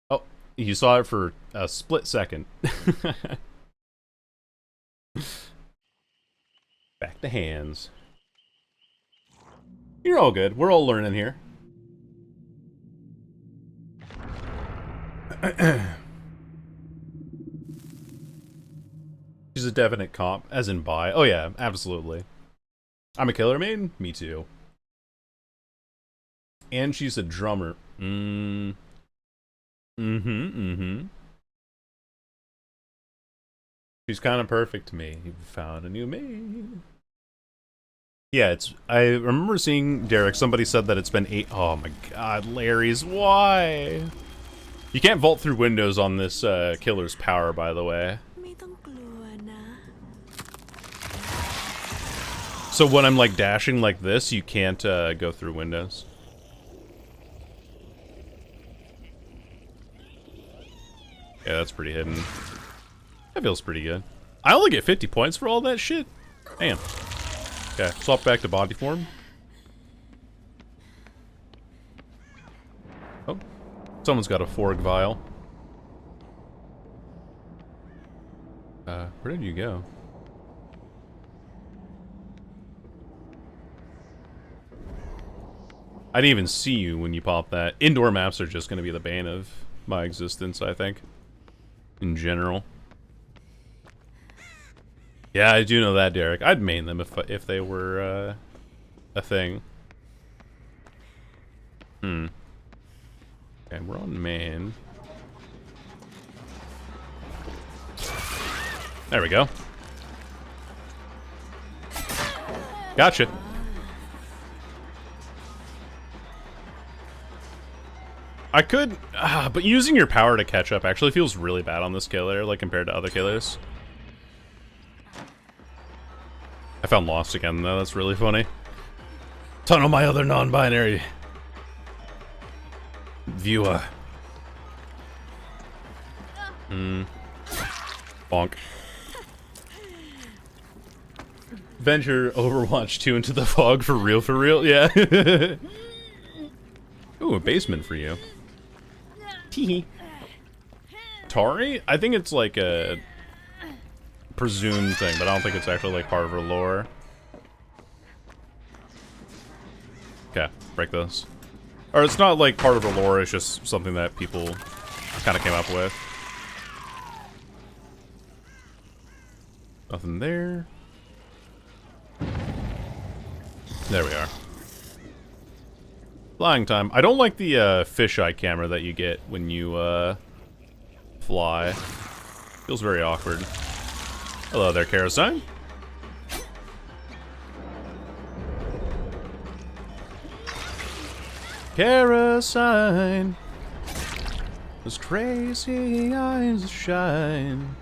Oh, you saw it for a split second. Back to hands. You're all good. We're all learning here. She's a definite comp, as in bi. Oh yeah, absolutely. I'm a killer main? Me too. And she's a drummer. She's kind of perfect to me. You've found a new main. Yeah, I remember seeing, Derek, somebody said that it's been 8. Oh my god, Larry's, why? You can't vault through windows on this killer's power, by the way. So when I'm like dashing like this, you can't go through windows. Yeah, that's pretty hidden. That feels pretty good. I only get 50 points for all that shit? Damn. Okay, swap back to body form. Oh, someone's got a Forg vial. Where did you go? I didn't even see you when you popped that. Indoor maps are just going to be the bane of my existence, I think. In general. Yeah, I do know that, Derek. I'd main them if they were a thing. Okay, we're on main. There we go. Gotcha. I could, but using your power to catch up actually feels really bad on this killer, like compared to other killers. I found Lost again, though. That's really funny. Tunnel my other non-binary viewer. Bonk. Venture Overwatch 2 into the fog for real, yeah. Ooh, a basement for you. Teehee. Tari? I think it's like a presumed thing, but I don't think it's actually like part of her lore. Okay, break this. Or it's not like part of her lore, it's just something that people kind of came up with. Nothing there. There we are. Flying time. I don't like the fisheye camera that you get when you fly. Feels very awkward. Hello there, Kerosene. Kerosene. Those crazy eyes shine.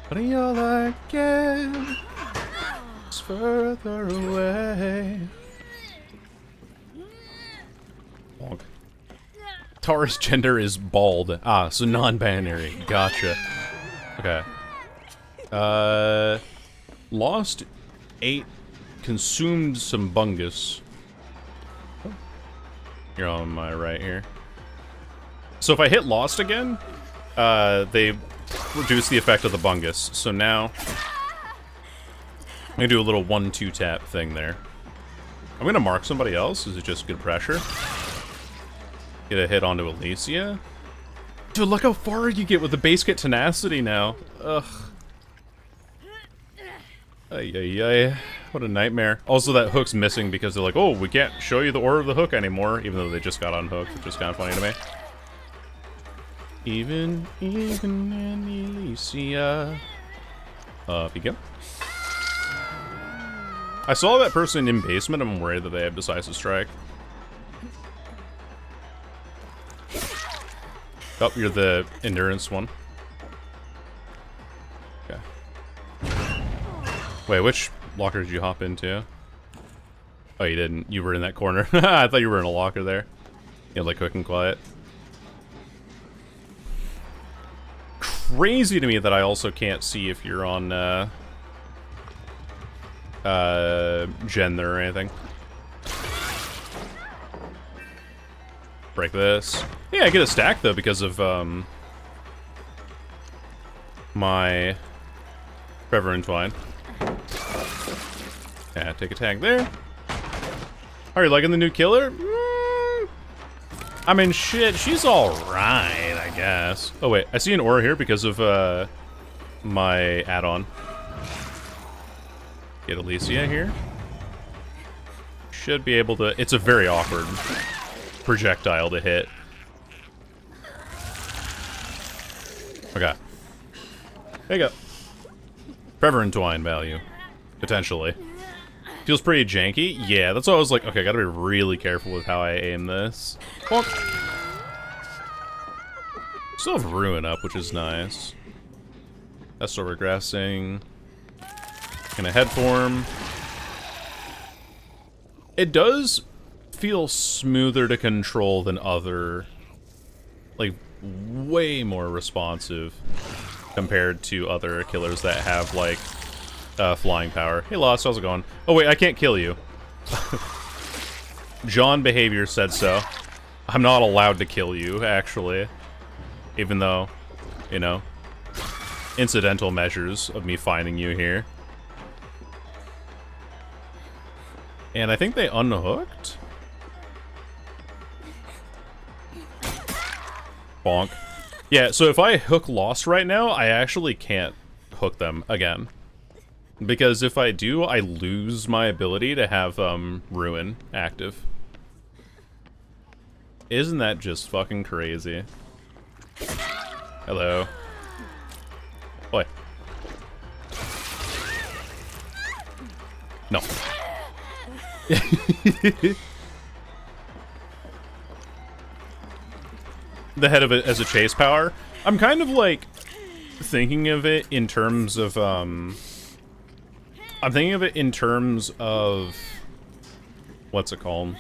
But you're like it. It's further away. Bonk. Tara's gender is bald. Ah, so non-binary. Gotcha. Okay. Lost 8. Consumed some bungus. You're on my right here. So if I hit Lost again, they reduce the effect of the bungus. So now I'm gonna do a little 1-2 tap thing there. I'm gonna mark somebody else. Is it just good pressure? Get a hit onto Alicia. Dude, look how far you get with the base kit tenacity now. Ugh. Ay, ay, ay. What a nightmare. Also, that hook's missing because they're like, oh, we can't show you the order of the hook anymore, even though they just got unhooked, which is kind of funny to me. Even in Alicia. Up you go. I saw that person in basement. I'm worried that they have Decisive Strike. Oh, you're the endurance one. Wait, which locker did you hop into? Oh, you didn't. You were in that corner. I thought you were in a locker there. You had, like, quick and quiet. Crazy to me that I also can't see if you're on, gen there or anything. Break this. Yeah, I get a stack, though, because of, my Forever Entwine. Yeah, take a tag there. Are you liking the new killer? I mean, shit, she's alright, I guess. Oh, wait, I see an aura here because of, my add-on. Get Alicia here. Should be able to... It's a very awkward projectile to hit. Okay. There you go. Forever Entwine value. Potentially. Feels pretty janky. Yeah, that's why I was like, okay, I gotta be really careful with how I aim this. Bonk. Still have Ruin up, which is nice. That's still regressing. Gonna head form. It does feel smoother to control than other, like, way more responsive compared to other killers that have, like, flying power. Hey, Lost, how's it going? Oh, wait, I can't kill you. John Behavior said so. I'm not allowed to kill you, actually. Even though, you know, incidental measures of me finding you here. And I think they unhooked? Bonk. Yeah, so if I hook Lost right now, I actually can't hook them again. Because if I do, I lose my ability to have, Ruin active. Isn't that just fucking crazy? Hello. Boy. No. The head of it as a chase power. I'm kind of like thinking of it in terms of I'm thinking of it in terms of what's it called?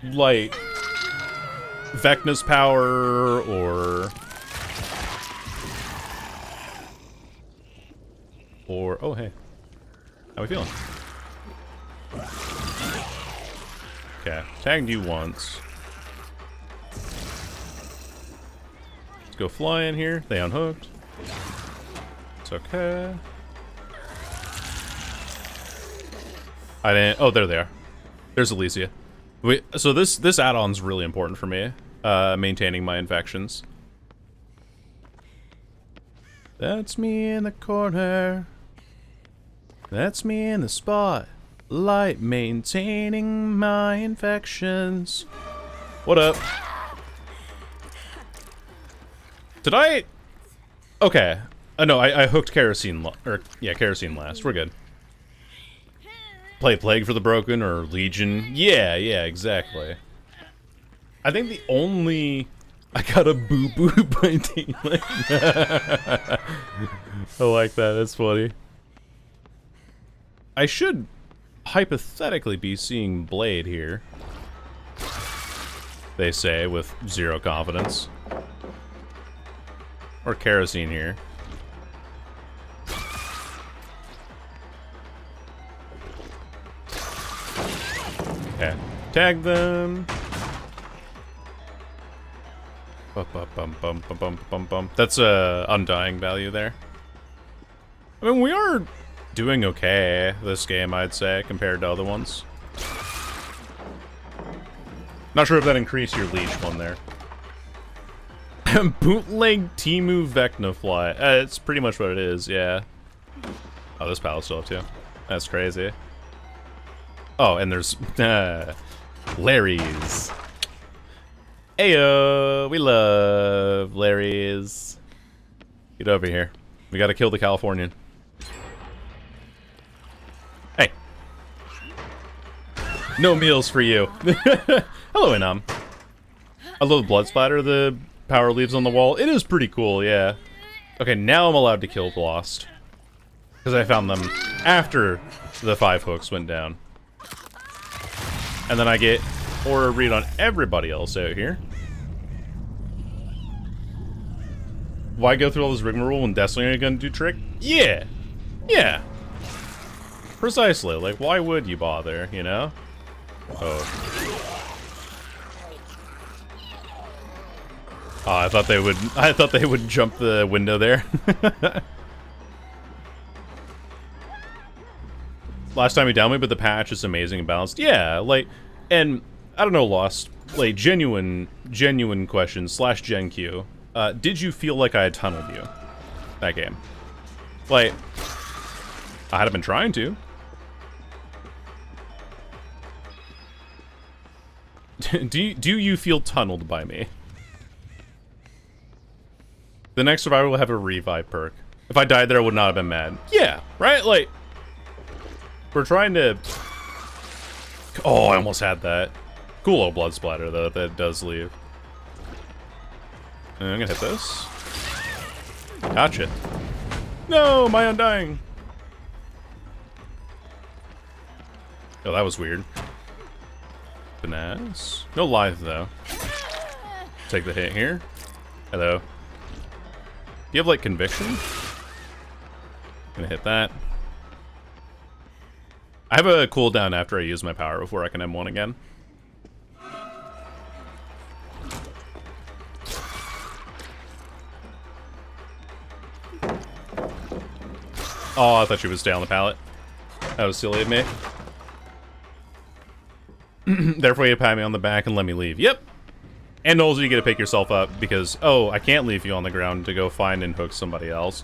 Like Vecna's power or oh hey. How we feeling? Okay, tagged you once. Let's go fly in here. They unhooked. It's okay. I didn't. Oh, there they are. There's Alicia. Wait, so this add-on's really important for me. Maintaining my infections. That's me in the corner. That's me in the spot. Light maintaining my infections. What up? Did I? Okay. No, I hooked kerosene. Kerosene last. We're good. Play Plague for the Broken or Legion. Yeah, exactly. I think the only... I got a boo-boo by daylight. I like that. That's funny. I should hypothetically be seeing Blade here. They say, with zero confidence. Or Kerosene here. Okay. Tag them. That's a undying value there. I mean, we are doing okay this game, I'd say, compared to other ones. Not sure if that increased your leash one there. Bootleg Temu Vecnafly. It's pretty much what it is, yeah. Oh, this pallet's still up too. That's crazy. Oh, and there's Larry's. Ayo, we love Larry's. Get over here. We gotta kill the Californian. Hey. No meals for you. Hello, Inam. I love the blood splatter the power leaves on the wall. It is pretty cool, yeah. Okay, now I'm allowed to kill Lost. Because I found them after the 5 hooks went down. And then I get aura read on everybody else out here. Why go through all this rigmarole when Destiny ain't gonna do trick? Yeah! Yeah! Precisely. Like, why would you bother, you know? Oh. Oh, I thought they would jump the window there. Last time he downed me, but the patch is amazing and balanced. Yeah, like, and I don't know, Lost, like, genuine question / Gen Q. Did you feel like I had tunneled you that game? Like, I had been trying to. Do you feel tunneled by me? The next survivor will have a revive perk. If I died there, I would not have been mad. Yeah, right? Like, we're trying to... Oh, I almost had that. Cool little blood splatter, though, that does leave. And I'm gonna hit this. Gotcha. No, my undying. Oh, that was weird. Finesse. No life, though. Take the hit here. Hello. Do you have, like, conviction? Gonna hit that. I have a cooldown after I use my power before I can M1 again. Oh, I thought she would stay on the pallet. That was silly of me. Therefore, you pat me on the back and let me leave. Yep. And also, you get to pick yourself up because, oh, I can't leave you on the ground to go find and hook somebody else.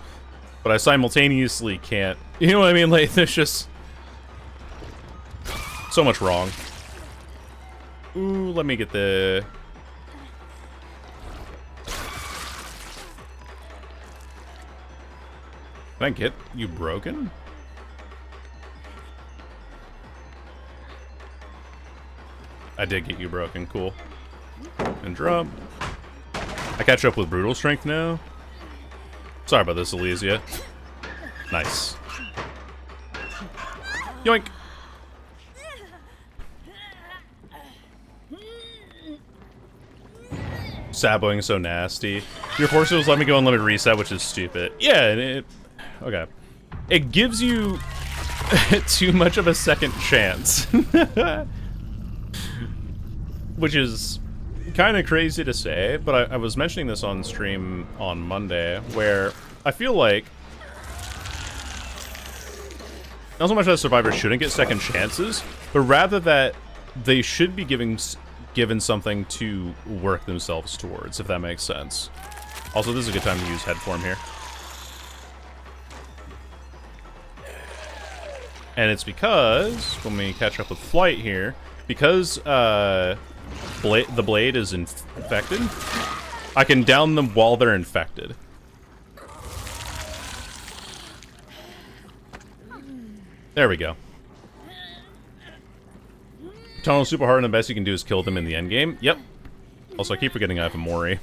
But I simultaneously can't. You know what I mean? Like, there's just so much wrong. Ooh, let me get the... Can I get you broken? I did get you broken, cool. And drop. I catch up with brutal strength now. Sorry about this, Elysia. Nice. Yoink! Saboing so nasty. Your forces let me go and let me reset, which is stupid. Yeah, and it... Okay. It gives you too much of a second chance. Which is kind of crazy to say, but I was mentioning this on stream on Monday, where I feel like not so much that survivors shouldn't get second chances, but rather that they should be given something to work themselves towards, if that makes sense. Also, this is a good time to use head form here. And it's because, when we catch up with flight here, because the blade is infected, I can down them while they're infected. There we go. Tunnel super hard, and the best you can do is kill them in the end game. Yep. Also, I keep forgetting I have a Mori.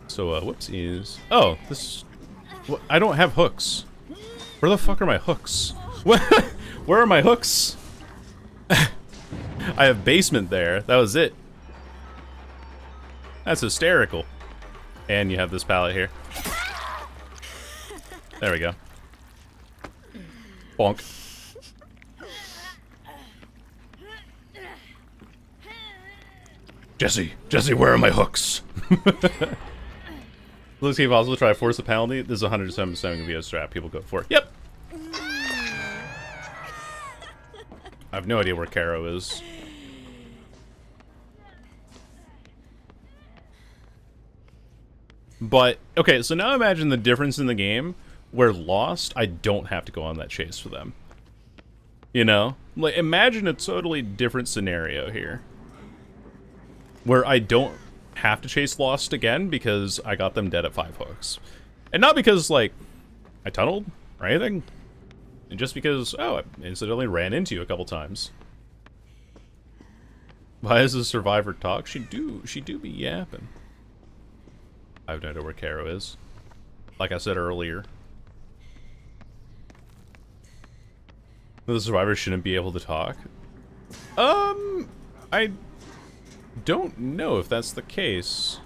So, whoopsies. Oh, this... I don't have hooks. Where the fuck are my hooks? Where are my hooks? I have basement there. That was it. That's hysterical. And you have this pallet here. There we go. Bonk. Jesse, where are my hooks? Let's see if possible try to force the penalty. This is 107% gonna be a strat people go for. Yep. I have no idea where Caro is. But, okay, so now imagine the difference in the game where Lost, I don't have to go on that chase for them. You know? Like, imagine a totally different scenario here. Where I don't have to chase Lost again because I got them dead at 5 hooks. And not because, like, I tunneled or anything. And just because, oh, I incidentally ran into you a couple times. Why does the survivor talk? She do be yapping. I have no idea where Caro is. Like I said earlier. The survivors shouldn't be able to talk. I don't know if that's the case.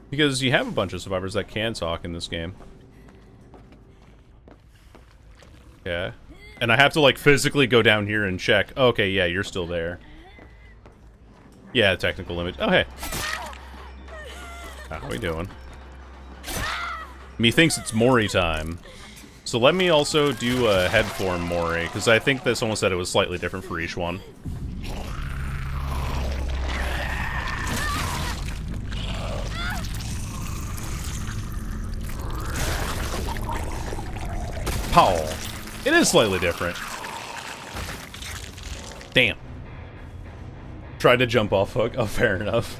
Because you have a bunch of survivors that can talk in this game. Yeah. And I have to, like, physically go down here and check. Okay, yeah, you're still there. Yeah, technical limit. Oh, hey. How we doing? Methinks it's Mori time. So let me also do a head form Mori, because I think that someone said it was slightly different for each one. Pow! It is slightly different. Damn. Tried to jump off hook. Oh, fair enough.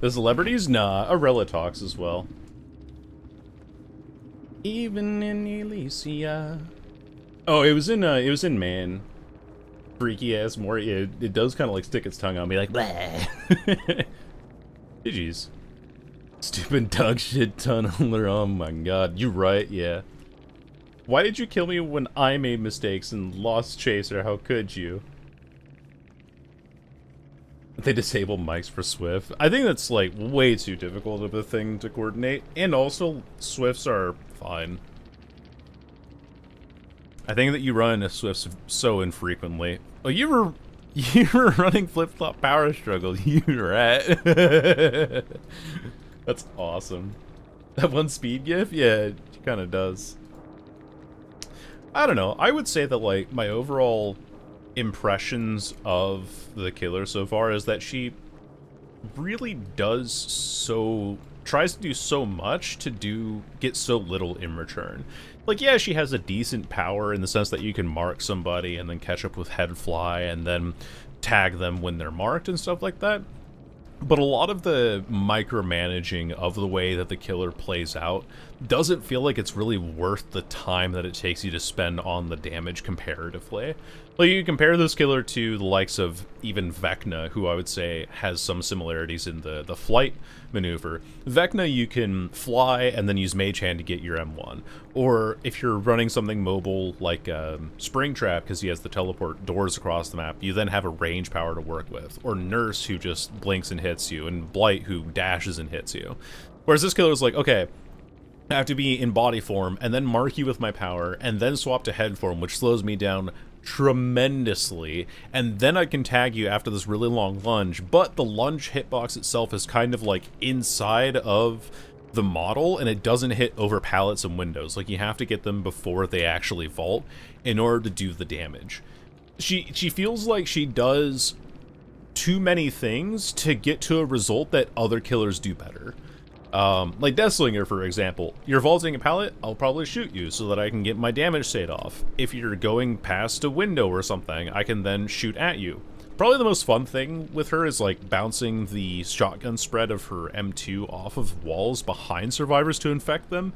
The celebrities? Nah, Arella talks as well. Even in Elysia. Oh, it was in Man. Freaky ass Mori. It does kind of like stick its tongue on me, like bleh. Jeez. Stupid dog shit tunneler. Oh my god. You right, yeah. Why did you kill me when I made mistakes and lost Chaser? How could you? They disable mics for Swift. I think that's like way too difficult of a thing to coordinate. And also, Swifts are fine. I think that you run Swifts so infrequently. Oh, you were running flip-flop power struggle. You rat. That's awesome. That one speed gif? Yeah, it kind of does. I don't know. I would say that, like, my overall impressions of the killer so far is that she really tries to do so much to get so little in return. Like, yeah, she has a decent power in the sense that you can mark somebody and then catch up with head fly and then tag them when they're marked and stuff like that. But a lot of the micromanaging of the way that the killer plays out doesn't feel like it's really worth the time that it takes you to spend on the damage comparatively. Like, you compare this killer to the likes of even Vecna, who I would say has some similarities in the flight maneuver. Vecna, you can fly and then use Mage Hand to get your M1. Or if you're running something mobile like Springtrap, because he has the teleport doors across the map, you then have a range power to work with. Or Nurse, who just blinks and hits you, and Blight, who dashes and hits you. Whereas this killer's like, okay, I have to be in body form, and then mark you with my power, and then swap to head form, which slows me down tremendously, and then I can tag you after this really long lunge, but the lunge hitbox itself is kind of like inside of the model, and it doesn't hit over pallets and windows. Like, you have to get them before they actually vault in order to do the damage. She feels like she does too many things to get to a result that other killers do better. Like Deathslinger, for example. You're vaulting a pallet, I'll probably shoot you so that I can get my damage state off. If you're going past a window or something, I can then shoot at you. Probably the most fun thing with her is like bouncing the shotgun spread of her M2 off of walls behind survivors to infect them.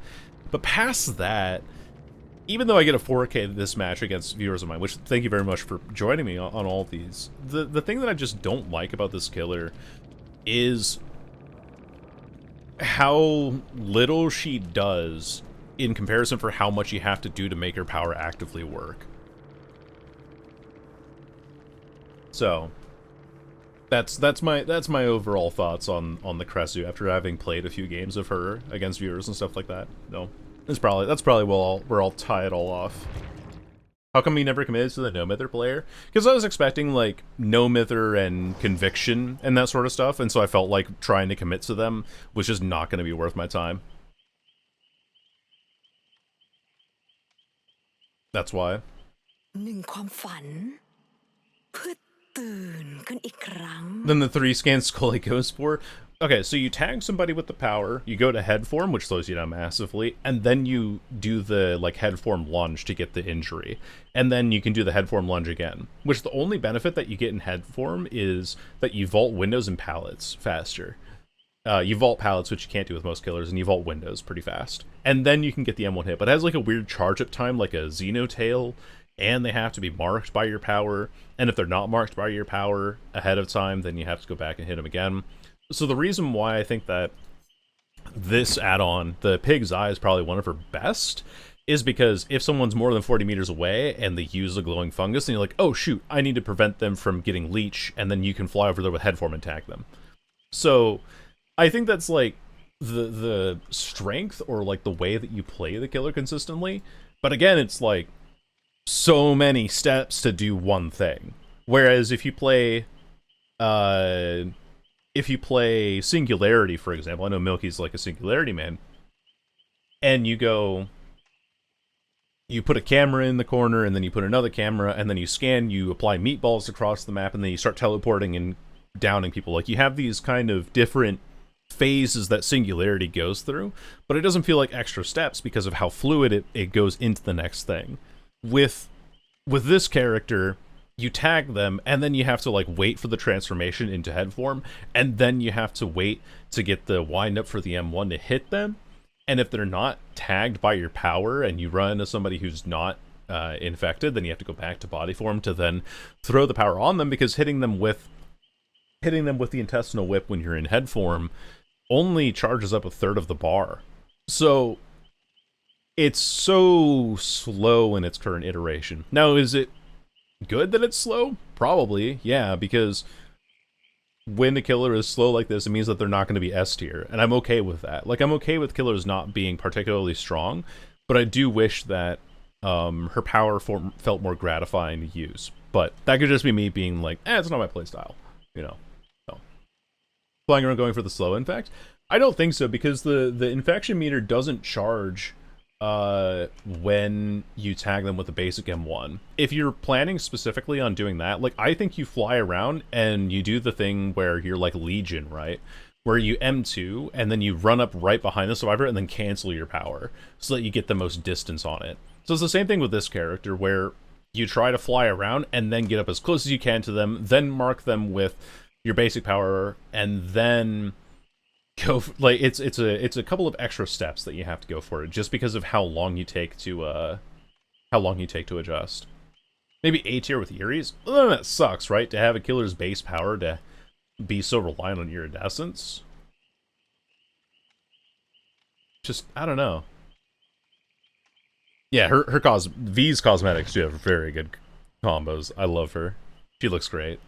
But past that, even though I get a 4K this match against viewers of mine, which thank you very much for joining me on all these, the thing that I just don't like about this killer is how little she does in comparison for how much you have to do to make her power actively work. So that's my overall thoughts on the Cresu after having played a few games of her against viewers and stuff like that. No, that's probably where I'll tie it all off. How come you never committed to the No Mither player? Because I was expecting, like, No Mither and Conviction and that sort of stuff, and so I felt like trying to commit to them was just not going to be worth my time. That's why. หนึ่งความฝันเพื่อตื่นขึ้นอีกครั้ง Then the 3-scan Scully goes for. Okay, so you tag somebody with the power, you go to head form, which slows you down massively, and then you do the, like, head form lunge to get the injury. And then you can do the head form lunge again, which the only benefit that you get in head form is that you vault windows and pallets faster. You vault pallets, which you can't do with most killers, and you vault windows pretty fast. And then you can get the M1 hit, but it has, like, a weird charge-up time, like a Xenotail, and they have to be marked by your power, and if they're not marked by your power ahead of time, then you have to go back and hit them again. So the reason why I think that this add-on, the Pig's Eye, is probably one of her best, is because if someone's more than 40 meters away and they use a glowing fungus, then you're like, oh shoot, I need to prevent them from getting leech, and then you can fly over there with head form and tag them. So I think that's like the strength or like the way that you play the killer consistently. But again, it's like so many steps to do one thing. Whereas if you play Singularity, for example, I know Milky's like a Singularity man, and you put a camera in the corner, and then you put another camera, and then you scan, you apply meatballs across the map, and then you start teleporting and downing people. Like, you have these kind of different phases that Singularity goes through, but it doesn't feel like extra steps because of how fluid it goes into the next thing. With this character, you tag them, and then you have to, like, wait for the transformation into head form, and then you have to wait to get the wind up for the M1 to hit them. And if they're not tagged by your power and you run into somebody who's not infected, then you have to go back to body form to then throw the power on them, because hitting them with the intestinal whip when you're in head form only charges up a third of the bar. So it's so slow in its current iteration. Now, is it good that it's slow? Probably, yeah, because when a killer is slow like this, it means that they're not going to be S tier, and I'm okay with that. Like, I'm okay with killers not being particularly strong, but I do wish that her power form felt more gratifying to use. But that could just be me being like, it's not my playstyle, you know. So, flying around going for the slow infect? I don't think so, because the infection meter doesn't charge when you tag them with a basic M1. If you're planning specifically on doing that, like, I think you fly around and you do the thing where you're like Legion, right? Where you M2 and then you run up right behind the survivor and then cancel your power so that you get the most distance on it. So it's the same thing with this character, where you try to fly around and then get up as close as you can to them, then mark them with your basic power, and then go like it's a couple of extra steps that you have to go for it, just because of how long you take to adjust. Maybe A tier with Eerie's? Well, then that sucks, right? To have a killer's base power to be so reliant on iridescence. Just, I don't know. Yeah, V's cosmetics do have very good combos. I love her. She looks great.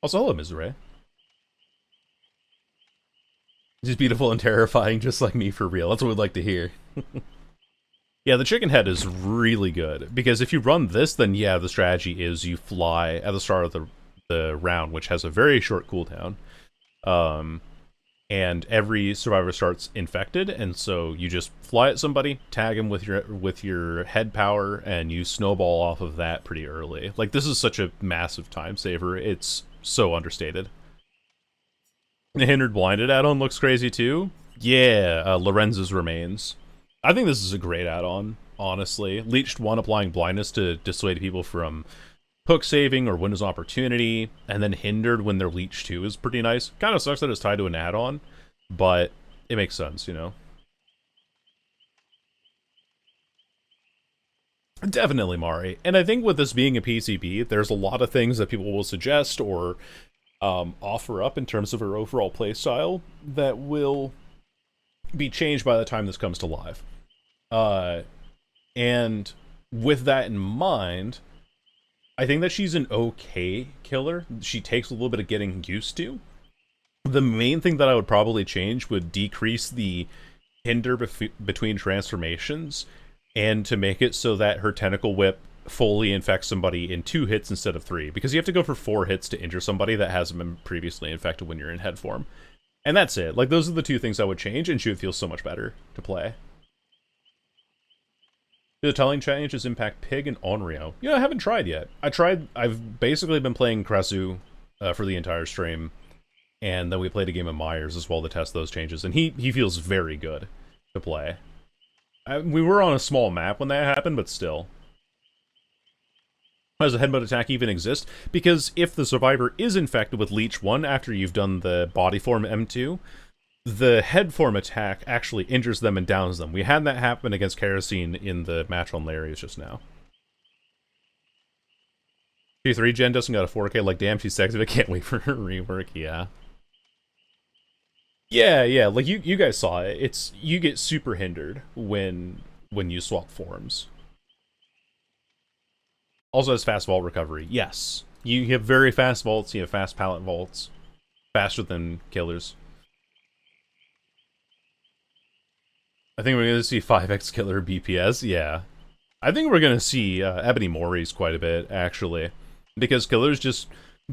Also, hello, Ms. Ray. She's beautiful and terrifying, just like me, for real. That's what we'd like to hear. Yeah, the chicken head is really good, because if you run this, then yeah, the strategy is you fly at the start of the round, which has a very short cooldown. And every survivor starts infected, and so you just fly at somebody, tag him with your head power, and you snowball off of that pretty early. Like, this is such a massive time saver, it's so understated. The Hindered Blinded add-on looks crazy too. Yeah, Lorenz's Remains. I think this is a great add-on, honestly. Leeched 1 applying blindness to dissuade people from hook saving or Windows Opportunity, and then Hindered when they're Leeched 2 is pretty nice. Kind of sucks that it's tied to an add-on, but it makes sense, you know? Definitely, Mari. And I think with this being a PCB, there's a lot of things that people will suggest or offer up in terms of her overall playstyle that will be changed by the time this comes to live. And with that in mind, I think that she's an okay killer. She takes a little bit of getting used to. The main thing that I would probably change would decrease the hinder between transformations, and to make it so that her tentacle whip fully infects somebody in 2 hits instead of 3, because you have to go for 4 hits to injure somebody that hasn't been previously infected when you're in head form. And that's it. Like, those are the 2 things I would change, and she would feel so much better to play. Do the telling changes impact Pig and Onryo? You know, I haven't tried yet. I've basically been playing Kresu for the entire stream, and then we played a game of Myers as well to test those changes, and he feels very good to play. We were on a small map when that happened, but still. Does a headbutt attack even exist? Because if the survivor is infected with Leech 1 after you've done the body form M2, the head form attack actually injures them and downs them. We had that happen against Kerosene in the match on Larry's just now. P3 Gen doesn't got a 4K, like, damn, she's sexy, but can't wait for her rework, yeah. Yeah, like you guys saw it. It's you get super hindered when you swap forms. Also has fast vault recovery. Yes. You have very fast vaults, you have fast pallet vaults. Faster than killers. I think we're gonna see 5x killer BPS, yeah. I think we're gonna see Ebony Moris quite a bit, actually. Because killers just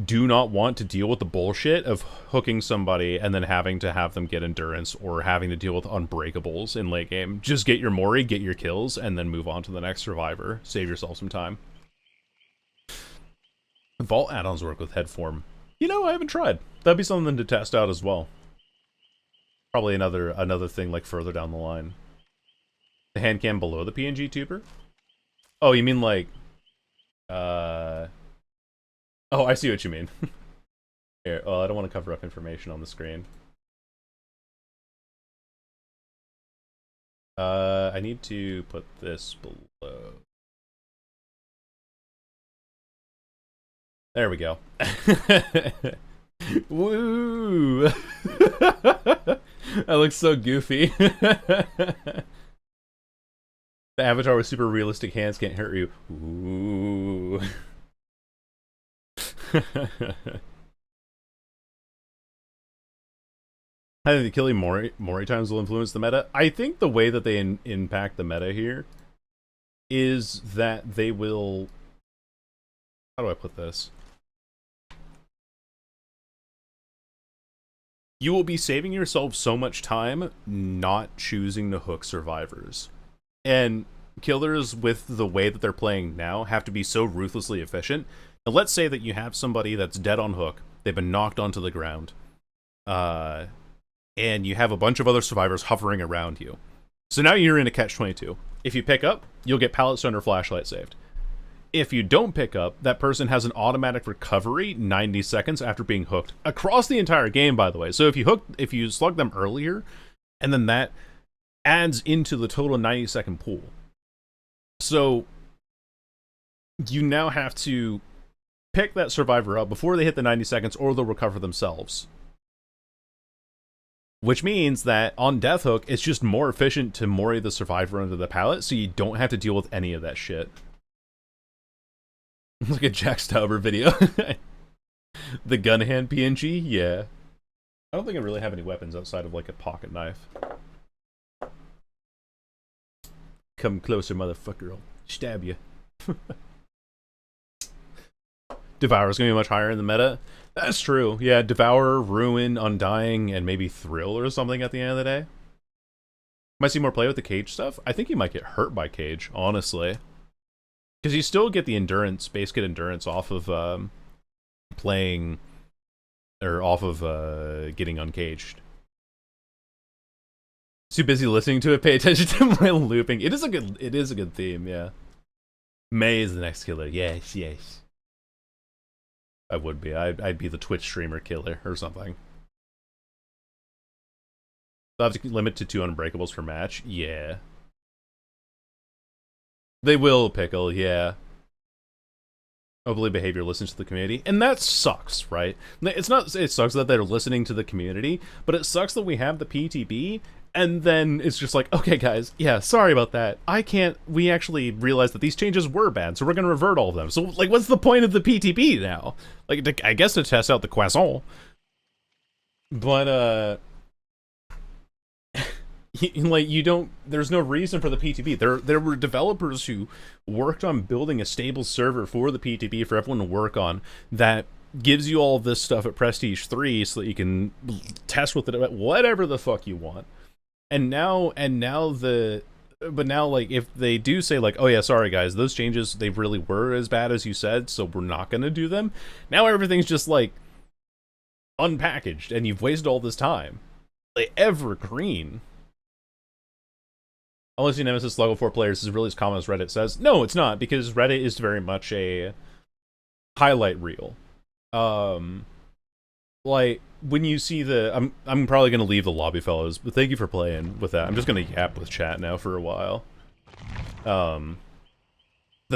do not want to deal with the bullshit of hooking somebody and then having to have them get endurance or having to deal with unbreakables in late game. Just get your Mori, get your kills, and then move on to the next survivor. Save yourself some time. Vault add-ons work with head form. You know, I haven't tried. That'd be something to test out as well. Probably another thing like further down the line. The hand cam below the PNG tuber? Oh, you mean like oh, I see what you mean. Here, oh, I don't want to cover up information on the screen. I need to put this below. There we go. Woo! That looks so goofy. The avatar with super realistic hands can't hurt you. Ooh. I think the killing Mori times will influence the meta. I think the way that they impact the meta here is that they will... How do I put this? You will be saving yourself so much time not choosing to hook survivors. And killers, with the way that they're playing now, have to be so ruthlessly efficient. Now, let's say that you have somebody that's dead on hook. They've been knocked onto the ground. And you have a bunch of other survivors hovering around you. So now you're in a catch-22. If you pick up, you'll get pallet stun or flashlight saved. If you don't pick up, that person has an automatic recovery 90 seconds after being hooked. Across the entire game, by the way. So if you slug them earlier, and then that adds into the total 90-second pool. So you now have to pick that survivor up before they hit the 90 seconds, or they'll recover themselves. Which means that on Death Hook, it's just more efficient to Mori the survivor under the pallet, so you don't have to deal with any of that shit. Look at Jack Stauber video. The gun hand PNG? Yeah. I don't think I really have any weapons outside of like a pocket knife. Come closer, motherfucker. I'll stab you. Devour's gonna be much higher in the meta. That's true. Yeah, Devour, Ruin, Undying, and maybe Thrill or something at the end of the day. Might see more play with the Cage stuff. I think he might get hurt by Cage, honestly. Because you still get the endurance, base kit endurance off of playing, or off of getting uncaged. Too busy listening to it, pay attention to my looping. It is a good theme, yeah. May is the next killer. Yes, yes. I would be. I'd be the Twitch streamer killer or something. They'll have to limit to 2 unbreakables per match. Yeah. They will, Pickle, yeah. Hopefully behavior listens to the community. And that sucks, right? It sucks that they're listening to the community, but it sucks that we have the PTB, and then it's just like, okay guys, yeah, sorry about that. We actually realized that these changes were bad, so we're gonna revert all of them. So, like, what's the point of the PTB now? Like, I guess to test out the Croissant. But, like, there's no reason for the PTB. There were developers who worked on building a stable server for the PTB for everyone to work on that gives you all this stuff at Prestige 3 so that you can test with it whatever the fuck you want. But now, like, if they do say, like, oh yeah, sorry guys, those changes, they really were as bad as you said, so we're not gonna do them, now everything's just, like, unpackaged, and you've wasted all this time. Like, evergreen. Unless you Nemesis level 4 players is really as common as Reddit says. No, it's not, because Reddit is very much a highlight reel. Like, when you see the... I'm probably going to leave the lobby, fellows, but thank you for playing with that. I'm just going to yap with chat now for a while. The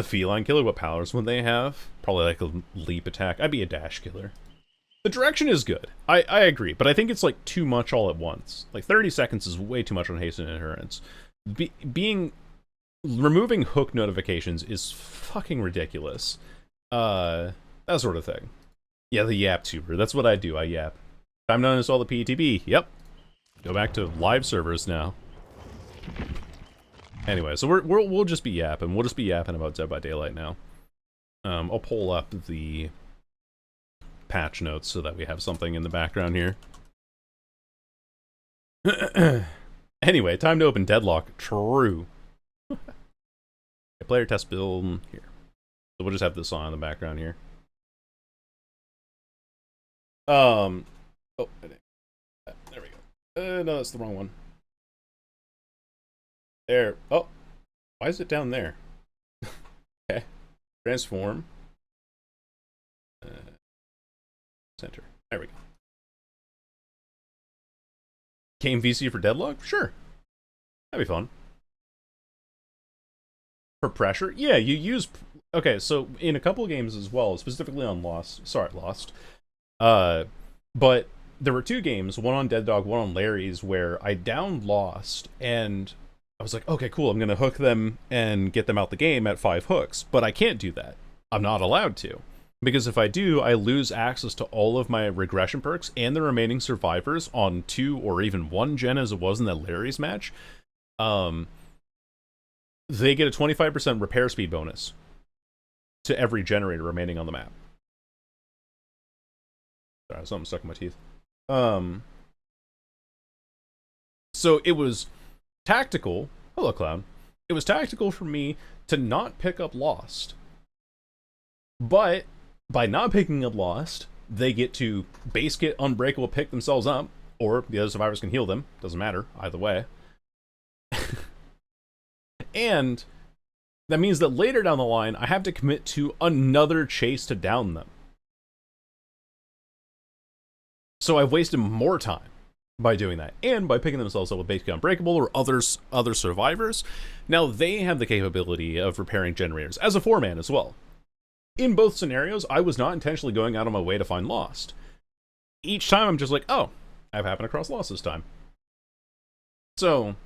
feline killer, what powers would they have? Probably like a leap attack. I'd be a dash killer. The direction is good. I agree, but I think it's like too much all at once. Like 30 seconds is way too much on haste and adherence. Removing hook notifications is fucking ridiculous. That sort of thing. Yeah, the yap tuber. That's what I do. I yap. Time to uninstall the PTB. Yep. Go back to live servers now. Anyway, so we'll just be yapping. We'll just be yapping about Dead by Daylight now. I'll pull up the patch notes so that we have something in the background here. Anyway, time to open Deadlock. True. Player test build here. So we'll just have this on in the background here. Oh, there we go. No, that's the wrong one. There. Oh, why is it down there? Okay. Transform. Center. There we go. Game VC for Deadlock? Sure. That'd be fun. For pressure? Yeah, you use... Okay, so in a couple of games as well, specifically on Lost. Sorry, Lost. But there were two games, one on Dead Dog, one on Larry's, where I downed Lost, and I was like, okay, cool, I'm going to hook them and get them out the game at 5 hooks. But I can't do that. I'm not allowed to. Because if I do, I lose access to all of my regression perks and the remaining survivors on 2 or even 1 gen as it was in that Larry's match. They get a 25% repair speed bonus to every generator remaining on the map. Sorry, something stuck in my teeth. So it was tactical. Hello, Clown. It was tactical for me to not pick up Lost. But by not picking up Lost, they get to base kit Unbreakable, pick themselves up, or the other survivors can heal them. Doesn't matter, either way. And that means that later down the line, I have to commit to another chase to down them. So I've wasted more time by doing that, and by picking themselves up with basically Unbreakable or other survivors. Now they have the capability of repairing generators as a 4-man as well. In both scenarios, I was not intentionally going out on my way to find Lost. Each time I'm just like, oh, I've happened across Lost this time. So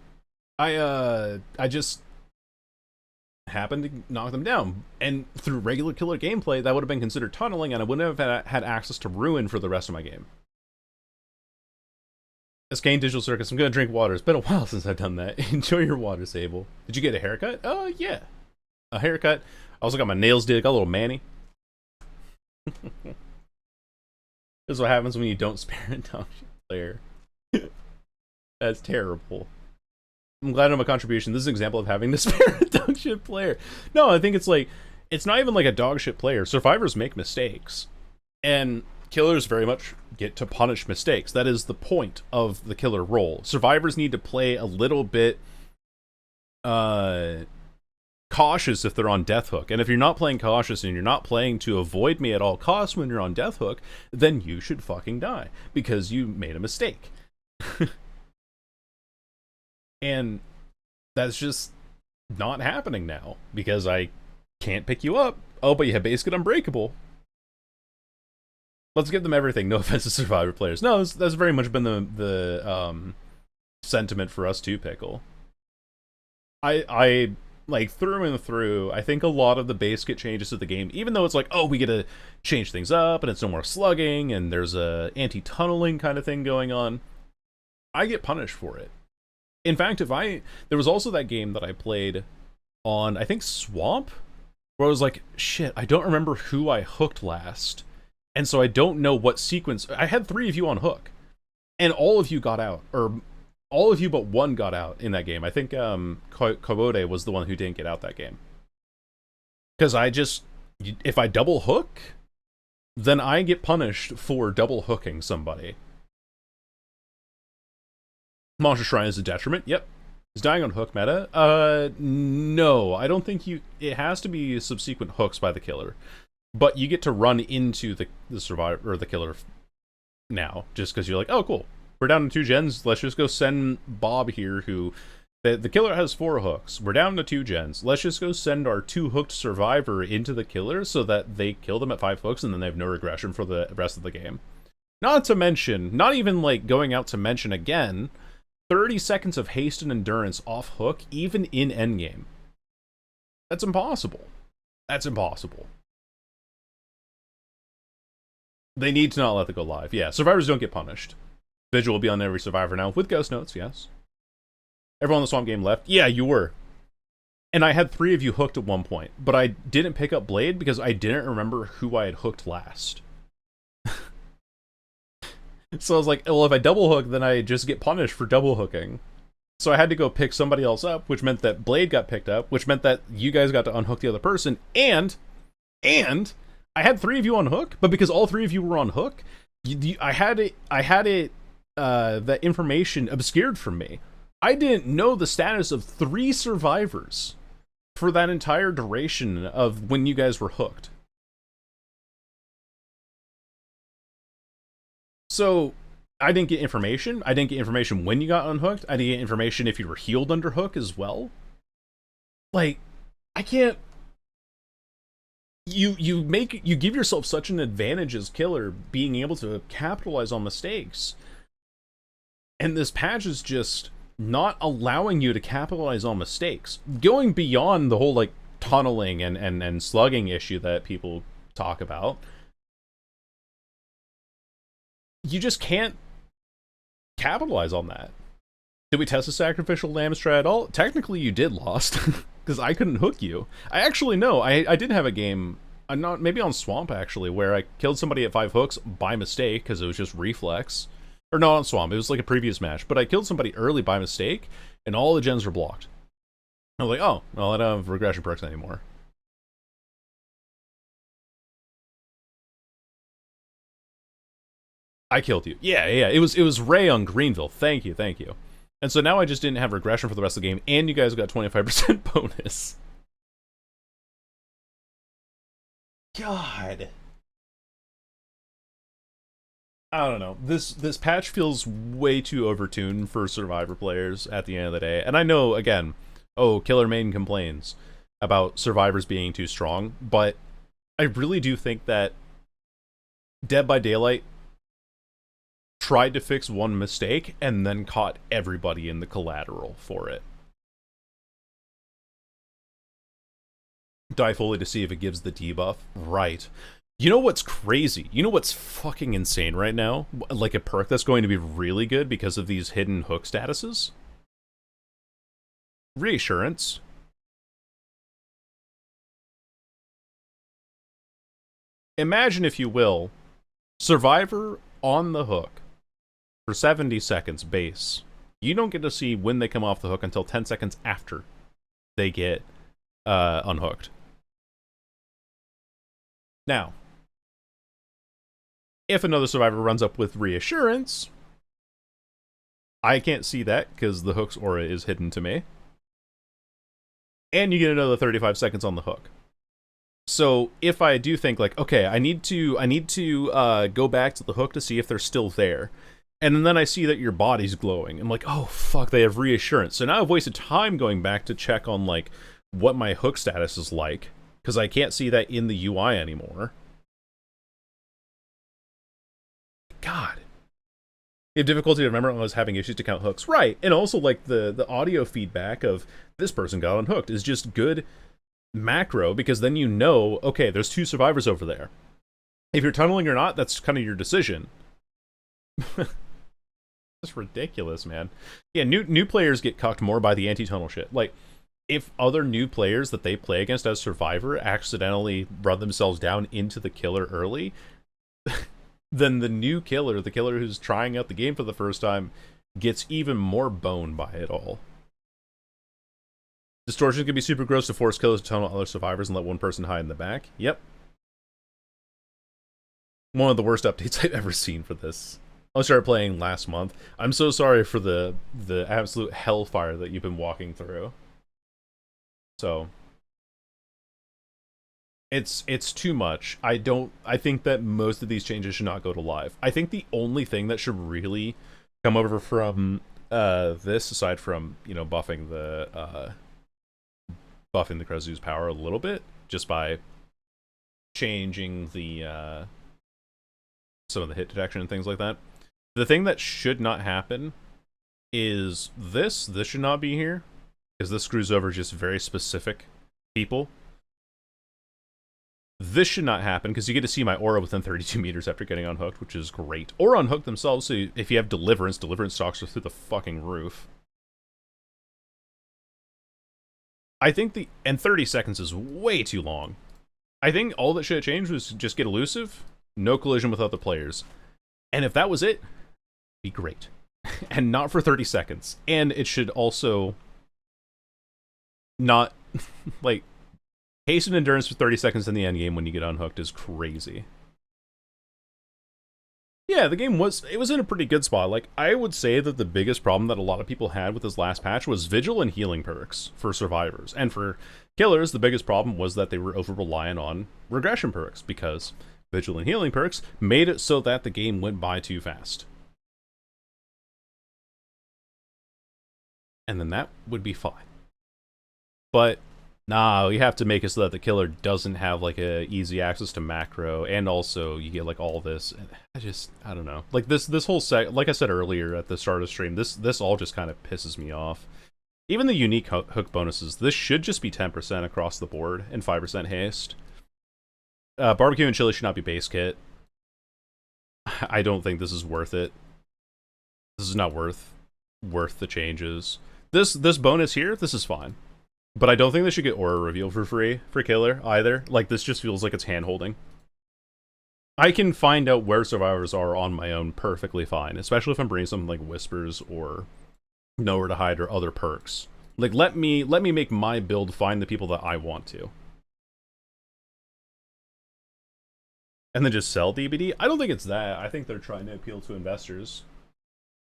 I just happened to knock them down, and through regular killer gameplay that would have been considered tunneling, and I wouldn't have had access to Ruin for the rest of my game. Escape Digital Circus, I'm gonna drink water. It's been a while since I've done that. Enjoy your water, Sable. Did you get a haircut? Oh yeah, a haircut. I also got my nails did. Got a little Manny. This is what happens when you don't spare a township player. That's terrible. I'm glad I'm a contribution. This is an example of having to spare a dog shit player. No, I think it's like, it's not even like a dog shit player. Survivors make mistakes. And killers very much get to punish mistakes. That is the point of the killer role. Survivors need to play a little bit cautious if they're on Death Hook. And if you're not playing cautious and you're not playing to avoid me at all costs when you're on Death Hook, then you should fucking die because you made a mistake. And that's just not happening now because I can't pick you up. Oh, but you have basic Unbreakable. Let's give them everything. No offense to Survivor players. No, that's very much been the sentiment for us too, Pickle. I like through and through, I think a lot of the base kit changes to the game, even though it's like, oh, we get to change things up and it's no more slugging and there's a anti-tunneling kind of thing going on, I get punished for it. In fact, there was also that game that I played on, I think, Swamp, where I was like, shit, I don't remember who I hooked last. And so I don't know what sequence. I had 3 of you on hook, and all of you got out, or all of you but one got out in that game. I think Kobode was the one who didn't get out that game. Because if I double hook, then I get punished for double hooking somebody. Monster Shrine is a detriment. Yep. Is dying on hook meta? No. I don't think it has to be subsequent hooks by the killer. But you get to run into the survivor, or the killer now, just because you're like, oh, cool. We're down to 2 gens. Let's just go send Bob here, who... The killer has 4 hooks. We're down to 2 gens. Let's just go send our 2 hooked survivor into the killer so that they kill them at 5 hooks and then they have no regression for the rest of the game. Not to mention, not even like going out to mention again, 30 seconds of haste and endurance off hook, even in endgame. That's impossible. That's impossible. They need to not let that go live. Yeah, survivors don't get punished. Vigil will be on every survivor now, with ghost notes, yes. Everyone in the swamp game left? Yeah, you were. And I had 3 of you hooked at one point, but I didn't pick up Blade because I didn't remember who I had hooked last. So I was like, well, if I double hook, then I just get punished for double hooking. So I had to go pick somebody else up, which meant that Blade got picked up, which meant that you guys got to unhook the other person, and I had 3 of you on hook, but because all 3 of you were on hook, I had it that information obscured from me. I didn't know the status of 3 survivors for that entire duration of when you guys were hooked. So I didn't get information. I didn't get information when you got unhooked. I didn't get information if you were healed under hook as well. Like, I can't. You give yourself such an advantage as killer being able to capitalize on mistakes. And this patch is just not allowing you to capitalize on mistakes. Going beyond the whole like tunneling and slugging issue that people talk about. You just can't capitalize on that. Did we test the sacrificial lamb strat at all? Technically you did lost, because I couldn't hook you. I actually know, I did have a game, not maybe on Swamp actually, where I killed somebody at 5 hooks by mistake, because it was just reflex. Or no, on Swamp, it was like a previous match, but I killed somebody early by mistake, and all the gens were blocked. I was like, oh, well I don't have regression perks anymore. I killed you. Yeah. It was Ray on Greenville. Thank you. And so now I just didn't have regression for the rest of the game, and you guys got 25% bonus. God. I don't know. This patch feels way too overtuned for Survivor players at the end of the day. And I know, again, Killer Main complains about Survivors being too strong, but I really do think that Dead by Daylight tried to fix one mistake and then caught everybody in the collateral for it. Die fully to see if it gives the debuff. Right. You know what's crazy? You know what's fucking insane right now? Like a perk that's going to be really good because of these hidden hook statuses? Reassurance. Imagine, if you will, Survivor on the hook for 70 seconds base. You don't get to see when they come off the hook until 10 seconds after they get unhooked. Now, if another survivor runs up with reassurance, I can't see that because the hook's aura is hidden to me. And you get another 35 seconds on the hook. So if I do think like, okay, I need to go back to the hook to see if they're still there. And then I see that your body's glowing. I'm like, oh fuck, they have reassurance. So now I've wasted time going back to check on like what my hook status is like, because I can't see that in the UI anymore. God. You have difficulty to remember when I was having issues to count hooks. Right, and also like the audio feedback of this person got unhooked is just good macro, because then you know, okay, there's 2 survivors over there. If you're tunneling or not, that's kind of your decision. That's ridiculous, man. Yeah, new players get cucked more by the anti-tunnel shit. Like, if other new players that they play against as Survivor accidentally run themselves down into the killer early, then the new killer, the killer who's trying out the game for the first time, gets even more boned by it all. Distortion can be super gross to force killers to tunnel other survivors and let one person hide in the back. Yep. One of the worst updates I've ever seen for this. I started playing last month. I'm so sorry for the absolute hellfire that you've been walking through. So it's too much. I think that most of these changes should not go to live. I think the only thing that should really come over from this, aside from, you know, buffing the Krezu's power a little bit, just by changing the some of the hit detection and things like that. The thing that should not happen is this. This should not be here, because this screws over just very specific people. This should not happen, because you get to see my aura within 32 meters after getting unhooked, which is great. Or unhook themselves, so if you have Deliverance stocks are through the fucking roof. I think and 30 seconds is way too long. I think all that should have changed was just get elusive, no collision with other players. And if that was it, be great. And not for 30 seconds. And it should also not, like, hasten endurance for 30 seconds in the end game when you get unhooked is crazy. Yeah, the game was in a pretty good spot. Like, I would say that the biggest problem that a lot of people had with this last patch was vigil and healing perks for survivors. And for killers, the biggest problem was that they were over-reliant on regression perks, because vigil and healing perks made it so that the game went by too fast. And then that would be fine. But nah, you have to make it so that the killer doesn't have like a easy access to macro, and also you get like all this. I don't know. Like this whole like I said earlier at the start of the stream, this all just kind of pisses me off. Even the unique hook bonuses, this should just be 10% across the board and 5% haste. Barbecue and chili should not be base kit. I don't think this is worth it. This is not worth the changes. This bonus here, this is fine. But I don't think they should get aura reveal for free for killer either. Like, this just feels like it's hand-holding. I can find out where survivors are on my own perfectly fine, especially if I'm bringing something like whispers or nowhere to hide or other perks. Like, let me make my build find the people that I want to. And then just sell DBD? I don't think it's that. I think they're trying to appeal to investors.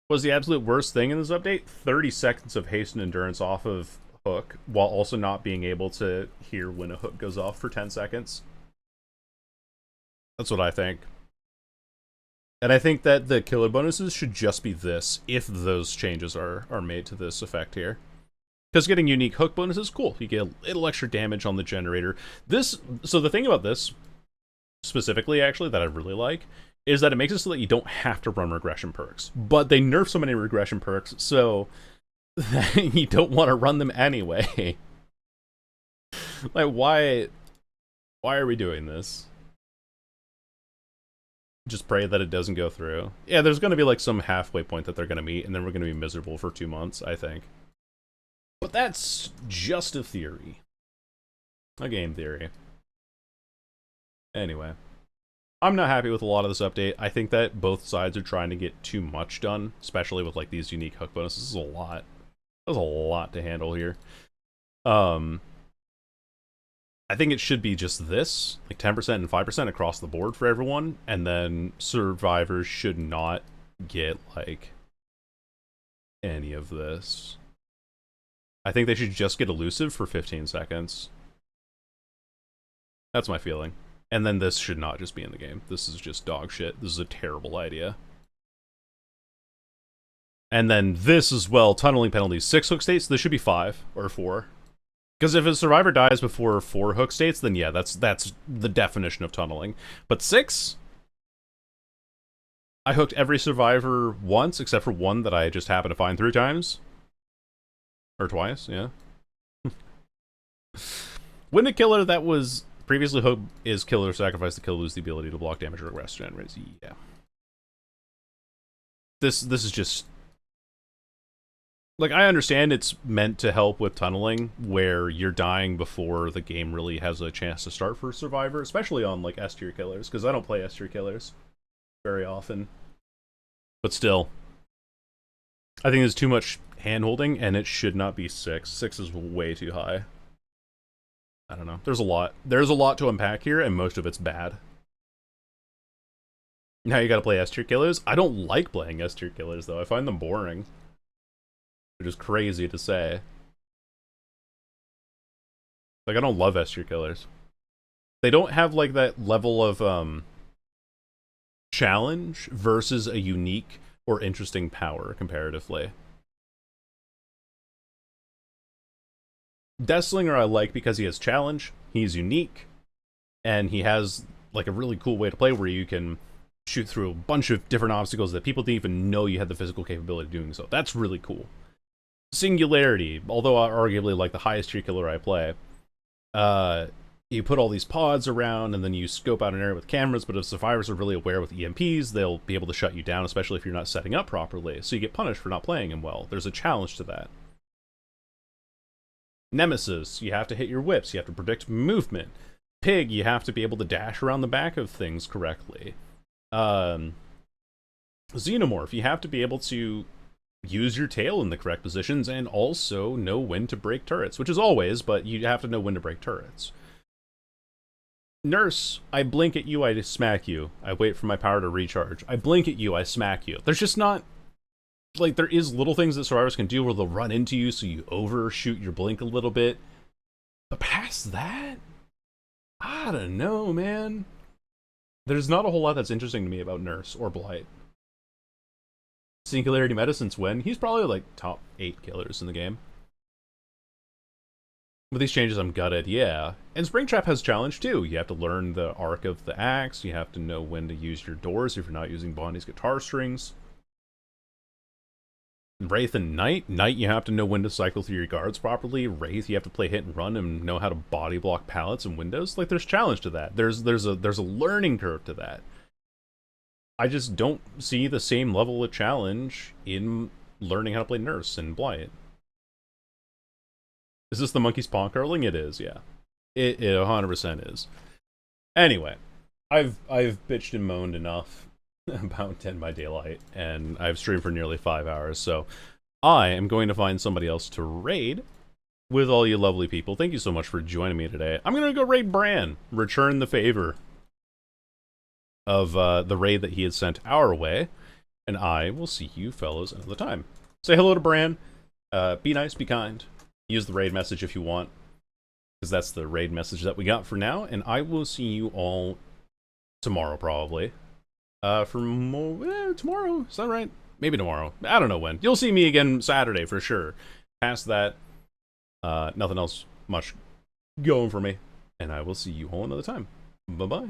Was the absolute worst thing in this update? 30 seconds of haste and endurance off of hook, while also not being able to hear when a hook goes off for 10 seconds. That's what I think. And I think that the killer bonuses should just be this, if those changes are made to this effect here. Because getting unique hook bonus is cool. You get a little extra damage on the generator. So the thing about this, specifically actually, that I really like, is that it makes it so that you don't have to run regression perks. But they nerf so many regression perks, so that you don't want to run them anyway. Like, why are we doing this? Just pray that it doesn't go through. Yeah, there's going to be like some halfway point that they're going to meet, and then we're going to be miserable for 2 months, I think. But that's just a theory. A game theory. Anyway. I'm not happy with a lot of this update. I think that both sides are trying to get too much done, especially with like these unique hook bonuses. This is a lot. There's a lot to handle here. I think it should be just this, like 10% and 5% across the board for everyone, and then survivors should not get like any of this. I think they should just get elusive for 15 seconds. That's my feeling. And then this should not just be in the game. This is just dog shit. This is a terrible idea. And then this as well, tunneling penalties. 6 hook states, this should be 5 or 4. Because if a survivor dies before 4 hook states, then yeah, that's the definition of tunneling. But 6? I hooked every survivor once, except for one that I just happened to find 3 times. Or twice, yeah. When a killer that was previously hooked is killer sacrifice, the kill lose the ability to block damage or arrest generators. Yeah. This is just... Like, I understand it's meant to help with tunneling, where you're dying before the game really has a chance to start for Survivor, especially on, like, S-tier killers, because I don't play S-tier killers very often. But still, I think there's too much hand-holding, and it should not be 6. 6 is way too high. I don't know. There's a lot. There's a lot to unpack here, and most of it's bad. Now you gotta play S-tier killers? I don't like playing S-tier killers, though. I find them boring. Which is crazy to say. Like, I don't love S-tier killers. They don't have, like, that level of, challenge versus a unique or interesting power, comparatively. Deathslinger I like because he has challenge, he's unique, and he has, like, a really cool way to play where you can shoot through a bunch of different obstacles that people didn't even know you had the physical capability of doing so. That's really cool. Singularity, although arguably like the highest tier killer I play, you put all these pods around and then you scope out an area with cameras, but if survivors are really aware with EMPs, they'll be able to shut you down, especially if you're not setting up properly, so you get punished for not playing them well. There's a challenge to that. Nemesis, you have to hit your whips, you have to predict movement. Pig, you have to be able to dash around the back of things correctly. Xenomorph, you have to be able to use your tail in the correct positions and also know when to break turrets, which is always, but you have to know when to break turrets. Nurse, I blink at you, I smack you. I wait for my power to recharge. I blink at you, I smack you. There's just not... Like, there is little things that survivors can do where they'll run into you, so you overshoot your blink a little bit. But past that, I don't know, man. There's not a whole lot that's interesting to me about Nurse or Blight. Singularity Medicine's win. He's probably like top 8 killers in the game. With these changes, I'm gutted, yeah. And Springtrap has challenge too. You have to learn the arc of the axe. You have to know when to use your doors if you're not using Bonnie's guitar strings. Wraith and Knight. Knight, you have to know when to cycle through your guards properly. Wraith, you have to play hit and run and know how to body block pallets and windows. Like, there's challenge to that. There's a learning curve to that. I just don't see the same level of challenge in learning how to play Nurse and Blight. Is this the monkey's paw curling? It is, yeah. It 100% is. Anyway, I've bitched and moaned enough about Dead by Daylight, and I've streamed for nearly 5 hours, so I am going to find somebody else to raid with all you lovely people. Thank you so much for joining me today. I'm going to go raid Bran, return the favor of the raid that he had sent our way, and I will see you fellows another time. Say hello to Bran, be nice, be kind, use the raid message if you want, because that's the raid message that we got for now, and I will see you all tomorrow, probably. Tomorrow, is that right? Maybe tomorrow. I don't know when. You'll see me again Saturday for sure. Past that, nothing else much going for me, and I will see you all another time. Bye-bye.